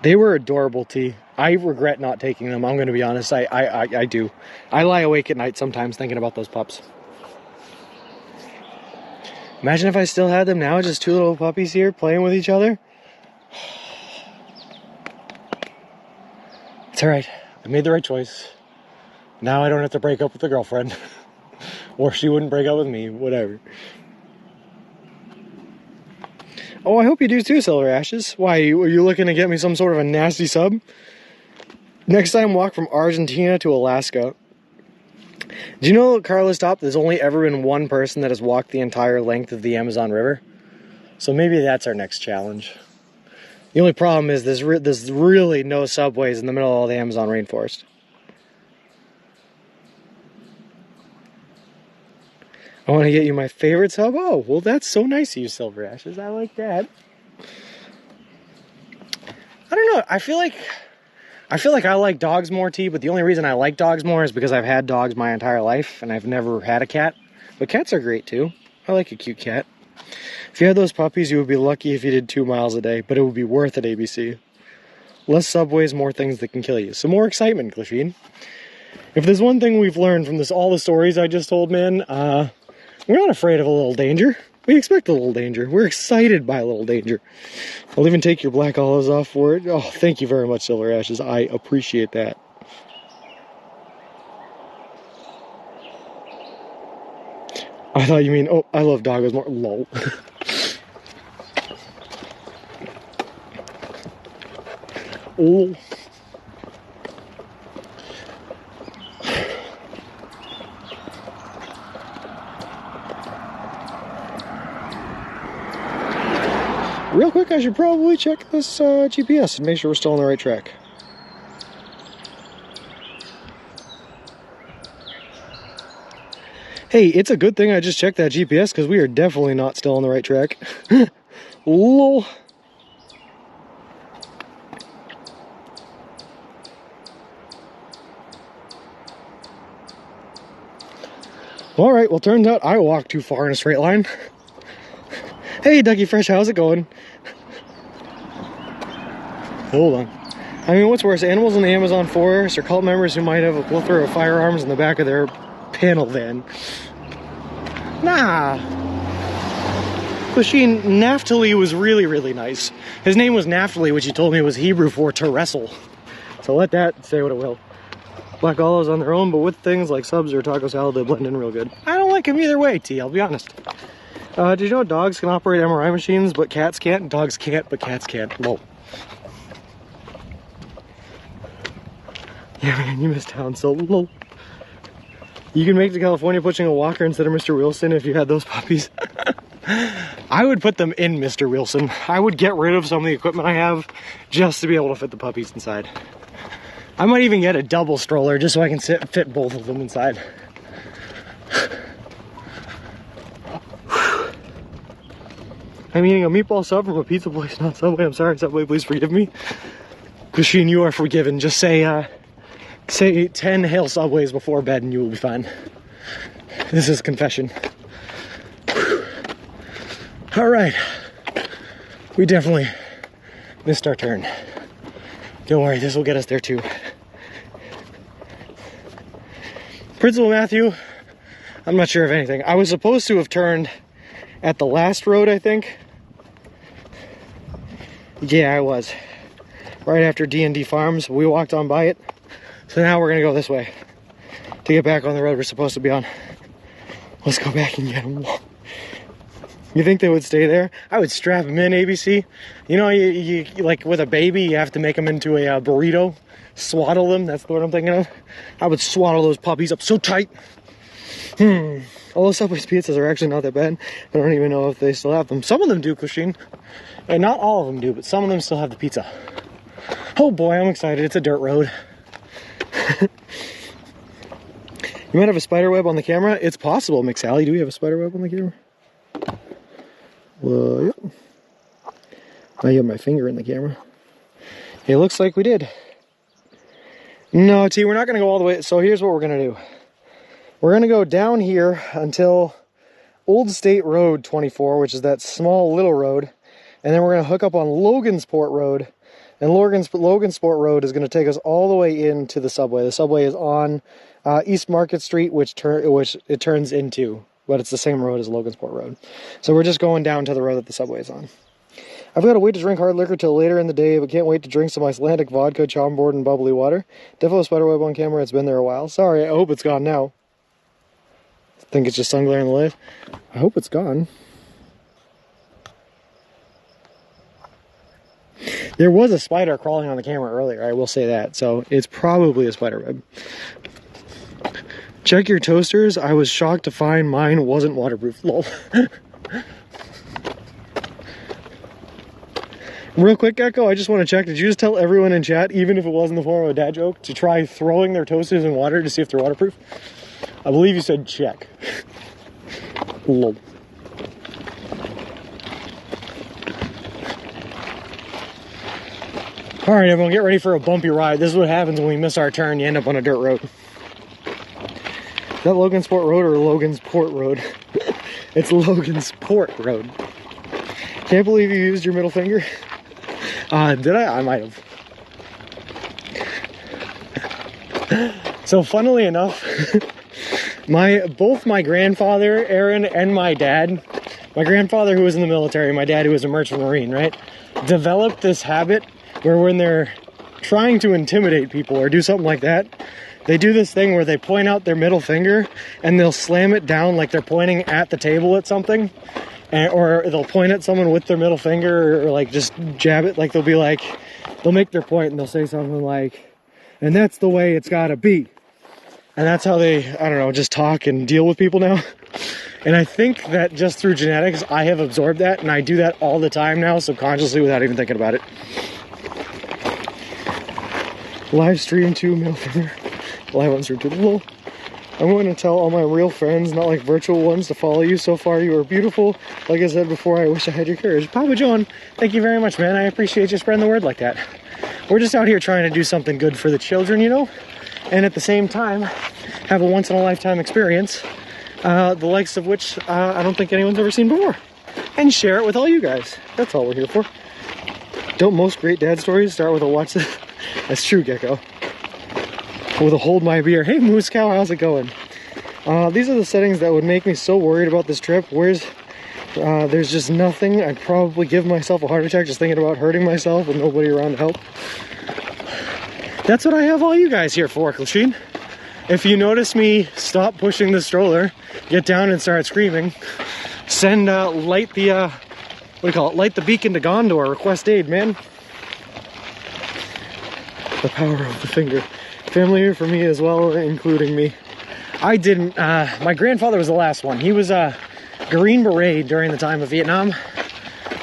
A: They were adorable, T. I regret not taking them. I'm going to be honest. I do. I lie awake at night sometimes thinking about those pups. Imagine if I still had them now, just two little puppies here playing with each other. It's all right. I made the right choice. Now I don't have to break up with a girlfriend. Or she wouldn't break up with me. Whatever. Oh, I hope you do too, Silver Ashes. Why, are you looking to get me some sort of a nasty sub? Next time, walk from Argentina to Alaska. Do you know, Carlos Top, there's only ever been one person that has walked the entire length of the Amazon River? So maybe that's our next challenge. The only problem is there's really no subways in the middle of the Amazon rainforest. I want to get you my favorite sub. Oh, well, that's so nice of you, Silver Ashes. I like that. I don't know. I feel like I like dogs more, T, but the only reason I like dogs more is because I've had dogs my entire life, and I've never had a cat. But cats are great, too. I like a cute cat. If you had those puppies, you would be lucky if you did 2 miles a day, but it would be worth it, ABC. Less subways, more things that can kill you. So more excitement, Glasheen. If there's one thing we've learned from all the stories I just told, man, we're not afraid of a little danger. We expect a little danger. We're excited by a little danger. I'll even take your black olives off for it. Oh, thank you very much, Silver Ashes. I appreciate that. I thought you mean, oh, I love doggos more. Lol. Oh. Real quick, I should probably check this GPS and make sure we're still on the right track. Hey, it's a good thing I just checked that GPS because we are definitely not still on the right track. Lol. Alright, well, turns out I walked too far in a straight line. Hey, Ducky Fresh, how's it going? Hold on. I mean, what's worse, animals in the Amazon forest or cult members who might have a plethora of firearms in the back of their panel van? Nah. Machine Naphtali was really, really nice. His name was Naphtali, which he told me was Hebrew for to wrestle. So let that say what it will. Black olives on their own, but with things like subs or taco salad, they blend in real good. I don't like them either way, T, I'll be honest. Did you know dogs can operate MRI machines, but cats can't? Dogs can't, but cats can't. Lol. Yeah, man, you missed town, so lol. You can make it to California pushing a walker instead of Mr. Wilson if you had those puppies. I would put them in, Mr. Wilson. I would get rid of some of the equipment I have just to be able to fit the puppies inside. I might even get a double stroller just so I can fit both of them inside. I'm eating a meatball sub from a pizza place, not Subway. I'm sorry, Subway, please forgive me. Christine, you are forgiven. Just say 10 hail Subways before bed and you will be fine. This is confession. All right. We definitely missed our turn. Don't worry, this will get us there too. Principal Matthew, I'm not sure of anything. I was supposed to have turned at the last road, I think. Yeah, I was. Right after D&D Farms, we walked on by it. So now we're gonna go this way to get back on the road we're supposed to be on. Let's go back and get them. You think they would stay there? I would strap them in, ABC. You know, you like with a baby, you have to make them into a burrito. Swaddle them, that's what I'm thinking of. I would swaddle those puppies up so tight. All those Subway's pizzas are actually not that bad. I don't even know if they still have them. Some of them do, Cushing. And not all of them do, but some of them still have the pizza. Oh boy, I'm excited. It's a dirt road. You might have a spider web on the camera. It's possible, McSally. Do we have a spider web on the camera? Well, yep. I have my finger in the camera. It looks like we did. No, T, we're not going to go all the way. So here's what we're going to do. We're going to go down here until Old State Road 24, which is that small little road. And then we're going to hook up on Logansport Road. And Logansport Road is going to take us all the way into the Subway. The Subway is on East Market Street, which it turns into. But it's the same road as Logansport Road. So we're just going down to the road that the Subway is on. I've got to wait to drink hard liquor till later in the day, but can't wait to drink some Icelandic vodka, chomboard, and bubbly water. Definitely a spiderweb on camera. It's been there a while. Sorry, I hope it's gone now. I think it's just sun glare in the light. I hope it's gone. There was a spider crawling on the camera earlier, I will say that. So it's probably a spiderweb. Check your toasters. I was shocked to find mine wasn't waterproof. Lol. Real quick, Gecko, I just want to check. Did you just tell everyone in chat, even if it wasn't the form of a dad joke, to try throwing their toasters in water to see if they're waterproof? I believe you said check. Lol. Alright, everyone, get ready for a bumpy ride. This is what happens when we miss our turn. You end up on a dirt road. Is that Logansport Road or Logansport Road? It's Logansport Road. Can't believe you used your middle finger. Did I? I might have. So funnily enough, both my grandfather, Aaron, and my dad, my grandfather who was in the military, my dad who was a merchant marine, right, developed this habit where when they're trying to intimidate people or do something like that, they do this thing where they point out their middle finger and they'll slam it down like they're pointing at the table at something. Or they'll point at someone with their middle finger or like just jab it. Like they'll make their point and they'll say something like, and that's the way it's gotta be. And that's how they, I don't know, just talk and deal with people now. And I think that just through genetics, I have absorbed that and I do that all the time now, subconsciously without even thinking about it. Live stream 2, middle finger. Live on stream 2, lol. I'm going to tell all my real friends, not like virtual ones, to follow you. So far, you are beautiful. Like I said before, I wish I had your courage. Papa John, thank you very much, man. I appreciate you spreading the word like that. We're just out here trying to do something good for the children, you know? And at the same time, have a once-in-a-lifetime experience, the likes of which I don't think anyone's ever seen before. And share it with all you guys. That's all we're here for. Don't most great dad stories start with a watch this? That's true, Gecko. With a hold my beer. Hey Moose Cow, how's it going? These are the settings that would make me so worried about this trip. There's just nothing. I'd probably give myself a heart attack just thinking about hurting myself with nobody around to help. That's what I have all you guys here for, Klasheen. If you notice me stop pushing the stroller, get down and start screaming, send light the light the beacon to Gondor, request aid, man. The power of the finger. Family here for me as well, including me. I didn't, my grandfather was the last one. He was Green Beret during the time of Vietnam.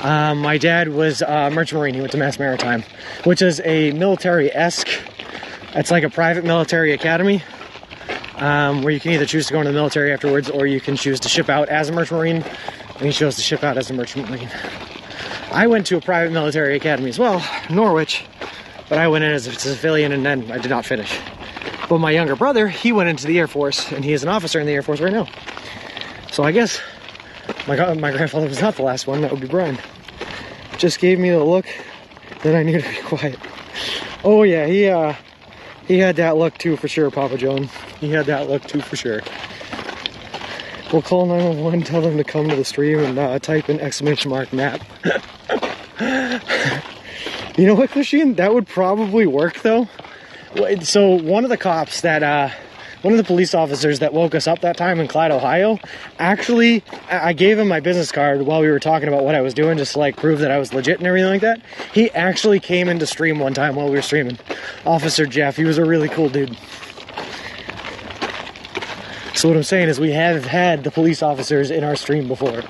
A: My dad was a merchant marine. He went to Mass Maritime, which is a military-esque, it's like a private military academy, where you can either choose to go into the military afterwards, or you can choose to ship out as a merchant marine, and he chose to ship out as a merchant marine. I went to a private military academy as well, Norwich, but I went in as a civilian and then I did not finish. But my younger brother, he went into the Air Force, and he is an officer in the Air Force right now. So I guess my grandfather was not the last one. That would be Brian. Just gave me the look, then I knew to be quiet. Oh yeah, he had that look too for sure, Papa John. He had that look too for sure. We'll call 911, tell them to come to the stream, and type in !map. You know what, Christine? That would probably work though. So one of the cops that, one of the police officers that woke us up that time in Clyde, Ohio, actually, I gave him my business card while we were talking about what I was doing, just to like prove that I was legit and everything like that. He actually came in to stream one time while we were streaming. Officer Jeff, he was a really cool dude. So what I'm saying is we have had the police officers in our stream before.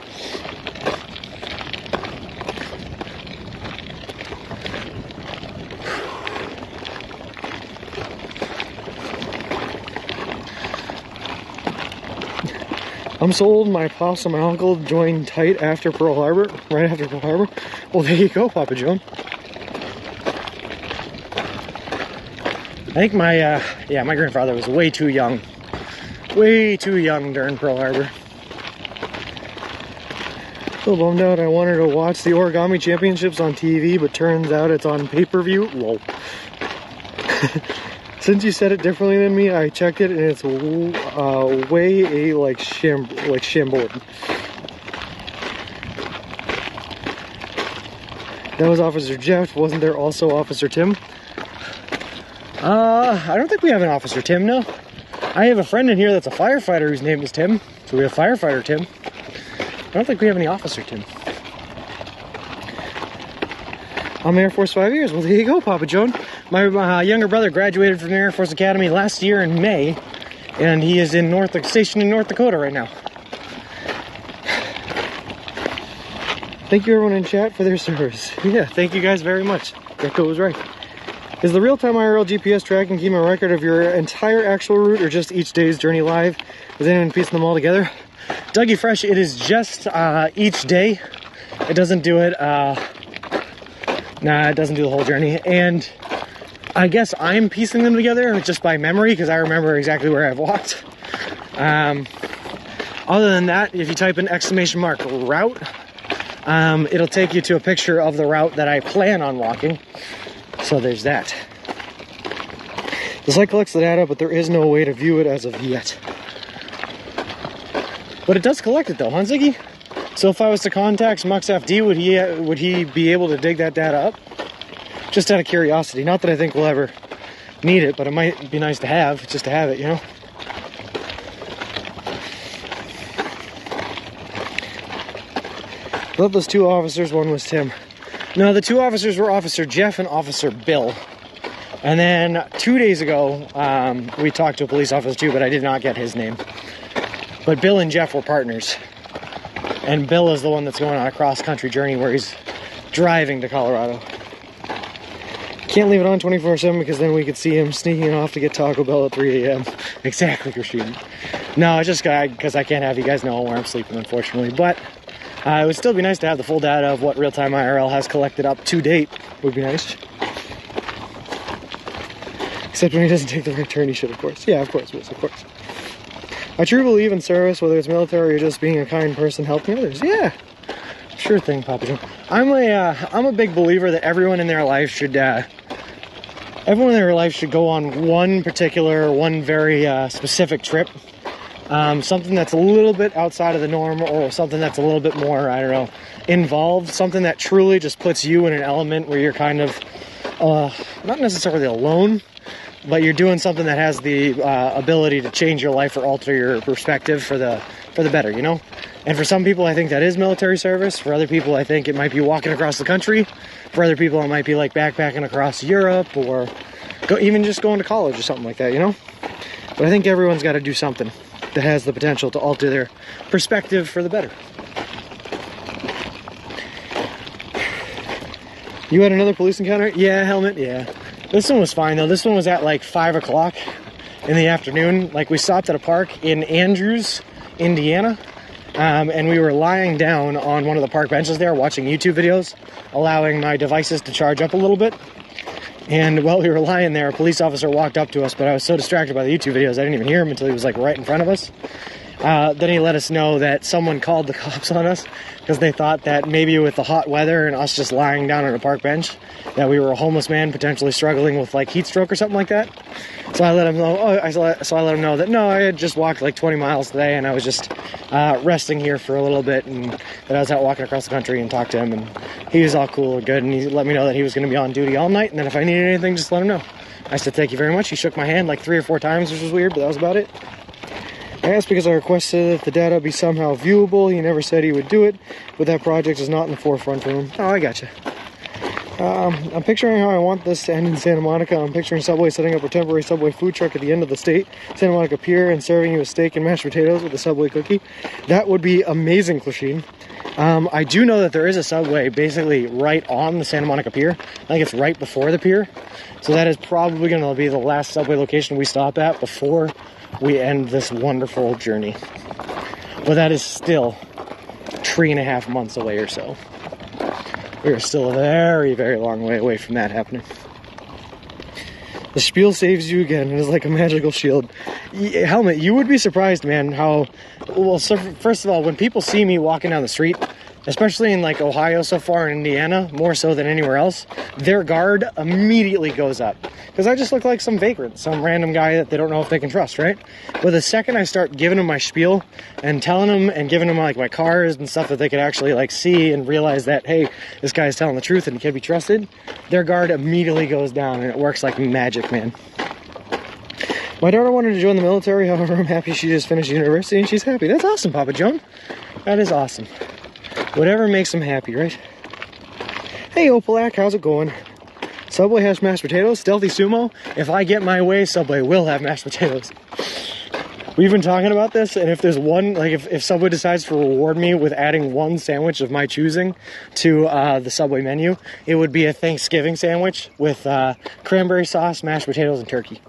A: I'm sold. My pops and my uncle joined tight after Pearl Harbor, right after Pearl Harbor. Well, there you go, Papa John. I think my grandfather was way too young during Pearl Harbor. So bummed out. I wanted to watch the origami championships on TV, but turns out it's on pay-per-view. Whoa. Since you said it differently than me, I checked it and it's way like Chambord. That was Officer Jeff. Wasn't there also Officer Tim? I don't think we have an Officer Tim, no. I have a friend in here that's a firefighter whose name is Tim. So we have Firefighter Tim. I don't think we have any Officer Tim. I'm Air Force 5 years. Well, there you go, Papa John. My younger brother graduated from the Air Force Academy last year in May, and he is stationed in North Dakota right now. Thank you everyone in chat for their service. Yeah, thank you guys very much. Gecko was right. Is the real-time IRL GPS tracking keeping a record of your entire actual route or just each day's journey live? Is anyone piecing them all together? Dougie Fresh, it is just each day. It doesn't do it, it doesn't do the whole journey. And I guess I'm piecing them together just by memory because I remember exactly where I've walked. Other than that, if you type in !route, it'll take you to a picture of the route that I plan on walking. So there's that. The site collects the data, but there is no way to view it as of yet. But it does collect it though, huh, Ziggy? So if I was to contact MuxFD, would he be able to dig that data up? Just out of curiosity. Not that I think we'll ever need it, but it might be nice to have, just to have it, you know? I love those two officers, one was Tim. No, the two officers were Officer Jeff and Officer Bill. And then 2 days ago, we talked to a police officer too, but I did not get his name. But Bill and Jeff were partners. And Bill is the one that's going on a cross-country journey where he's driving to Colorado. Can't leave it on 24/7 because then we could see him sneaking off to get Taco Bell at 3 a.m. Exactly, Christine. No, it's just because I can't have you guys know where I'm sleeping, unfortunately. But it would still be nice to have the full data of what real-time IRL has collected up to date. Would be nice. Except when he doesn't take the right turn, he should, of course. Yeah, of course, of course. I truly believe in service, whether it's military or just being a kind person helping others. Yeah, sure thing, Papa John. I'm a big believer that everyone in their life should go on one very specific trip. Something that's a little bit outside of the norm, or something that's a little bit more, I don't know, involved. Something that truly just puts you in an element where you're kind of not necessarily alone, but you're doing something that has the ability to change your life or alter your perspective for the better, you know? And for some people, I think that is military service. For other people, I think it might be walking across the country. For other people, it might be like backpacking across Europe, or even just going to college or something like that, you know? But I think everyone's got to do something that has the potential to alter their perspective for the better. You had another police encounter? Yeah, helmet, yeah. This one was fine though. This one was at like 5 o'clock in the afternoon. Like we stopped at a park in Andrews, Indiana. And we were lying down on one of the park benches there watching YouTube videos, allowing my devices to charge up a little bit. And while we were lying there, a police officer walked up to us, but I was so distracted by the YouTube videos, I didn't even hear him until he was like right in front of us. Then he let us know that someone called the cops on us because they thought that maybe with the hot weather and us just lying down on a park bench, that we were a homeless man potentially struggling with like heat stroke or something like that. So I let him know. So I let him know that no, I had just walked like 20 miles today, and I was just resting here for a little bit, and that I was out walking across the country and talked to him, and he was all cool and good, and he let me know that he was going to be on duty all night, and then if I needed anything, just let him know. I said thank you very much. He shook my hand like 3 or 4 times, which was weird, but that was about it. I asked because I requested that the data be somehow viewable. He never said he would do it, but that project is not in the forefront for him. Oh, I gotcha. I'm picturing how I want this to end in Santa Monica. I'm picturing Subway setting up a temporary Subway food truck at the end of the state, Santa Monica Pier, and serving you a steak and mashed potatoes with a Subway cookie. That would be amazing, Clasheen. I do know that there is a Subway basically right on the Santa Monica Pier. I think it's right before the pier. So that is probably going to be the last Subway location we stop at before we end this wonderful journey. But that is still 3.5 months away or so. We are still a very, very long way away from that happening. The spiel saves you again. It is like a magical shield. Helmet, you would be surprised, man, how... Well, so first of all, when people see me walking down the street, especially in like Ohio so far, in Indiana, more so than anywhere else, their guard immediately goes up. Because I just look like some vagrant, some random guy that they don't know if they can trust, right? But the second I start giving them my spiel and telling them and giving them like my cars and stuff that they could actually like see and realize that, hey, this guy's telling the truth and he can be trusted, their guard immediately goes down, and it works like magic, man. My daughter wanted to join the military, however, I'm happy she just finished university and she's happy. That's awesome, Papa John. That is awesome. Whatever makes them happy, right? Hey, Opalak, how's it going? Subway has mashed potatoes. Stealthy Sumo, if I get my way, Subway will have mashed potatoes. We've been talking about this, and if there's one, like if Subway decides to reward me with adding one sandwich of my choosing to the Subway menu, it would be a Thanksgiving sandwich with cranberry sauce, mashed potatoes, and turkey.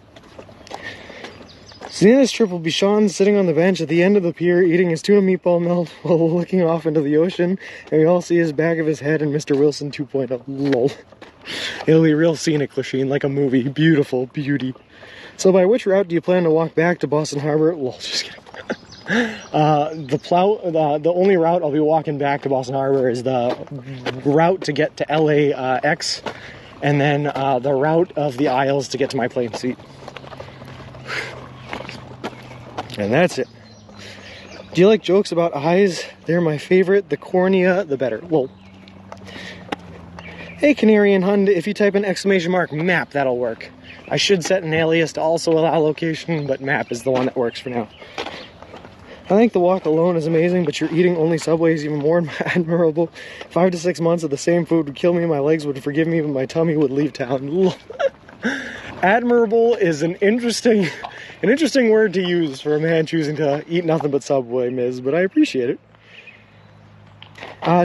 A: So the end of this trip will be Sean sitting on the bench at the end of the pier eating his tuna meatball melt while looking off into the ocean, and we all see his back of his head and Mr. Wilson 2.0. Lol. It'll be real scenic, Lachine, like a movie. Beautiful beauty. So by which route do you plan to walk back to Boston Harbor? Lol, just kidding. The only route I'll be walking back to Boston Harbor is the route to get to LAX, and then the route of the aisles to get to my plane seat. And that's it. Do you like jokes about eyes? They're my favorite. The cornea, the better. Whoa. Hey, Canary and Hund, if you type in !map, that'll work. I should set an alias to also allow location, but map is the one that works for now. I think the walk alone is amazing, but you're eating only Subway is even more admirable. 5 to 6 months of the same food would kill me, my legs would forgive me, but my tummy would leave town. Admirable is an interesting word to use for a man choosing to eat nothing but Subway, Ms., but I appreciate it.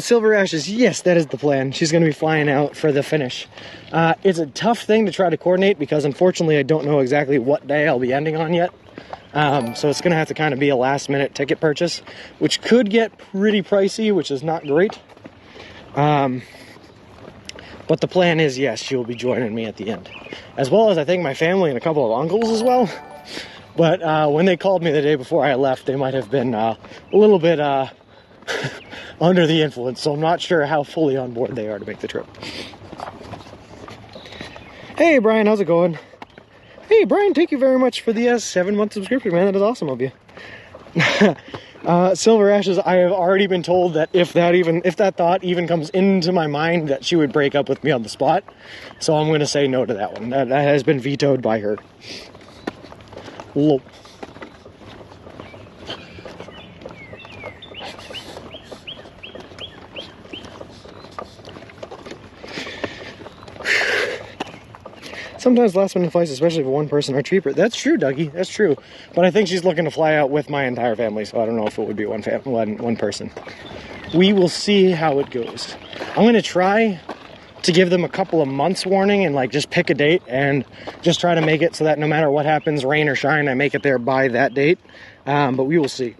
A: Silver Ashes, yes, that is the plan. She's going to be flying out for the finish. It's a tough thing to try to coordinate because unfortunately I don't know exactly what day I'll be ending on yet. So it's going to have to kind of be a last-minute ticket purchase, which could get pretty pricey, which is not great. But the plan is, yes, she will be joining me at the end. As well as, I think, my family and a couple of uncles as well. But when they called me the day before I left, they might have been a little bit under the influence, so I'm not sure how fully on board they are to make the trip. Hey, Brian, how's it going? Hey, Brian, thank you very much for the 7-month subscription, man. That is awesome of you. Silver Ashes, I have already been told that if that thought even comes into my mind, that she would break up with me on the spot. So I'm going to say no to that one. That has been vetoed by her. Lol. Sometimes last-minute flights, especially for one person, are cheaper. That's true, Dougie. That's true. But I think she's looking to fly out with my entire family, so I don't know if it would be one person. We will see how it goes. I'm going to try to give them a couple of months warning and like just pick a date and just try to make it so that no matter what happens, rain or shine, I make it there by that date. But we will see.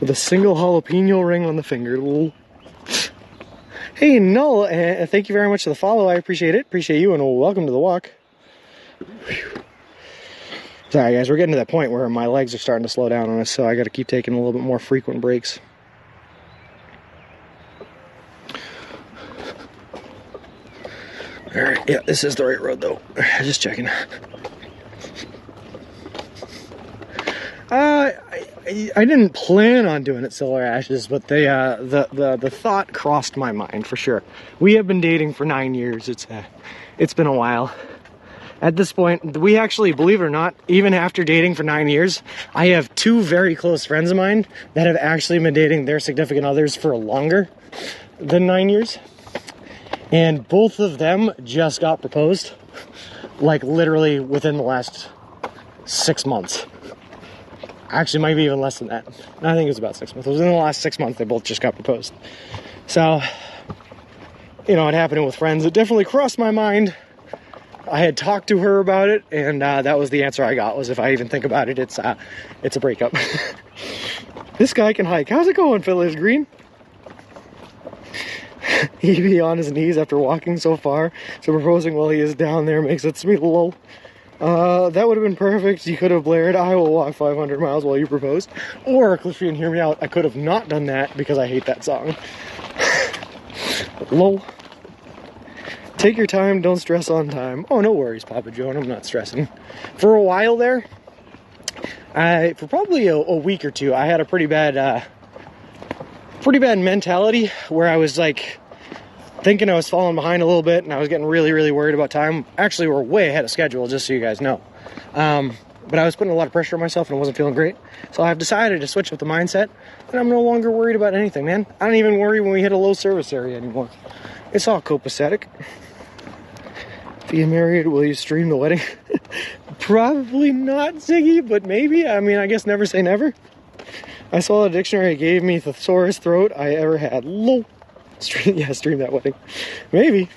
A: With a single jalapeno ring on the finger. Lol. Hey, Null, thank you very much for the follow. I appreciate it. Appreciate you, and welcome to the walk. Whew. Sorry, guys, we're getting to that point where my legs are starting to slow down on us, so I got to keep taking a little bit more frequent breaks. All right, yeah, this is the right road, though. Just checking. I didn't plan on doing it Silver Ashes, but the thought crossed my mind for sure. We have been dating for 9 years. It's been a while. At this point, we actually, believe it or not, even after dating for 9 years, I have 2 very close friends of mine that have actually been dating their significant others for longer than 9 years. And both of them just got proposed, like literally within the last 6 months. Actually, maybe even less than that. I think it was about 6 months. It was in the last 6 months they both just got proposed. So, you know, it happening with friends. It definitely crossed my mind. I had talked to her about it, and that was the answer I got, was if I even think about it, it's a breakup. This guy can hike. How's it going, Phyllis Green? He'd be on his knees after walking so far, so proposing while he is down there makes it sweet. Lol. That would have been perfect. You could have blared, "I will walk 500 miles while you propose." Or, if you can hear me out, I could have not done that because I hate that song. Lol. Take your time, don't stress on time. Oh, no worries, Papa Joan, I'm not stressing. For a while there, for probably a week or two, I had a pretty bad mentality where I was like thinking I was falling behind a little bit, and I was getting really, really worried about time. Actually, we're way ahead of schedule, just so you guys know. But I was putting a lot of pressure on myself, and I wasn't feeling great. So I've decided to switch up the mindset, and I'm no longer worried about anything, man. I don't even worry when we hit a low service area anymore. It's all copacetic. If you married, will you stream the wedding? Probably not, Ziggy, but maybe. I mean, I guess never say never. I saw a dictionary, it gave me the sorest throat I ever had. Lol. Stream that wedding. Maybe.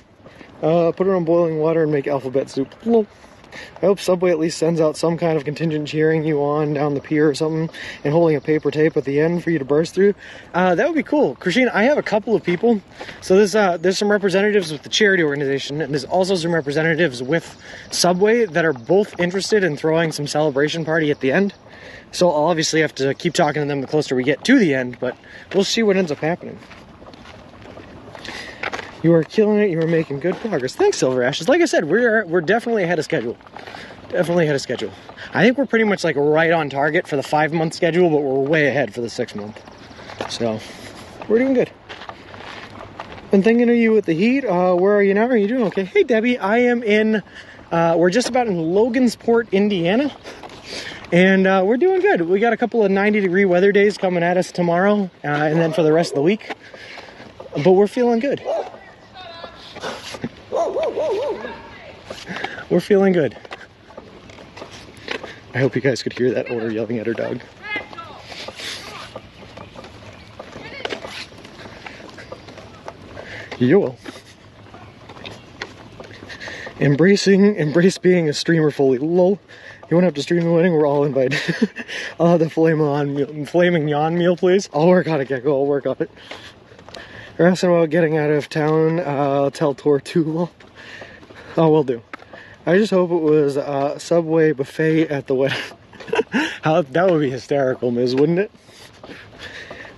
A: Put it on boiling water and make alphabet soup. Lol. I hope Subway at least sends out some kind of contingent cheering you on down the pier or something and holding a paper tape at the end for you to burst through. That would be cool. Christine, I have a couple of people. So there's some representatives with the charity organization, and there's also some representatives with Subway that are both interested in throwing some celebration party at the end. So I'll obviously have to keep talking to them the closer we get to the end, but we'll see what ends up happening. You are killing it. You are making good progress. Thanks, Silver Ashes. Like I said, we're definitely ahead of schedule. Definitely ahead of schedule. I think we're pretty much like right on target for the 5-month schedule, but we're way ahead for the 6-month. So we're doing good. Been thinking of you with the heat. Where are you now? Are you doing okay? Hey, Debbie. I am in. We're just about in Logansport, Indiana, and we're doing good. We got a couple of 90-degree weather days coming at us tomorrow, and then for the rest of the week. But we're feeling good. We're feeling good. I hope you guys could hear that owner yelling at her dog. You will. Embrace being a streamer fully. Lol. You won't have to stream the wedding, we're all invited. I'll have the flaming yawn meal, please. I'll work on it, Gecko, I'll work on it. You're asking about getting out of town, I'll tell Tor too. Lol. Oh, will do. I just hope it was a Subway buffet at the wedding. That would be hysterical, Miz, wouldn't it?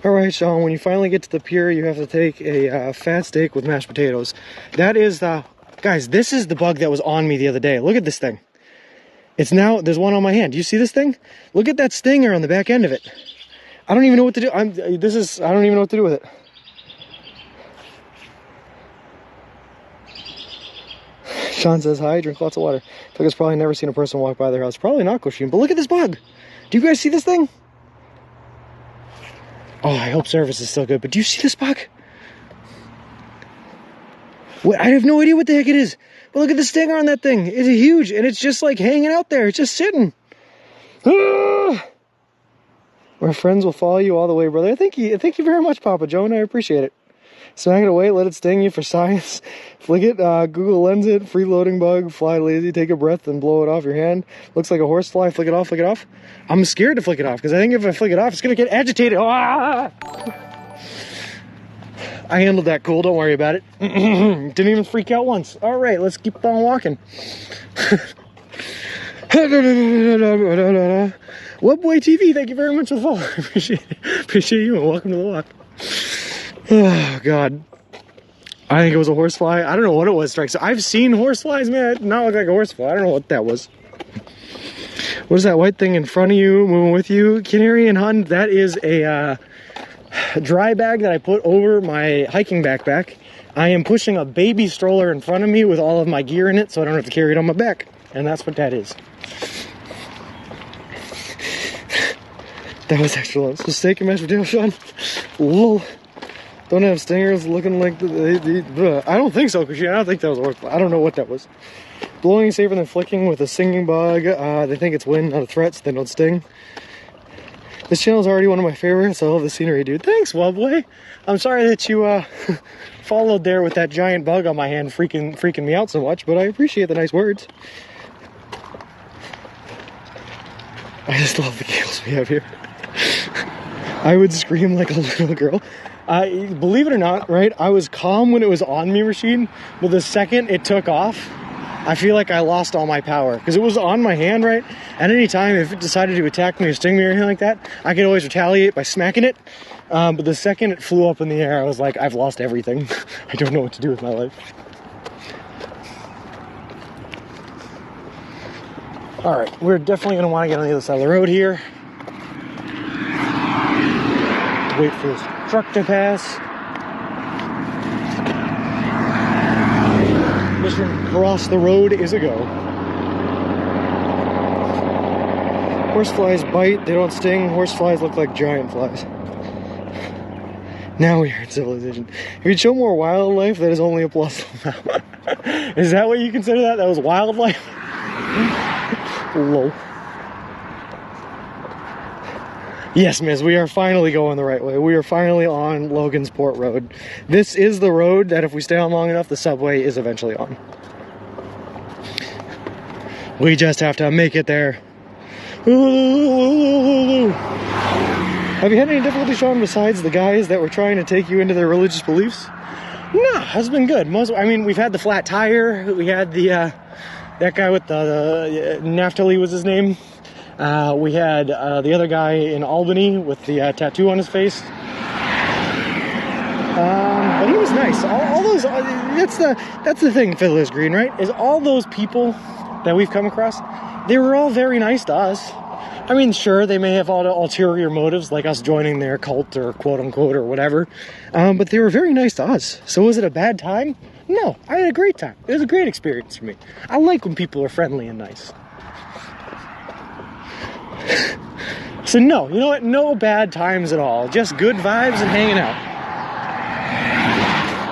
A: Alright, Sean, when you finally get to the pier, you have to take a fat steak with mashed potatoes. That is the... Guys, this is the bug that was on me the other day. Look at this thing. It's now... There's one on my hand. Do you see this thing? Look at that stinger on the back end of it. I don't even know what to do. I don't even know what to do with it. Sean says hi, drink lots of water. I think it's probably never seen a person walk by their house. Probably not, Koshin, but look at this bug. Do you guys see this thing? Oh, I hope service is still good, but do you see this bug? What, I have no idea what the heck it is. But look at the stinger on that thing. It's huge, and it's just like hanging out there. It's just sitting. Ah! My friends will follow you all the way, brother. Thank you very much, Papa Joan. I appreciate it. Smack it away, let it sting you for science. Flick it, Google Lens it, freeloading bug, fly lazy, take a breath and blow it off your hand. Looks like a horsefly, flick it off, flick it off. I'm scared to flick it off because I think if I flick it off, it's gonna get agitated. Ah! I handled that cool, don't worry about it. Didn't even freak out once. All right, let's keep on walking. Webway TV, thank you very much for the follow. I appreciate it. Appreciate you and welcome to the walk. Oh, God. I think it was a horsefly. I don't know what it was, Strike. So I've seen horseflies, man. It did not look like a horsefly. I don't know what that was. What is that white thing in front of you, moving with you? Canary and Hun, that is a dry bag that I put over my hiking backpack. I am pushing a baby stroller in front of me with all of my gear in it so I don't have to carry it on my back. And that's what that is. That was extra long. So steak and mashed potato, Sean. Lol. Don't have stingers looking like the I don't think so, because I don't think that was a horsefly. I don't know what that was. Blowing is safer than flicking with a singing bug. They think it's wind, not a threat, so they don't sting. This channel is already one of my favorites. I love the scenery, dude. Thanks, Wubway. I'm sorry that you followed there with that giant bug on my hand freaking me out so much, but I appreciate the nice words. I just love the gales we have here. I would scream like a little girl. Believe it or not, right, I was calm when it was on me, Rashid, but the second it took off, I feel like I lost all my power, because it was on my hand, right? At any time, if it decided to attack me or sting me or anything like that, I could always retaliate by smacking it. But the second it flew up in the air, I was like, I've lost everything. I don't know what to do with my life. All right, we're definitely going to want to get on the other side of the road here. Wait for this truck to pass. Mission across the road is a go. Horseflies bite, they don't sting. Horseflies look like giant flies. Now we are in civilization. If you show more wildlife, that is only a plus. Is that what you consider that? That was wildlife? Lol. Yes, miss, we are finally going the right way. We are finally on Logansport Road. This is the road that if we stay on long enough, the subway is eventually on. We just have to make it there. Have you had any difficulty, Sean, besides the guys that were trying to take you into their religious beliefs? No, it's been good. I mean, we've had the flat tire. We had the that guy with the Naphtali was his name. We had the other guy in Albany with the tattoo on his face. But he was nice. All those, that's the thing, Fiddler's Green, right? Is all those people that we've come across, they were all very nice to us. I mean, sure, they may have all the ulterior motives, like us joining their cult or quote-unquote or whatever, but they were very nice to us. So was it a bad time? No, I had a great time. It was a great experience for me. I like when people are friendly and nice. So no, you know what? No bad times at all. Just good vibes and hanging out.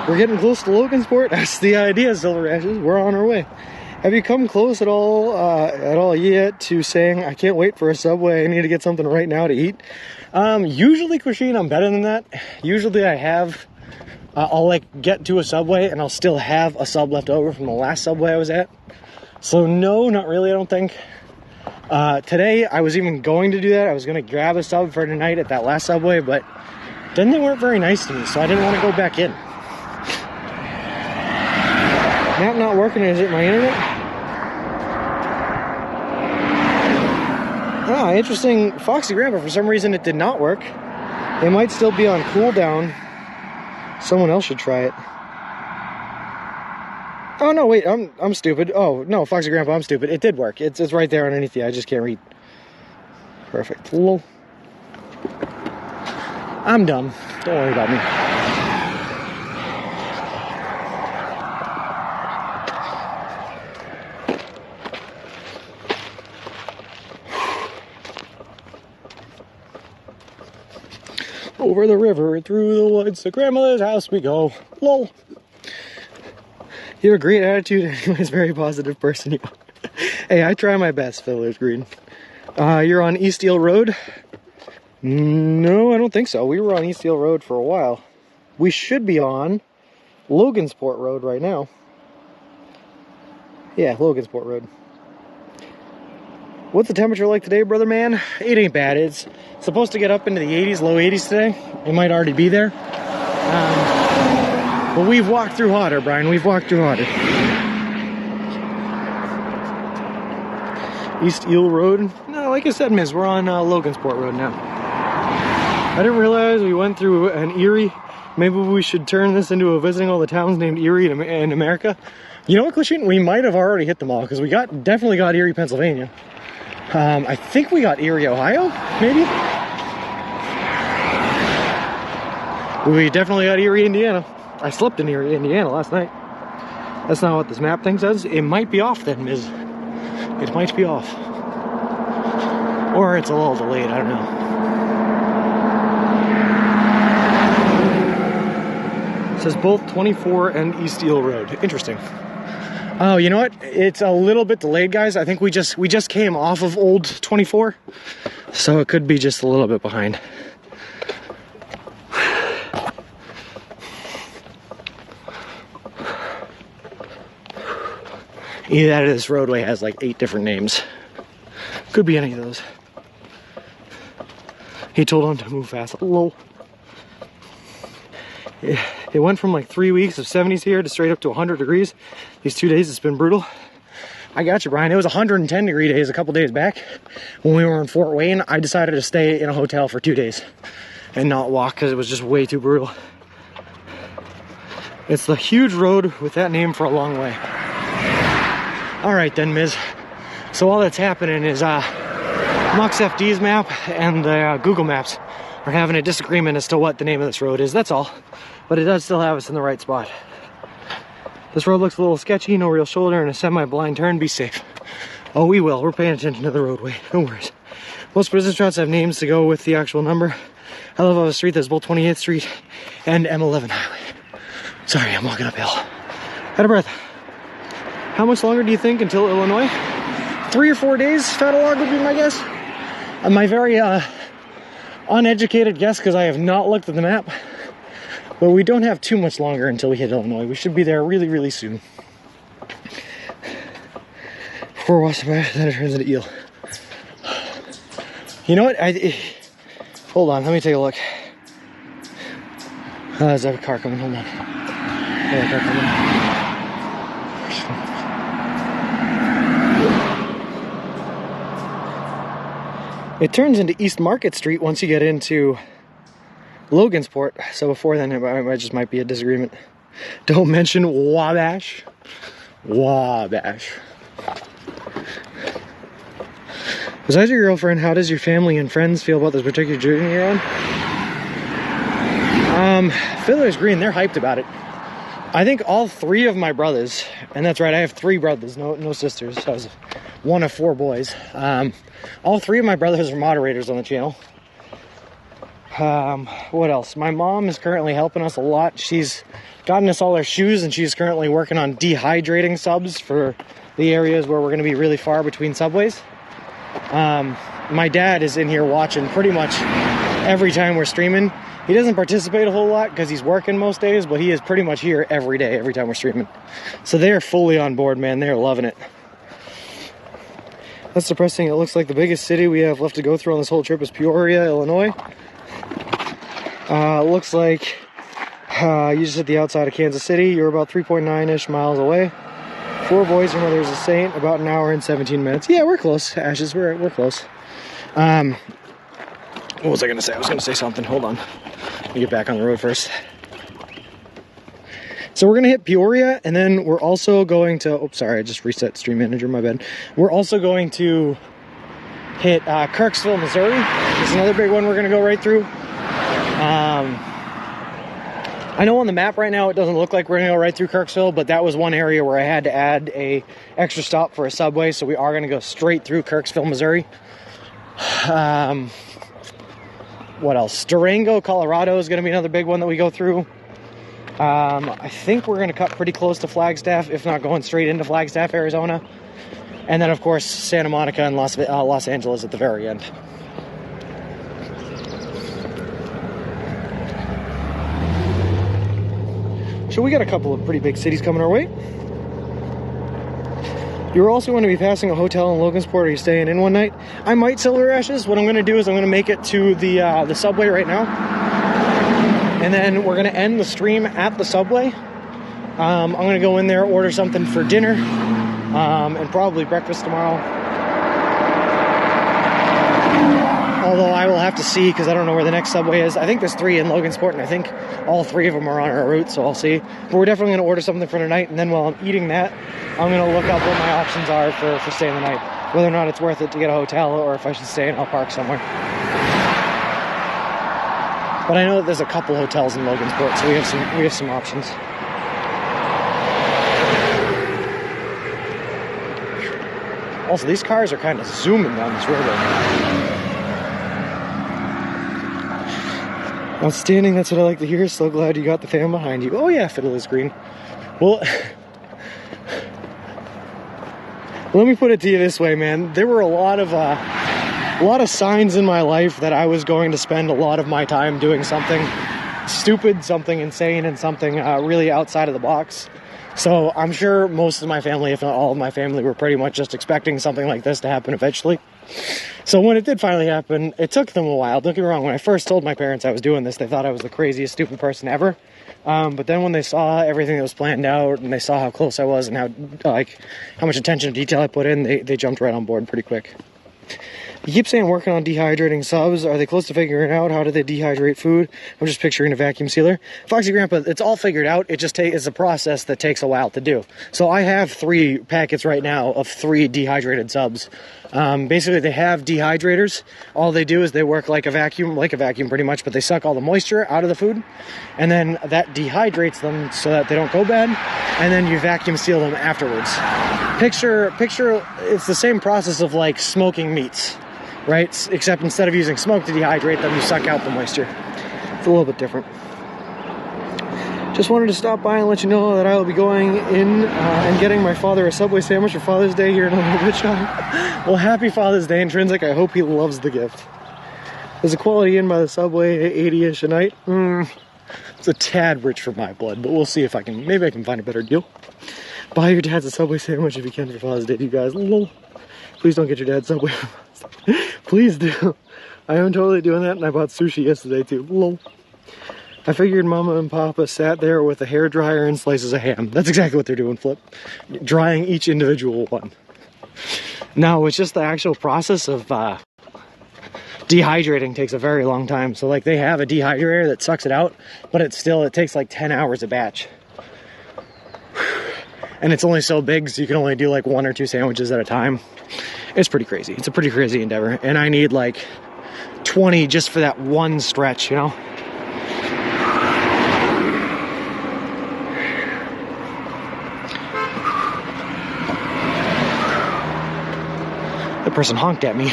A: We're getting close to Logansport. That's the idea, Silver Ashes. We're on our way. Have you come close at all yet to saying, I can't wait for a Subway, I need to get something right now to eat? Usually, Christine, I'm better than that. Usually I have, I'll like get to a Subway and I'll still have a sub left over from the last Subway I was at. So no, not really, I don't think. Today I was even going to do that. I was going to grab a sub for tonight at that last Subway, but then they weren't very nice to me, so I didn't want to go back in. Map not working, is it my internet? Ah, interesting. Foxy Grandpa, for some reason it did not work. It might still be on cooldown. Someone else should try it. Oh no, wait, I'm stupid. Oh no, Foxy Grandpa, I'm stupid. It did work. It's right there underneath you. I just can't read. Perfect. Lol. I'm dumb. Don't worry about me. Over the river, through the woods, to Grandmother's house we go. Lol. You have a great attitude, anyways, very positive person you are. Hey, I try my best, Fiddler's Green. You're on Eastdale Road? No, I don't think so. We were on Eastdale Road for a while. we should be on Logansport Road right now. Yeah, Logansport Road. What's the temperature like today, brother man? It ain't bad. It's supposed to get up into the 80s, low 80s today. It might already be there. But we've walked through hotter, Brian. We've walked through hotter. East Eel Road. No, like I said, miss, we're on Logansport Road now. I didn't realize we went through an Erie. Maybe we should turn this into a visiting all the towns named Erie in America. You know what, Clishin? We might have already hit them all because we definitely got Erie, Pennsylvania. I think we got Erie, Ohio, maybe? We definitely got Erie, Indiana. I slept in Erie, Indiana last night. That's not what this map thing says. It might be off then, Ms. It might be off. Or it's a little delayed, I don't know. It says both 24 and East Eel Road. Interesting. Oh, you know what? It's a little bit delayed, guys. I think we just came off of old 24, so it could be just a little bit behind. Either that or this roadway has like 8 different names. Could be any of those. He told him to move fast. Lol. It went from like 3 weeks of 70s here to straight up to 100 degrees. These 2 days, it's been brutal. I got you, Brian. It was 110 degree days a couple days back. When we were in Fort Wayne, I decided to stay in a hotel for 2 days and not walk because it was just way too brutal. It's the huge road with that name for a long way. All right then, Ms. So all that's happening is MuxFD's map and Google Maps are having a disagreement as to what the name of this road is. That's all. But it does still have us in the right spot. This road looks a little sketchy, no real shoulder, and a semi-blind turn. Be safe. Oh, we will. We're paying attention to the roadway. No worries. Most business routes have names to go with the actual number. I live on a street that's both 28th Street and M11 Highway. Sorry, I'm walking uphill. Out of breath. How much longer do you think until Illinois? 3 or 4 days, Fatalog would be my guess. My very uneducated guess, because I have not looked at the map. But we don't have too much longer until we hit Illinois. We should be there really, really soon. Before Wasamac, then it turns into Eel. You know what? Hold on, let me take a look. There's a car coming, hold on. Yeah, car coming. It turns into East Market Street once you get into Logansport, so before then it just might be a disagreement. Don't mention Wabash. Wabash. Besides your girlfriend, how does your family and friends feel about this particular journey you're on? Fiddler's Green, they're hyped about it. I think all 3 of my brothers, and that's right, I have 3 brothers, no sisters, so I was one of 4 boys. All 3 of my brothers are moderators on the channel. What else? My mom is currently helping us a lot. She's gotten us all our shoes, and she's currently working on dehydrating subs for the areas where we're going to be really far between subways. My dad is in here watching pretty much every time we're streaming. He doesn't participate a whole lot because he's working most days, but he is pretty much here every day, every time we're streaming. So they're fully on board, man. They're loving it. That's depressing. It looks like the biggest city we have left to go through on this whole trip is Peoria, Illinois. Looks like you just hit the outside of Kansas City. You're about 3.9-ish miles away. 4 boys, your mother's a saint. About an hour and 17 minutes. Yeah, we're close, Ashes. We're close. What was I gonna say? I was gonna say something. Hold on. Let me get back on the road first. So we're gonna hit Peoria, and then we're also going to. Oh, sorry, I just reset Stream Manager. My bad. We're also going to hit Kirksville, Missouri. This is another big one we're gonna go right through. I know on the map right now it doesn't look like we're gonna go right through Kirksville, but that was one area where I had to add a extra stop for a subway, so we are gonna go straight through Kirksville, Missouri. What else? Durango, Colorado is gonna be another big one that we go through. I think we're gonna cut pretty close to Flagstaff, if not going straight into Flagstaff, Arizona. And then of course Santa Monica and Los Angeles at the very end. So we got a couple of pretty big cities coming our way. You're also going to be passing a hotel in Logansport. Are you staying in one night? I might Silver Ashes. What I'm going to do is I'm going to make it to the subway right now. And then we're going to end the stream at the subway. I'm going to go in there, order something for dinner, and probably breakfast tomorrow. Although I will have to see, because I don't know where the next subway is. I think there's 3 in Logansport, and I think all 3 of them are on our route, so I'll see. But we're definitely going to order something for tonight, and then while I'm eating that, I'm going to look up what my options are for staying the night. Whether or not it's worth it to get a hotel, or if I should stay and I'll park somewhere. But I know that there's a couple hotels in Logansport, so we have some options. Also, these cars are kind of zooming down this road right now. Outstanding, that's what I like to hear. So glad you got the fan behind you. Oh yeah, Fiddle is green. Well, let me put it to you this way, man. There were a lot of signs in my life that I was going to spend a lot of my time doing something stupid, something insane, and something really outside of the box. So I'm sure most of my family, if not all of my family, were pretty much just expecting something like this to happen eventually. So when it did finally happen, it took them a while. Don't get me wrong, when I first told my parents I was doing this, they thought I was the craziest, stupid person ever. But then when they saw everything that was planned out, and they saw how close I was and how much attention to detail I put in, they jumped right on board pretty quick. You keep saying working on dehydrating subs. Are they close to figuring out how do they dehydrate food? I'm just picturing a vacuum sealer. Foxy Grandpa, it's all figured out. It just is a process that takes a while to do. So I have 3 packets right now of 3 dehydrated subs. Basically, they have dehydrators. All they do is they work like a vacuum pretty much, but they suck all the moisture out of the food, and then that dehydrates them so that they don't go bad, and then you vacuum seal them afterwards. Picture, it's the same process of like smoking meats, right? Except instead of using smoke to dehydrate them, you suck out the moisture. It's a little bit different. Just wanted to stop by and let you know that I will be going in and getting my father a Subway sandwich for Father's Day here in a little bit, Sean. Well, happy Father's Day, Intrinsic. I hope he loves the gift. There's a Quality Inn by the Subway at 80-ish a night. It's a tad rich for my blood, but we'll see if maybe I can find a better deal. Buy your dad's a Subway sandwich if you can for Father's Day, you guys. Please don't get your dad Subway. Please do. I am totally doing that, and I bought sushi yesterday too. I figured Mama and Papa sat there with a hairdryer and slices of ham. That's exactly what they're doing, Flip. Drying each individual one. No, it's just the actual process of dehydrating takes a very long time. So like they have a dehydrator that sucks it out, but it takes like 10 hours a batch. And it's only so big, so you can only do like 1 or 2 sandwiches at a time. It's pretty crazy. It's a pretty crazy endeavor. And I need like 20 just for that one stretch, you know? The person honked at me.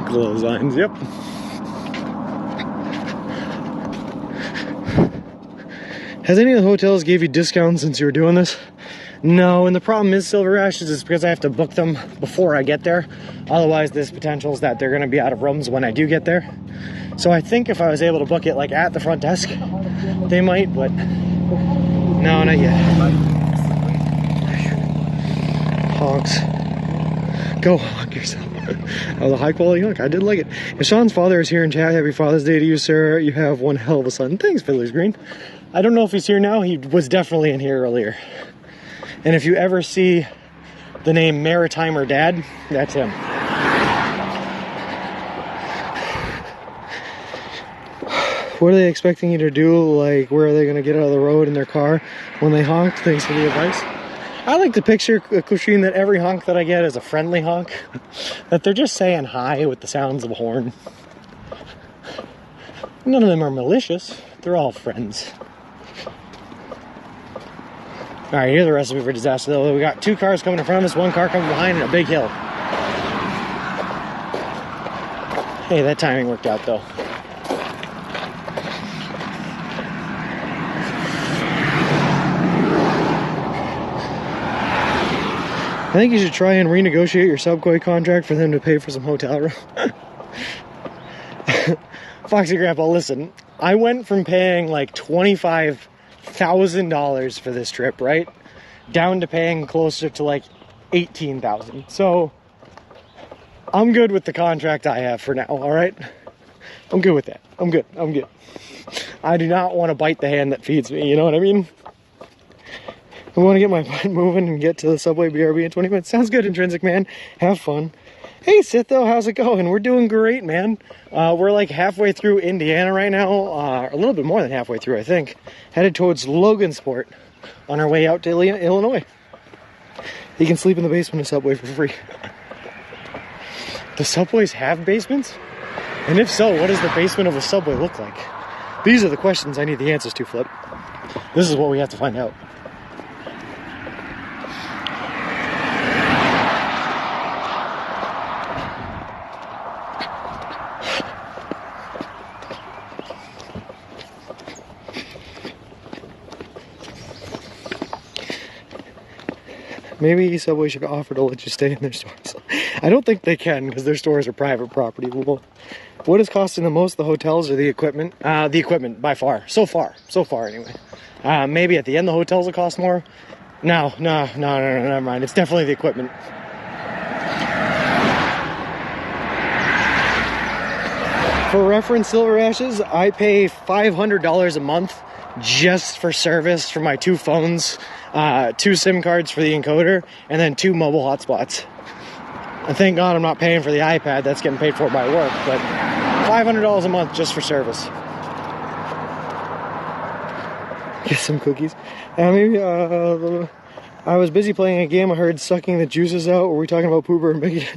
A: Clotheslines, yep. Has any of the hotels gave you discounts since you were doing this? No, and the problem is Silver Ashes is because I have to book them before I get there. Otherwise, there's potentials that they're going to be out of rooms when I do get there. So I think if I was able to book it like at the front desk, they might, but no, not yet. Honks. Go honk yourself. That was a high quality honk. I did like it. If Sean's father is here in chat, happy Father's Day to you, sir. You have one hell of a son. Thanks, Fiddler's Green. I don't know if he's here now. He was definitely in here earlier. And if you ever see the name Maritimer Dad, that's him. What are they expecting you to do? Like, where are they going to get out of the road in their car when they honk? Thanks for the advice. I like to picture, Kusheen, that every honk that I get is a friendly honk. That they're just saying hi with the sounds of a horn. None of them are malicious. They're all friends. Alright, here's the recipe for disaster though. We got 2 cars coming in front of us, 1 car coming behind, and a big hill. Hey, that timing worked out though. I think you should try and renegotiate your Subway contract for them to pay for some hotel room. Foxy Grandpa, listen, I went from paying like $25,000 for this trip, right? Down to paying closer to like $18,000. So I'm good with the contract I have for now, all right? I'm good with that. I'm good. I do not want to bite the hand that feeds me, you know what I mean? I want to get my butt moving and get to the Subway BRB in 20 minutes. Sounds good, Intrinsic Man. Have fun. Hey, Sitho, how's it going? We're doing great, man. We're like halfway through Indiana right now. A little bit more than halfway through, I think. Headed towards Logansport on our way out to Illinois. You can sleep in the basement of Subway for free. Do Subways have basements? And if so, what does the basement of a Subway look like? These are the questions I need the answers to, Flip. This is what we have to find out. Maybe Subway should offer to let you stay in their stores. I don't think they can because their stores are private property. Well, what is costing the most, the hotels or the equipment? The equipment by far. So far anyway. Maybe at the end the hotels will cost more. No, never mind. It's definitely the equipment. For reference, Silver Ashes, I pay $500 a month just for service for my 2 phones, 2 SIM cards for the encoder, and then 2 mobile hotspots. And thank God I'm not paying for the iPad. That's getting paid for by work, but $500 a month just for service. Get some cookies. I was busy playing a game. I heard sucking the juices out. Were we talking about Pooper and Biggie?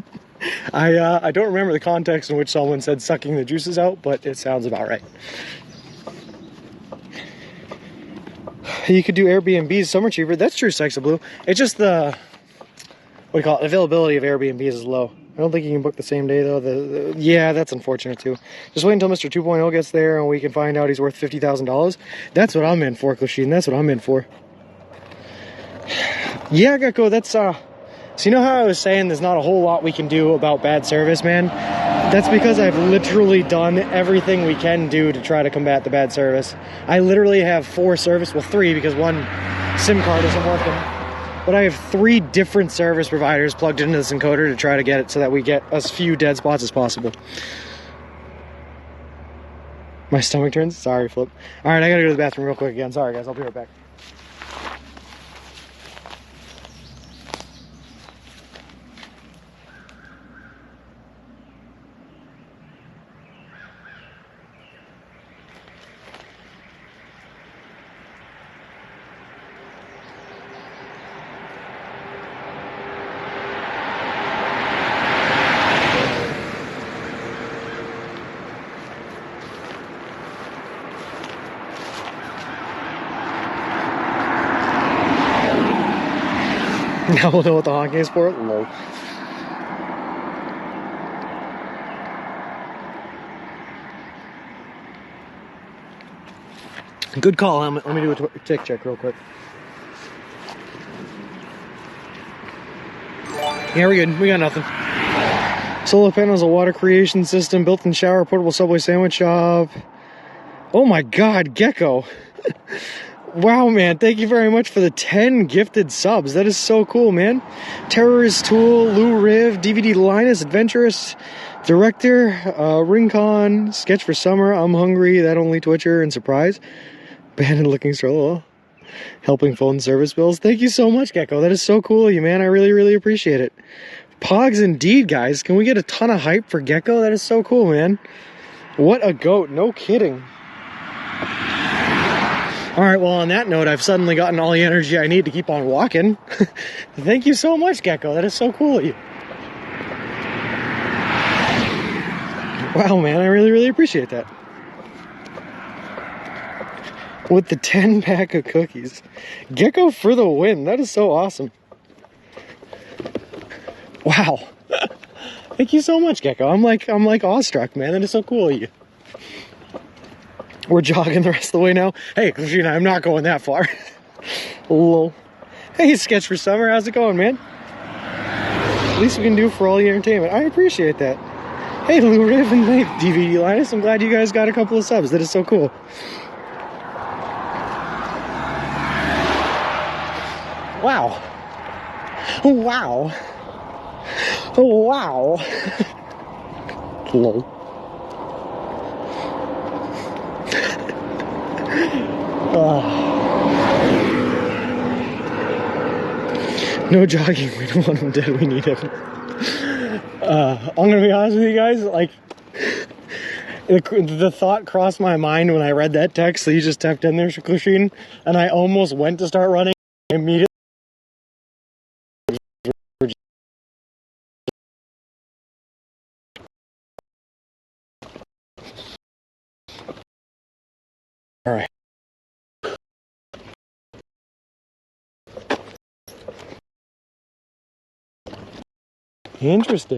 A: I don't remember the context in which someone said sucking the juices out, but it sounds about right. You could do Airbnbs, some are cheaper. That's true, Sexa Blue. It's just the, what do you call it, availability of Airbnbs is low. I don't think you can book the same day, though. Yeah, that's unfortunate, too. Just wait until Mr. 2.0 gets there and we can find out he's worth $50,000. That's what I'm in for, Kushine. That's what I'm in for. Yeah, Gecko, that's, so you know how I was saying there's not a whole lot we can do about bad service, man? That's because I've literally done everything we can do to try to combat the bad service. I literally have 4 service, well 3 because one SIM card isn't working. But I have 3 different service providers plugged into this encoder to try to get it so that we get as few dead spots as possible. My stomach turns? Sorry, Flip. Alright, I gotta go to the bathroom real quick again. Sorry guys, I'll be right back. Now we'll know what the honking is for. Lol. Good call. Let me do a tick check real quick. Yeah, we're good. We got nothing. Solar panels, a water creation system, built-in shower, portable Subway sandwich shop. Oh my God, Gecko. Wow, man, thank you very much for the 10 gifted subs. That is so cool, man. Terrorist Tool, Lou Riv, DVD Linus, Adventurous, Director, Ringcon, Sketch for Summer, I'm Hungry, That Only Twitcher, and Surprise. Banded Looking Stroll, Helping Phone Service Bills. Thank you so much, Gecko. That is so cool of you, man. I really, really appreciate it. Pogs indeed, guys. Can we get a ton of hype for Gecko? That is so cool, man. What a goat. No kidding. Alright, well, on that note, I've suddenly gotten all the energy I need to keep on walking. Thank you so much, Gecko. That is so cool of you. Wow, man, I really, really appreciate that. With the 10-pack of cookies. Gecko for the win. That is so awesome. Wow. Thank you so much, Gecko. I'm like awestruck, man. That is so cool of you. We're jogging the rest of the way now. Hey, Christina, I'm not going that far. Lol. Hey, Sketch for Summer, how's it going, man? Least we can do for all the entertainment. I appreciate that. Hey, Lou Raven, hey, DVD Linus. I'm glad you guys got a couple of subs. That is so cool. Wow. Wow. Wow. Lol. No jogging. We don't want him dead. We need him. I'm gonna be honest with you guys. Like, the thought crossed my mind when I read that text that you just typed in there, Sheen, and I almost went to start running immediately. All right. Interesting.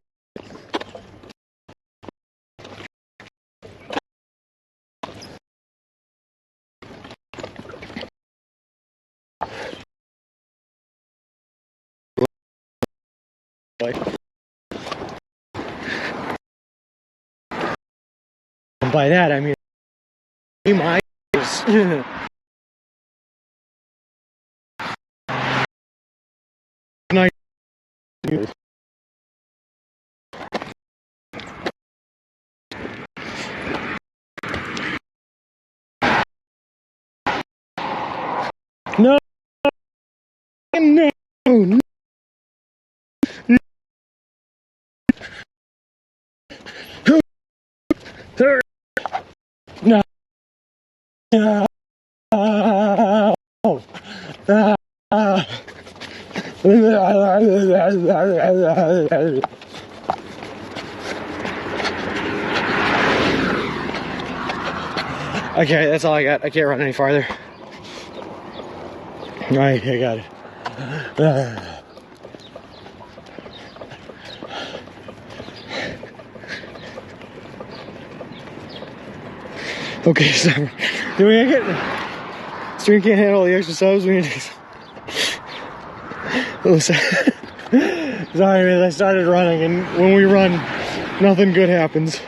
A: And by that I mean my no, no, no. No. Okay, that's all I got. I can't run any farther. Alright, I got it. Okay, so do we get it? Stream can't handle the extra subs. We need to. Oh, sorry, man. I started running, and when we run, nothing good happens.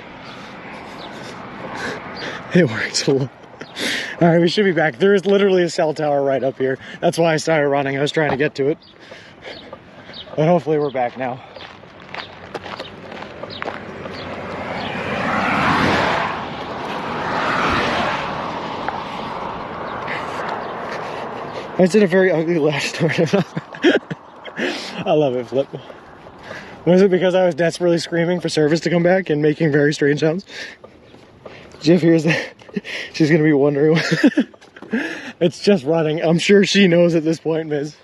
A: It works a little. All right, we should be back. There is literally a cell tower right up here. That's why I started running. I was trying to get to it, but hopefully we're back now. I did a very ugly last start. I love it, Flip. Was it because I was desperately screaming for service to come back and making very strange sounds? Jeff hears that. She's gonna be wondering. It's just running. I'm sure she knows at this point, Miz.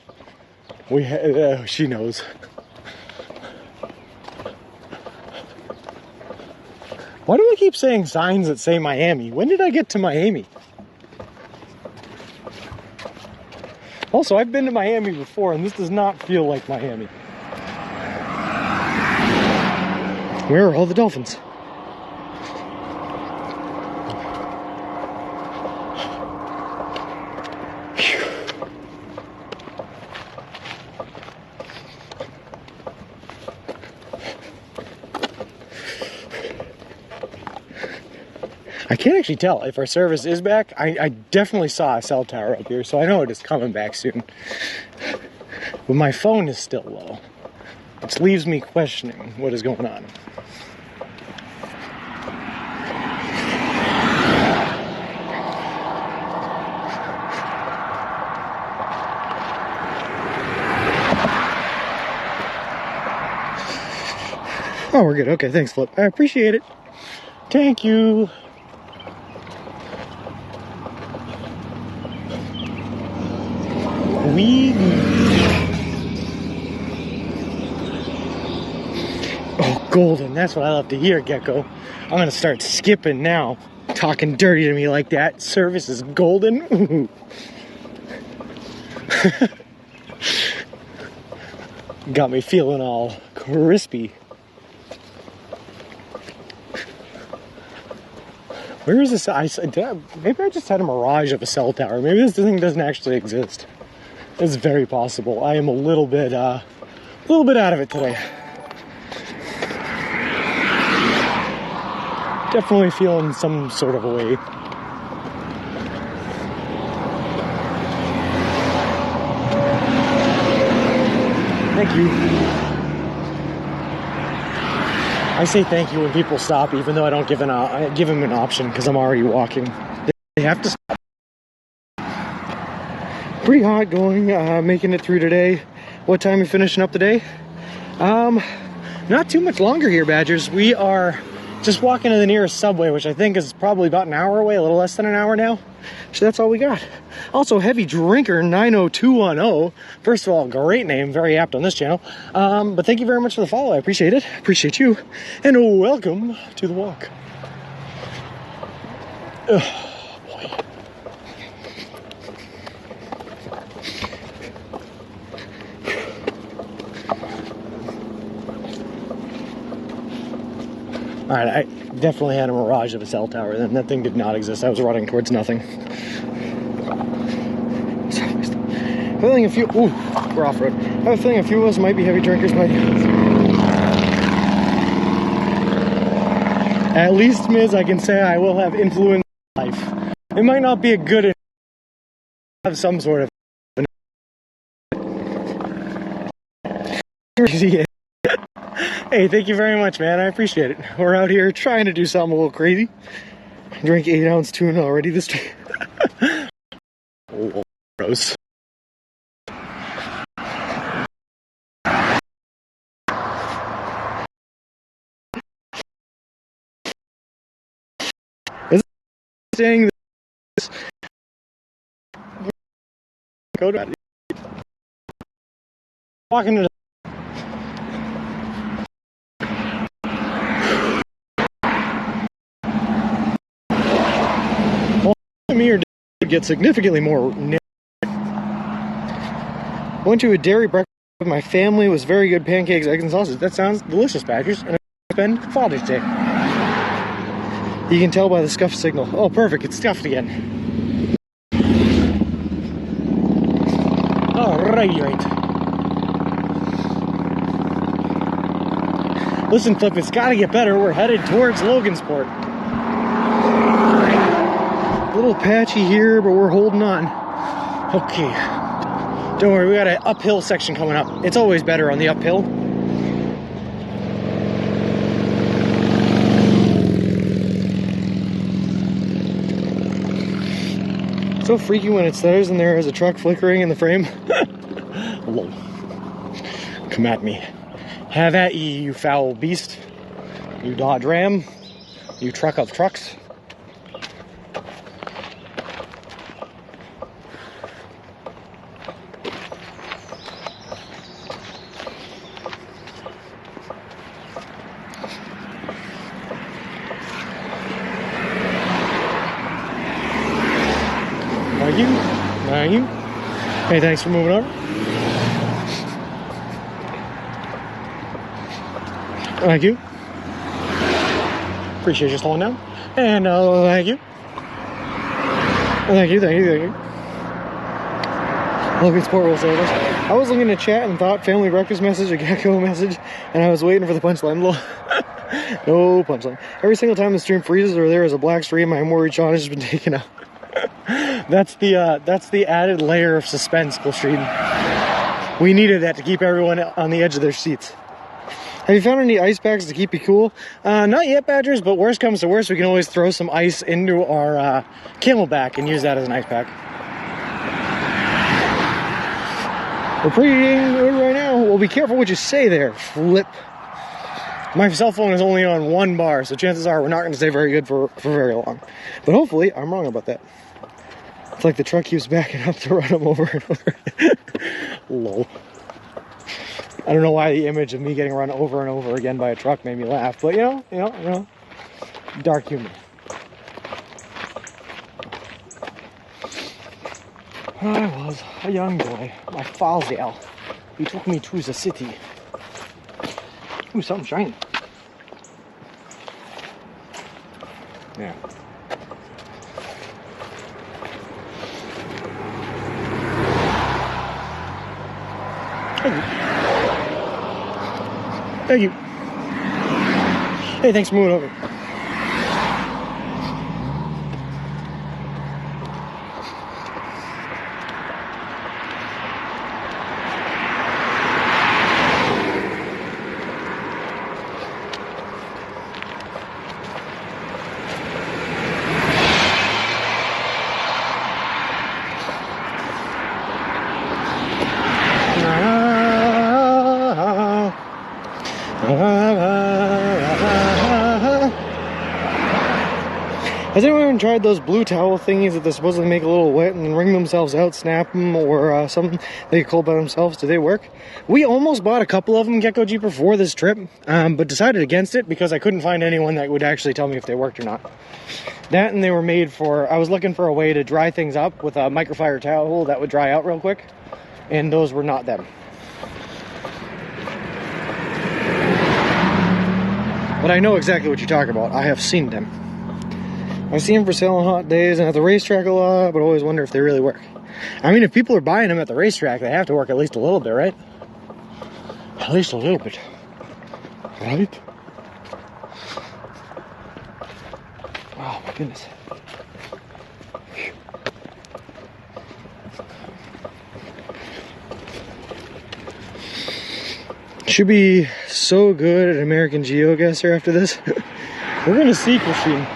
A: She knows. Why do I keep saying signs that say Miami? When did I get to Miami? Also, I've been to Miami before, and this does not feel like Miami. Where are all the dolphins? I can't actually tell if our service is back. I definitely saw a cell tower up here, so I know it is coming back soon. But my phone is still low, which leaves me questioning what is going on. Oh, we're good. Okay, thanks, Flip. I appreciate it. Thank you. Oh, golden. That's what I love to hear, Gecko. I'm gonna start skipping now. Talking dirty to me like that. Service is golden. Got me feeling all crispy. Where is this? Maybe I just had a mirage of a cell tower. Maybe this thing doesn't actually exist. It's very possible. I am a little bit out of it today. Definitely feeling some sort of a way. Thank you. I say thank you when people stop, even though I don't give them an option because I'm already walking. They have to stop. Pretty hot going, making it through today. What time are we finishing up today? Not too much longer here, Badgers. We are just walking to the nearest subway, which I think is probably about an hour away, a little less than an hour now. So that's all we got. Also, Heavy Drinker 90210. First of all, great name, very apt on this channel. But thank you very much for the follow. I appreciate it. Appreciate you. And welcome to the walk. Ugh. Alright, I definitely had a mirage of a cell tower then. That thing did not exist. I was running towards nothing. Feeling a few... Ooh, we're off-road. I have a feeling a few of us might be heavy drinkers. At least, Miz, I can say I will have influence in life. It might not be a good... have some sort of... Hey, thank you very much, man. I appreciate it. We're out here trying to do something a little crazy. I drank 8-ounce tuna already this day. Oh, gross. Is it saying this? Go to walking to me or get significantly more. Went to a dairy breakfast with my family. It was very good, pancakes, eggs, and sausage. That sounds delicious, Badgers. And I spend Father's Day. You can tell by the scuff signal. Oh, perfect. It's scuffed again. Right. Listen, Flip, it's got to get better. We're headed towards Logansport. A little patchy here, but we're holding on. Okay. Don't worry, we got an uphill section coming up. It's always better on the uphill. So freaky when it says and there is a truck flickering in the frame. Lol. Come at me. Have at ye, you foul beast. You Dodge Ram. You truck of trucks. Thank you. Thank you. Hey, thanks for moving over. Thank you. Appreciate you slowing down. And thank you. Thank you, thank you, thank you. Logansport will save us. I was looking at chat and thought family breakfast message, a gecko message, and I was waiting for the punchline. No punchline. Every single time the stream freezes or there is a black stream, I'm worried Sean has been taken out. That's the added layer of suspense, Bullstream. We needed that to keep everyone on the edge of their seats. Have you found any ice packs to keep you cool? Not yet, Badgers, but worst comes to worst, we can always throw some ice into our Camelback and use that as an ice pack. We're pretty dang good right now. Well, be careful what you say there, Flip. My cell phone is only on 1 bar, so chances are we're not going to stay very good for very long. But hopefully, I'm wrong about that. It's like the truck keeps backing up to run them over and over. Lol. I don't know why the image of me getting run over and over again by a truck made me laugh, but you know, dark humor. When I was a young boy, my father, he took me to the city. Ooh, something shiny. Yeah. Thank you. Thank you. Hey, thanks for moving over. Has anyone tried those blue towel thingies that they're supposed to make a little wet and then wring themselves out, snap them, or something they get cold by themselves? Do they work? We almost bought a couple of them, Gecko Jeeper, for this trip, but decided against it because I couldn't find anyone that would actually tell me if they worked or not. That, and they were made for, I was looking for a way to dry things up with a microfiber towel that would dry out real quick, and those were not them. But I know exactly what you're talking about. I have seen them. I see them for sale on hot days and at the racetrack a lot, but always wonder if they really work. I mean, if people are buying them at the racetrack, they have to work at least a little bit, right? At least a little bit. Right? Oh, my goodness. Should be so good at American GeoGuessr after this. We're gonna see, Christine.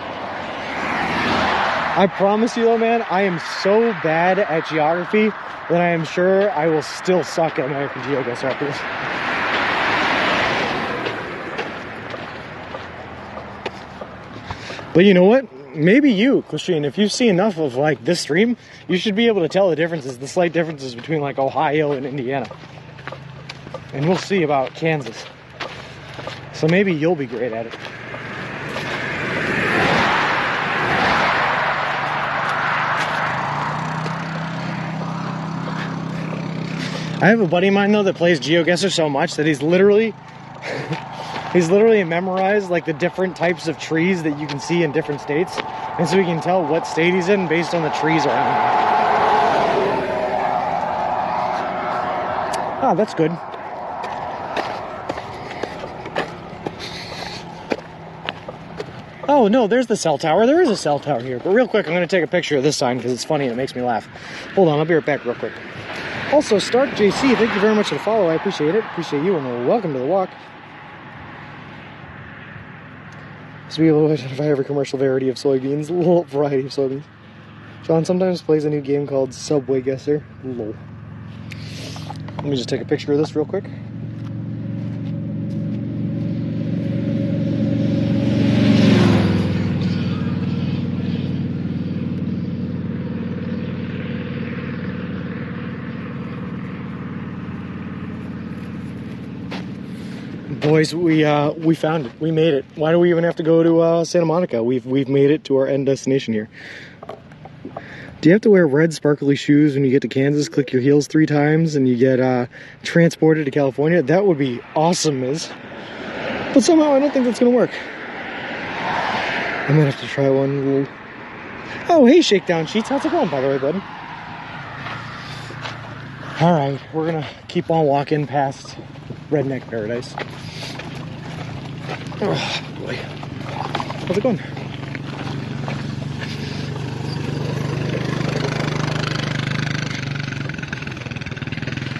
A: I promise you though, man, I am so bad at geography that I am sure I will still suck at American GeoGuessr after this. But you know what? Maybe you, Christine, if you see enough of like this stream, you should be able to tell the differences, the slight differences between like Ohio and Indiana. And we'll see about Kansas. So maybe you'll be great at it. I have a buddy of mine though that plays GeoGuessr so much that he's literally memorized like the different types of trees that you can see in different states, and so he can tell what state he's in based on the trees around him. Ah, that's good. Oh no, there's the cell tower. There is a cell tower here. But real quick, I'm going to take a picture of this sign because it's funny and it makes me laugh. Hold on, I'll be right back real quick. Also, Stark JC, thank you very much for the follow. I appreciate it. Appreciate you, and welcome to the walk. So we will identify every commercial variety of soybeans. Lol, variety of soybeans. John sometimes plays a new game called Subway Guesser. Lol. Let me just take a picture of this real quick. Boys, we found it. We made it. Why do we even have to go to Santa Monica? We've made it to our end destination here. Do you have to wear red sparkly shoes when you get to Kansas? Click your heels 3 times and you get transported to California? That would be awesome, Miz. But somehow I don't think that's gonna work. I might have to try one. Oh, hey, Shakedown Sheets. How's it going, by the way, bud? All right, we're gonna keep on walking past Redneck Paradise. Oh boy. How's it going?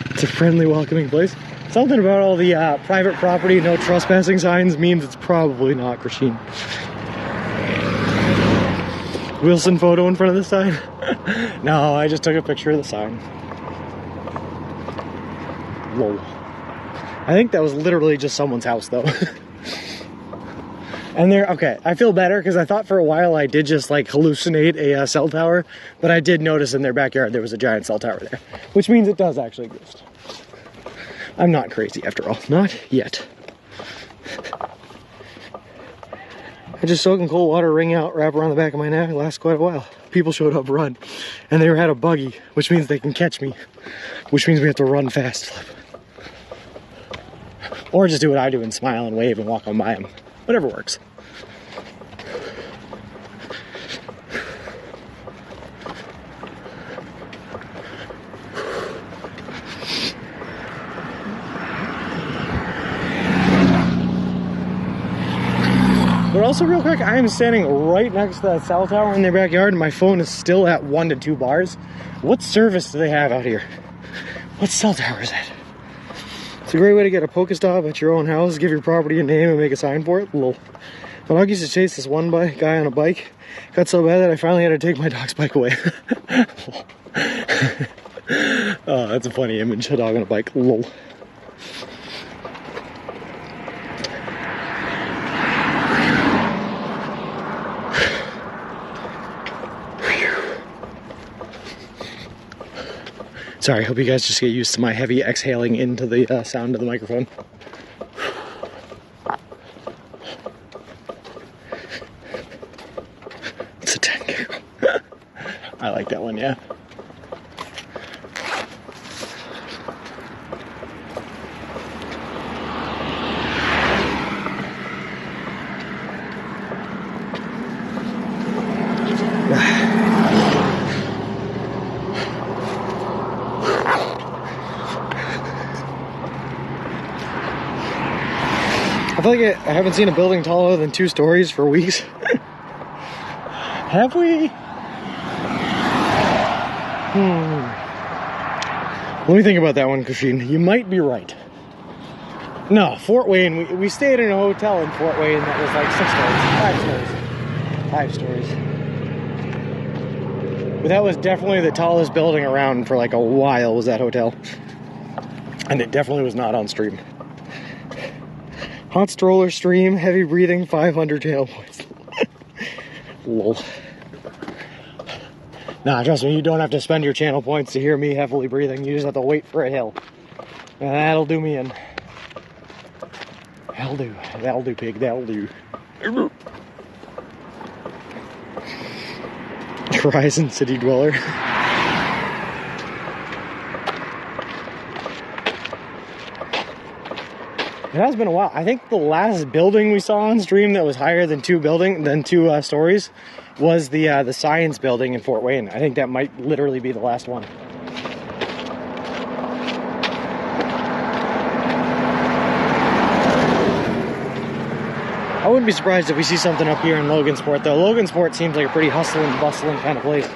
A: It's a friendly, welcoming place. Something about all the private property, no trespassing signs means it's probably not Christine. Wilson photo in front of the sign? No, I just took a picture of the sign. Lol. I think that was literally just someone's house though. And there, okay, I feel better because I thought for a while I did just like hallucinate a cell tower, but I did notice in their backyard there was a giant cell tower there, which means it does actually exist. I'm not crazy after all, not yet. I just soak in cold water, wring out, wrap around the back of my neck. It lasts quite a while. People showed up, run, and they had a buggy, which means they can catch me, which means we have to run fast. Or just do what I do and smile and wave and walk on by them. Whatever works. But also real quick, I am standing right next to that cell tower in their backyard and my phone is still at 1 to 2 bars. What service do they have out here? What cell tower is that? It's a great way to get a Pokestop at your own house, give your property a name and make a sign for it. Lol. My dog used to chase this one guy on a bike. Got so bad that I finally had to take my dog's bike away. Oh, that's a funny image, a dog on a bike. Lol. Sorry, hope you guys just get used to my heavy exhaling into the sound of the microphone. It's a 10 giggle. I like that one, yeah. I feel like I haven't seen a building taller than 2 stories for weeks. Have we? Let me think about that one, Kusheen. You might be right. No, Fort Wayne, we stayed in a hotel in Fort Wayne that was like 6 stories. 5 stories. 5 stories. But that was definitely the tallest building around for like a while, was that hotel. And it definitely was not on stream. Hot stroller stream, heavy breathing, 500 channel points. Lol. Nah, trust me, you don't have to spend your channel points to hear me heavily breathing. You just have to wait for a hill. And that'll do me in. That'll do. That'll do, pig. That'll do. Horizon City Dweller. It has been a while. I think the last building we saw on stream that was higher than 2 stories was the science building in Fort Wayne. I think that might literally be the last one. I wouldn't be surprised if we see something up here in Logansport, though. Logansport seems like a pretty hustling, bustling kind of place.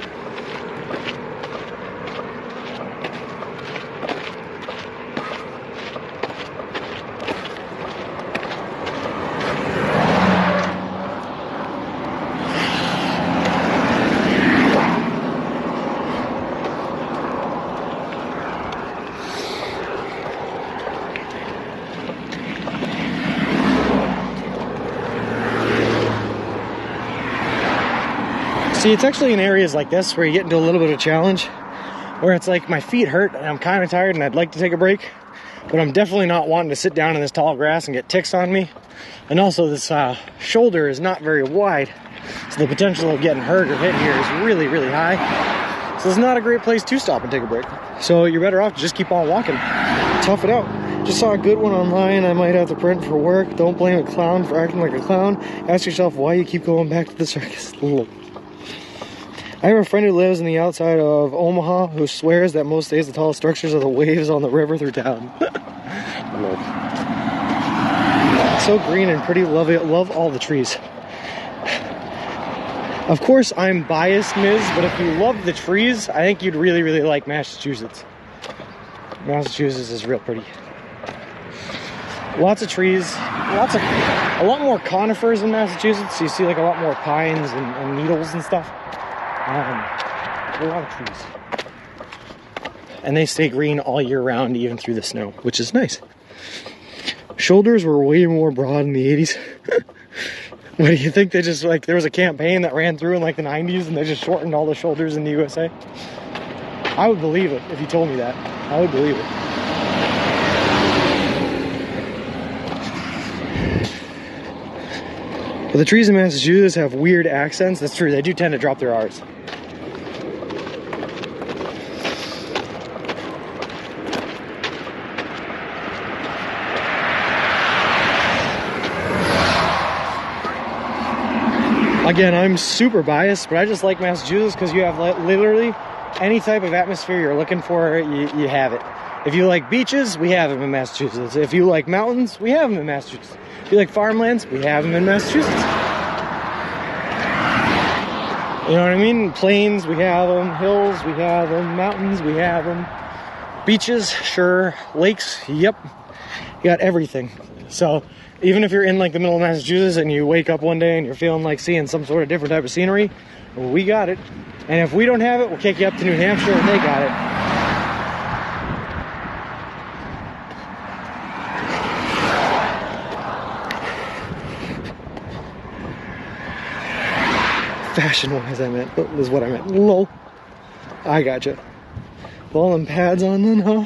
A: See, it's actually in areas like this where you get into a little bit of a challenge, where it's like my feet hurt and I'm kind of tired and I'd like to take a break, but I'm definitely not wanting to sit down in this tall grass and get ticks on me. And also this shoulder is not very wide, so the potential of getting hurt or hit here is really, really high. So it's not a great place to stop and take a break. So you're better off to just keep on walking. Tough it out. Just saw a good one online I might have to print for work. Don't blame a clown for acting like a clown. Ask yourself why you keep going back to the circus. I have a friend who lives in the outside of Omaha who swears that most days the tallest structures are the waves on the river through town. So green and pretty, love all the trees. Of course I'm biased, Ms., but if you love the trees, I think you'd really, really like Massachusetts. Massachusetts is real pretty. Lots of trees, a lot more conifers in Massachusetts. So you see like a lot more pines and needles and stuff. A lot of trees. And they stay green all year round, even through the snow, which is nice. Shoulders were way more broad in the 80s. What do you think? They just, like, there was a campaign that ran through in like the 90s and they just shortened all the shoulders in the USA? I would believe it if you told me that. I would believe it. But the trees in Massachusetts have weird accents. That's true, they do tend to drop their R's. Again, I'm super biased, but I just like Massachusetts because you have literally any type of atmosphere you're looking for, you have it. If you like beaches, we have them in Massachusetts. If you like mountains, we have them in Massachusetts. If you like farmlands, we have them in Massachusetts. You know what I mean? Plains, we have them. Hills, we have them. Mountains, we have them. Beaches, sure. Lakes, yep. You got everything. So even if you're in like the middle of Massachusetts and you wake up one day and you're feeling like seeing some sort of different type of scenery, we got it. And if we don't have it, we'll kick you up to New Hampshire and they got it. Fashion-wise, I meant, is what I meant. Lol. I gotcha. With all them pads on then, huh?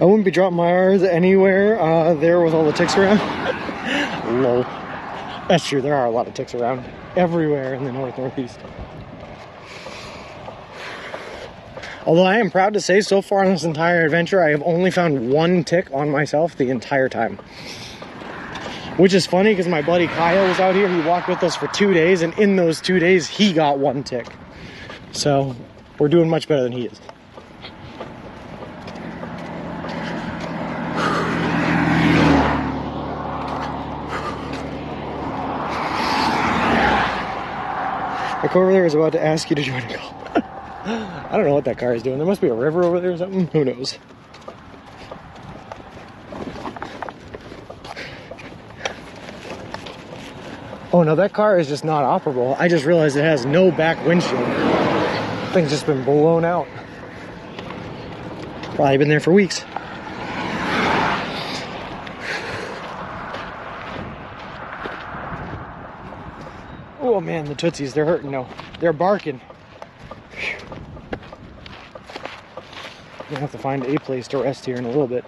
A: I wouldn't be dropping my R's anywhere there with all the ticks around. Lol. That's true, there are a lot of ticks around everywhere in the northeast. Although I am proud to say, so far in this entire adventure, I have only found one tick on myself the entire time. Which is funny because my buddy Kyle was out here. He walked with us for 2 days, and in those 2 days, he got one tick. So, we're doing much better than he is. Like over there is about to ask you to join a call. I don't know what that car is doing. There must be a river over there or something. Who knows? Oh no, that car is just not operable. I just realized it has no back windshield. Thing's just been blown out. Probably been there for weeks. Oh man, the Tootsies, they're hurting now. They're barking. I'm gonna have to find a place to rest here in a little bit.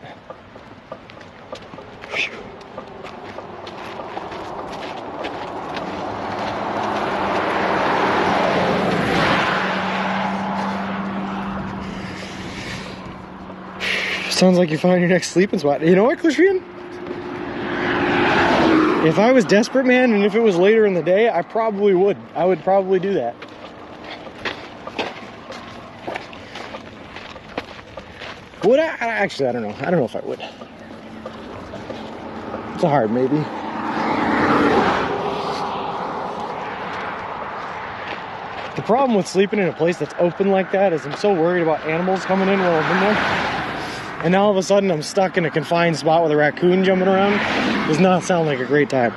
A: Sounds like you found your next sleeping spot. You know what, Clishrian? If I was desperate, man, and if it was later in the day, I probably would. I would probably do that. Would I? Actually, I don't know. I don't know if I would. It's a hard maybe. The problem with sleeping in a place that's open like that is I'm so worried about animals coming in while I'm in there. And now all of a sudden I'm stuck in a confined spot with a raccoon jumping around. Does not sound like a great time.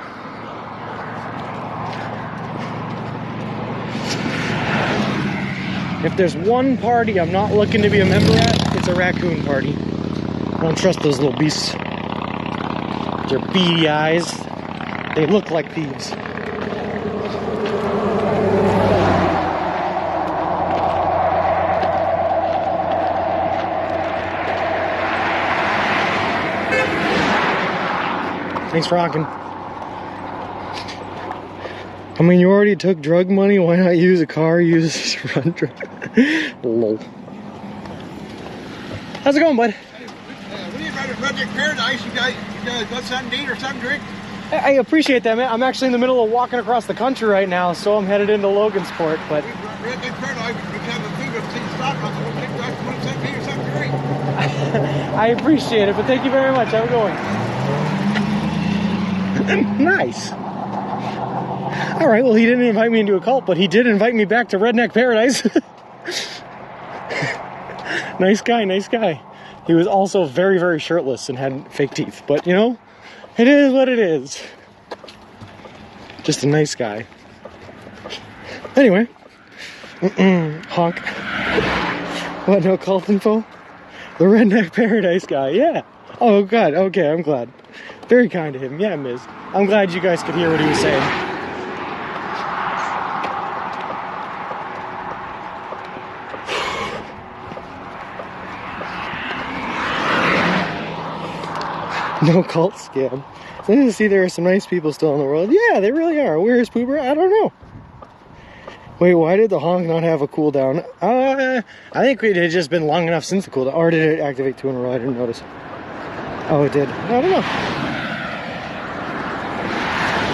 A: If there's one party I'm not looking to be a member at, it's a raccoon party. I don't trust those little beasts. Their beady eyes. They look like thieves. Thanks for honking. I mean, you already took drug money. Why not use a car? Use run drug. Lol. How's it going, bud?
B: What do you got at Redneck Paradise? You guys got something to eat or something to drink?
A: I appreciate that, man. I'm actually in the middle of walking across the country right now, so I'm headed into Logansport. But
B: Redneck Paradise, you have a food up to stock on, so we'll take you out something to eat or something to drink.
A: I appreciate it, but thank you very much. Have a good one. Nice. All right, well, he didn't invite me into a cult, but he did invite me back to Redneck Paradise. Nice guy, nice guy. He was also very, very shirtless and had fake teeth, but you know, it is what it is. Just a nice guy. Anyway, honk. What, no cult info? The Redneck Paradise guy, yeah. Oh, God, okay, I'm glad. Very kind to him, yeah, Miz. I'm glad you guys could hear what he was saying. No cult scam. So I see there are some nice people still in the world. Yeah, they really are. Where is Pooper? I don't know. Wait, why did the honk not have a cooldown? I think it had just been long enough since the cooldown. Or did it activate 2 in a row? I didn't notice. Oh, it did. I don't know.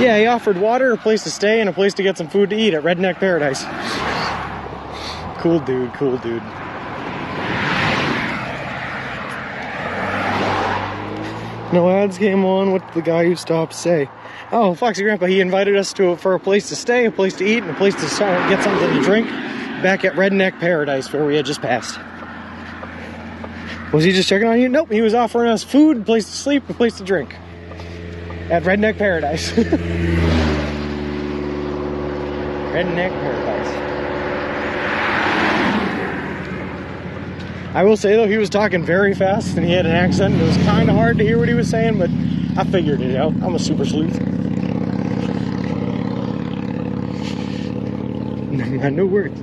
A: Yeah, he offered water, a place to stay, and a place to get some food to eat at Redneck Paradise. Cool dude, cool dude. No ads came on. What did the guy who stopped say? Oh, Foxy Grandpa, he invited us for a place to stay, a place to eat, and a place to get something to drink back at Redneck Paradise where we had just passed. Was he just checking on you? Nope, he was offering us food, a place to sleep, a place to drink at Redneck Paradise. Redneck Paradise. I will say though, he was talking very fast and he had an accent. It was kind of hard to hear what he was saying, but I figured it out. I'm a super sleuth. No words.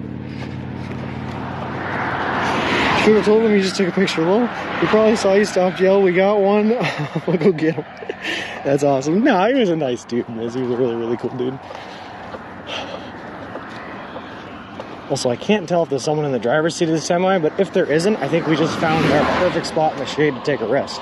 A: should have told him he just took a picture. Well, he probably saw you stopped, yelled, we got one. We'll go get him. That's awesome. No, he was a nice dude, Liz. He was a really, really cool dude. Also, I can't tell if there's someone in the driver's seat of the semi, but if there isn't, I think we just found our perfect spot in the shade to take a rest.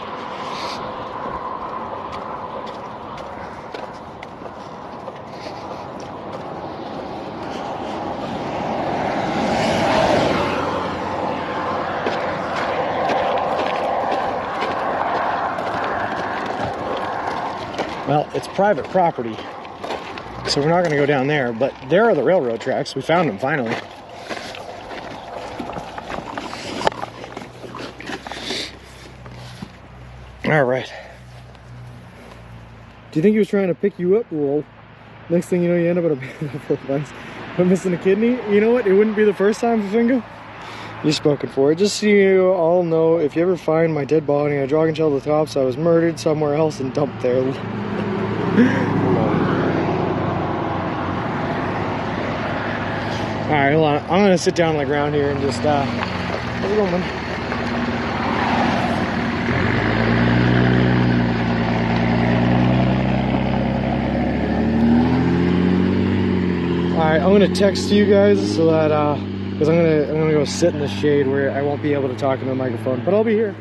A: Well, it's private property, so we're not going to go down there, but there are the railroad tracks. We found them finally. All right. Do you think he was trying to pick you up? Well, next thing you know, you end up at missing a kidney. You know what? It wouldn't be the first time, Fafingo. You've spoken for it. Just so you all know, if you ever find my dead body, I drag and shell the tops. I was murdered somewhere else and dumped there. Alright, hold on. I'm gonna sit down on the ground here and just how's it going, man? Alright, I'm gonna text you guys so that because I'm gonna go sit in the shade where I won't be able to talk into the microphone, but I'll be here.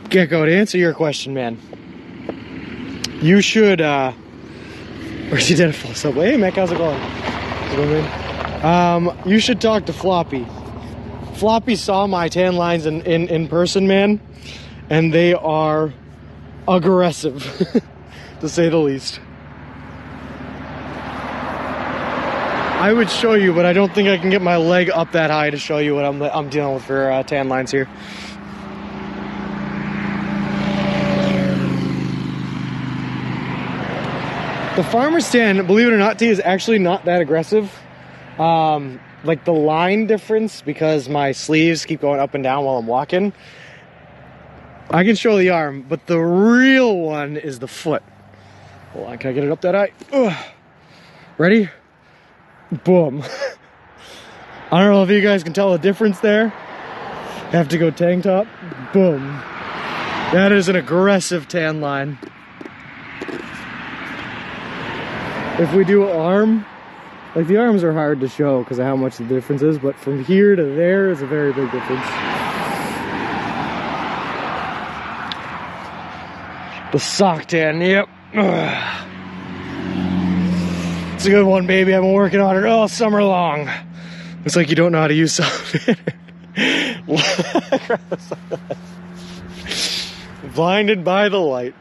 A: Gecko, to answer your question, man, you should, where's he did a full subway? Hey, Mac, how's it going? How's it going, man? You should talk to Floppy. Floppy saw my tan lines in person, man, and they are aggressive, to say the least. I would show you, but I don't think I can get my leg up that high to show you what I'm dealing with for tan lines here. The farmer's tan, believe it or not, T, is actually not that aggressive. Like the line difference, because my sleeves keep going up and down while I'm walking. I can show the arm, but the real one is the foot. Hold on, can I get it up that high? Ugh. Ready? Boom. I don't know if you guys can tell the difference there. Have to go tank top. Boom. That is an aggressive tan line. If we do arm, like the arms are hard to show because of how much the difference is, but from here to there is a very big difference. The sock tan, yep. Ugh. It's a good one, baby. I've been working on it all summer long. Looks like you don't know how to use something. Blinded by the light.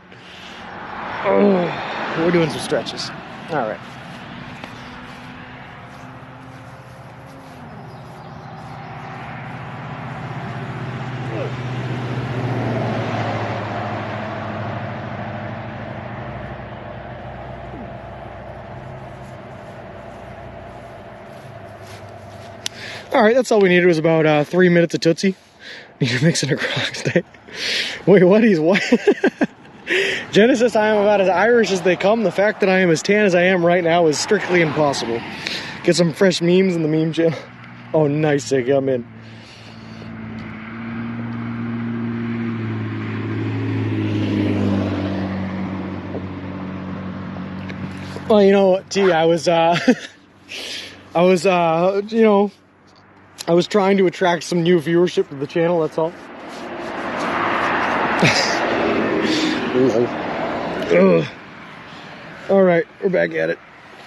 A: Oh, we're doing some stretches. All right. All right, that's all we needed was about 3 minutes of Tootsie. Need to mix in a Crocs day. Wait, what? He's what? Genesis, I am about as Irish as they come. The fact that I am as tan as I am right now is strictly impossible. Get some fresh memes in the meme channel. Oh, nice, Ziggy, I'm in. Well, you know, T, I was trying to attract some new viewership to the channel, that's all. Alright, we're back at it.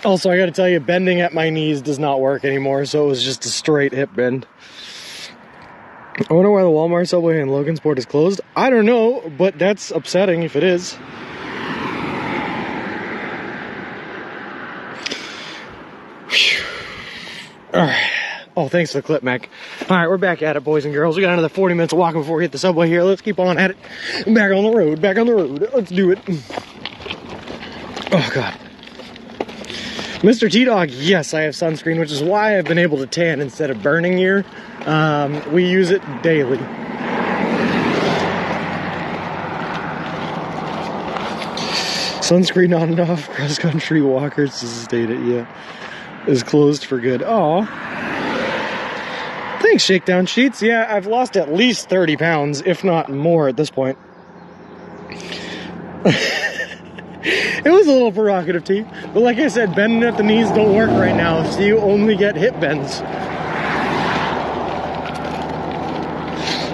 A: Also, I gotta tell you, bending at my knees does not work anymore, so it was just a straight hip bend. I wonder why the Walmart subway in Logansport is closed. I don't know, but that's upsetting if it is. Alright. Oh, thanks for the clip, Mac. Alright, we're back at it, boys and girls. We got another 40 minutes of walking before we hit the subway here. Let's keep on at it. Back on the road, back on the road. Let's do it. Oh, God. Mr. T-Dog, yes, I have sunscreen, which is why I've been able to tan instead of burning here. We use it daily. Sunscreen on and off, cross-country walkers, this is stated, yeah. Is closed for good. Aw. Thanks, Shakedown Sheets. Yeah, I've lost at least 30 pounds, if not more at this point. It was a little provocative, T. But like I said, bending at the knees don't work right now, so you only get hip bends.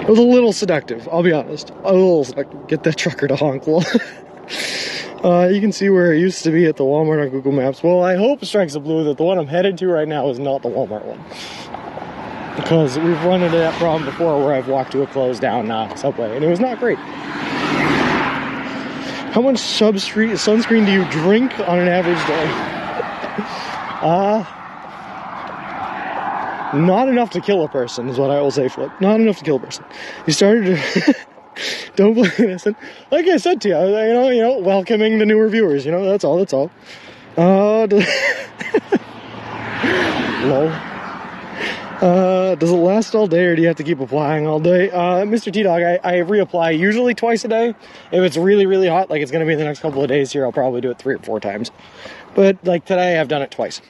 A: It was a little seductive, I'll be honest. A little seductive. Get that trucker to honk. You can see where it used to be at the Walmart on Google Maps. Well, I hope Strikes a Blue that the one I'm headed to right now is not the Walmart one. Because we've run into that problem before where I've walked to a closed down subway, and it was not great. How much sunscreen do you drink on an average day? Not enough to kill a person is what I will say, Flip. Not enough to kill a person. You started to... Don't believe this. And like I said to you, you know, welcoming the newer viewers, you know, that's all. Lol. Does it last all day or do you have to keep applying all day? Mr. T-Dog, I reapply usually twice a day. If it's really, really hot, like it's going to be the next couple of days here, I'll probably do it 3 or 4 times. But like today, I've done it twice.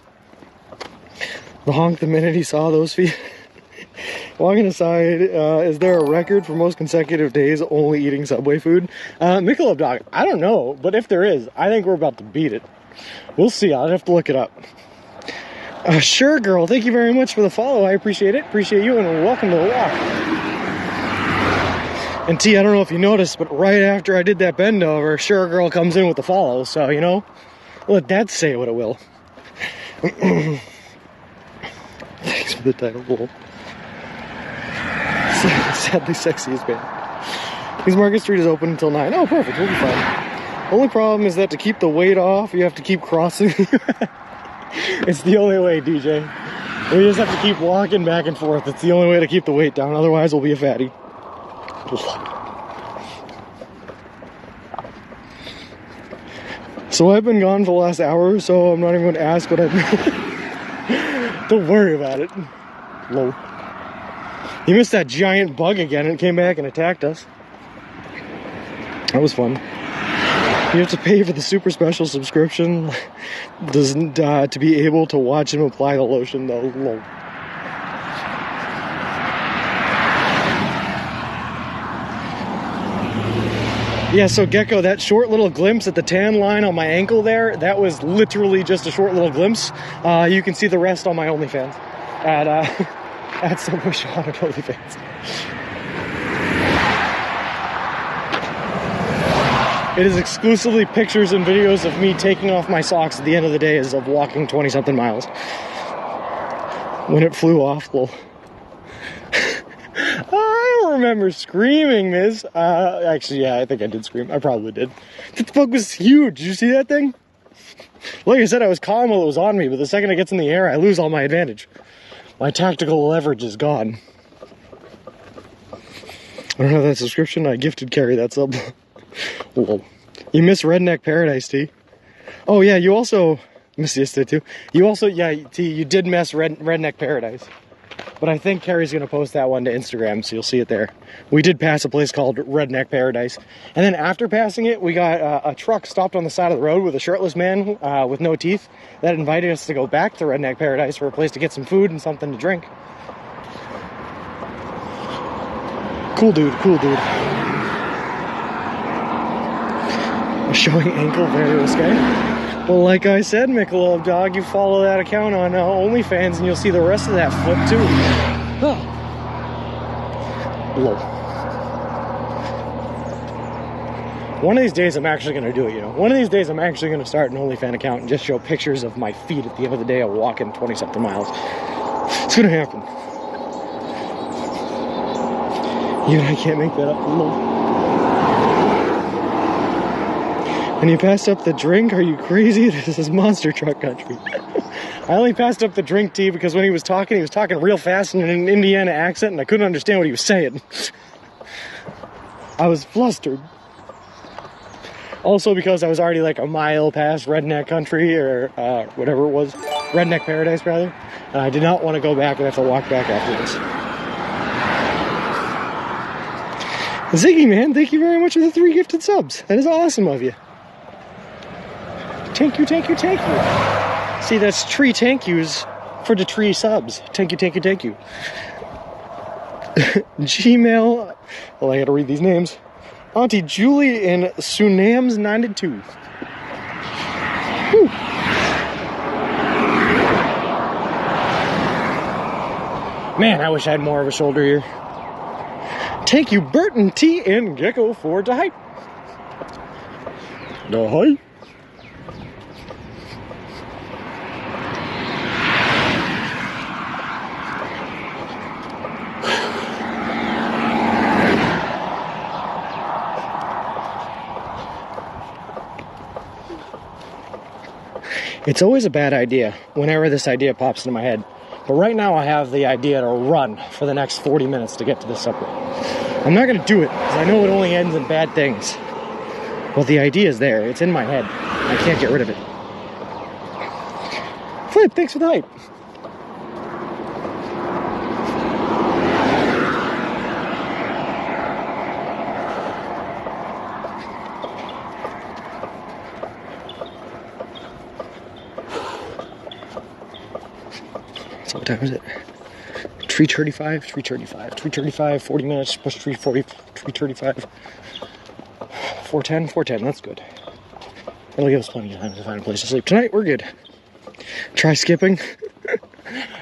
A: The honk the minute he saw those feet. Walking aside, is there a record for most consecutive days only eating Subway food? Michelob Dog, I don't know, but if there is, I think we're about to beat it. We'll see, I'll have to look it up. Sure, girl, thank you very much for the follow. I appreciate it. Appreciate you, and welcome to the walk. And T, I don't know if you noticed, but right after I did that bend over, Sure Girl comes in with the follow, so, you know, let that say what it will. Thanks for the title, Bull. Sadly Sexiest band. Because Market Street is open until 9. Oh, perfect, we'll be fine. Only problem is that to keep the weight off, you have to keep crossing. It's the only way, DJ. We just have to keep walking back and forth. It's the only way to keep the weight down, otherwise we'll be a fatty. So I've been gone for the last hour or so. I'm not even going to ask what I've been. Don't worry about it. Low. You missed that giant bug again and it came back and attacked us. That was fun. You have to pay for the super special subscription to be able to watch him apply the lotion, though. Low. Yeah, so Gecko, that short little glimpse at the tan line on my ankle there, that was literally just a short little glimpse. You can see the rest on my OnlyFans at Subway Shot at OnlyFans. It is exclusively pictures and videos of me taking off my socks at the end of the day as of walking 20-something miles. When it flew off, lol. I don't remember screaming, Miz. Actually, yeah, I think I did scream. I probably did. That bug was huge. Did you see that thing? Like I said, I was calm while it was on me, but the second it gets in the air, I lose all my advantage. My tactical leverage is gone. I don't have that subscription. I gifted Carrie that sub. Whoa. You missed Redneck Paradise, T. Oh, yeah, you also... missed yesterday, too. You also... yeah, T, you did miss Redneck Paradise. But I think Carrie's going to post that one to Instagram, so you'll see it there. We did pass a place called Redneck Paradise. And then after passing it, we got a truck stopped on the side of the road with a shirtless man with no teeth that invited us to go back to Redneck Paradise for a place to get some food and something to drink. Cool dude, cool dude. Showing ankle, very risque. Well, like I said, Michelob Dog, you follow that account on OnlyFans and you'll see the rest of that foot too. Oh. Low. One of these days I'm actually going to do it, you know. One of these days I'm actually going to start an OnlyFans account and just show pictures of my feet at the end of the day of walking 20-something miles. It's going to happen. Even I can't make that up. Low. And you passed up the drink? Are you crazy? This is monster truck country. I only passed up the drink, T, because when he was talking real fast in an Indiana accent, and I couldn't understand what he was saying. I was flustered. Also because I was already like a mile past Redneck Country, or whatever it was. Redneck Paradise, rather. And I did not want to go back and have to walk back afterwards. Ziggy, man, thank you very much for the 3 gifted subs. That is awesome of you. Thank you, thank you, thank you. See, that's 3 thank yous for the 3 subs. Thank you, thank you, thank you. Gmail. Well, I gotta read these names. Auntie Julie and Sunams92. Whew. Man, I wish I had more of a shoulder here. Thank you, Burton T and Gecko for the hype. The hype. It's always a bad idea whenever this idea pops into my head. But right now I have the idea to run for the next 40 minutes to get to this subway. I'm not going to do it because I know it only ends in bad things. But the idea is there. It's in my head. I can't get rid of it. Flip, thanks for the hype. So what time is it? 3:35, 3:35, 3:35, 40 minutes, push 3:40, 3:35, 4:10, 4:10, that's good. That'll give us plenty of time to find a place to sleep. Tonight, we're good. Try skipping.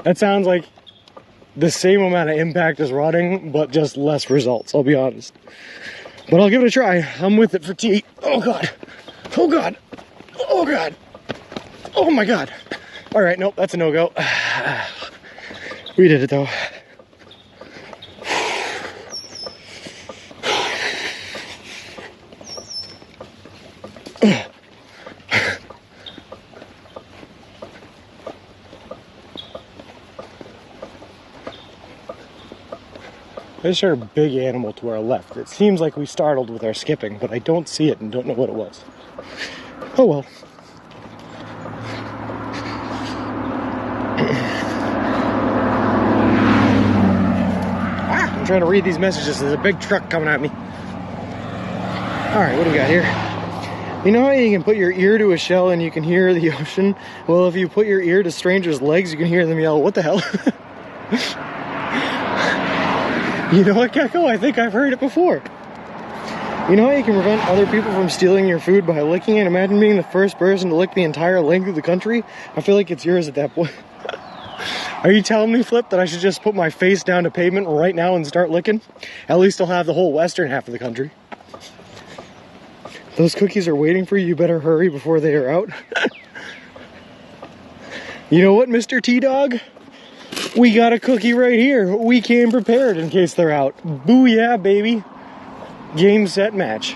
A: That sounds like the same amount of impact as running, but just less results, I'll be honest. But I'll give it a try. I'm with it for T. Oh God. Oh God. Oh God. Oh my God. All right, nope, that's a no-go. We did it though. I just heard a big animal to our left. It seems like we startled with our skipping, but I don't see it and don't know what it was. Oh well. I'm trying to read these messages. There's a big truck coming at me. Alright, what do we got here? You know how you can put your ear to a shell and you can hear the ocean? Well, if you put your ear to strangers' legs, you can hear them yell, "What the hell?" You know what, Gecko? I think I've heard it before. You know how you can prevent other people from stealing your food by licking it? Imagine being the first person to lick the entire length of the country. I feel like it's yours at that point. Are you telling me, Flip, that I should just put my face down to pavement right now and start licking? At least I'll have the whole western half of the country. Those cookies are waiting for you. You better hurry before they are out. You know what, Mr. T-Dog? We got a cookie right here. We came prepared in case they're out. Booyah, baby. Game, set, match.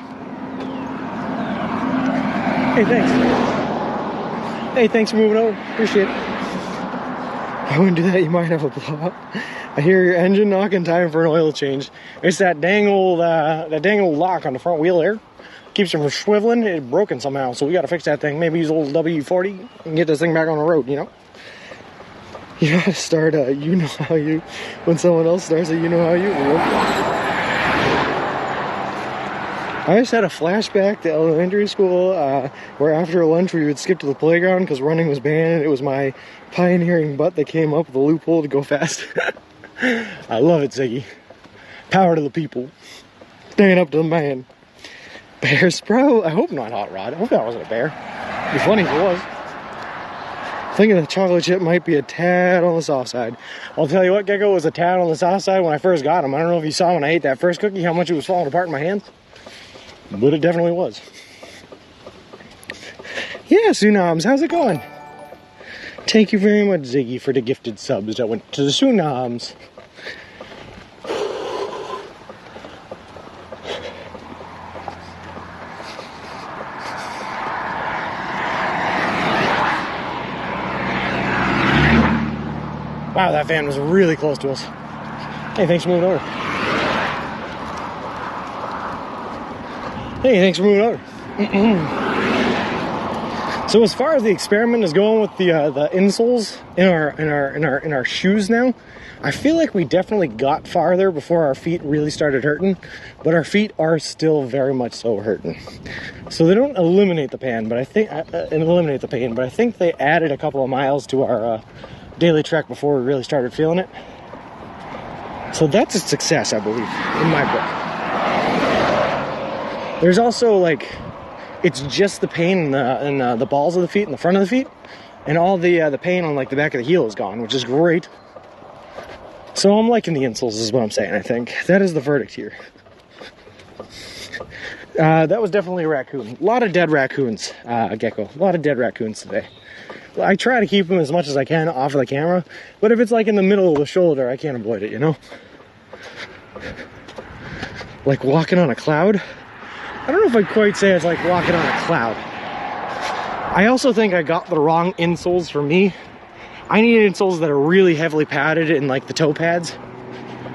A: Hey, thanks. Hey, thanks for moving over. Appreciate it. I wouldn't do that. You might have a blowout. I hear your engine knocking. Time for an oil change. It's that dang old lock on the front wheel there. Keeps them from swiveling. It's broken somehow, so we got to fix that thing. Maybe use a little W40 and get this thing back on the road, you know? You gotta start a you know how you, when someone else starts a you know how you. I just had a flashback to elementary school where after lunch we would skip to the playground because running was banned. It was my pioneering butt that came up with a loophole to go fast. I love it, Ziggy. Power to the people. Stand up to the man. Bear Sprout? I hope not Hot Rod. I hope that wasn't a bear. It'd be funny if it was. Thinking the chocolate chip might be a tad on the soft side. I'll tell you what, Gecko, was a tad on the soft side when I first got him. I don't know if you saw when I ate that first cookie how much it was falling apart in my hands, but it definitely was. Yeah, Tsunams, how's it going? Thank you very much, Ziggy, for the gifted subs that went to the Tsunams. Wow, that van was really close to us. Hey, thanks for moving over. Hey, thanks for moving over. So as far as the experiment is going with the insoles in our shoes now, I feel like we definitely got farther before our feet really started hurting, but our feet are still very much so hurting. So they don't eliminate the pain, but I think they added a couple of miles to our daily trek before we really started feeling it. So that's a success, I believe, in my book. There's also like, it's just the pain in the balls of the feet and the front of the feet, and all the pain on like the back of the heel is gone, which is great. So I'm liking the insoles is what I'm saying. I think that is the verdict here. That was definitely a raccoon. A lot of dead raccoons, Gecko. A lot of dead raccoons today. I try to keep them as much as I can off of the camera, but if it's like in the middle of the shoulder, I can't avoid it, you know? Like walking on a cloud? I don't know if I'd quite say it's like walking on a cloud. I also think I got the wrong insoles for me. I need insoles that are really heavily padded in like the toe pads,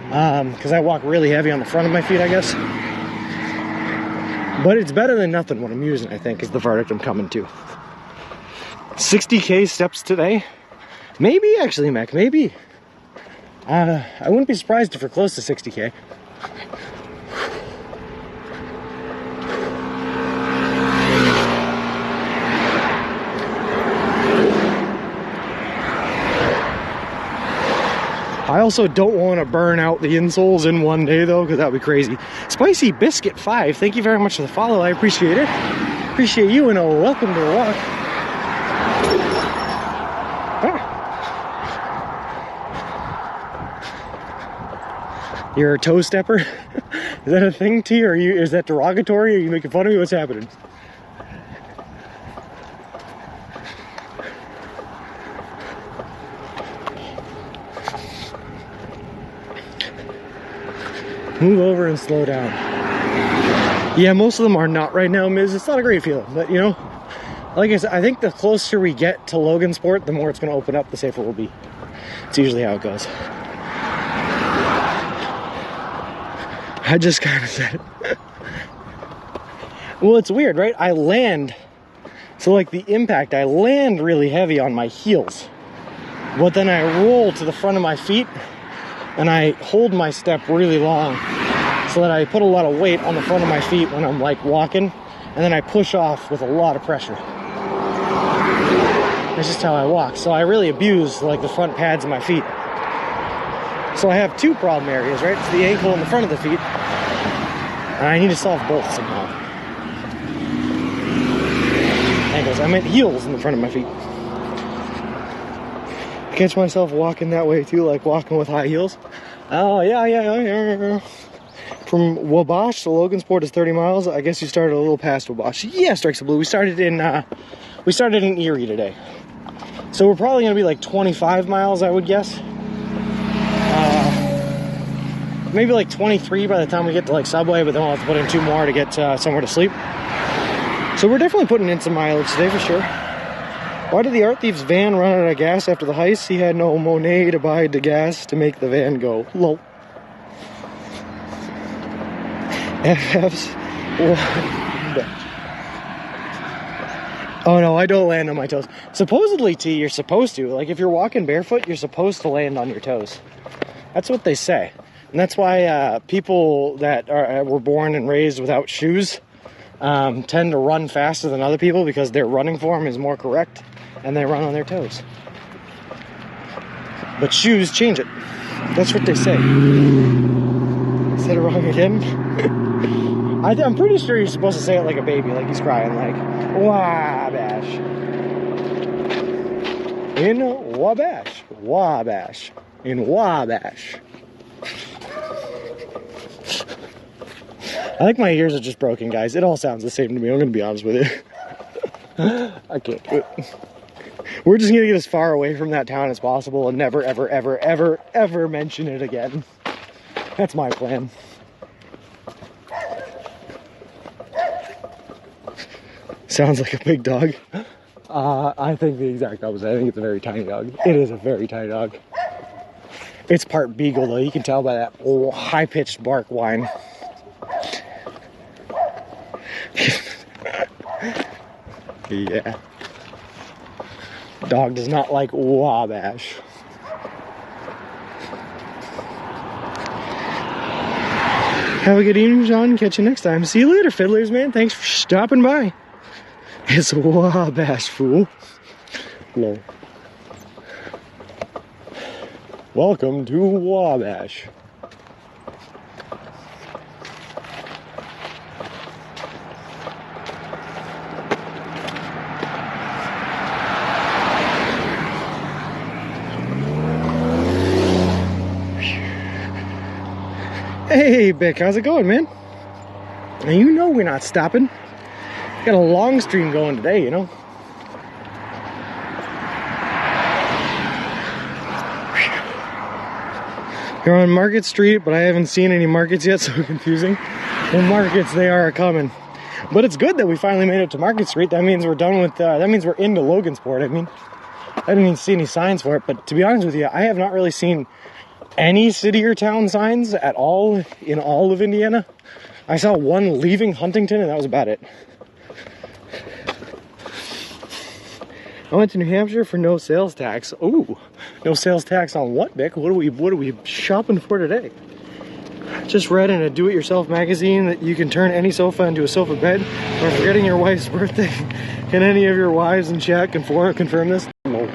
A: because I walk really heavy on the front of my feet, I guess. But it's better than nothing what I'm using, I think, is the verdict I'm coming to. 60K steps today? Maybe, actually, Mac, maybe. I wouldn't be surprised if we're close to 60K. I also don't want to burn out the insoles in one day though, because that would be crazy. Spicy Biscuit 5, thank you very much for the follow. I appreciate it. Appreciate you, and welcome to the walk. You're a toe stepper? Is that a thing to you? Or is that derogatory? Are you making fun of me? What's happening? Move over and slow down. Yeah, most of them are not right now, Miz. It's not a great feeling, but you know, like I said, I think the closer we get to Logansport, the more it's going to open up, the safer we'll be. It's usually how it goes. I just kind of said it. Well, it's weird, right? I land, so like the impact, I land really heavy on my heels, but then I roll to the front of my feet and I hold my step really long so that I put a lot of weight on the front of my feet when I'm like walking, and then I push off with a lot of pressure. That's just how I walk. So I really abuse like the front pads of my feet. So I have two problem areas, right? It's the ankle and the front of the feet. And I need to solve both somehow. Ankles, I meant heels in the front of my feet. I catch myself walking that way too, like walking with high heels. Oh, yeah. From Wabash to Logansport is 30 miles. I guess you started a little past Wabash. Yeah, Strikes the Blue. We started in Erie today. So we're probably gonna be like 25 miles, I would guess. Maybe like 23 by the time we get to like Subway, but then we'll have to put in 2 more to get somewhere to sleep. So we're definitely putting in some mileage today for sure. Why did the Art Thief's van run out of gas after the heist? He had no Monet to buy the gas to make the van go. Lol. FF's. Oh no, I don't land on my toes. Supposedly, T, you're supposed to. Like if you're walking barefoot, you're supposed to land on your toes. That's what they say. And that's why people that were born and raised without shoes tend to run faster than other people, because their running form is more correct and they run on their toes. But shoes change it. That's what they say. Said it wrong again? I'm pretty sure you're supposed to say it like a baby, like he's crying, like, Wabash. In Wabash. Wabash. In Wabash. I think my ears are just broken, guys. It all sounds the same to me. I'm going to be honest with you. I can't do it. We're just going to get as far away from that town as possible and never, ever, ever, ever, ever mention it again. That's my plan. Sounds like a big dog. I think the exact opposite. I think it's a very tiny dog. It is a very tiny dog. It's part beagle, though. You can tell by that high-pitched bark whine. Yeah. Dog does not like Wabash. Have a good evening, John. Catch you next time. See you later, fiddlers, man. Thanks for stopping by. It's Wabash, fool. Lol. Welcome to Wabash. Hey, Bick, how's it going, man? And you know we're not stopping. Got a long stream going today, you know. You're on Market Street, but I haven't seen any markets yet, so confusing. The markets, they are coming. But it's good that we finally made it to Market Street. That means we're done with, that means we're into Logansport. I mean, I didn't even see any signs for it, but to be honest with you, I have not really seen any city or town signs at all in all of Indiana. I saw one leaving Huntington, and that was about it. I went to New Hampshire for no sales tax. Ooh, no sales tax on what, Vic? What are we shopping for today? Just read in a do-it-yourself magazine that you can turn any sofa into a sofa bed. Or forgetting your wife's birthday. Can any of your wives in chat confirm this? No.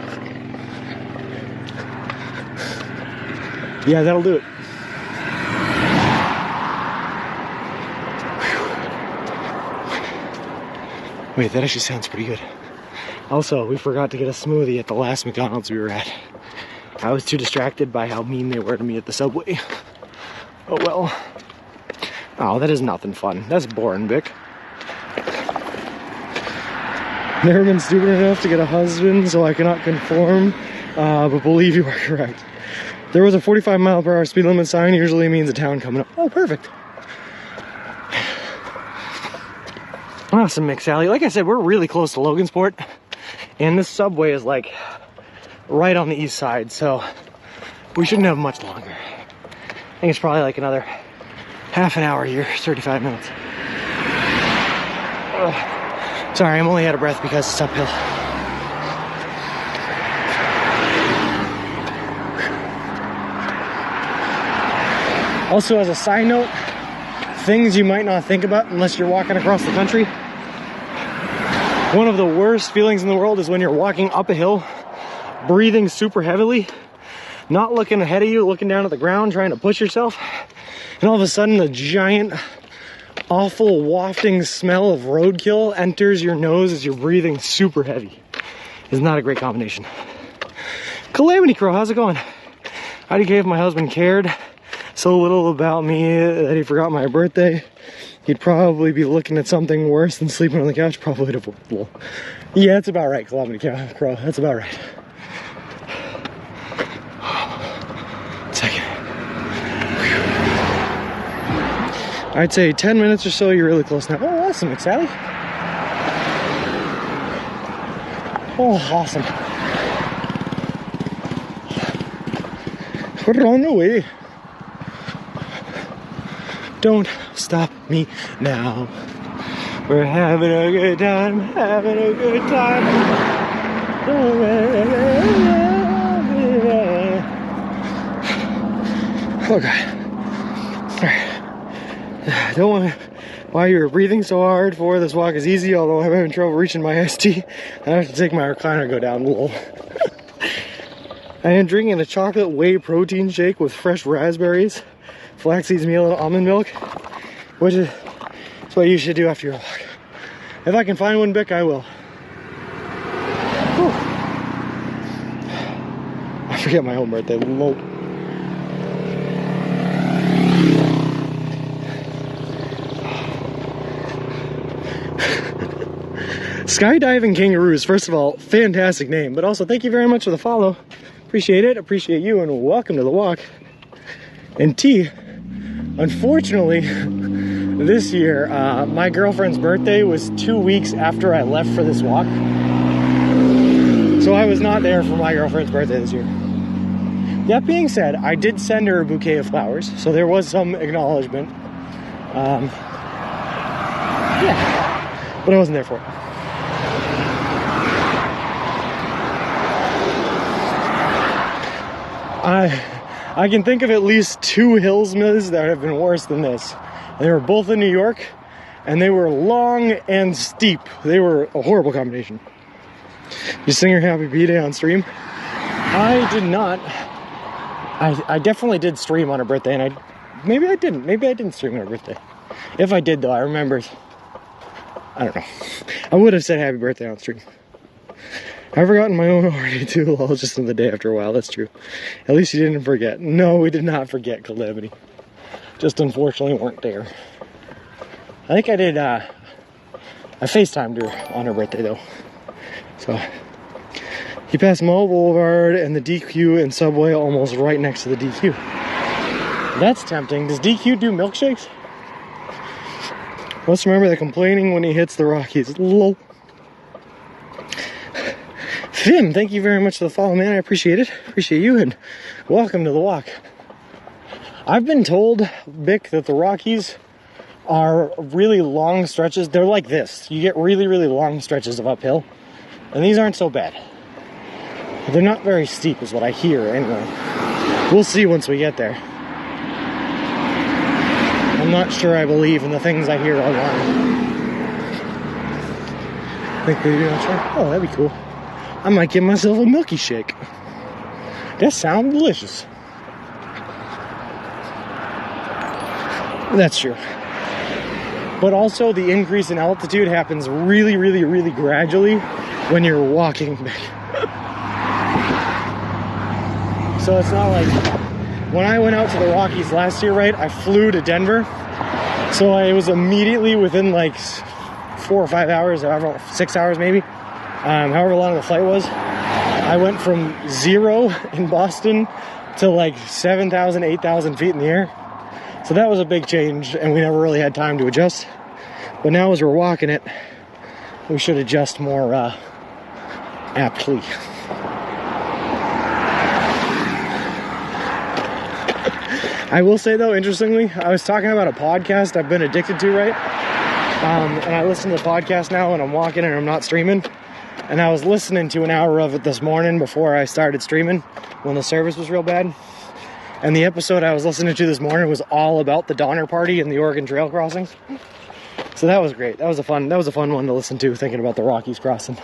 A: Yeah, that'll do it. Wait, that actually sounds pretty good. Also, we forgot to get a smoothie at the last McDonald's we were at. I was too distracted by how mean they were to me at the subway. Oh well. Oh, that is nothing fun. That's boring, Vic. Never been stupid enough to get a husband, so I cannot conform. But believe you are correct. There was a 45-mile-per-hour speed limit sign. Usually means a town coming up. Oh, perfect. Awesome, McSally. Like I said, we're really close to Logansport, and this subway is like right on the east side, so we shouldn't have much longer. I think it's probably like another half an hour here, 35 minutes. Ugh. Sorry, I'm only out of breath because it's uphill. Also, as a side note, things you might not think about unless you're walking across the country. One of the worst feelings in the world is when you're walking up a hill, breathing super heavily, not looking ahead of you, looking down at the ground, trying to push yourself, and all of a sudden a giant, awful wafting smell of roadkill enters your nose as you're breathing super heavy. It's not a great combination. Calamity Crow, how's it going? How do you give my husband cared so little about me that he forgot my birthday? He'd probably be looking at something worse than sleeping on the couch. Probably to, well, yeah, that's about right, Calamity Crow. That's about right. Second. I'd say 10 minutes or so, you're really close now. Oh, awesome, McSally. Oh, awesome. Put it on the way. Don't stop me now. We're having a good time, having a good time. Oh God. Alright. Don't want to, while you're breathing so hard for this walk is easy, although I'm having trouble reaching my ST. I have to take my recliner and go down a little. I am drinking a chocolate whey protein shake with fresh raspberries, flaxseed meal, and almond milk, which is what you should do after your walk. If I can find one, Bic, I will. Whew. I forget my own birthday. Whoa. Skydiving Kangaroos, first of all, fantastic name, but also thank you very much for the follow. Appreciate it, appreciate you, and welcome to the walk. And T, unfortunately, this year, my girlfriend's birthday was 2 weeks after I left for this walk. So I was not there for my girlfriend's birthday this year. That being said, I did send her a bouquet of flowers, so there was some acknowledgement. Yeah, but I wasn't there for it. I can think of at least 2 hills that have been worse than this. They were both in New York, and they were long and steep. They were a horrible combination. You sing her happy B-Day on stream? I did not. I definitely did stream on her birthday, and maybe I didn't. Maybe I didn't stream on her birthday. If I did, though, I remember. I don't know. I would have said happy birthday on stream. I've forgotten my own already too. Well, just in the day after a while, that's true. At least you didn't forget. No, we did not forget Calamity. Just unfortunately weren't there. I think I did, I FaceTimed her on her birthday though. So, he passed Mall Boulevard and the DQ and Subway almost right next to the DQ. That's tempting. Does DQ do milkshakes? Let's remember that complaining when he hits the Rockies. Lol. Finn, thank you very much for the follow, man. I appreciate it. Appreciate you, and welcome to the walk. I've been told, Bic, that the Rockies are really long stretches. They're like this. You get really, really long stretches of uphill, and these aren't so bad. They're not very steep, is what I hear, anyway. We'll see once we get there. I'm not sure I believe in the things I hear online. Think maybe I'll try? Oh, that'd be cool. I might give myself a milky shake. That sounds delicious. That's true. But also the increase in altitude happens really, really, really gradually when you're walking back. So it's not like when I went out to the Rockies last year, right? I flew to Denver. So I was immediately within like 4 or 5 hours, however, 6 hours maybe, however long the flight was. I went from 0 in Boston to like 7,000, 8,000 feet in the air. So that was a big change, and we never really had time to adjust. But now as we're walking it, we should adjust more aptly. I will say though, interestingly, I was talking about a podcast I've been addicted to, right? And I listen to the podcast now when I'm walking and I'm not streaming. And I was listening to an hour of it this morning before I started streaming when the service was real bad. And the episode I was listening to this morning was all about the Donner Party and the Oregon Trail crossings. So that was great. That was a fun one to listen to, thinking about the Rockies crossing.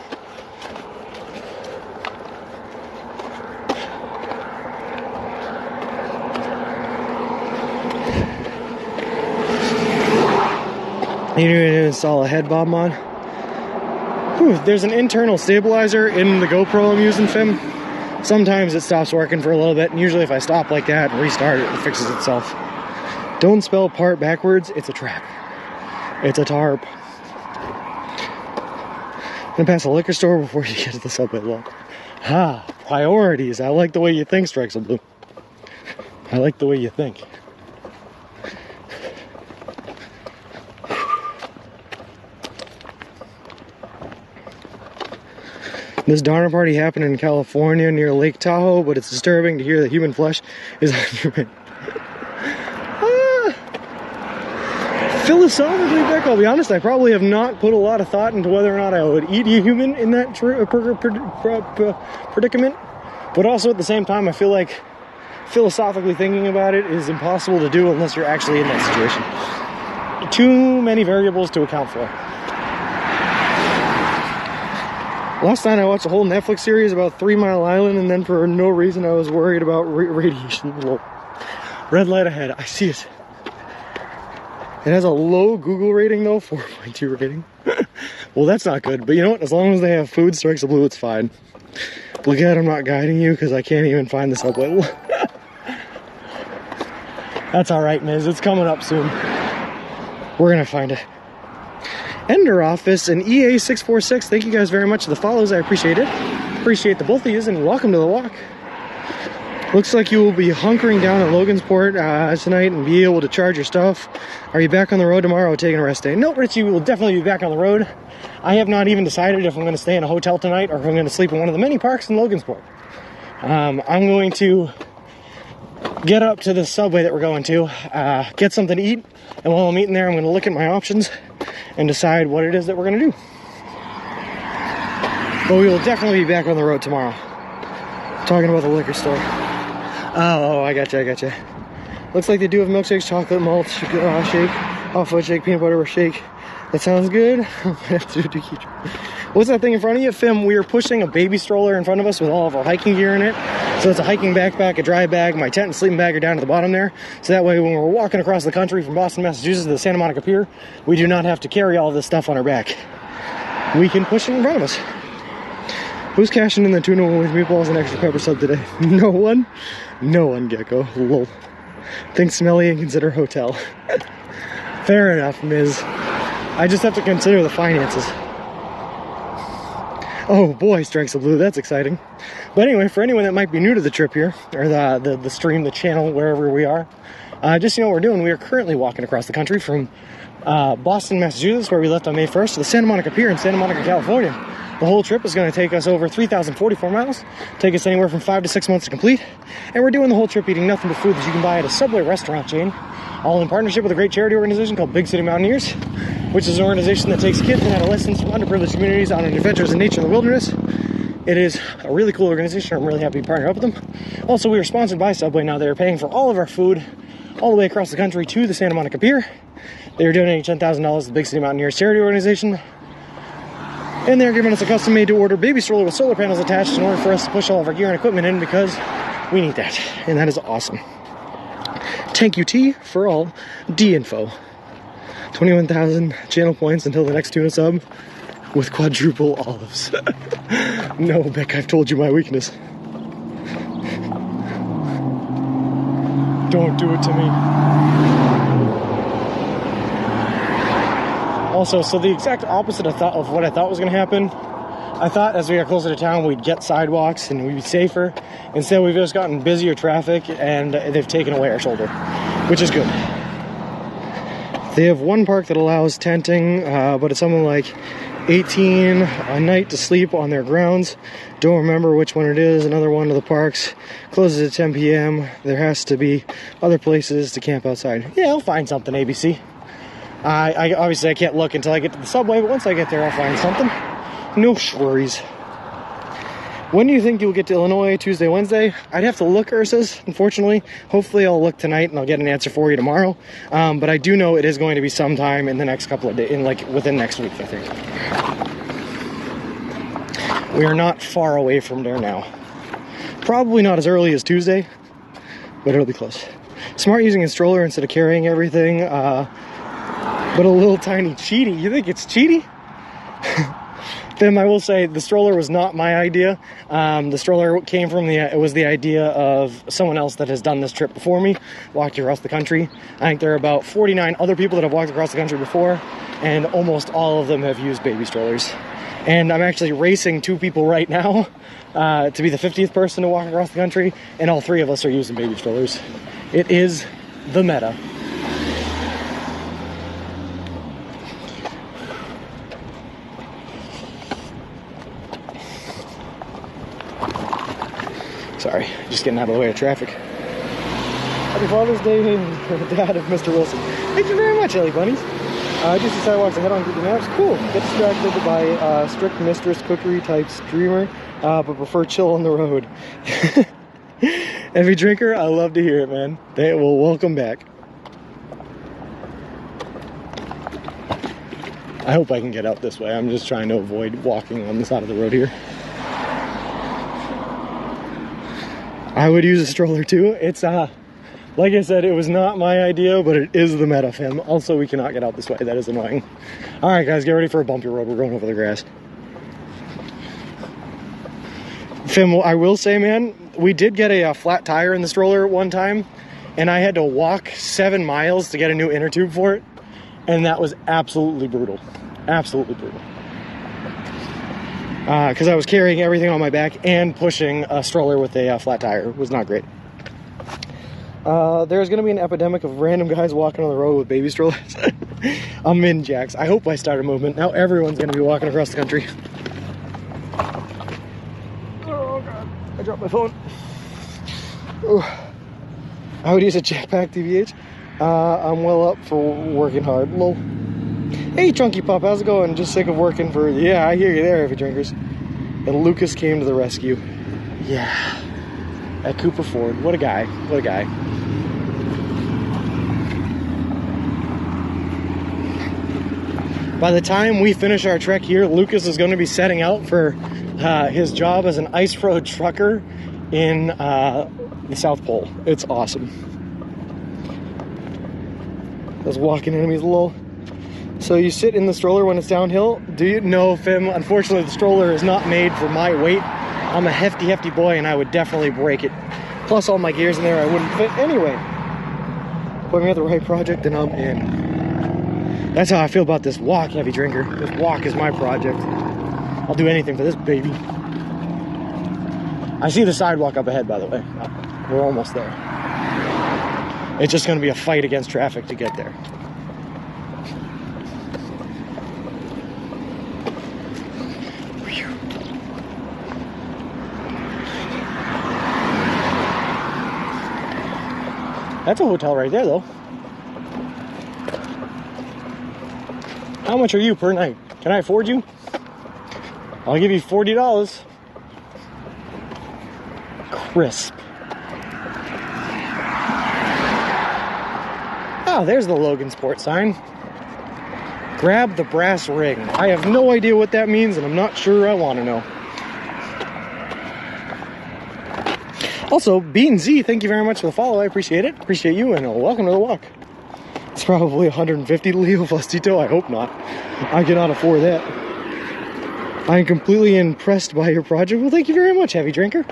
A: You need to install a head bob mod. Whew, there's an internal stabilizer in the GoPro I'm using, Fim. Sometimes it stops working for a little bit, and usually if I stop like that and restart it, it fixes itself. Don't spell part backwards, it's a trap. It's a tarp. I'm gonna pass a liquor store before you get to the subway lock. Ha! Priorities. I like the way you think, Strikes of Blue. I like the way you think. This Donner Party happened in California near Lake Tahoe, but it's disturbing to hear that human flesh is human. Philosophically, Beck, I'll be honest, I probably have not put a lot of thought into whether or not I would eat a human in that predicament. But also at the same time, I feel like philosophically thinking about it is impossible to do unless you're actually in that situation. Too many variables to account for. Last night I watched a whole Netflix series about 3 Mile Island, and then for no reason I was worried about radiation. Red light ahead, I see it. It has a low Google rating though, 4.2 rating. Well, that's not good, but you know what? As long as they have food, Strikes of Blue, it's fine. Look at, I'm not guiding you because I can't even find the subway. That's alright, Miz. It's coming up soon. We're gonna find it. Ender Office and EA646, thank you guys very much for the follows. I appreciate it. Appreciate the both of you, and welcome to the walk. Looks like you will be hunkering down at Logansport tonight and be able to charge your stuff. Are you back on the road tomorrow or taking a rest day? No, Richie, we will definitely be back on the road. I have not even decided if I'm going to stay in a hotel tonight or if I'm going to sleep in one of the many parks in Logansport. I'm going to get up to the subway that we're going to, get something to eat, and while I'm eating there, I'm going to look at my options and decide what it is that we're going to do. But we will definitely be back on the road tomorrow. Talking about the liquor store. Oh, I gotcha. Looks like they do have milkshakes, chocolate malt shake, hot fudge shake, peanut butter shake. That sounds good. What's that thing in front of you, Fim? We are pushing a baby stroller in front of us with all of our hiking gear in it. So it's a hiking backpack, a dry bag, my tent and sleeping bag are down at the bottom there. So that way when we're walking across the country from Boston, Massachusetts to the Santa Monica Pier, we do not have to carry all this stuff on our back. We can push it in front of us. Who's cashing in the tuna with meatballs and extra pepper sub today? No one? No one, Gecko. Lol. Think smelly and consider hotel. Fair enough, Ms. I just have to consider the finances. Oh boy, Strikes of Blue, that's exciting. But anyway, for anyone that might be new to the trip here, or the stream, the channel, wherever we are, just so you know what we're doing, we are currently walking across the country from Boston, Massachusetts, where we left on May 1st, to the Santa Monica Pier in Santa Monica, California. The whole trip is going to take us over 3,044 miles, take us anywhere from 5 to 6 months to complete, and we're doing the whole trip eating nothing but food that you can buy at a Subway restaurant chain, all in partnership with a great charity organization called Big City Mountaineers, which is an organization that takes kids and adolescents from underprivileged communities on adventures in nature and the wilderness. It is a really cool organization. I'm really happy to partner up with them. Also, we are sponsored by Subway now. They are paying for all of our food all the way across the country to the Santa Monica Pier. They are donating $10,000 to the Big City Mountaineers charity organization. And they're giving us a custom-made to order baby stroller with solar panels attached in order for us to push all of our gear and equipment in because we need that. And that is awesome. Thank you T for all D info. 21,000 channel points until the next tuna sub with quadruple olives. No, Beck, I've told you my weakness. Don't do it to me. Also, so the exact opposite of what I thought was going to happen. I thought as we got closer to town, we'd get sidewalks and we'd be safer. Instead, we've just gotten busier traffic and they've taken away our shoulder, which is good. They have one park that allows tenting, but it's something like 18 a night to sleep on their grounds. Don't remember which one it is. Another one of the parks closes at 10 p.m. There has to be other places to camp outside. Yeah, I'll find something, ABC. I obviously I can't look until I get to the subway, but once I get there, I'll find something. No worries. When do you think you'll get to Illinois? Tuesday, Wednesday? I'd have to look, Ursus, unfortunately. Hopefully I'll look tonight and I'll get an answer for you tomorrow. But I do know it is going to be sometime in the next couple of days, within next week, I think. We are not far away from there now. Probably not as early as Tuesday, but it'll be close. Smart using a stroller instead of carrying everything, but a little tiny cheaty. You think it's cheaty? Then I will say the stroller was not my idea. The stroller came from it was the idea of someone else that has done this trip before me, walked across the country. I think there are about 49 other people that have walked across the country before, and almost all of them have used baby strollers. And I'm actually racing 2 people right now to be the 50th person to walk across the country, and all 3 of us are using baby strollers. It is the meta. Sorry, just getting out of the way of traffic. Happy Father's Day, Dad of Mr. Wilson. Thank you very much, Ellie Bunnies. Just the sidewalks ahead on Google Maps. Cool. Get distracted by strict mistress cookery type streamer, but prefer chill on the road. Every drinker, I love to hear it, man. They will welcome back. I hope I can get out this way. I'm just trying to avoid walking on the side of the road here. I would use a stroller too. It's like I said, it was not my idea, but it is the meta, fam. Also, we cannot get out this way. That is annoying. All right, guys, get ready for a bumpy road. We're going over the grass. Fam, I will say, man, we did get a flat tire in the stroller one time, and I had to walk 7 miles to get a new inner tube for it, and that was absolutely brutal. Absolutely brutal. Because I was carrying everything on my back and pushing a stroller with a flat tire. It was not great. There's going to be an epidemic of random guys walking on the road with baby strollers. I'm in, Jax. I hope I start a movement. Now everyone's going to be walking across the country. Oh, God. I dropped my phone. Ooh. I would use a jetpack, TVH. I'm well up for working hard. Lol. Hey, Chunky Pup, how's it going? Just sick of working for... Yeah, I hear you there, heavy drinkers. And Lucas came to the rescue. Yeah. At Cooper Ford. What a guy. What a guy. By the time we finish our trek here, Lucas is going to be setting out for his job as an ice road trucker in the South Pole. It's awesome. Those walking enemies, lol. So you sit in the stroller when it's downhill? Do you? No, Fim. Unfortunately, the stroller is not made for my weight. I'm a hefty boy, and I would definitely break it. Plus, all my gears in there, I wouldn't fit anyway. Put me at the right project, and I'm in. That's how I feel about this walk, heavy drinker. This walk is my project. I'll do anything for this baby. I see the sidewalk up ahead, by the way. We're almost there. It's just going to be a fight against traffic to get there. That's a hotel right there, though. How much are you per night? Can I afford you? I'll give you $40. Crisp. Oh, there's the Logan Sport sign. Grab the brass ring. I have no idea what that means, and I'm not sure I want to know. Also, Bean Z, thank you very much for the follow. I appreciate it. Appreciate you, and welcome to the walk. It's probably 150 to Leo Fustito. I hope not. I cannot afford that. I am completely impressed by your project. Well, thank you very much, Heavy Drinker.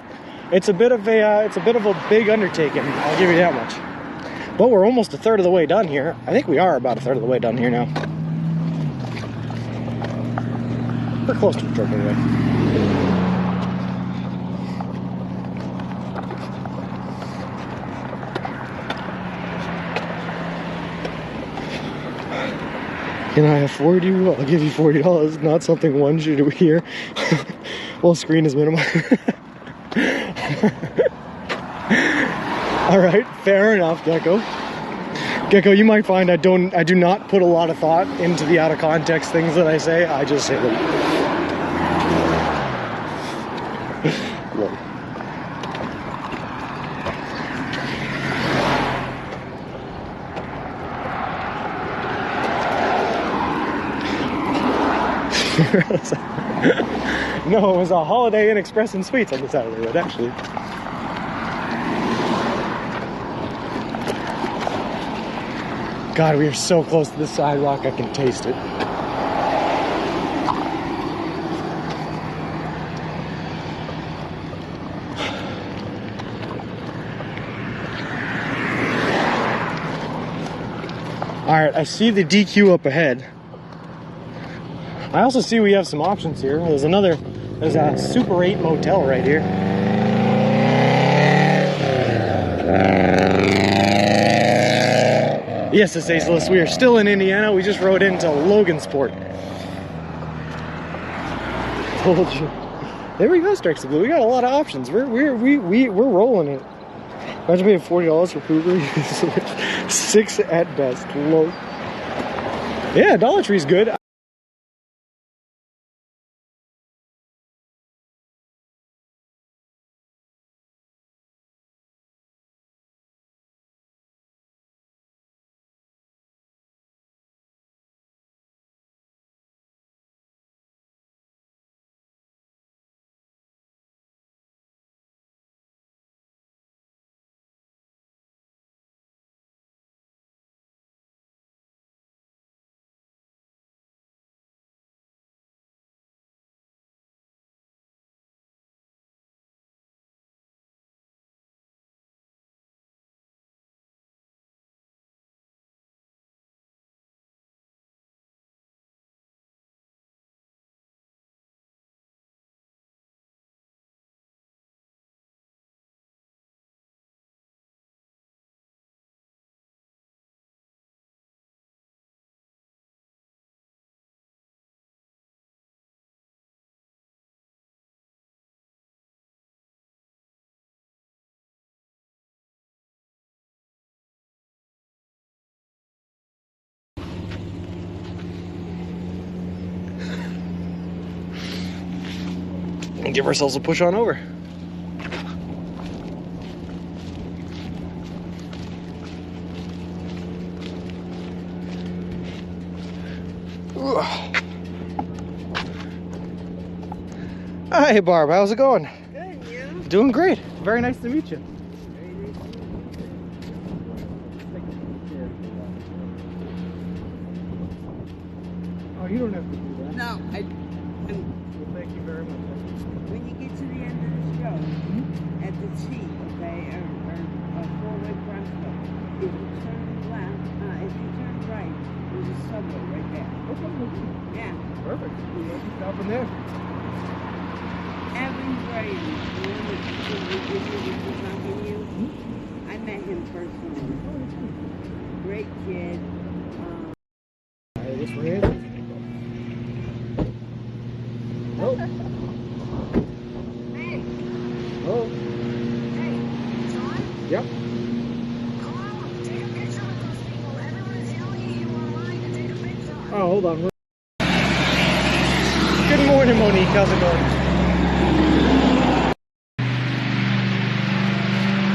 A: It's a bit of a big undertaking. I'll give you that much. But we're almost a third of the way done here. I think we are about a third of the way done here now. We're close to the truck anyway. Can I afford you? I'll give you $40. Not something one should hear. Well, screen is minimum. All right, fair enough, Gecko. Gecko, you might find I do not put a lot of thought into the out of context things that I say. I just say them. Whoa. No, it was a Holiday Inn Express and Suites on the side of the road, actually. God, we are so close to the sidewalk, I can taste it. Alright, I see the DQ up ahead. I also see we have some options here. There's a Super 8 motel right here. Yes, it's Aceless. We are still in Indiana. We just rode into Logansport. Told you. There we go, Strikes the Blue. We got a lot of options. We're rolling it. Imagine paying $40 for Cougar. 6 at best. Low. Yeah, Dollar Tree's good. And give ourselves a push on over. Hi, Barb. How's it going?
E: Good, you?
A: Doing great. Very nice to meet you. Oh, you don't have to do that.
E: No,
A: Well, thank you very much.
E: when you get to the end of the show, at the T, okay, or four-way crossroad, if you turn left, if you turn right, there's a subway right there.
A: Okay.
E: Yeah.
A: Perfect. We'll be stopping there.
E: Evan Brady, the one that was knocking you, I met him personally. Great kid.
A: This way is. Oh.
F: Hey,
A: Oh.
F: hey, it's on?
A: Yep.
F: Hello, take a picture with those people. Everyone is yelling at you online to take a picture.
A: Oh, hold on. Good morning, Monique. How's it going?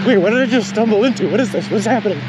A: Wait, what did I just stumble into? What is this? What's happening?